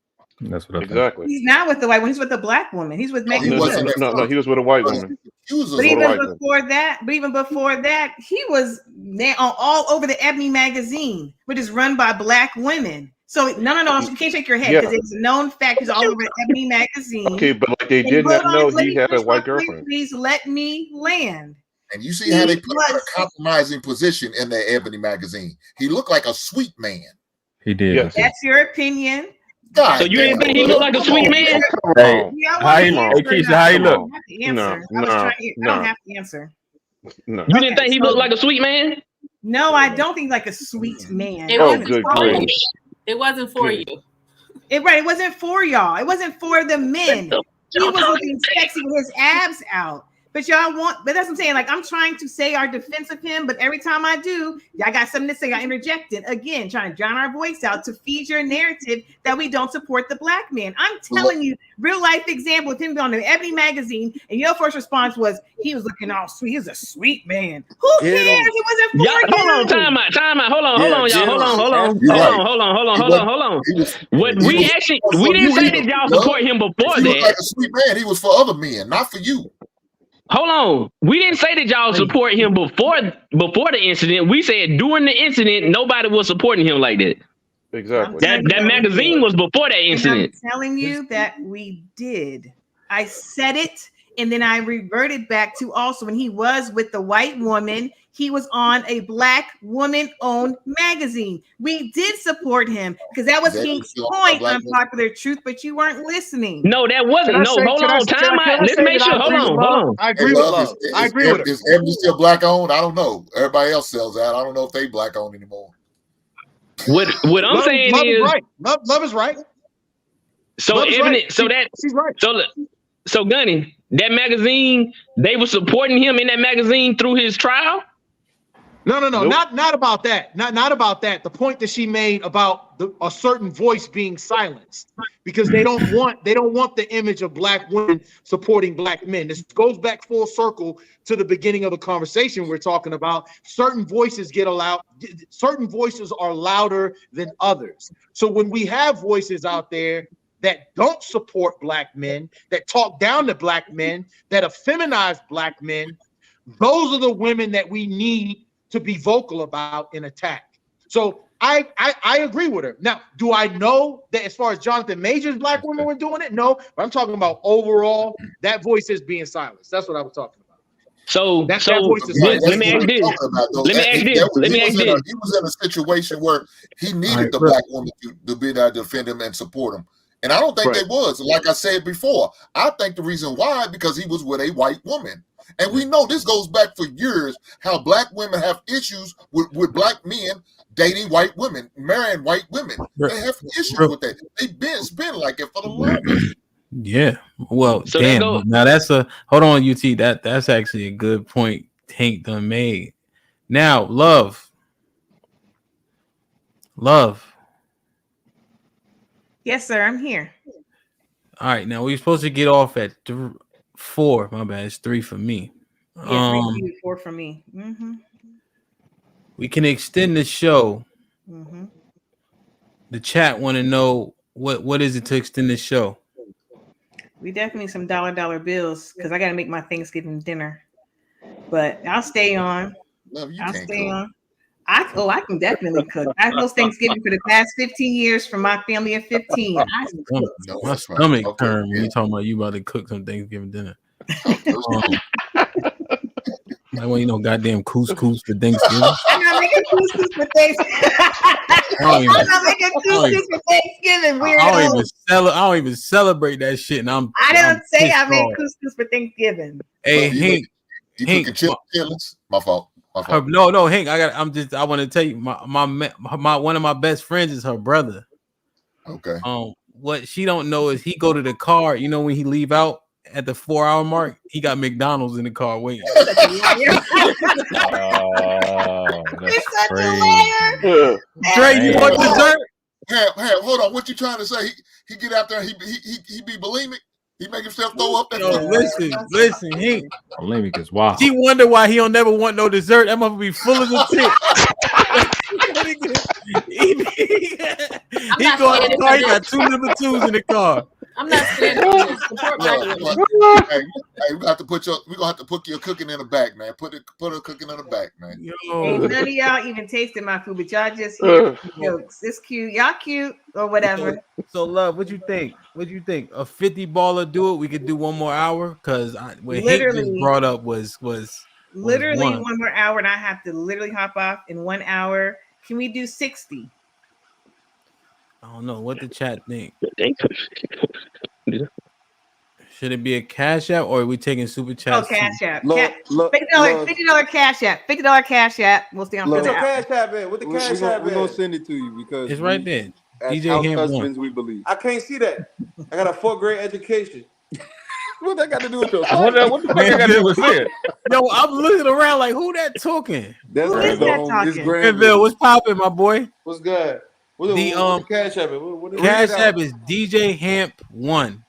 That's what I exactly. He's not with the white woman. He's with the Black woman. He's with Megan. No, he was with a white woman. But even before that, he was all over the Ebony magazine, which is run by Black women. So no, you can't shake your head because it's a known fact. He's all over Ebony magazine. Okay, but like they did not know he had a white girlfriend. Please let me land. And you see how they put him in a compromising position in the Ebony magazine. He looked like a sweet man. He did. Yes. That's your opinion. God, so you didn't think he looked like a sweet man? Hey, Keisha, how he look? No, I don't have to answer. No. You didn't think he looked like a sweet man? No, I don't think like a sweet man. It wasn't for you. It wasn't for y'all. It wasn't for the men. He was looking sexy with his abs out. But that's what I'm saying. Like, I'm trying to say our defense of him, but every time I do, I got something to say. I interjected again, trying to drown our voice out to feed your narrative that we don't support the Black man. I'm telling you, real life example of him on the Ebony magazine, and your first response was he was looking all sweet. He was a sweet man. Who cares? It wasn't for you. Hold on, time out. Hold on, y'all. Hold on. We didn't say that y'all support him before he that. He was like a sweet man. He was for other men, not for you. Hold on. We didn't say that y'all support him before the incident. We said during the incident, nobody was supporting him like that. Exactly. That magazine was before that incident. I'm telling you that we did. I said it, and then I reverted back to also when he was with the white woman, he was on a Black woman-owned magazine. We did support him because that was King's point on Popular Truth, but you weren't listening. No, that wasn't. No, hold on. Time out. Let's make sure. Hold on. I agree with Love. I agree with him. Is Ebony still Black-owned? I don't know. Everybody else sells that. I don't know if they Black-owned anymore. What I'm saying is right. Love is right. So Love is Ebony, right. so that she's right. So Gunny, that magazine, they were supporting him in that magazine through his trial. No, nope. not about that. Not about that. The point that she made about a certain voice being silenced because they don't want the image of Black women supporting Black men. This goes back full circle to the beginning of the conversation we're talking about. Certain voices get allowed. Certain voices are louder than others. So when we have voices out there that don't support Black men, that talk down to Black men, that effeminize Black men, those are the women that we need to be vocal about and attack. So I agree with her. Now, do I know that as far as Jonathan Majors Black women were doing it? No, but I'm talking about overall, that voice is being silenced. That's what I was talking about. So let me ask this. He was in a situation where he needed the Black woman to be there to defend him and support him. And I don't think they was. Like I said before, I think the reason why, because he was with a white woman. And we know this goes back for years, how Black women have issues with Black men dating white women, marrying white women. They have issues with that. They've been like it for the longest. Yeah. Well, so damn. Now that's hold on, UT. That's actually a good point Tank done made. Now, Love. Yes, sir. I'm here. All right. Now we're supposed to get off at 4. My bad. It's 3 for me. Yeah, 3, 4 for me. Mm-hmm. We can extend the show. Mm-hmm. The chat want to know what is it to extend the show. We definitely need some dollar bills because I got to make my Thanksgiving dinner. But I'll stay on. I'll stay on. I can definitely cook. I host Thanksgiving for the past 15 years for my family of 15. I can cook. My stomach turned when you talking about you about to cook some Thanksgiving dinner. Like, well, you know, goddamn couscous for Thanksgiving. I'm not making couscous for Thanksgiving. I'm not making couscous for Thanksgiving. I don't even celebrate that shit. And I don't say I make couscous for Thanksgiving. Hey, Hank, you cooking chitlins? My fault. No, Hank. I want to tell you, my one of my best friends is her brother. Okay. What she don't know is he go to the car. You know, when he leave out at the 4-hour mark, he got McDonald's in the car waiting. That's crazy. Dre, you want dessert? Ham, hold on. What you trying to say? He get out there. He be bulimic. He make himself throw up. Listen, Hank. Bulimic is wild. She wonder why he don't never want no dessert. That must be full of the tip. He go in the car. He got 2 number 2s in the car. I'm not standing for this. Support black women. Hey, we gonna have to put your cooking in the back, man. Put her cooking in the back, man. Ain't none of y'all even tasted my food, but y'all just hear jokes. It's cute. Y'all cute or whatever. So, love, what you think? What you think? A 50 baller do it? We could do 1 more hour because what Hank just brought up was literally 1 more hour, and I have to literally hop off in 1 hour. Can we do 60? I don't know what the chat think. Should it be a cash app or are we taking super chat? Oh, cash app. $50 cash app. $50 cash app. We'll stay on for that. Cash app in. What the cash app? We're gonna send it to you because it's right there. DJ Ham husbands, we believe. I can't see that. I got a 4th grade education. What that got to do with your? What the fuck I got to do with it? Yo, I'm looking around like, who that talking? That's who is that talking? Granville, what's popping, my boy? What's good? What cash app? Cash app is DJ Hamp 1.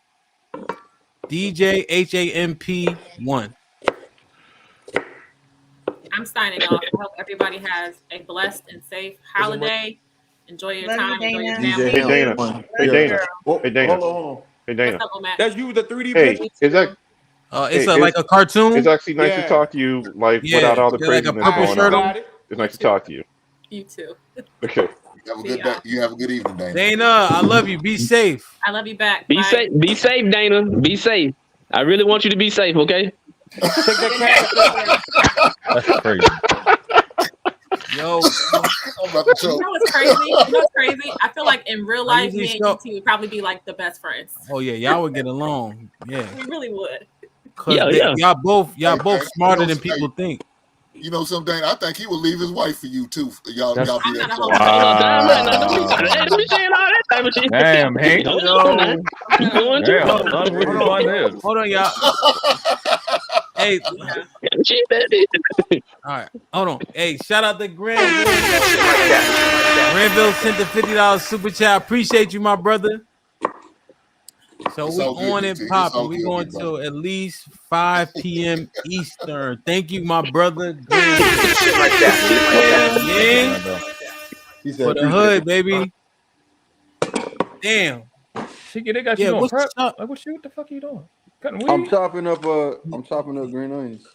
DJ HAMP 1. I'm signing off. I hope everybody has a blessed and safe holiday. Enjoy your time. Enjoy your family. Hey Dana. Hey Dana. Hold on. Hey Dana. What's up, Matt? That's you with the 3D Hey, picture? is that? It's like a cartoon. It's actually nice to talk to you, like without all the craziness like a going on. It's nice to talk to you. You too. Okay. Have a good day. You have a good evening, Dana. Dana, I love you. Be safe. I love you back. Be safe. Be safe, Dana. Be safe. I really want you to be safe, okay? That's crazy. Yo, you know what's crazy? You know what's crazy? I feel like in real life, me and you two would probably be like the best friends. Oh yeah, y'all would get along. Yeah, we really would. Y'all both smarter than people think. You know something, I think he would leave his wife for you too. Y'all be that close. Damn, Hank. Hold on, y'all. Hey, all right, hold on. Hey, shout out to Granville. Granville sent the $50 super chat. Appreciate you, my brother. So we on and popping. We going till at least 5 p.m. Eastern. Thank you, my brother. Yeah. For the hood, baby. Damn. They got you on prep. Like, what the fuck are you doing? I'm chopping up green onions.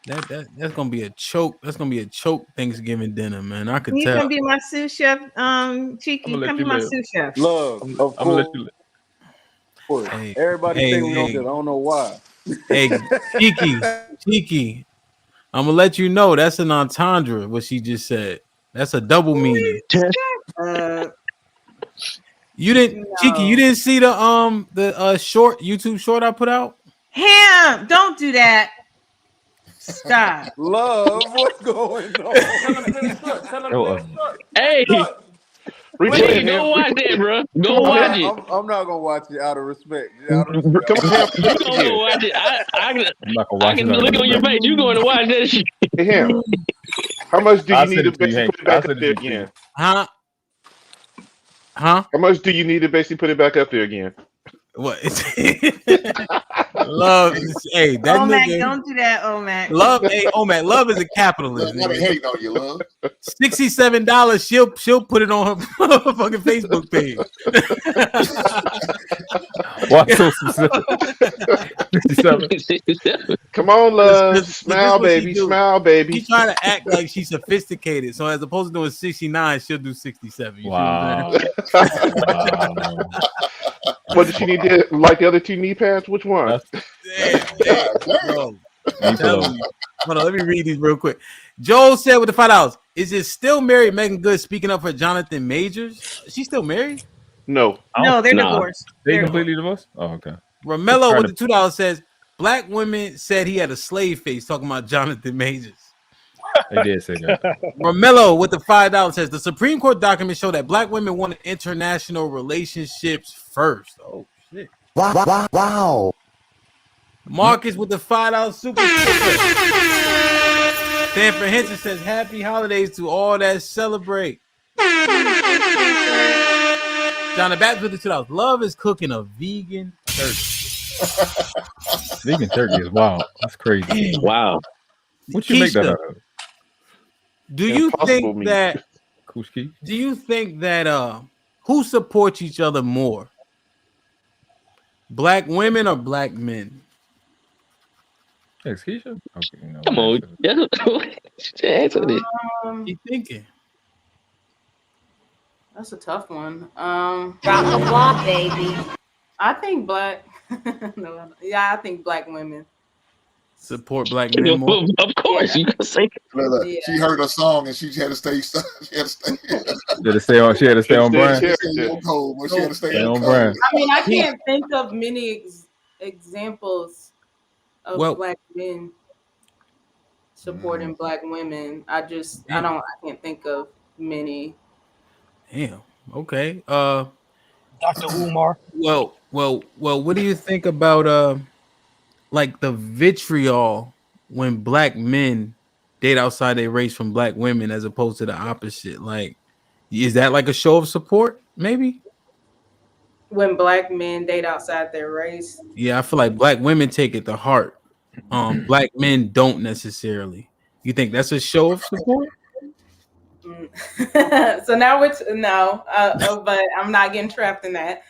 That's gonna be a choke. That's gonna be a choke Thanksgiving dinner, man. I could tell. You gonna be my sous chef, Cheeky. Come be my sous chef. Love, of I'm gonna let you live. Hey, everybody think we don't do it. I don't know why. Hey, Cheeky. I'm gonna let you know that's an entendre. What she just said. That's a double meaning. You didn't, Cheeky. You didn't see the short YouTube short I put out. Ham, don't do that. Stop. Love, what's going on? Hey, please go watch that, bro. Go watch it. I'm not gonna watch it out of respect. Come on, you gonna go watch it. I can look on your face. You going to watch that shit? Hey, Ham. How much do you need to basically put it back up there again? Huh? How much do you need to basically put it back up there again? What? Love, hey, that Omac, nigga. don't do that, Omac. Love, hey, Omac, love is a capitalist. Why they hating on you, love? $67, she'll put it on her fucking Facebook page. Why so specific? 67. Come on, love. Smile, baby. Smile, baby. She trying to act like she's sophisticated. So as opposed to doing 69, she'll do 67. You Wow. What did she need to like the other two knee pads? Which one? Bro, I'm telling you. Hold on, let me read these real quick. Joel said with the $5, is it still married Megan Good speaking up for Jonathan Majors? Is she still married? No. No, they're divorced. They They're completely divorced? Oh, okay. Romello with the $2 says black women said he had a slave face, talking about Jonathan Majors. They did say that. Romello with the $5 says the Supreme Court documents show that black women wanted international relationships first. Oh shit! Wow. Marcus with the $5 super. Stanford Henson says happy holidays to all that celebrate. John the Baptist with the $2. Love is cooking a vegan turkey. Vegan turkey is wild. That's crazy. Wow. What you make that out of? Do you think that? Do you think that who supports each other more? Black women or black men? Keisha? Okay, no, come on. Answer this. You thinking? That's a tough one. Drop the block, baby. I think black. I think black women support black men more. Of course, you can say. She heard a song and she had to stay. She had to stay. She had to stay on brand. She had to stay on brand. I mean, I can't think of many examples of black men supporting black women. I can't think of many. Damn. Okay. Dr. Umar. Well. What do you think about like the vitriol when black men date outside their race from black women as opposed to the opposite? Like, is that like a show of support? Maybe. When black men date outside their race. Yeah, I feel like black women take it to heart. Black men don't necessarily. You think that's a show of support? So now but I'm not getting trapped in that.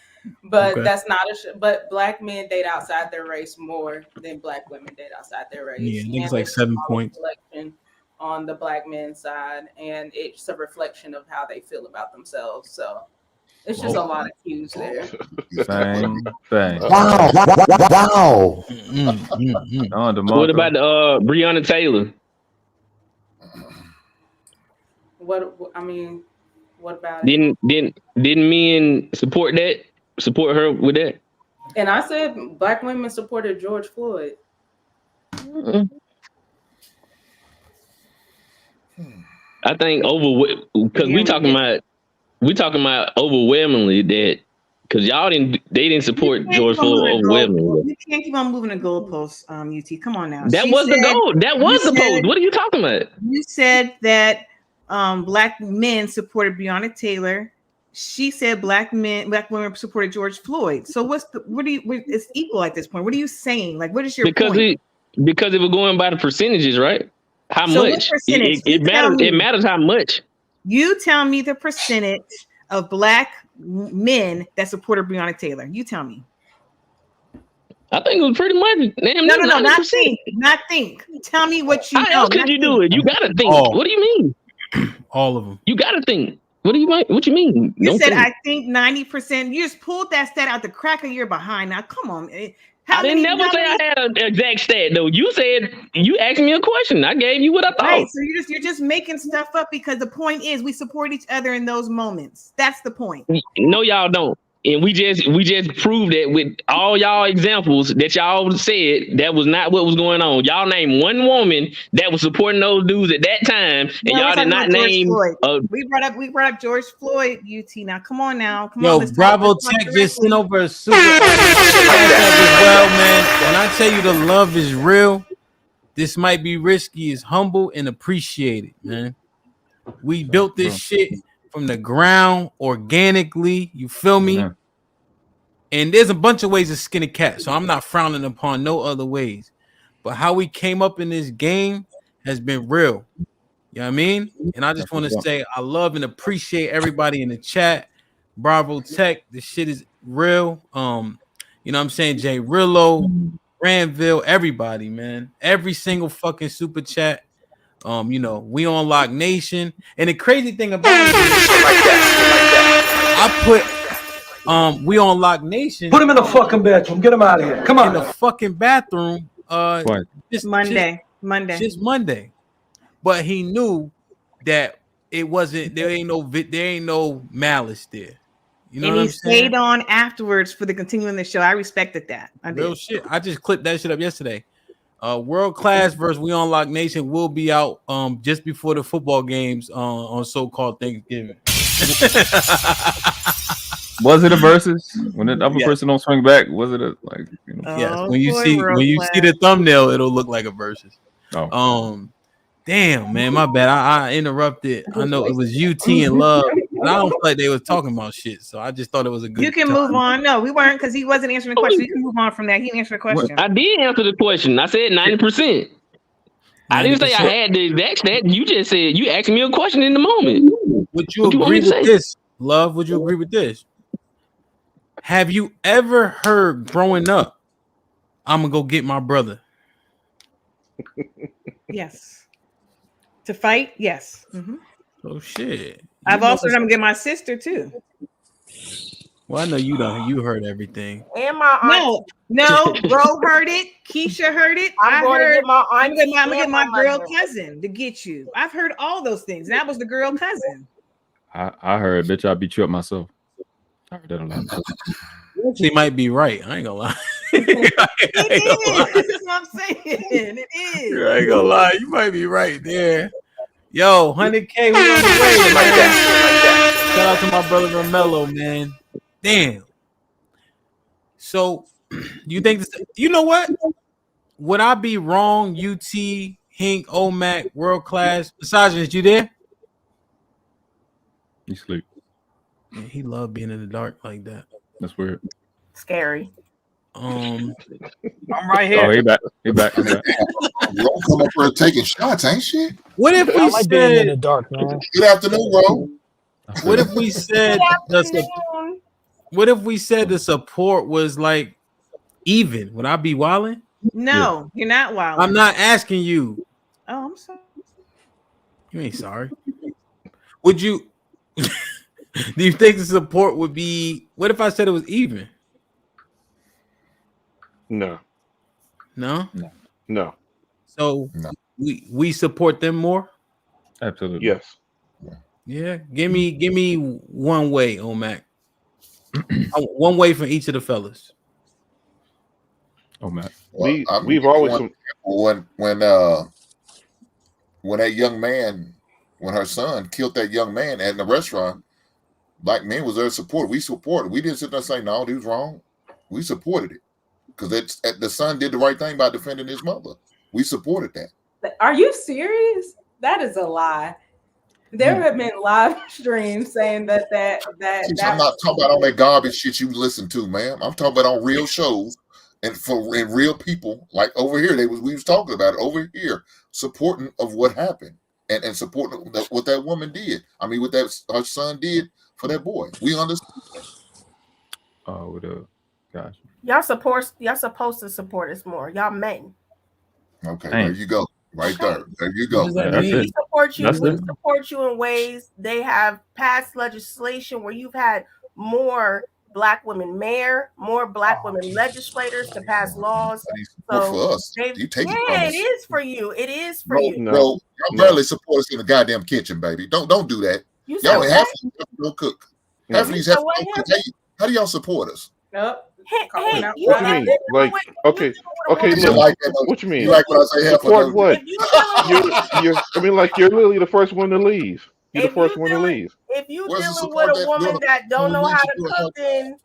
But Okay. that's not but black men date outside their race more than black women date outside their race. Yeah, I think it's And like 7 points. reflection on the black men's side, and it's a reflection of how they feel about themselves. So it's just a lot of cues there. Same thing. Wow. What about Breonna Taylor? What about it? Didn't men support that? Support her with that? And I said black women supported George Floyd. I think because we talking about overwhelmingly that because they didn't support George Floyd overwhelmingly. You can't keep on moving the goalposts, UT. Come on now. That was the goal. That was the post. What are you talking about? You said that black men supported Breonna Taylor. She said black women supported George Floyd. So it's equal at this point. What are you saying? Like, what is your point? Because it was going by the percentages, right? How much? It matters how much. You tell me the percentage of black men that supported Breonna Taylor. You tell me. I think it was pretty much. No, not think. Tell me what you know. How else could you do it? You gotta think. What do you mean? All of them. You gotta think. What you mean? You said I think 90%. You just pulled that stat out the crack of your behind. Now, come on. I didn't never say I had an exact stat though. You said you asked me a question. I gave you what I thought. Right, so you're just making stuff up because the point is we support each other in those moments. That's the point. No, y'all don't. And we just proved that with all y'all examples that y'all said that was not what was going on. Y'all named one woman that was supporting those dudes at that time, and y'all did not name. We brought up George Floyd. UT. Now, come on now. Yo, Bravo Tech just sent over a super as well, man. When I tell you the love is real, this might be risky. It's humble and appreciated, man. We built this shit from the ground organically. You feel me? And there's a bunch of ways to skin a cat, so I'm not frowning upon no other ways. But how we came up in this game has been real. You know what I mean? And I just want to say I love and appreciate everybody in the chat. Bravo Tech, this shit is real. You know what I'm saying? Jay Rillo, Granville, everybody, man. Every single fucking super chat. You know, we on Lock Nation. And the crazy thing about it is I put we on Lock Nation. Put him in the fucking bedroom. Get him out of here. Come on. In the fucking bathroom. Just Monday. Just Monday. But he knew that it wasn't. There ain't no malice there. You know and what he I'm saying? stayed on afterwards for the continuing the show. I respected that. I did. Real shit. I just clipped that shit up yesterday. World Class versus We on Lock Nation will be out just before the football games on so-called Thanksgiving. Was it a versus? When the other person don't swing back, was it a like? You know? Yes. When you see the thumbnail, it'll look like a versus. Oh. Damn, man, my bad. I interrupted. I know it was UT and Love, but I don't feel like they was talking about shit. So I just thought it was a good. You can move on. No, we weren't because he wasn't answering the question. You can move on from that. He answered the question. I did answer the question. I said 90%. I didn't say I had the exact stat. You just said you asked me a question in the moment. Would you agree with this, Love? Would you agree with this? Have you ever heard growing up, I'm gonna go get my brother? Yes. To fight? Yes. Mm-hmm. Oh shit. I've also heard I'm gonna get my sister too. Well, I know you don't. You heard everything. And my aunt. No, bro heard it. Keisha heard it. I'm going to get my I'm auntie gonna get my and girl mother. cousin to get you. I've heard all those things. That was the girl cousin. I heard, bitch, I beat you up myself. I heard that a lot. She might be right. I ain't gonna lie. That's what I'm saying. It is. I ain't gonna lie. You might be right there. Yo, 100K, we on the way, man. Shout out to my brother Romello, man. Damn. So, you think this? You know what? Would I be wrong? UT, Hink, OMAC, World Class, Misogynist, you there? You sleep. Man, he loved being in the dark like that. That's weird. Scary. I'm right here. Oh, he back. He back. Come up for taking shots, ain't she? What if we like being in said the dark, man? Good afternoon, bro. What if we said what if we said the support was like even? Would I be wilding? No, you're not wild. I'm not asking you. Oh, I'm sorry. You ain't sorry. Would you do you think the support would be what if I said it was even? No. No? No. So we support them more? Absolutely. Yes. Yeah. Give me one way, OMAC. One way from each of the fellas. OMAC. Well, we've always when that young man, when her son killed that young man at the restaurant, black men was there to support. We supported. We didn't sit there and say no, he was wrong. We supported it because the son did the right thing by defending his mother. We supported that. Are you serious? That is a lie. There have been live streams saying that I'm not talking about all that garbage shit you listen to, ma'am. I'm talking about on real shows and real people. Like over here, we was talking about it over here, supporting of what happened and supporting what that woman did. I mean, what that her son did for that boy. We understand. Oh, gosh. Y'all supposed to support us more. Y'all men. Okay, there you go. Right there. There you go. We support you. We support you in ways. They have passed legislation where you've had more black women mayor, more black women legislators to pass laws. So for us. You take it from us. it is for you. It is for you. Bro, y'all barely support us in the goddamn kitchen, baby. Don't do that. Y'all half of these have to go cook. Half of these have to go cook. How do y'all support us? Nope. Hey, what you mean? Like, okay, look, like what you mean? You like what I say? Half support what? I mean, like you're literally the first one to leave. You're the first one to leave. If you dealing with a woman that don't know how to cook, then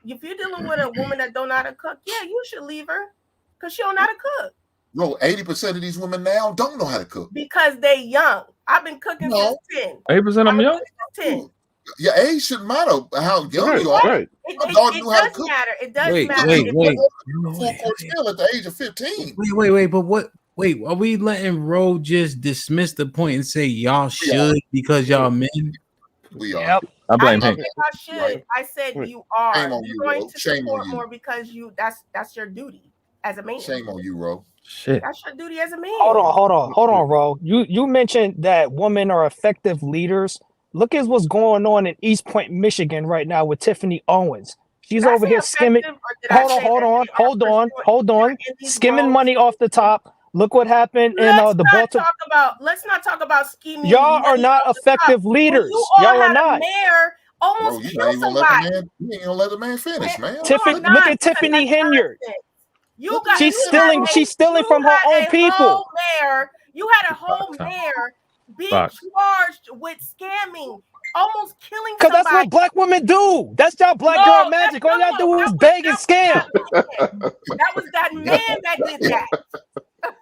if you're dealing with a woman that don't know how to cook, yeah, you should leave her because she don't know how to cook. No, 80% of these women now don't know how to cook because they young. I've been cooking since 10. 80% of them young. 10. Your age shouldn't matter how young you are. Right. It does matter. It does matter. Wait. Full court still at the age of 15. Wait, but what? Wait, are we letting Ro just dismiss the point and say y'all should because y'all men? We are. Yep. I blame him. I should. I said you are. Shame on You're you, going Ro. to Shame on support you. more because that's your duty as a man. Shame on you, Ro. Shit. That's your duty as a man. Hold on, Ro. You mentioned that women are effective leaders. Look at what's going on in East Point, Michigan right now with Tiffany Owens. She's over here skimming. Hold on. Skimming money off the top. Look what happened in the Baltimore. Let's not talk about scheming. Y'all are not effective leaders. Y'all are not. Mayor almost Bro, killed somebody. You ain't gonna let the man finish, man. Look at Tiffany Henyard. She's stealing from her own people. You had a whole mayor being charged with scamming, almost killing somebody. Because that's what black women do. That's y'all black girl magic. All y'all do is beg and scam. That was that man that did that.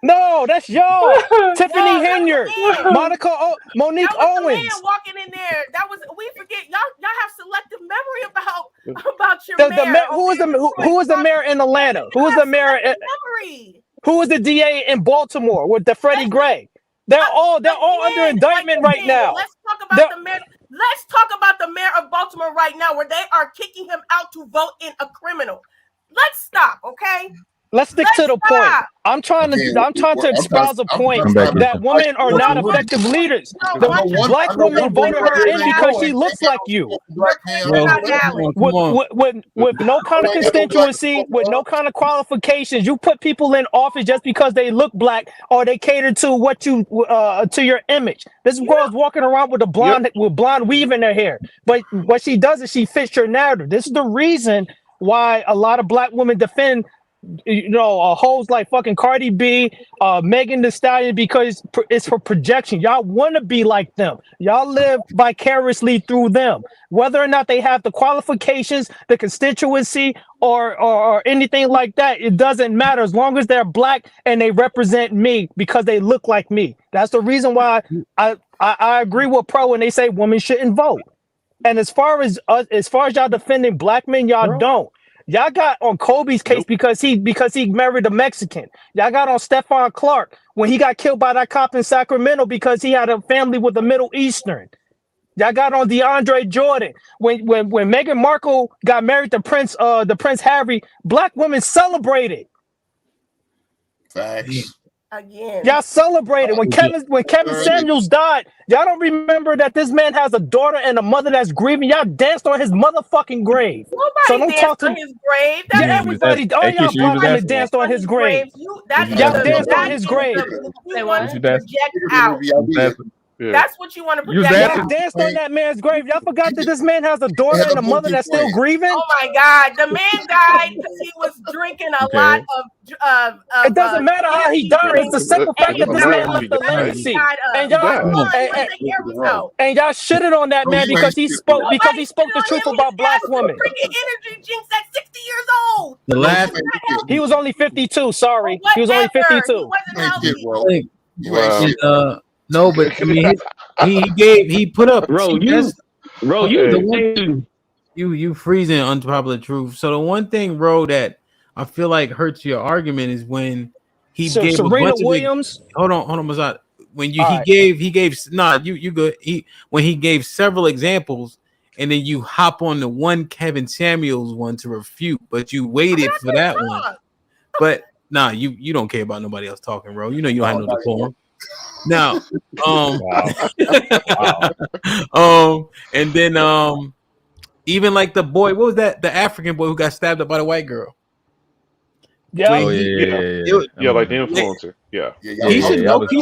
No, that's y'all. Tiffany Henyard, Monique Owens. Man walking in there. That was we forget. Y'all have selective memory about your mayor. Who was the mayor in Atlanta? Who was the mayor? Who was the DA in Baltimore with the Freddie Gray? They're all under indictment right now. Let's talk about the mayor. Let's talk about the mayor of Baltimore right now, where they are kicking him out to vote in a criminal. Let's stop, okay? Let's stick to the point. I'm trying to espouse a point that women are not effective leaders. The black woman voted her in because she looks like you. With no kind of constituency, with no kind of qualifications, you put people in office just because they look black or they cater to what you to your image. This girl's walking around with blonde weave in her hair, but what she does is she fits your narrative. This is the reason why a lot of black women defend hoes like fucking Cardi B, Megan Thee Stallion, because it's for projection. Y'all want to be like them. Y'all live vicariously through them. Whether or not they have the qualifications, the constituency, or anything like that, it doesn't matter as long as they're black and they represent me because they look like me. That's the reason why I agree with Pro when they say women shouldn't vote. And as far as y'all defending black men, y'all don't. Y'all got on Kobe's case because he married a Mexican. Y'all got on Stephon Clark when he got killed by that cop in Sacramento because he had a family with a Middle Eastern. Y'all got on DeAndre Jordan when Meghan Markle got married to Prince Harry. Black women celebrated. Facts. Again. Y'all celebrated when Kevin Samuels died. Y'all don't remember that this man has a daughter and a mother that's grieving. Y'all danced on his motherfucking grave. Nobody danced on his grave. Everybody, all y'all black women danced on his grave. Y'all danced on his grave. You want to project out. That's what you want to project out. Y'all danced on that man's grave. Y'all forgot that this man has a daughter and a mother that's still grieving. Oh my God, the man died because he was drinking a lot of. It doesn't matter how he died. It's the simple fact that this man left a legacy. And y'all shitted on that man because he spoke the truth about black women. Energy jinx at 60 years old. He was only 52. Sorry, he was only 52. No, but I mean, he put up. You freezing unpopular truth. So the one thing, that I feel like hurts your argument is when he gave Serena a bunch Williams. Hold on, Mazat. When he gave you good. When he gave several examples, and then you hop on the one Kevin Samuels one to refute, but you waited for that one. But you don't care about nobody else talking, bro. You know you don't have no decorum. Now, and then even like the boy, what was that? The African boy who got stabbed up by the white girl. Yeah, like the influencer.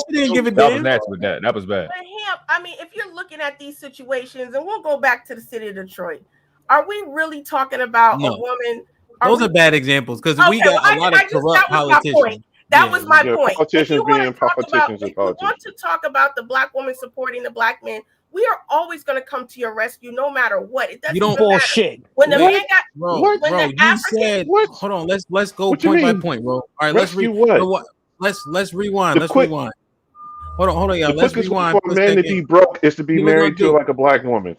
He didn't give a damn. That was bad. That was bad. But him, I mean, if you're looking at these situations, and we'll go back to the city of Detroit, are we really talking about a woman? Those are bad examples because we got a lot of corrupt politicians. That was my point. Politicians being politicians if you want to talk about the black woman supporting the black men, we are always going to come to your rescue no matter what. It doesn't. You don't bullshit. When the man got you said hold on. Let's go point by point, bro. All right, let's rewind. Let's rewind. Hold on, y'all. Let's rewind. For a man to be broke is to be married to like a black woman.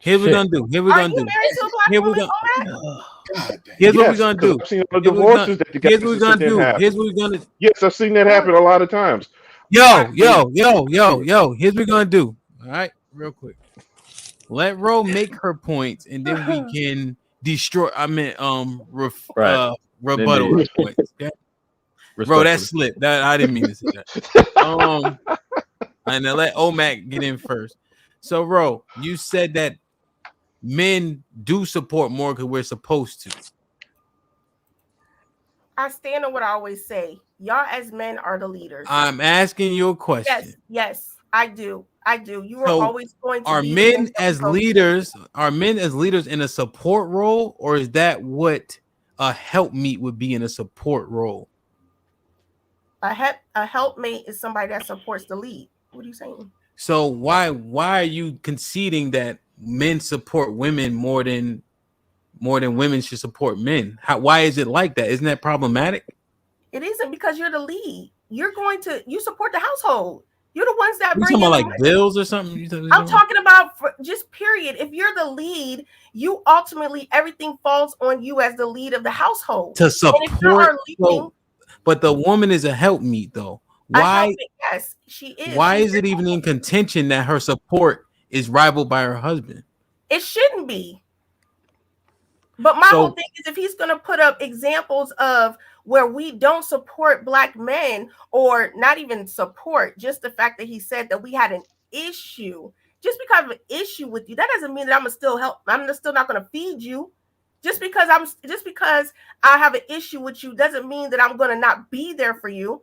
Here's what we're gonna do. Are you married to a black woman, Omac? Here's what we're gonna do. I've seen the divorces that the guys Here's what we're gonna do. Here's what we're gonna. Yes, I've seen that happen a lot of times. Yo. Here's what we're gonna do. All right, real quick. Let Ro make her points, and then we can destroy. Rebuttal her points. Okay? Bro, that slipped. That I didn't mean to say that. And then let Omac get in first. So, Ro, you said that men do support more because we're supposed to. I stand on what I always say. Y'all as men are the leaders. I'm asking you a question. Yes, I do. You were So always going to are be men as leaders? Are men as leaders in a support role, or is that what a helpmeet would be in a support role? A helpmate is somebody that supports the lead. What are you saying? So why are you conceding that men support women more than women should support men? Why is it like that? Isn't that problematic? It isn't, because you're the lead. You support the household. You're the ones that You bring talking in about the like money. bills or something? I'm talking about just period. If you're the lead, you ultimately everything falls on you as the lead of the household to And if you support. are leading, But the woman is a helpmeet, though. Why? yes, she is. Why is it even in contention that her support is rivaled by her husband? It shouldn't be. But my whole thing is, if he's going to put up examples of where we don't support black men, or not even support, just the fact that he said that we had an issue, just because I have an issue with you, that doesn't mean that I'm still not going to feed you. Just because I have an issue with you doesn't mean that I'm going to not be there for you.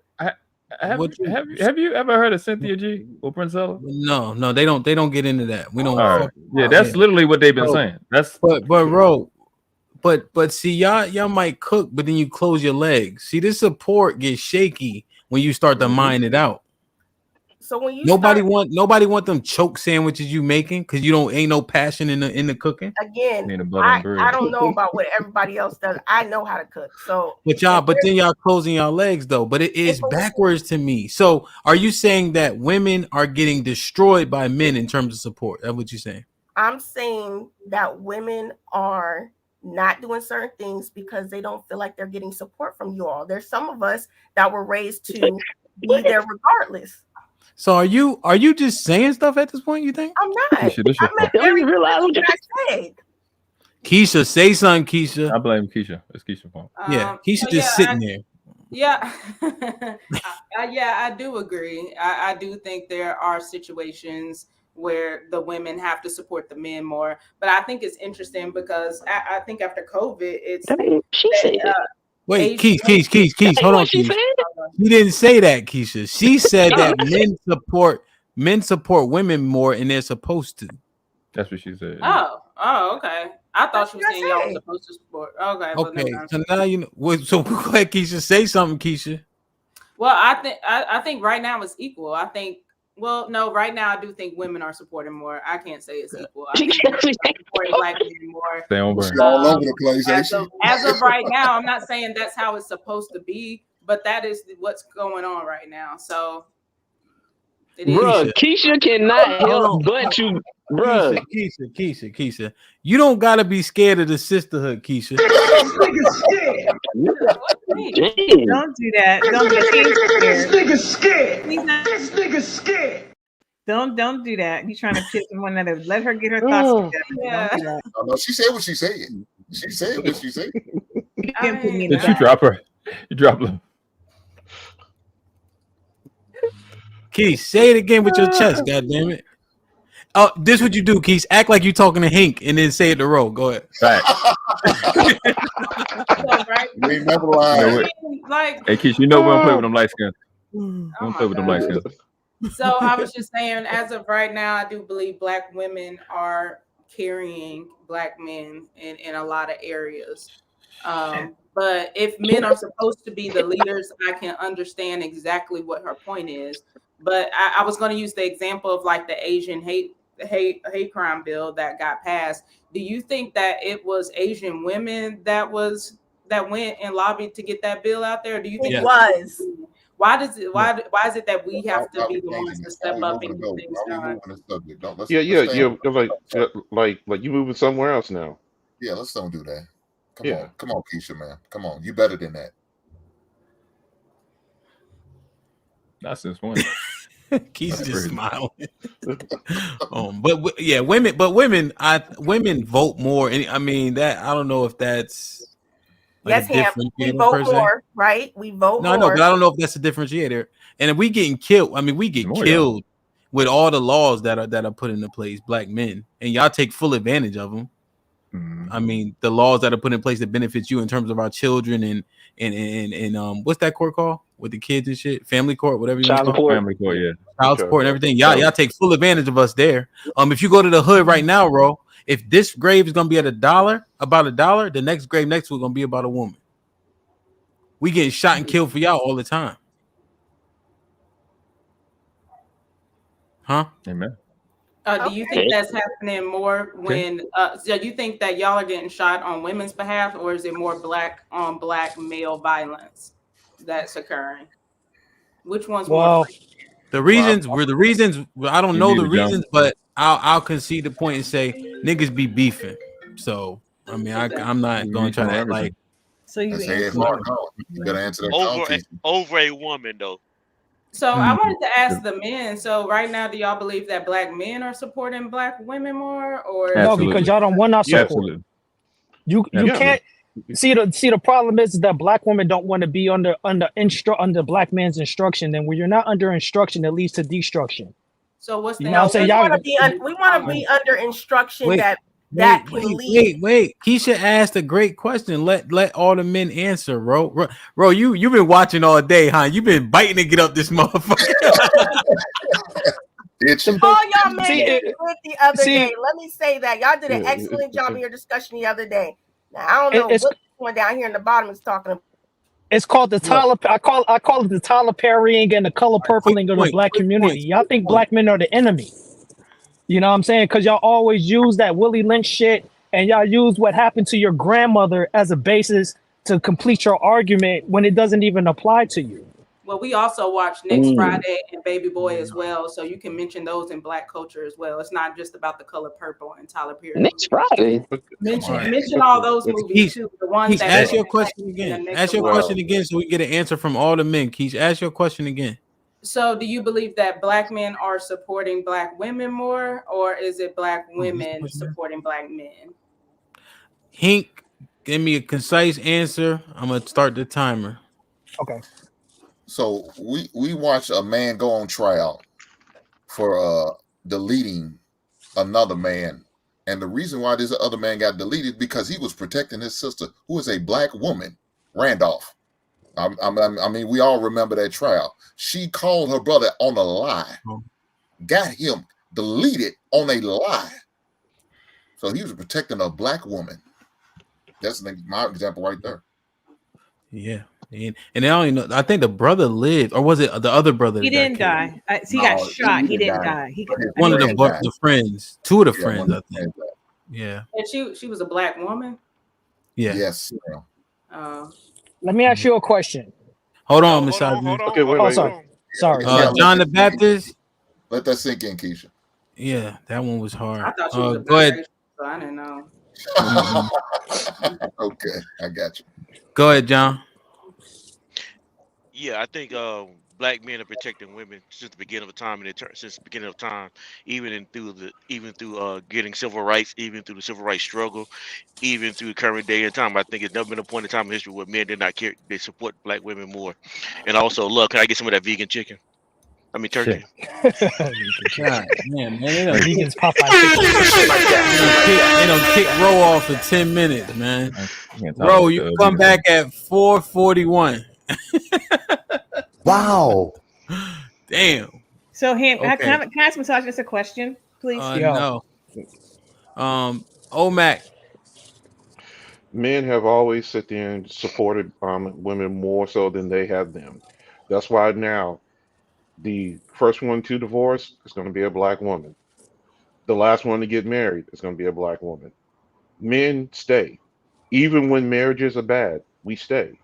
Have you ever heard of Cynthia G or Princella? No, they don't get into that. We don't. All right. Yeah, that's literally what they've been saying. That's but see, y'all might cook, but then you close your legs. See, this support gets shaky when you start to mine it out. So when you nobody want them choke sandwiches you making because you ain't no passion in the cooking. Again, I don't know about what everybody else does. I know how to cook. So but then y'all closing y'all legs though. But it is backwards to me. So are you saying that women are getting destroyed by men in terms of support? That's what you're saying? I'm saying that women are not doing certain things because they don't feel like they're getting support from you all. There's some of us that were raised to be there regardless. So are you just saying stuff at this point, you think? I'm not. Don't realize what I said. Keisha, say something, Keisha. I blame Keisha. It's Keisha's fault. Yeah, Keisha just sitting there. Yeah. I do agree. I do think there are situations where the women have to support the men more. But I think it's interesting because I think after COVID, Wait, Keisha, hold on, Keisha. She didn't say that, Keisha. She said that men support women more, and they're supposed to. That's what she said. Oh, okay. I thought she was saying y'all were supposed to support. Okay. Okay. So now you know. So go ahead, Keisha. Say something, Keisha. Well, I think right now it's equal. Right now I do think women are supporting more. I can't say it's equal. I think women are supporting black men more. Stay on She's all over the place. As of right now, I'm not saying that's how it's supposed to be, but that is what's going on right now. So, Bruh, Keisha cannot help but you, bruh. Keisha, you don't gotta be scared of the sisterhood, Keisha. Don't do that. Don't be scared. This nigga's scared. This nigga's scared. Don't do that. You're trying to piss one another. Let her get her thoughts together. Yeah. Don't do that. No, she said what she said. She said what she said. You can't put me in Did you drop her? You dropped her. Keith, say it again with your chest, goddammit. Oh, this is what you do, Keith. Act like you're talking to Hank and then say it to Ro. Go ahead. Right. We never lied. Hey, Keith, you know we don't play with them light skins. We don't play with them light skins. So I was just saying, as of right now, I do believe black women are carrying black men in a lot of areas. But if men are supposed to be the leaders, I can understand exactly what her point is. But I was going to use the example of like the Asian hate crime bill that got passed. Do you think that it was Asian women that went and lobbied to get that bill out there? Or do you think it was? Why is it that we have to be the ones to step up and get things done? Moving the subject. Don't let's Yeah. stay Like you moving somewhere else now. Yeah, let's don't do that. Come on, Keisha, man. Come on, you better than that. That's just one. Keisha just smiling. Women vote more. And I mean that I don't know if that's yes, we vote more, right? We vote more. No, but I don't know if that's a differentiator. And if we getting killed, I mean, we get killed with all the laws that are put into place, black men, and y'all take full advantage of them. I mean, the laws that are put in place that benefits you in terms of our children and what's that court called with the kids and shit? Family court, whatever you want to call it. Family court, yeah. Child support and everything. Y'all take full advantage of us there. If you go to the hood right now, bro, if this grave is gonna be at about $1, the next grave next to it gonna be about a woman. We getting shot and killed for y'all all the time. Huh? Amen. Do you think that's happening more when so you think that y'all are getting shot on women's behalf, or is it more black on black male violence that's occurring? Which one's more? The reasons I don't know the reasons, but I'll concede the point and say niggas be beefing. So I mean I'm not gonna try to act like you gotta answer that over a woman though. So I wanted to ask the men. So right now, do y'all believe that black men are supporting black women more, or no? Because y'all don't want our support. You can't see the problem is that black women don't want to be under black man's instruction. And when you're not under instruction, it leads to destruction. So what's the? You know what I'm saying? We want to be under instruction that can lead. Wait. Keisha asked a great question. Let all the men answer, bro. You've been watching all day, huh? You've been biting to get up this motherfucker. All y'all men did the other day. Let me say that y'all did an excellent job in your discussion the other day. Now I don't know what one down here in the bottom is talking about. It's called the Tyler. I call it the Tyler Perrying and the color purpling of the black community. Y'all think black men are the enemy. You know what I'm saying? Because y'all always use that Willie Lynch shit, and y'all use what happened to your grandmother as a basis to complete your argument when it doesn't even apply to you. Well, we also watch Next Friday and Baby Boy as well, so you can mention those in black culture as well. It's not just about The Color Purple and Tyler Perry. Next Friday. Mention all those movies too. The ones that ask your question again. Ask your question again so we get an answer from all the men. Keith, ask your question again. So do you believe that black men are supporting black women more, or is it black women supporting black men? Hink, give me a concise answer. I'm going to start the timer. Okay. So we watch a man go on trial for deleting another man. And the reason why this other man got deleted because he was protecting his sister, who is a black woman, Randolph. I mean, we all remember that trial. She called her brother on a lie, got him deleted on a lie. So he was protecting a black woman. That's my example right there. Yeah. And I don't even know. I think the brother lived, or was it the other brother? He didn't die. He got shot. He didn't die. One of the friends, two of the friends, I think. Yeah. And she was a black woman. Yeah. Yes. Let me ask you a question. Hold on, Miss Audrey. Okay, wait. Sorry. John the Baptist. Let that sink in, Keisha. Yeah, that one was hard. I thought she was a go ahead. so I didn't know. Okay, I got you. Go ahead, John. Yeah, I think black men are protecting women since the beginning of time, even through getting civil rights, even through the civil rights struggle, even through the current day and time. I think it's never been a point in time in history where men did not care. They support black women more. And also, look, can I get some of that vegan chicken? I mean turkey. God, man, vegans pop out they don't kick Roe off for 10 minutes, man. Bro, you come back at 4:41. Wow. Damn. So, can I ask Misogynist a question, please? No. OMAC. Men have always sit there and supported women more so than they have them. That's why now the first one to divorce is going to be a black woman. The last one to get married is going to be a black woman. Men stay. Even when marriages are bad, we stay.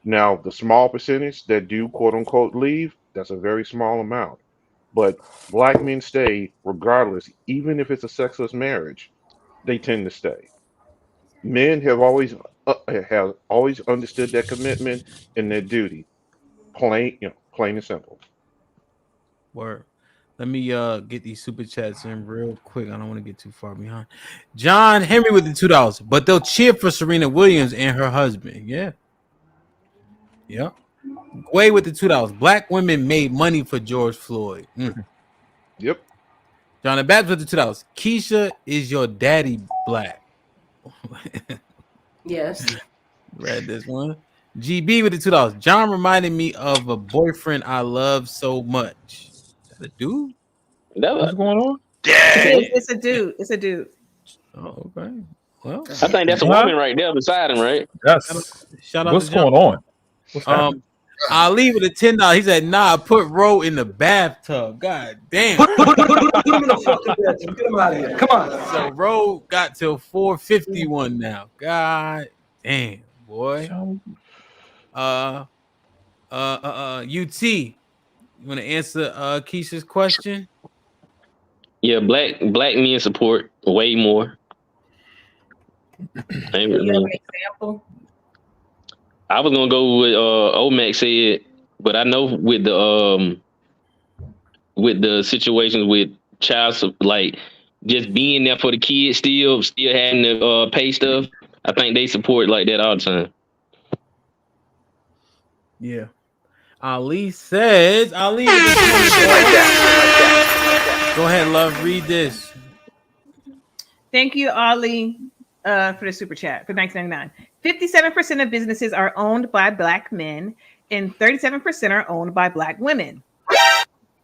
Now, the small percentage that do quote unquote leave, that's a very small amount. But black men stay regardless, even if it's a sexless marriage, they tend to stay. Men have always understood their commitment and their duty. Plain and simple. Word. Let me get these super chats in real quick. I don't want to get too far behind. John Henry with the $2, but they'll cheer for Serena Williams and her husband. Yeah. Yep. Way with the $2. Black women made money for George Floyd. Yep. John the Baptist with the $2. Keisha, is your daddy black? Yes. Read this one. GB with the $2. John reminded me of a boyfriend I love so much. Is that a dude? What's going on? It's a dude. It's a dude. Oh, okay. Well, I think that's a woman right there beside him, right? Yes. Shout out What's to John. going on? What's happening? Ali with a $10. He said, "Nah, put Ro in the bathtub." God damn. Put him in the fucking bedroom. Get him out of here. Come on. So Ro got till 451 now. God damn, boy. UT, you want to answer Keisha's question? Yeah, black men support way more. Can you give an example? I was gonna go with Omac said, but I know with the situations with like just being there for the kids, still having to pay stuff. I think they support like that all the time. Yeah. Ali says, Ali. Go ahead, love. Read this. Thank you, Ali, for the super chat for $19.99. 57% of businesses are owned by black men, and 37% are owned by black women.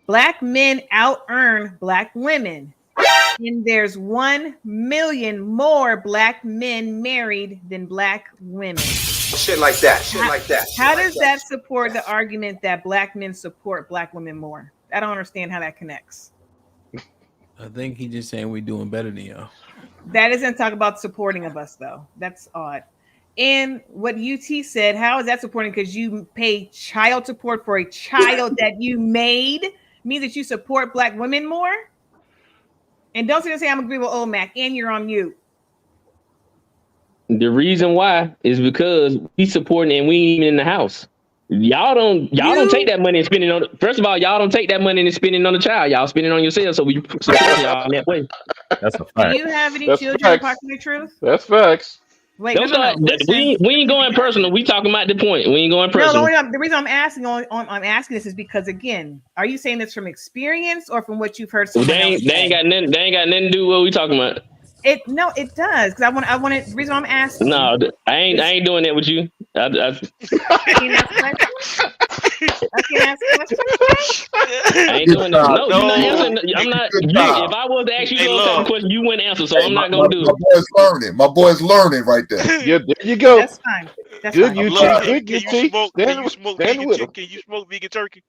Black men out-earn black women, and there's 1 million more black men married than black women. Shit like that. Shit like that. How does that support the argument that black men support black women more? I don't understand how that connects. I think he's just saying we're doing better than y'all. That doesn't talk about supporting of us, though. That's odd. And what UT said, how is that supporting? Because you pay child support for a child that you made, means that you support black women more? And don't say I'm agreeing with Omac, and you're on mute. The reason why is because we supporting and we ain't even in the house. Y'all don't take that money and spend it on. First of all, y'all don't take that money and spend it on the child. Y'all spend it on yourself. So we support y'all in that way. That's a fact. Do you have any That's children? facts. Talking the truth. That's facts. Wait, Don't start. We ain't going personal. We talking about the point. We ain't going personal. No, the reason I'm asking I'm asking this is because, again, are you saying this from experience or from what you've heard? They ain't got nothing to do with what we talking about. It does, because I want it. The reason I'm asking. No, I ain't doing that with you. I ain't doing that. No, you're not answering. I'm not. If I was to ask you those questions, you wouldn't answer. So I'm not gonna do it. My boy's learning right there. Yeah, there you go. That's fine. That's Good, fine. UT. Can you smoke vegan turkey?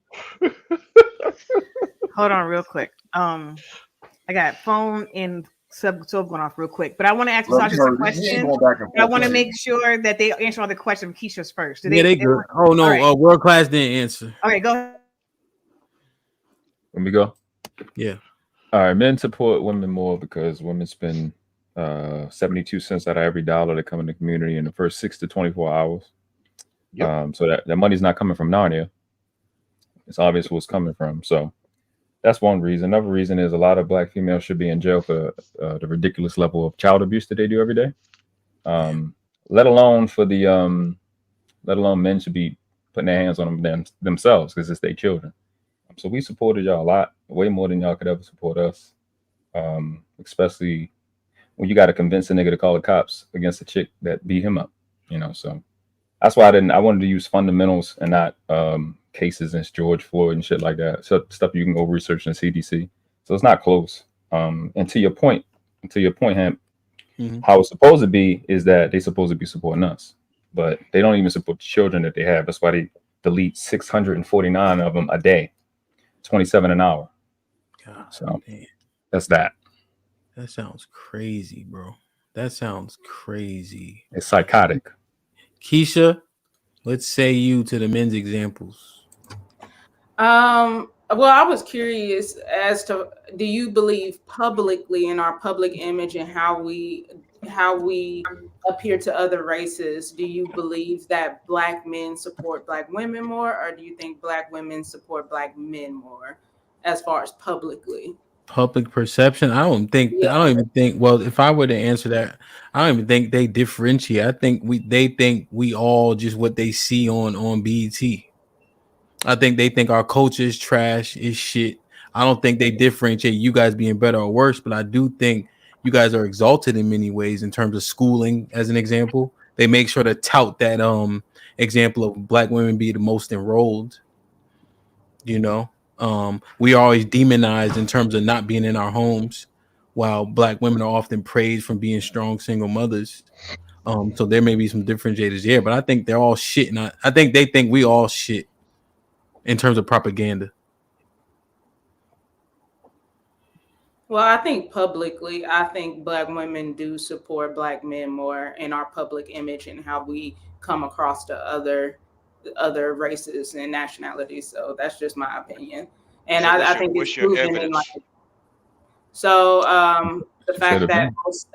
Hold on, real quick. I got phone and sub going off real quick, but I want to ask Sasha a question. I want to make sure that they answer all the questions from Keisha's first. They good. Oh no, right. World Class didn't answer. Okay, go ahead. Let me go. Yeah. All right, men support women more because women spend 72 cents out of every dollar that come in the community in the first 6 to 24 hours. Yep. So that money's not coming from Narnia. It's obvious where it's coming from. So that's one reason. Another reason is a lot of black females should be in jail for the ridiculous level of child abuse that they do every day. Let alone men should be putting their hands on them themselves because it's their children. So we supported y'all a lot, way more than y'all could ever support us. Especially when you got to convince a nigga to call the cops against a chick that beat him up, so that's why I wanted to use fundamentals and not cases against George Floyd and shit like that. So stuff you can go research in CDC. So it's not close. And to your point, Hemp, how it's supposed to be is that they're supposed to be supporting us, but they don't even support the children that they have. That's why they delete 649 of them a day, 27 an hour. God, so man. That's that. That sounds crazy, bro. That sounds crazy. It's psychotic. Keisha, Let's say you to the men's examples. Well, I was curious as to, do you believe publicly in our public image and how we appear to other races? Do you believe that Black men support Black women more, or do you think Black women support Black men more as far as publicly? Public perception. I don't even think. Well, if I were to answer that, I don't even think they differentiate. I think they think we all just what they see on BET. I think they think our culture is trash, is shit. I don't think they differentiate you guys being better or worse, but I do think you guys are exalted in many ways in terms of schooling, as an example. They make sure to tout that example of Black women be the most enrolled. You know, we are always demonized in terms of not being in our homes, while Black women are often praised from being strong single mothers. So there may be some differentiators here, but I think they're all shit, and I think they think we all shit in terms of propaganda. Well, I think publicly, I think Black women do support Black men more in our public image and how we come across to other races and nationalities. So that's just my opinion, and So I think it's what's your proven in like. evidence? So the She said fact it that best.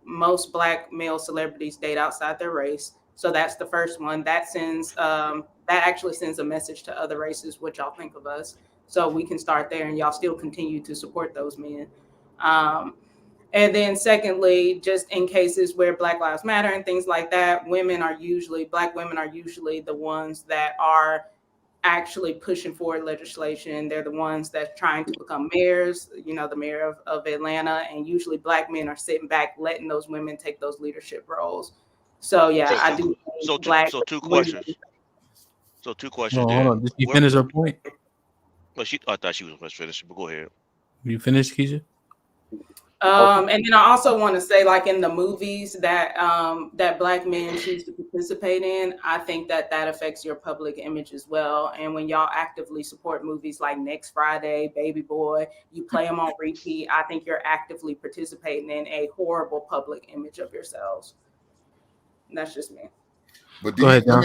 most Black male celebrities date outside their race. So that's the first one. That actually sends a message to other races what y'all think of us. So we can start there, and y'all still continue to support those men. And then secondly, just in cases where Black Lives Matter and things like that, Black women are usually the ones that are actually pushing forward legislation. They're the ones that's trying to become mayors, the mayor of Atlanta, and usually Black men are sitting back, letting those women take those leadership roles. So yeah, I do think two questions. So two questions Hold on. Did you finish her point? Well, I thought she was finished, but go ahead. You finished, Keisha? And then I also want to say, like in the movies that Black men choose to participate in, I think that affects your public image as well. And when y'all actively support movies like Next Friday, Baby Boy, you play them on repeat, I think you're actively participating in a horrible public image of yourselves. And that's just me. But go ahead, John.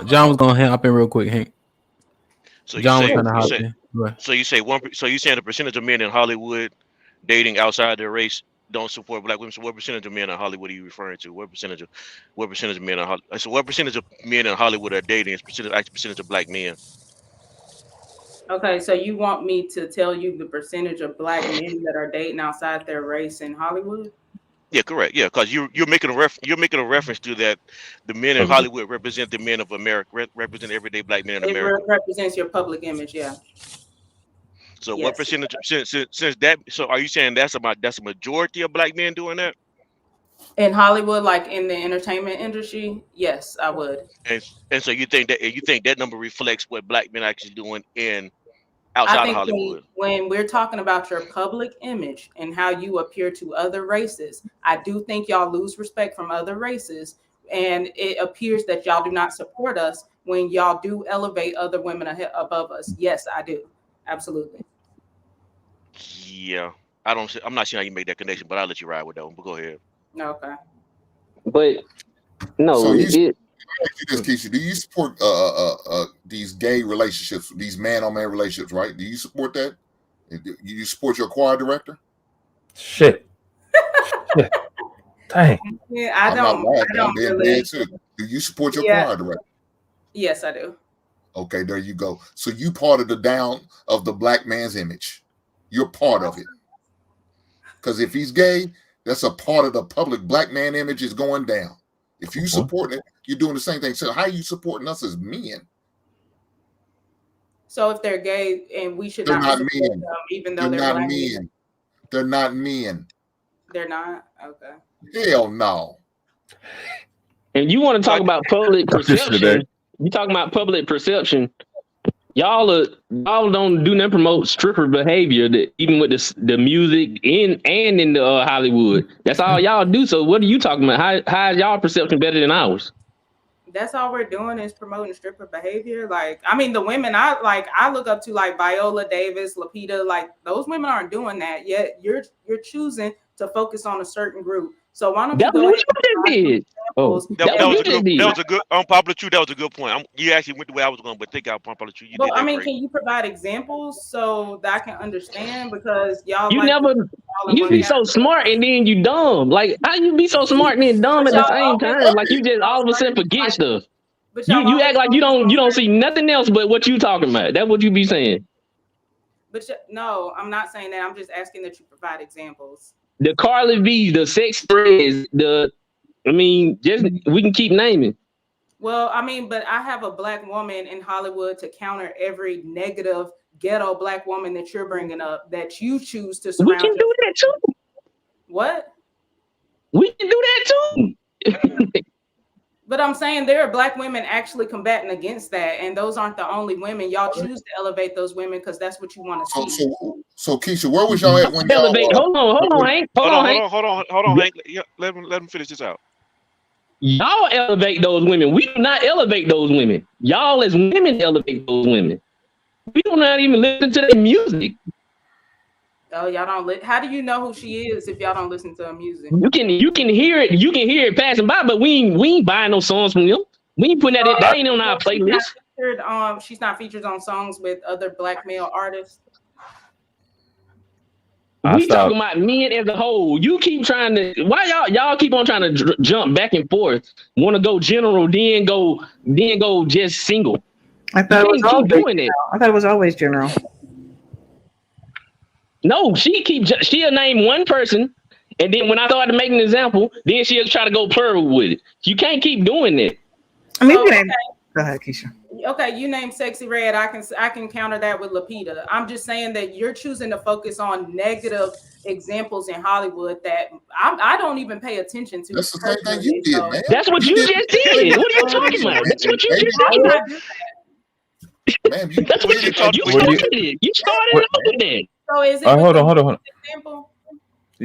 John was gonna hop in real quick, Hank. So John you was trying to hop in. So you say So you saying the percentage of men in Hollywood dating outside their race don't support Black women? So what percentage of men in Hollywood are you referring to? What percentage of men in Hollywood? So what percentage of men in Hollywood are dating? Is percentage of Black men? Okay, so you want me to tell you the percentage of Black men that are dating outside their race in Hollywood? Yeah, correct. Yeah, because you're making a reference to that the men in Hollywood represent the men of America, represent everyday Black men in America. It represents your public image, yeah. So what percentage since that? So are you saying that's a majority of Black men doing that in Hollywood, like in the entertainment industry? Yes, I would. And so you think that number reflects what Black men are actually doing outside of Hollywood? When we're talking about your public image and how you appear to other races, I do think y'all lose respect from other races, and it appears that y'all do not support us when y'all do elevate other women above us. Yes, I do. Absolutely. Yeah, I'm not sure how you make that connection, but I'll let you ride with that one. But go ahead. Okay. But no, so Keisha, do you support these gay relationships, these man-on-man relationships, right? Do you support that? Do you support your choir director? Shit. Dang. Yeah, I don't really. Do you support your choir director? Yes, I do. Okay, there you go. So you part of the down of the Black man's image. You're part of it. Because if he's gay, that's a part of the public Black man image is going down. If you support it, you're doing the same thing. So how are you supporting us as men? So if they're gay and we should not support men, them, even though they're Black men. They're not men. They're not? Okay. Hell no. And you want to talk about public perception? You talking about public perception? Y'all don't do nothing promote stripper behavior, even with the music and in the Hollywood. That's all y'all do. So what are you talking about? How is y'all perception better than ours? That's all we're doing is promoting stripper behavior. Like, I mean, the women I look up to, like Viola Davis, Lupita, like those women aren't doing that yet. You're choosing to focus on a certain group. So why don't you go ahead? examples. That was a good unpopular truth. That was a good point. You actually went the way I was going, but think out unpopular truth. You Well, did that I mean, great. can you provide examples so that I can understand? Because y'all You like never. You be so smart and then you dumb. Like how you be so smart and then dumb at the same time? Like you just all of a sudden forget stuff. But You act like you don't see nothing else but what you talking about. That's what you be saying. But no, I'm not saying that. I'm just asking that you provide examples. The Carly V, the sex threads, just we can keep naming. Well, I mean, but I have a black woman in Hollywood to counter every negative ghetto black woman that you're bringing up that you choose to surround. We can do that too. What? We can do that too. But I'm saying there are black women actually combating against that, and those aren't the only women. Y'all choose to elevate those women because that's what you want to see. So Keisha, where was y'all at when y'all? Hold on, Hank. Hold on, Hank. Let him finish this out. Y'all elevate those women. We do not elevate those women. Y'all as women elevate those women. We do not even listen to their music. Oh, y'all don't. How do you know who she is if y'all don't listen to her music? You can hear it. You can hear it passing by, but we ain't buying no songs from them. We ain't putting that in. That ain't on our playlist. She's not featured on songs with other black male artists. We talking about men as a whole. You keep trying to. Why y'all keep on trying to jump back and forth? Want to go general, then go just single. I thought it was always general. No, she'll name one person, and then when I started to make an example, then she'll try to go plural with it. You can't keep doing that. I mean, go ahead, Keisha. Okay, you name Sexy Red. I can counter that with Lupita. I'm just saying that you're choosing to focus on negative examples in Hollywood that I don't even pay attention to. That's the same thing you did, man. That's what you just did. What are you talking about? That's what you just did. Man, that's what you did. You started off with that. So is it? Hold on. Example?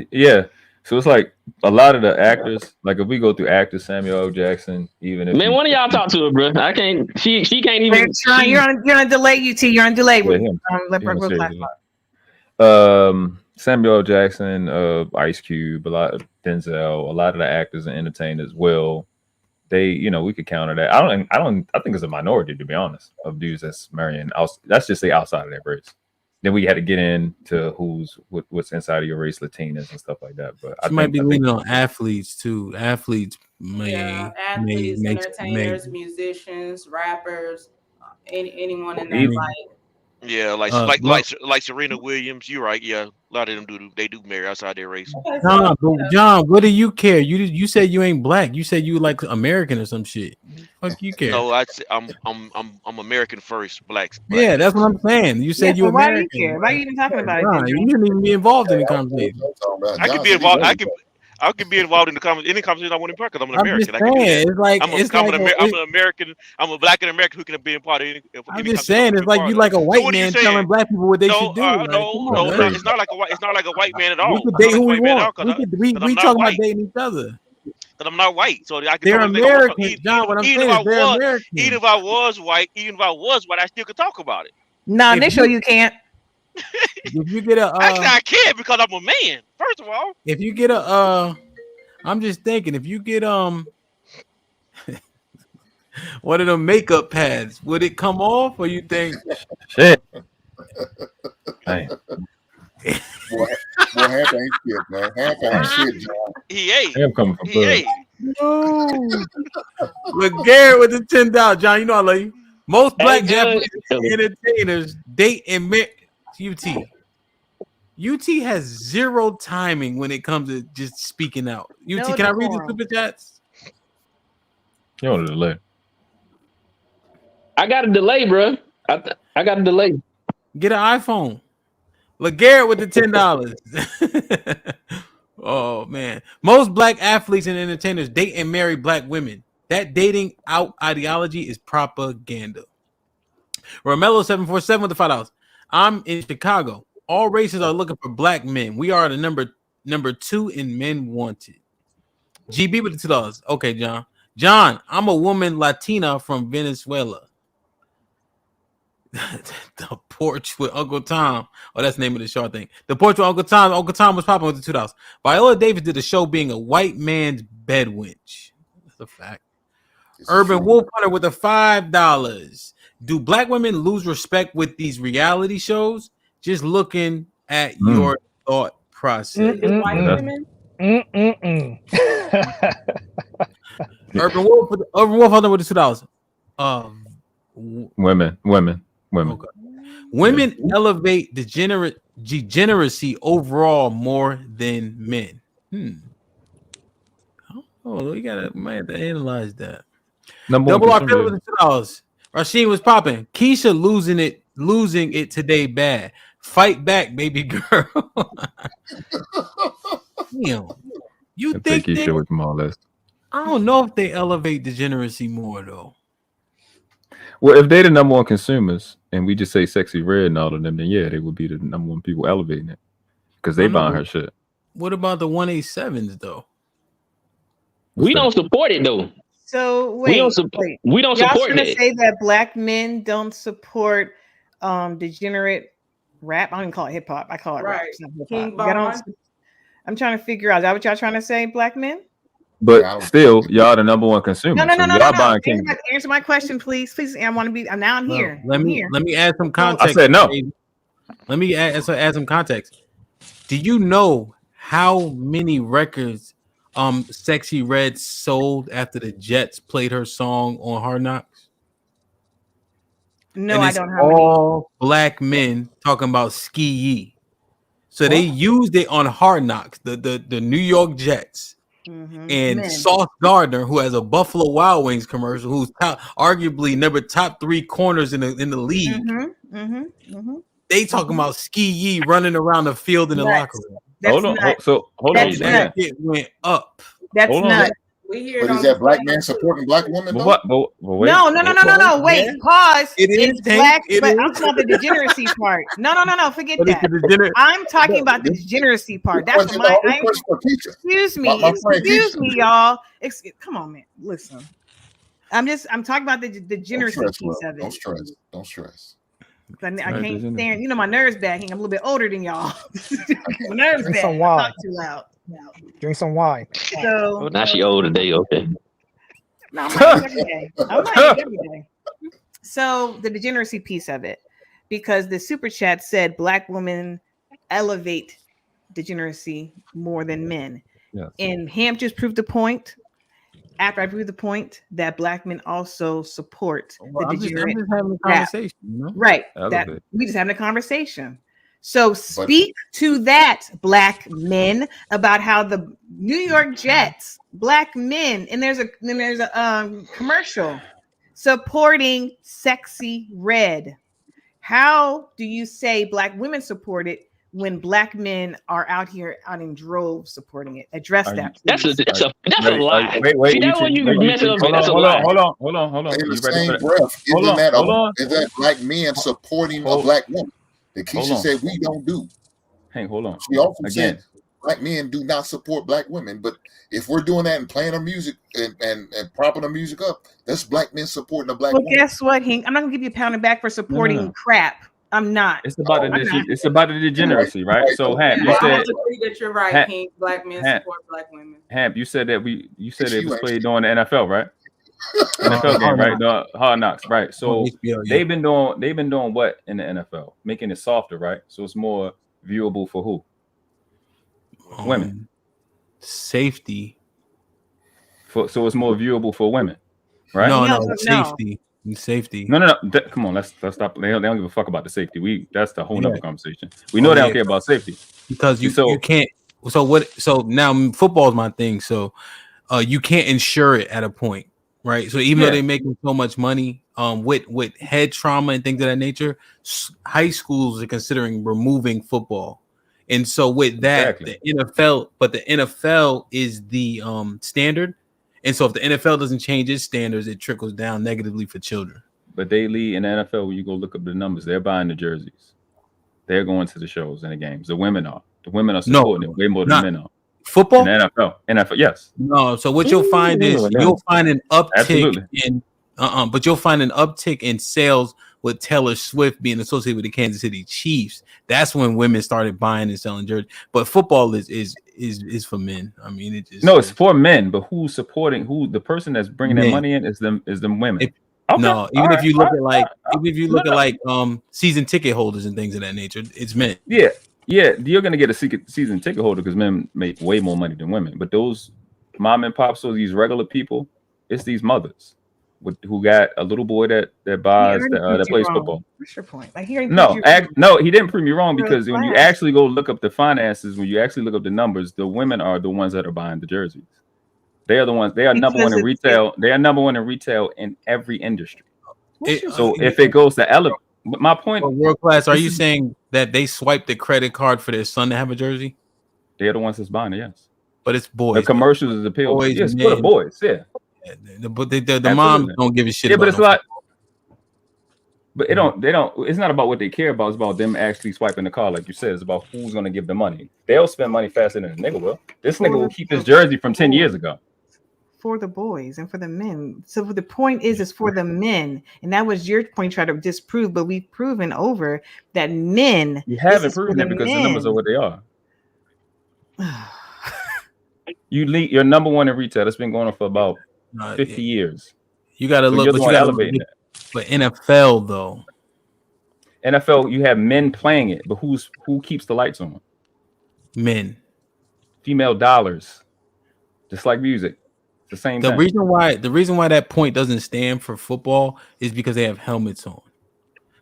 Yeah. So it's like a lot of the actors, like if we go through actors, Samuel L. Jackson, even if one of y'all talk to her, bro. I can't. She can't even. You're on delay, UT. You're on delay. Samuel L. Jackson, Ice Cube, a lot of Denzel, a lot of the actors and entertainers. Well, they, we could counter that. I think it's a minority, to be honest, of dudes that's marrying. Let's just say outside of their race. Then we had to get into what's inside of your race, Latinas and stuff like that. But I might be leaning on athletes too. Athletes, entertainers, musicians, rappers, anyone in that light. Yeah, like Serena Williams. You're right. Yeah, a lot of them do marry outside their race. John, what do you care? You said you ain't black. You said you like American or some shit. Fuck you care? No, I'm American first. Black. Yeah, that's what I'm saying. You said you American. Why do you care? Why are you even talking about it? You shouldn't even be involved in the conversation. I can be involved. I can be involved in any conversation I want to be because I'm an American. I'm an American. I'm a black and American who can be a part of any. I'm just saying, it's like you like a white man telling black people what they should do. It's not like a white man at all. We could date who we want. We talking about dating each other. Because I'm not white, so I can. They're American, John. What I'm saying is they're American. Even if I was white, I still could talk about it. No, initially you can't. If you get actually, I can because I'm a man. First of all, if you get I'm just thinking if you get one of them makeup pads, would it come off, or you think shit? Hey. Boy, half ain't shit, man. Half ain't shit, John. He ate. I'm coming from No. Look, Garrett with the $10, John. You know I love you. Most black athletes and entertainers date and marry. UT has zero timing when it comes to just speaking out. UT, can I read the super chats? You want a delay? I got a delay, bro. I got a delay. Get an iPhone. LeGarrette with the $10. Oh man, most black athletes and entertainers date and marry black women. That dating out ideology is propaganda. Romello 747 with the $5. I'm in Chicago. All races are looking for black men. We are the number 2 in men wanted. GB with the $2. Okay, John. John, I'm a woman Latina from Venezuela. The porch with Uncle Tom. Oh, that's the name of the show, I think. The porch with Uncle Tom. Uncle Tom was popping with the $2. Viola Davis did a show being a white man's bed wench. That's a fact. Urban Wolf Hunter with a $5. Do black women lose respect with these reality shows? Just looking at your thought process. White women? Urban Wolf Hunter with the $2. Women. Okay. Women elevate degeneracy overall more than men. Oh, we might have to analyze that. Double R with the $2. Rasheen was popping. Keisha losing it today bad. Fight back, baby girl. Damn. You think Keisha was more or less. I don't know if they elevate degeneracy more though. Well, if they're the number one consumers and we just say Sexy Red and all of them, then yeah, they would be the number one people elevating it because they buying her shit. What about the 187s though? We don't support it though. So we don't support Y'all it. trying to say that black men don't support degenerate rap? I don't even call it hip hop. I call it rap. It's not hip-hop. I'm trying to figure out. Is that what y'all trying to say, black men? But still, y'all the number one consumer. No. Buying Answer my question, please. Please, I want to be. Now I'm here. Let me add some context. I said no. Let me add some context. Do you know how many records Sexy Red sold after the Jets played her song on Hard Knocks? No, I don't have all black men talking about Ski Yee. So they used it on Hard Knocks, the New York Jets. And Sauce Gardner, who has a Buffalo Wild Wings commercial, who's arguably number top 3 corners in the league. They talking about Ski Yee running around the field in the locker room. Hold on. That it went up. That's nuts. We hear But is that black man supporting black women? But wait, no. Wait, pause. It's black, but I'm talking about the degeneracy part. No. Forget that. I'm talking about the degeneracy part. That's my. Excuse me, y'all. Come on, man. Listen. I'm talking about the degeneracy piece of it. Don't stress. I can't stand. You know, my nerves back. I'm a little bit older than y'all. My nerves back. Talk too loud. No. Drink some wine. So now she old today, okay. No, I'm not every day. Every day. So the degeneracy piece of it, because the super chat said black women elevate degeneracy more than men. Yes. And Ham just proved the point. After I proved the point that black men also support the degenerate. I'm just having a conversation, right? That we just having a conversation. So speak to that, black men, about how the New York Jets, black men, and there's a commercial supporting Sexy Red. How do you say black women support it when black men are out in droves supporting it? Address that. That's a lie. Wait. See, that one you mess it up. That's a lie. Hold on. In the same breath, is that black men supporting a black woman? That Keisha said we don't do. Hey, hold on. She also said black men do not support black women. But if we're doing that and playing our music and propping the music up, that's black men supporting a black woman. Guess what, Hank? I'm not gonna give you a pound of back for supporting crap. I'm not. It's about the degeneracy, right? So Hamp, you said that you're right, Hank. Black men support black women. Hamp, you said that it was played during the NFL, right? NFL game, right? The Hard Knocks, right? So they've been doing what in the NFL? Making it softer, right? So it's more viewable for who? Women. Safety. So it's more viewable for women, right? No. Safety. No. Come on, let's stop. They don't give a fuck about the safety. That's the whole nother conversation. We know they don't care about safety because you can't. So what? So now football is my thing. So you can't insure it at a point. Right. So even though they're making so much money with head trauma and things of that nature, high schools are considering removing football. And so with that, the NFL is the standard. And so if the NFL doesn't change its standards, it trickles down negatively for children. But they lead in the NFL, when you go look up the numbers, they're buying the jerseys. They're going to the shows and the games. The women are supporting it way more than men are. Football? In NFL, yes. No, so what you'll find is you'll find an uptick in but you'll find an uptick in sales with Taylor Swift being associated with the Kansas City Chiefs. That's when women started buying and selling jerseys. But football is for men. I mean, it's for men. But who's supporting? Who the person that's bringing that money in is them women. No, even if you look at like season ticket holders and things of that nature, it's men. Yeah, you're gonna get a season ticket holder because men make way more money than women. But those mom and pop stores, these regular people, it's these mothers who got a little boy that buys that plays football. What's your point? Like he no, he didn't prove me wrong because when you actually go look up the finances, when you actually look up the numbers, the women are the ones that are buying the jerseys. They are the ones. They are number one in retail. They are number one in retail in every industry. So if it goes to elevate, but my point, world class. Are you saying that they swipe the credit card for their son to have a jersey? They're the ones that's buying it. Yes, but it's boys. The commercials is appeal. Yes, for the boys. Yeah, but the moms don't give a shit. Yeah, but it's a lot. But they don't. It's not about what they care about. It's about them actually swiping the card, like you said. It's about who's going to give the money. They'll spend money faster than a nigga will. This nigga will keep his jersey from 10 years ago. For the boys and for the men. So the point is for the men, and that was your point. Try to disprove, but we've proven over that men. You haven't proven it because the numbers are what they are. You're number one in retail. That's been going on for about 50 years. You got to look. But you got to elevate that. But NFL though, NFL, you have men playing it, but who keeps the lights on? Men, female dollars, just like music. The same thing. The reason why that point doesn't stand for football is because they have helmets on,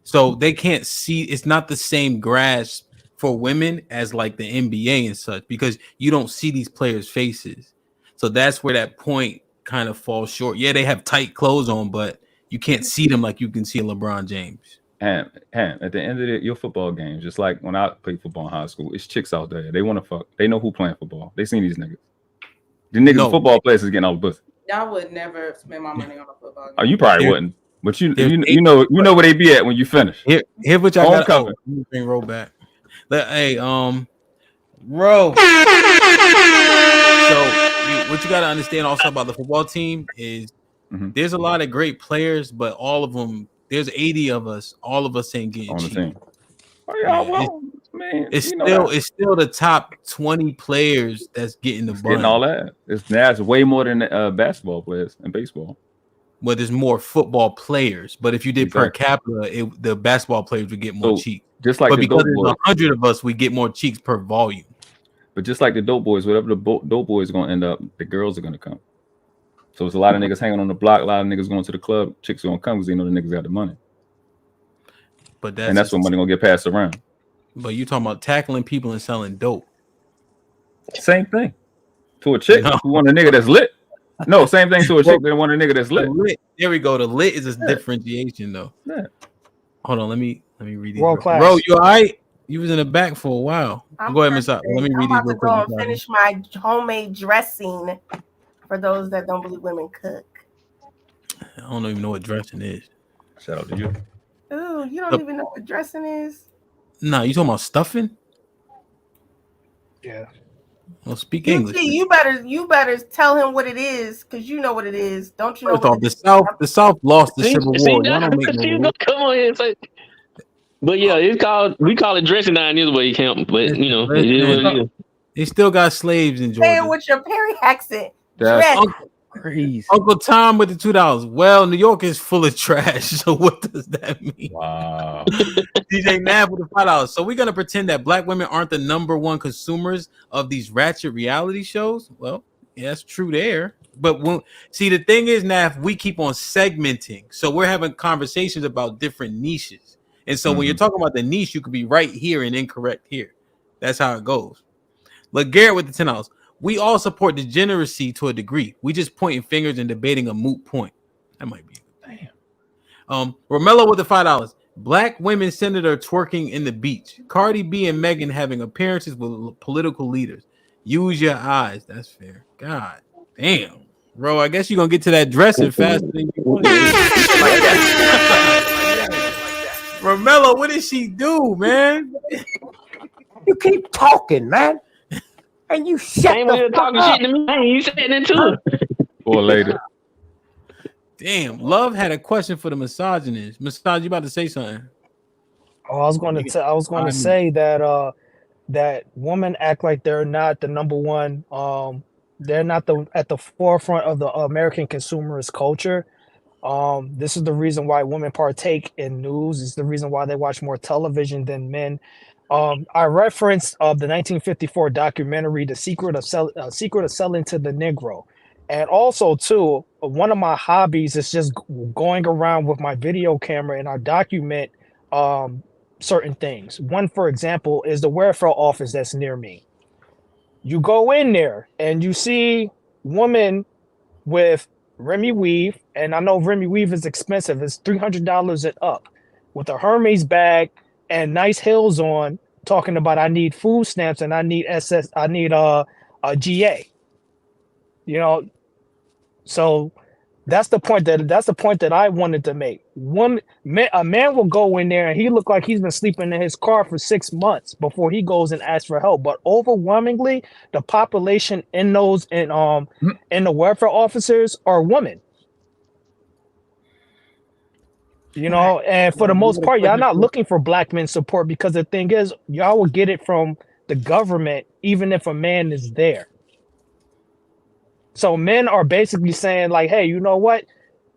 so they can't see. It's not the same grasp for women as like the NBA and such because you don't see these players' faces. So that's where that point kind of falls short. Yeah, they have tight clothes on, but you can't see them like you can see a LeBron James. And at the end of your football games, just like when I played football in high school, it's chicks out there. They want to fuck. They know who playing football. They seen these niggas. The niggas football players is getting all the pussy. I would never spend my money on a football game. Oh, you probably wouldn't. But you know where they be at when you finish. Here what y'all got. Bring roll back. Hey, Ro. So what you got to understand also about the football team is there's a lot of great players, but all of them, there's 80 of us. All of us ain't getting cheap. Oh, yeah, well, man, it's still the top 20 players that's getting the getting all that. That's way more than basketball players and baseball. Well, there's more football players, but if you did per capita, the basketball players would get more cheeks. Just like because there's 100 of us, we get more cheeks per volume. But just like the dope boys, whatever the dope boys are gonna end up, the girls are gonna come. So it's a lot of niggas hanging on the block, a lot of niggas going to the club. Chicks are gonna come because they know the niggas got the money. But that's when money gonna get passed around. But you talking about tackling people and selling dope? Same thing. To a chick who want a nigga that's lit. No, same thing to a chick that want a nigga that's lit. There we go. The lit is a differentiation though. Yeah. Hold on, let me read these. World class. Bro, you all right? You was in the back for a while. Go ahead, Miss. Let me read these real quick. I'm about to go and finish my homemade dressing for those that don't believe women cook. I don't even know what dressing is. Shout out to you. Ooh, you don't even know what dressing is? Nah, you talking about stuffing? Yeah. Well, speak English. You better tell him what it is, because you know what it is. Don't you know? First off, the South lost the Civil War. Y'all don't make no come on here and say. But yeah, we call it dressing down this way, camp. But you know, it is what it is. They still got slaves in Georgia. Say it with your Perry accent. Crazy. Uncle Tom with the $2. Well, New York is full of trash. So what does that mean? Wow. DJ Nav with the $5. So we're gonna pretend that black women aren't the number one consumers of these ratchet reality shows. Well, yeah, that's true there. But the thing is, Nav, we keep on segmenting. So we're having conversations about different niches. And so when you're talking about the niche, you could be right here and incorrect here. That's how it goes. But Garrett with the $10. We all support degeneracy to a degree. We just pointing fingers and debating a moot point. That might be. Damn. Romello with the $5. Black women senator twerking in the beach. Cardi B and Megan having appearances with political leaders. Use your eyes. That's fair. God damn. Bro, I guess you're going to get to that dressing faster than you want. Romello, what did she do, man? You keep talking, man. And you shut the fuck talking up. shit to me. You said that too. Or later. Damn, Love had a question for the misogynist. Massage, you about to say something? Oh, I was going to say that that women act like they're not the number one. They're not at the forefront of the American consumerist culture. This is the reason why women partake in news. It's the reason why they watch more television than men. I referenced the 1954 documentary, "The Secret of Selling to the Negro," and also too, one of my hobbies is just going around with my video camera and I document certain things. One, for example, is the welfare office that's near me. You go in there and you see women with Remy weave, and I know Remy weave is expensive. It's $300 and up, with a Hermes bag and nice heels on, talking about I need food stamps and I need a GA. You know, so that's the point that I wanted to make. A man will go in there and he look like he's been sleeping in his car for 6 months before he goes and asks for help. But overwhelmingly, the population in the welfare officers are women. You know, and for the most part, y'all not looking for black men support, because the thing is, y'all will get it from the government, even if a man is there. So men are basically saying like, hey, you know what?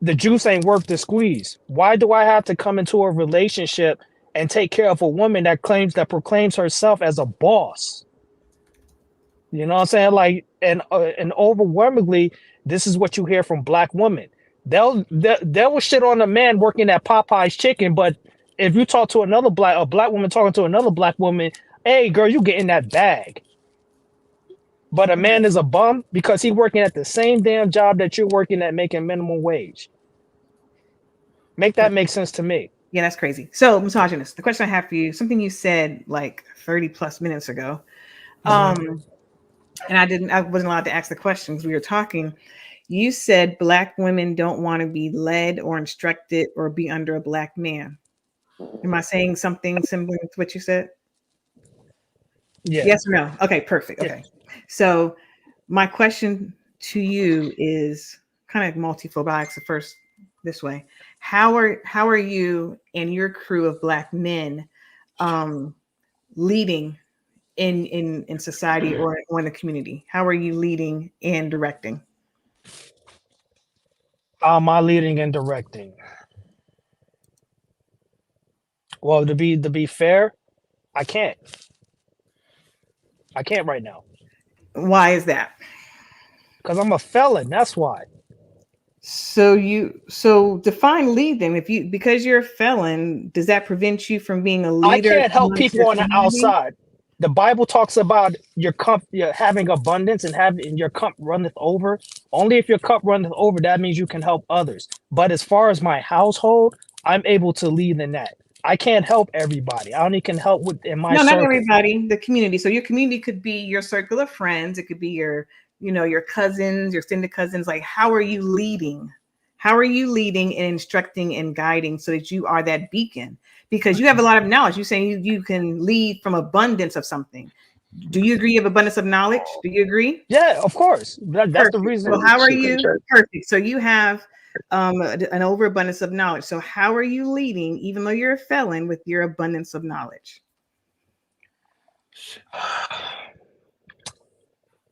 The juice ain't worth the squeeze. Why do I have to come into a relationship and take care of a woman that proclaims herself as a boss? You know what I'm saying? Like, and overwhelmingly, this is what you hear from black women. They'll shit on a man working at Popeye's Chicken, but if you talk to a black woman talking to another black woman, hey girl, you get in that bag. But a man is a bum because he's working at the same damn job that you're working at, making minimum wage. Make that make sense to me. Yeah, that's crazy. So, misogynist, the question I have for you, something you said like 30 plus minutes ago. And I wasn't allowed to ask the questions we were talking. You said black women don't want to be led or instructed or be under a black man. Am I saying something similar to what you said? Yeah. Yes or no? Okay, perfect. Okay. So my question to you is kind of multifold. I'll ask the first this way. How are you and your crew of black men leading in society or in the community? How are you leading and directing? How am I leading and directing? Well, to be fair, I can't. I can't right now. Why is that? Because I'm a felon. That's why. So define lead then. Because you're a felon, does that prevent you from being a leader? I can't help people on the outside. The Bible talks about your cup having abundance and having your cup runneth over. Only if your cup runneth over, that means you can help others. But as far as my household, I'm able to lead in that. I can't help everybody. I only can help in my circle. Not everybody, the community. So your community could be your circle of friends. It could be your cousins, your extended cousins. Like, how are you leading? How are you leading and instructing and guiding so that you are that beacon? Because you have a lot of knowledge. You're saying you can lead from abundance of something. Do you agree you have abundance of knowledge? Do you agree? Yeah, of course. That's the reason. So how are you? Perfect. So you have an overabundance of knowledge. So how are you leading, even though you're a felon, with your abundance of knowledge?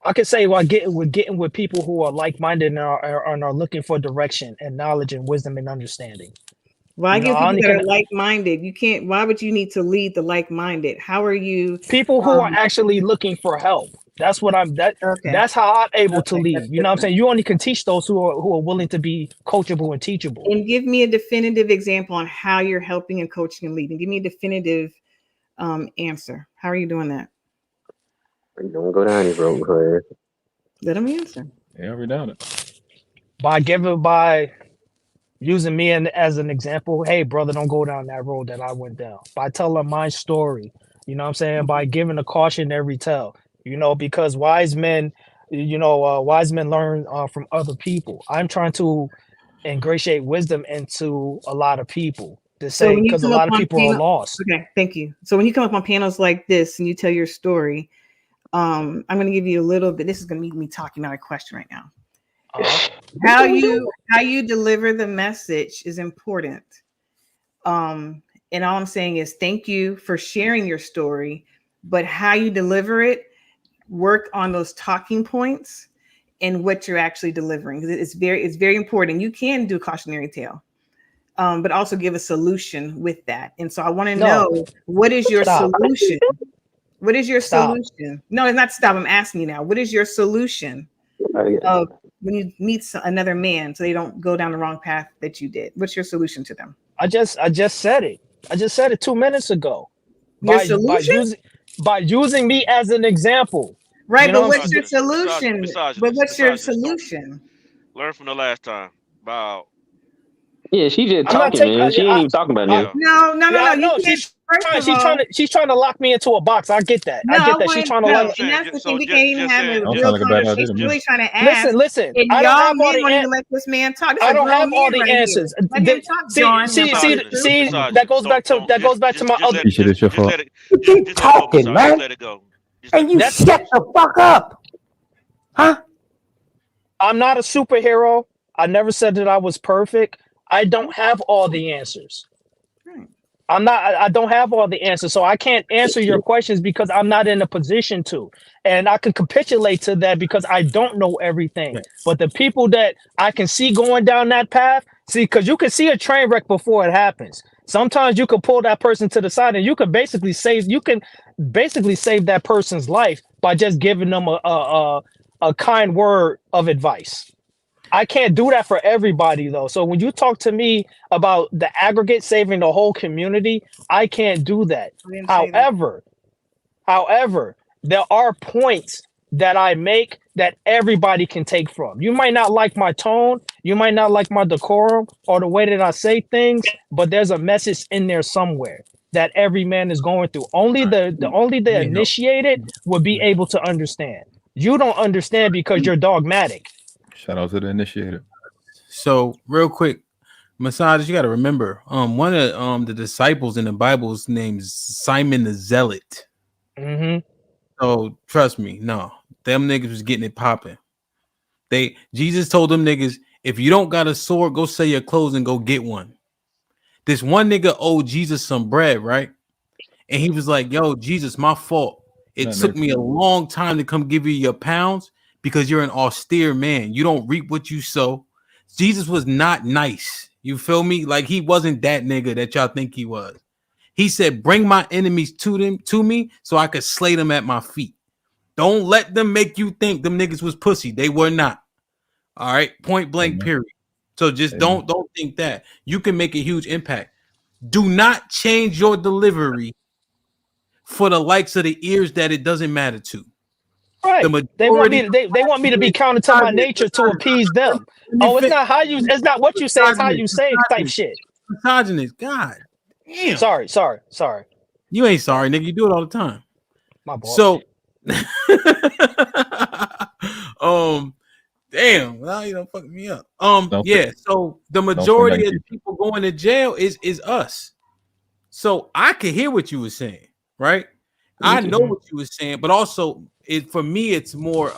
I could say we're getting with people who are like-minded and are looking for direction and knowledge and wisdom and understanding. Why give people that are like-minded? You can't. Why would you need to lead the like-minded? How are you? People who are actually looking for help. That's what that's how I'm able to lead. You know what I'm saying? You only can teach those who are willing to be coachable and teachable. And give me a definitive example on how you're helping and coaching and leading. Give me a definitive answer. How are you doing that? Don't go down this road, bro. Let him answer. Yeah, we done it. By using me as an example. Hey, brother, don't go down that road that I went down. By telling my story, you know what I'm saying? By giving a cautionary tale, because wise men learn from other people. I'm trying to ingratiate wisdom into a lot of people. Because a lot of people are lost. Okay, thank you. So when you come up on panels like this and you tell your story, I'm going to give you a little bit. This is going to be me talking, not a question right now. How you deliver the message is important. And all I'm saying is thank you for sharing your story, but how you deliver it, work on those talking points and what you're actually delivering. It's very important. You can do a cautionary tale, but also give a solution with that. And so I want to know, what is your solution? What is your solution? No, it's not stop. I'm asking you now. What is your solution of when you meet another man so they don't go down the wrong path that you did? What's your solution to them? I just said it. I just said it 2 minutes ago. Your solution? By using me as an example. Right, You know but what's your solution? But what's your misogynist. solution? Learn from the last time. About. Yeah, she just talking, man. She ain't even talking about nothing. No. No, she's trying to lock me into a box. I get that. No, I get that. She's trying to lock. And that's the thing. We can't even have a real conversation. She's really trying to ask. Listen. And I don't have all the answers. Let this man talk. I don't have all the answers. See, that goes back to my other. You keep talking, man. And you shut the fuck up. Huh? I'm not a superhero. I never said that I was perfect. I don't have all the answers. I don't have all the answers, so I can't answer your questions because I'm not in a position to. And I can capitulate to that because I don't know everything. But the people that I can see going down that path, because you can see a train wreck before it happens. Sometimes you can pull that person to the side and you can basically save that person's life by just giving them a kind word of advice. I can't do that for everybody though. So when you talk to me about the aggregate saving the whole community, I can't do that. However, there are points that I make that everybody can take from. You might not like my tone, you might not like my decorum or the way that I say things, but there's a message in there somewhere that every man is going through. Only the initiated would be able to understand. You don't understand because you're dogmatic. Shout out to the initiator. So real quick, Massage, you got to remember, one of the disciples in the Bible's named Simon the Zealot. Mm-hmm. So trust me, no, them niggas was getting it popping. Jesus told them niggas, if you don't got a sword, go sell your clothes and go get one. This one nigga owed Jesus some bread, right? And he was like, yo, Jesus, my fault. It took me a long time to come give you your pounds because you're an austere man. You don't reap what you sow. Jesus was not nice. You feel me? Like he wasn't that nigga that y'all think he was. He said, bring my enemies to me so I could slay them at my feet. Don't let them make you think them niggas was pussy. They were not. All right. Point blank, period. So just don't think that. You can make a huge impact. Do not change your delivery for the likes of the ears that it doesn't matter to. Right. They want me to be counter to my nature to appease them. Oh, it's not what you say, it's how you say it type shit. Misogynist. God damn. Sorry. You ain't sorry, nigga. You do it all the time. My boy. So damn, well, you don't fuck me up. So the majority of people going to jail is us. So I could hear what you were saying, right? I know what you were saying, but also for me, it's more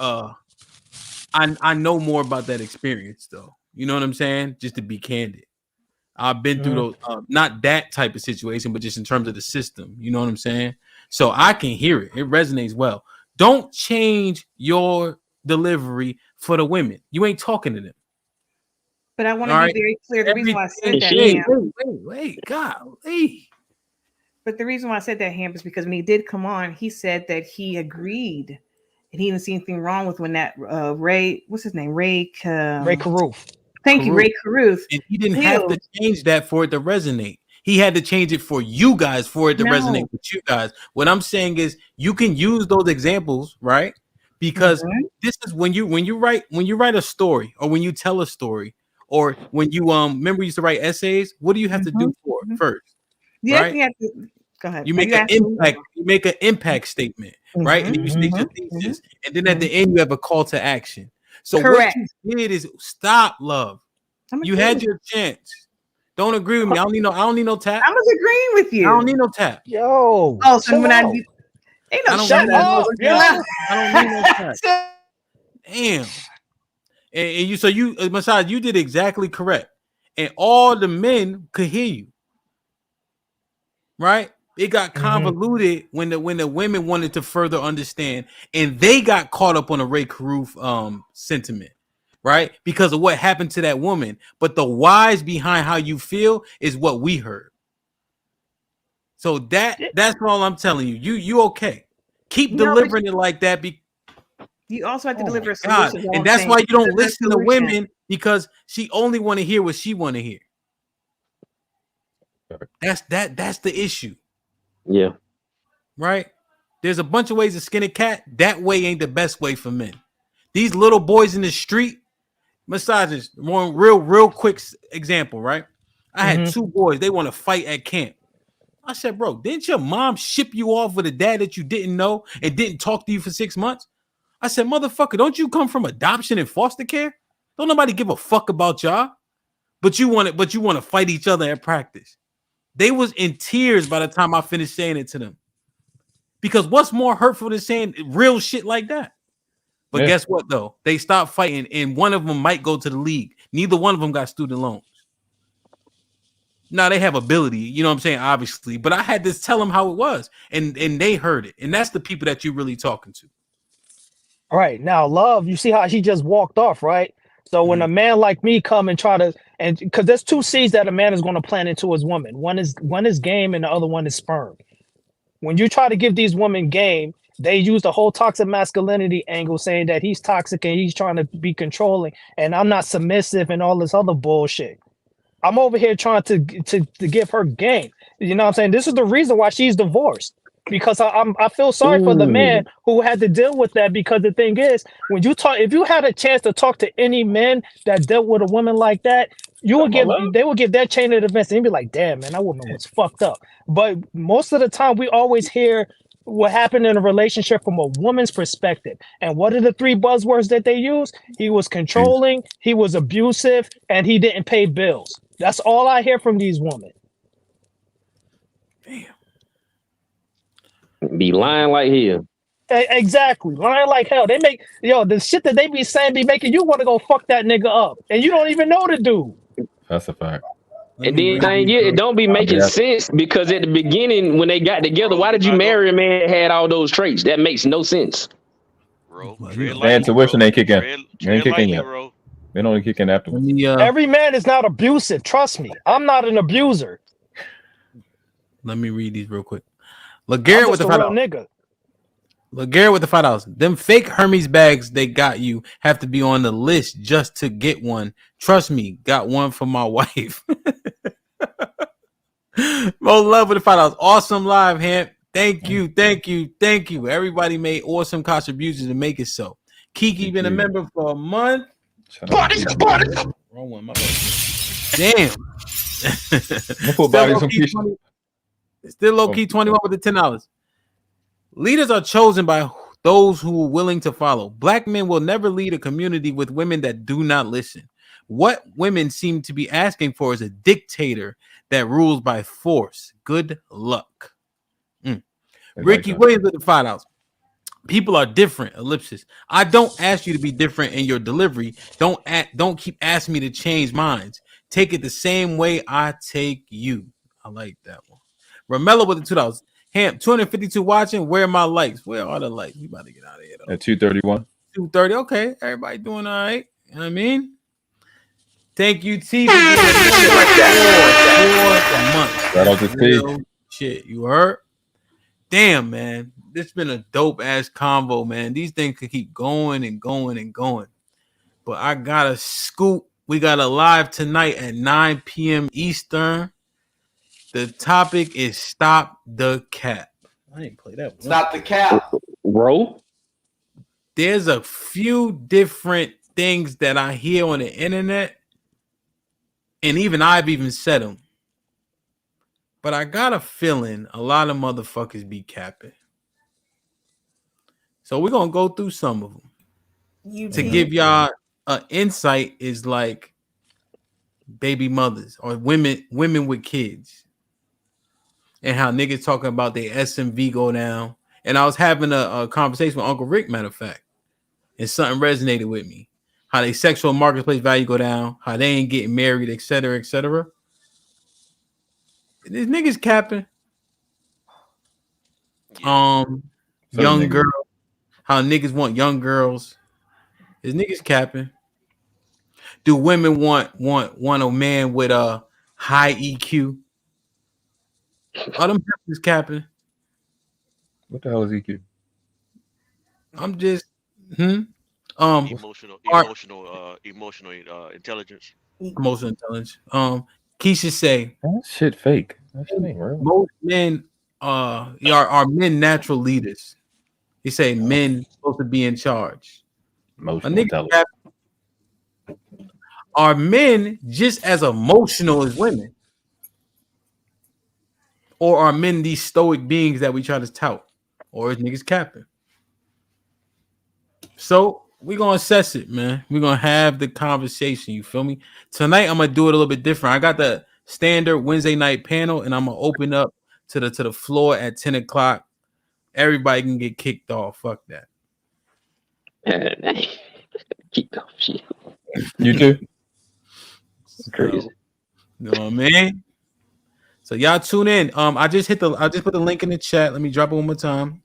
I know more about that experience though. You know what I'm saying? Just to be candid. I've been through those not that type of situation, but just in terms of the system. You know what I'm saying? So I can hear it. It resonates well. Don't change your delivery for the women. You ain't talking to them. But I want to be very clear. The reason why I said that, wait, golly. But the reason why I said that, Ham, is because when he did come on, he said that he agreed and he didn't see anything wrong with when that Ray, what's his name? Ray Caruth. Thank you, Ray Caruth. And he didn't have to change that for it to resonate. He had to change it for you guys for it to resonate with you guys. What I'm saying is you can use those examples, right? Because this is when you write a story or when you tell a story or when you remember you used to write essays, what do you have to do for it first? Yeah, right? you have to go ahead. You make an impact, statement, right? And you state your thesis. And then at the end you have a call to action. So what you did is stop, love. You had your chance. Don't agree with me. I don't need no tap. I was agreeing with you. I don't need no tap. Yo. Oh, so when I don't shut up. I don't need no tap. Damn. And you Massage, you did exactly correct. And all the men could hear you. Right? It got convoluted when the women wanted to further understand, and they got caught up on a Ray Caruth sentiment, right? Because of what happened to that woman. But the whys behind how you feel is what we heard. So that's all I'm telling you. You okay. Keep delivering it like that. You also have to deliver a God. solution. And that's why you don't listen to women, because she only want to hear what she want to hear. That's the issue. Yeah. Right? There's a bunch of ways to skin a cat. That way ain't the best way for men. These little boys in the street, massages. One real quick example, right? I had two boys. They want to fight at camp. I said, bro, didn't your mom ship you off with a dad that you didn't know and didn't talk to you for 6 months? I said, motherfucker, don't you come from adoption and foster care? Don't nobody give a fuck about y'all. But you want to fight each other at practice. They was in tears by the time I finished saying it to them. Because what's more hurtful than saying real shit like that? But guess what, though? They stopped fighting, and one of them might go to the league. Neither one of them got student loans. Now, they have ability, you know what I'm saying, obviously. But I had to tell them how it was, and they heard it. And that's the people that you're really talking to. All right. Now, Love, you see how she just walked off, right? So when a man like me come and try to, and because there's two seeds that a man is going to plant into his woman. One is game, and the other one is sperm. When you try to give these women game, they use the whole toxic masculinity angle, saying that he's toxic and he's trying to be controlling, and I'm not submissive and all this other bullshit. I'm over here trying to give her game. You know what I'm saying? This is the reason why she's divorced. Because I feel sorry for the man who had to deal with that. Because the thing is, when you talk, if you had a chance to talk to any men that dealt with a woman like that, they would give that chain of events and be like, damn, man, that woman was fucked up. But most of the time, we always hear what happened in a relationship from a woman's perspective. And what are the three buzzwords that they use? He was controlling, he was abusive, and he didn't pay bills. That's all I hear from these women. Be lying like hell. Exactly. Lying like hell. They make the shit that they be saying be making you want to go fuck that nigga up. And you don't even know the dude. That's a fact. And then it don't be making sense, because at the beginning when they got together, why did you marry a man that had all those traits? That makes no sense. Man, tuition ain't kicking. Ain't kicking yet. They don't kick in afterwards. Every man is not abusive. Trust me. I'm not an abuser. Let me read these real quick. LeGarrette with the $5. LeGarrette with the $5. Them fake Hermes bags they got you have to be on the list just to get one. Trust me, got one for my wife. Mo Love with the $5. Awesome live, Hamp. Thank you. Everybody made awesome contributions to make it so. Kiki been a member for a month. Wrong one, my bad. Damn. Still low key 21 with the $10. Leaders are chosen by those who are willing to follow. Black men will never lead a community with women that do not listen. What women seem to be asking for is a dictator that rules by force. Good luck. Ricky Williams with the $5. People are different. Ellipsis. I don't ask you to be different in your delivery. Don't keep asking me to change minds. Take it the same way I take you. I like that one. Romello with the $2. Hamp, 252 watching. Where are my likes? Where are the likes? We about to get out of here though. At 231. 230. Okay. Everybody doing all right. You know what I mean? Thank you, T. For a month. Shout out to T. Shit, you heard? Damn, man. This been a dope ass convo, man. These things could keep going and going and going. But I got a scoop. We got a live tonight at 9 p.m. Eastern. The topic is stop the cap. I didn't play that one. Stop the cap. Bro. There's a few different things that I hear on the internet, and I've even said them. But I got a feeling a lot of motherfuckers be capping. So we're going to go through some of them. To give y'all an insight is like baby mothers or women with kids. And how niggas talking about their SMV go down. And I was having a conversation with Uncle Rick, matter of fact. And something resonated with me. how they sexual marketplace value go down, how they ain't getting married, et cetera, et cetera. These niggas capping. Young girl, how niggas want young girls. Is niggas capping? Do women want a man with a high EQ? All them is capping. What the hell is EQ? I'm just emotional intelligence. Emotional intelligence. Keisha say that shit fake. That shit ain't real. Most men are men natural leaders. He say men supposed to be in charge. Emotional intelligence. Are men just as emotional as women? Or are men these stoic beings that we try to tout? Or is niggas capping? So we're gonna assess it, man. We're gonna have the conversation. You feel me? Tonight I'm gonna do it a little bit different. I got the standard Wednesday night panel, and I'm gonna open up to the floor at 10 o'clock. Everybody can get kicked off. Fuck that. Kicked off shit. You too? Crazy. You know what I mean? So y'all tune in. I just put the link in the chat. Let me drop it one more time.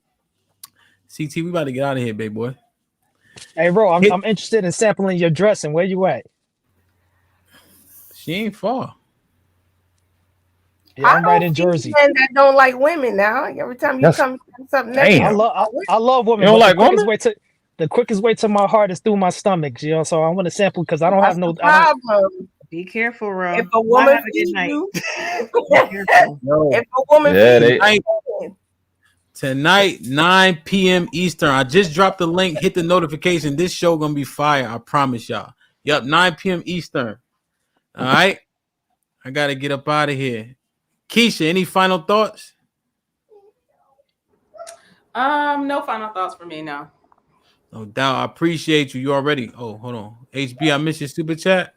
CT, we about to get out of here, big boy. Hey, bro, I'm interested in sampling your dressing. Where you at? She ain't far. Yeah, I'm right in Jersey. Men that don't like women now. Every time you come something negative. I love women. You don't like women? The quickest way to my heart is through my stomach, you know. So I want to sample because I don't have no problem. Be careful, Ro. If a woman feeds you, if a woman feeds you, Tonight, 9 p.m. Eastern. I just dropped the link. Hit the notification. This show gonna be fire. I promise y'all. Yep, 9 p.m. Eastern. All right. I gotta get up out of here. Keisha, any final thoughts? No final thoughts for me now. No doubt. I appreciate you. You already. Oh, hold on. HB, I missed your super chat.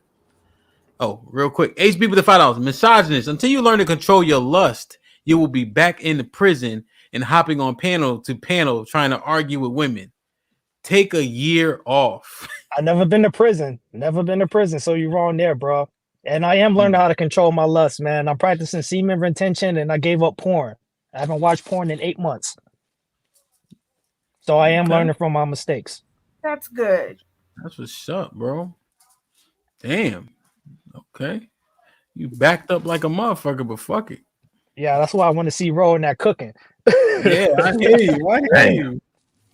Oh, real quick. HB with the $5. Misogynist. Until you learn to control your lust, you will be back in the prison and hopping on panel to panel trying to argue with women. Take a year off. I've never been to prison. So you're wrong there, bro. And I am learning how to control my lust, man. I'm practicing semen retention, and I gave up porn. I haven't watched porn in 8 months. So I am learning from my mistakes. That's good. That's what's up, bro. Damn. Okay. You backed up like a motherfucker, but fuck it. Yeah, that's why I want to see Ro in that cooking. Yeah, I hear you. I hear you.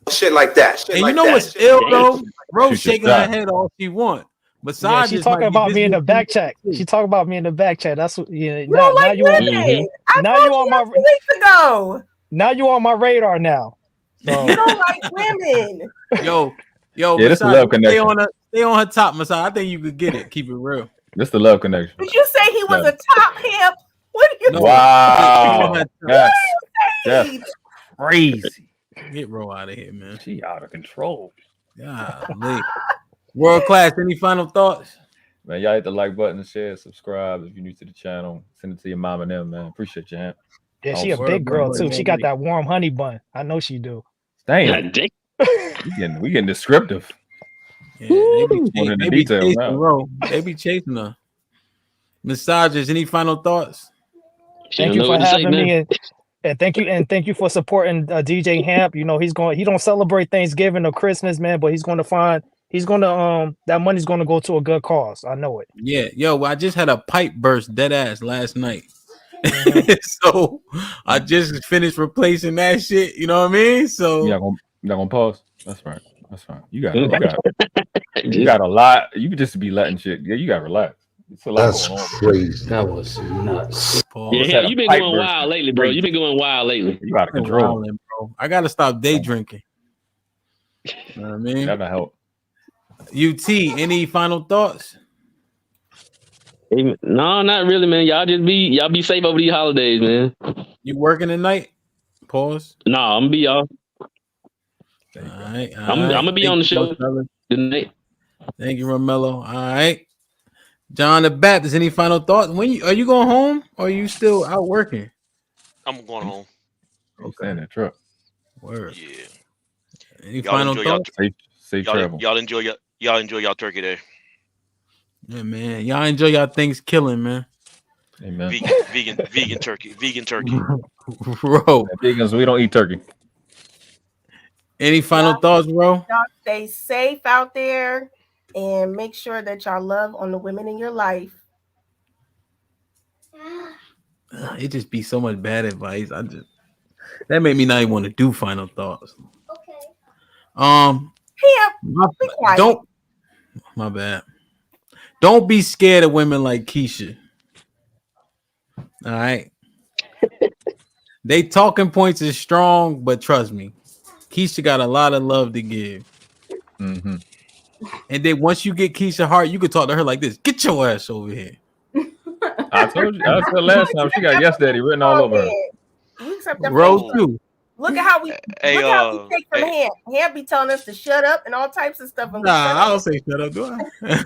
Shit like that. And you know what's ill, though? Rose shaking her head all she want. Yeah, she talking about me in the back chat. She talking about me in the back chat. That's what. Yeah. You don't like women. I told you on my 2 weeks ago. Now you on my radar now. So. You don't like women. Yo, yeah, this is love connection. Stay on her top, Masai. I think you could get it. Keep it real. This is the love connection. Did you say he was a top hip? What are you? Wow, that's crazy. Get Ro out of here, man. She out of control. Golly. World class. Any final thoughts? Man, y'all hit the like button, share, subscribe if you're new to the channel. Send it to your mom and them, man. Appreciate you, Hamp. Yeah, she a big girl too. She got that warm honey bun. I know she do. Damn. we getting descriptive. Yeah, they be chasing her. Massages. Any final thoughts? Thank you for having me, and thank you for supporting DJ Hamp. You know he don't celebrate Thanksgiving or Christmas, man, but that money's gonna go to a good cause. I know it. Yeah, yo, I just had a pipe burst dead ass last night. So I just finished replacing that shit. You know what I mean? So you're not gonna pause. That's right. You got a lot. You just be letting shit. Yeah, you got to relax. It's a lot. That's crazy. That was nuts. Yeah, you've been going wild lately, bro. You've been going wild lately. You out of control, bro. I gotta stop day drinking. You know what I mean? That'll help. UT, any final thoughts? No, not really, man. Y'all be safe over these holidays, man. You working tonight? Pause. No, I'm gonna be off. All right. I'm gonna be on the show tonight. Thank you, Romello. All right. John the Baptist, any final thoughts? Are you going home or are you still out working? I'm going home. Okay, in that truck. Word. Yeah. Any final thoughts? Safe travel. Y'all enjoy Y'all enjoy y'all turkey day. Yeah, man. Y'all enjoy y'all Thanksgiving, man. Amen. Vegan turkey. Bro. Vegans, we don't eat turkey. Any final thoughts, bro? Y'all stay safe out there and make sure that y'all love on the women in your life. It just be so much bad advice. That made me not even want to do final thoughts. Be quiet. Don't. My bad. Don't be scared of women like Keisha. All right. They talking points is strong, but trust me, Keisha got a lot of love to give. Mm-hmm. And then once you get Keisha heart, you could talk to her like this. Get your ass over here. I told you. I said last time she got yes daddy written all over her. You accept that Rose from too. Look at how we take from Ham. Ham be telling us to shut up and all types of stuff. And I don't say shut up, do I?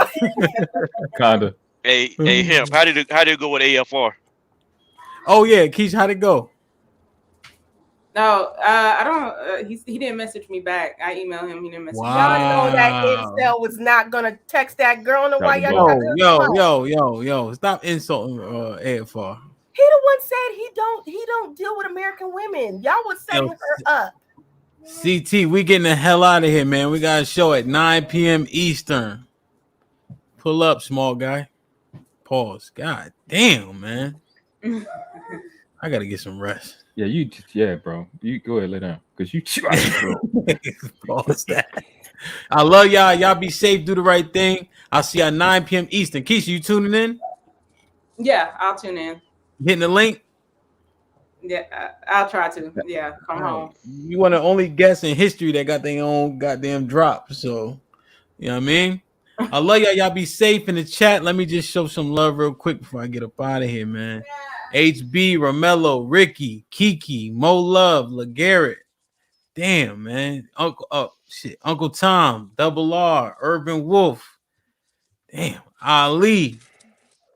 Kinda. Hey, Hemp, how did it go with AFR? Oh yeah, Keisha, how'd it go? No, I don't. He didn't message me back. I emailed him. He didn't message me. Y'all know that incel was not gonna text that girl. No, why y'all? Yo! Stop insulting AFR. He the one said he don't deal with American women. Y'all was setting her up. CT, we getting the hell out of here, man. We got a show at 9 p.m. Eastern. Pull up, small guy. Pause. God damn, man. I gotta get some rest. Yeah, bro. You go ahead, lay down. Cause you Pause that. I love y'all. Y'all be safe, do the right thing. I'll see y'all 9 p.m. Eastern. Keisha, you tuning in? Yeah, I'll tune in. Hitting the link? Yeah, I'll try to. Yeah, come home. You want to only guess in history that got their own goddamn drop. So, you know what I mean? I love y'all. Y'all be safe in the chat. Let me just show some love real quick before I get up out of here, man. HB, Romello, Ricky, Kiki, Mo Love, LeGarrette. Damn, man. Uncle Tom, Double R, Urban Wolf. Damn, Ali.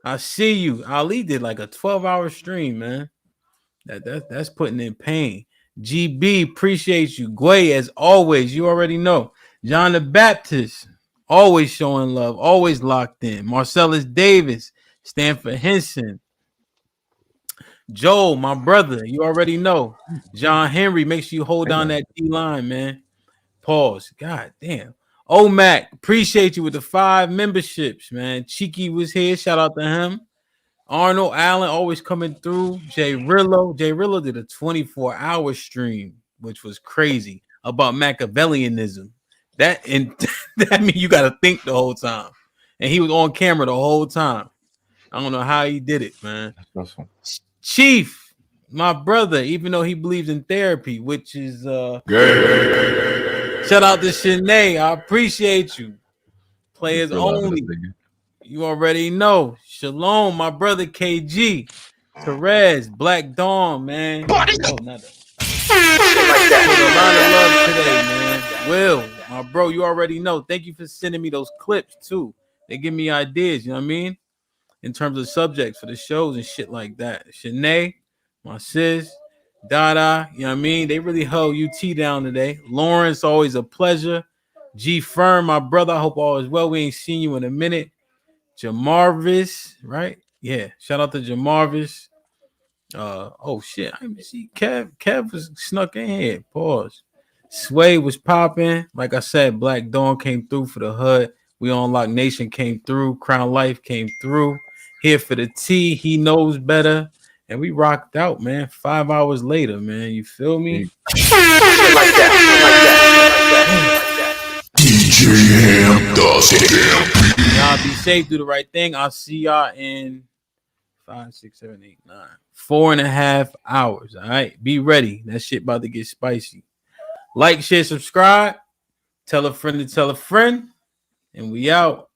I see you. Ali did like a 12-hour stream, man. That's putting in pain. GB, appreciate you. Gway, as always, you already know. John the Baptist, always showing love, always locked in. Marcellus Davis, Stanford Henson. Joel, my brother, you already know. John Henry, make sure you hold down that D line, man. Pause. God damn. Mac, appreciate you with the 5 memberships, man. Cheeky was here. Shout out to him. Arnold Allen always coming through. Jay Rillo did a 24-hour stream, which was crazy, about Machiavellianism. That means you got to think the whole time. And he was on camera the whole time. I don't know how he did it, man. That's fun. Chief, my brother, even though he believes in therapy, which is shout out to Shanae. I appreciate you. Players only. You already know. Shalom, my brother KG. Therese, Black Dawn, man. Oh, not that. A lot of love today, man. Will, my bro, you already know. Thank you for sending me those clips too. They give me ideas, you know what I mean? In terms of subjects for the shows and shit like that. Shanae, my sis, Dada, you know what I mean? They really held UT down today. Lawrence, always a pleasure. G Firm, my brother, I hope all is well. We ain't seen you in a minute. Jamarvis, right? Yeah, shout out to Jamarvis. Oh shit, I didn't see Kev was snuck in here. Pause. Sway was popping. Like I said, Black Dawn came through for the hood. We on Lock Nation came through. Crown Life came through. Here for the tea. He knows better. And we rocked out, man. 5 hours later, man. You feel me? Shit like that. DJ Ham does it. Y'all be safe, do the right thing. I'll see y'all in 5, 6, 7, 8, 9. 4.5 hours. All right. Be ready. That shit about to get spicy. Like, share, subscribe. Tell a friend to tell a friend. And we out.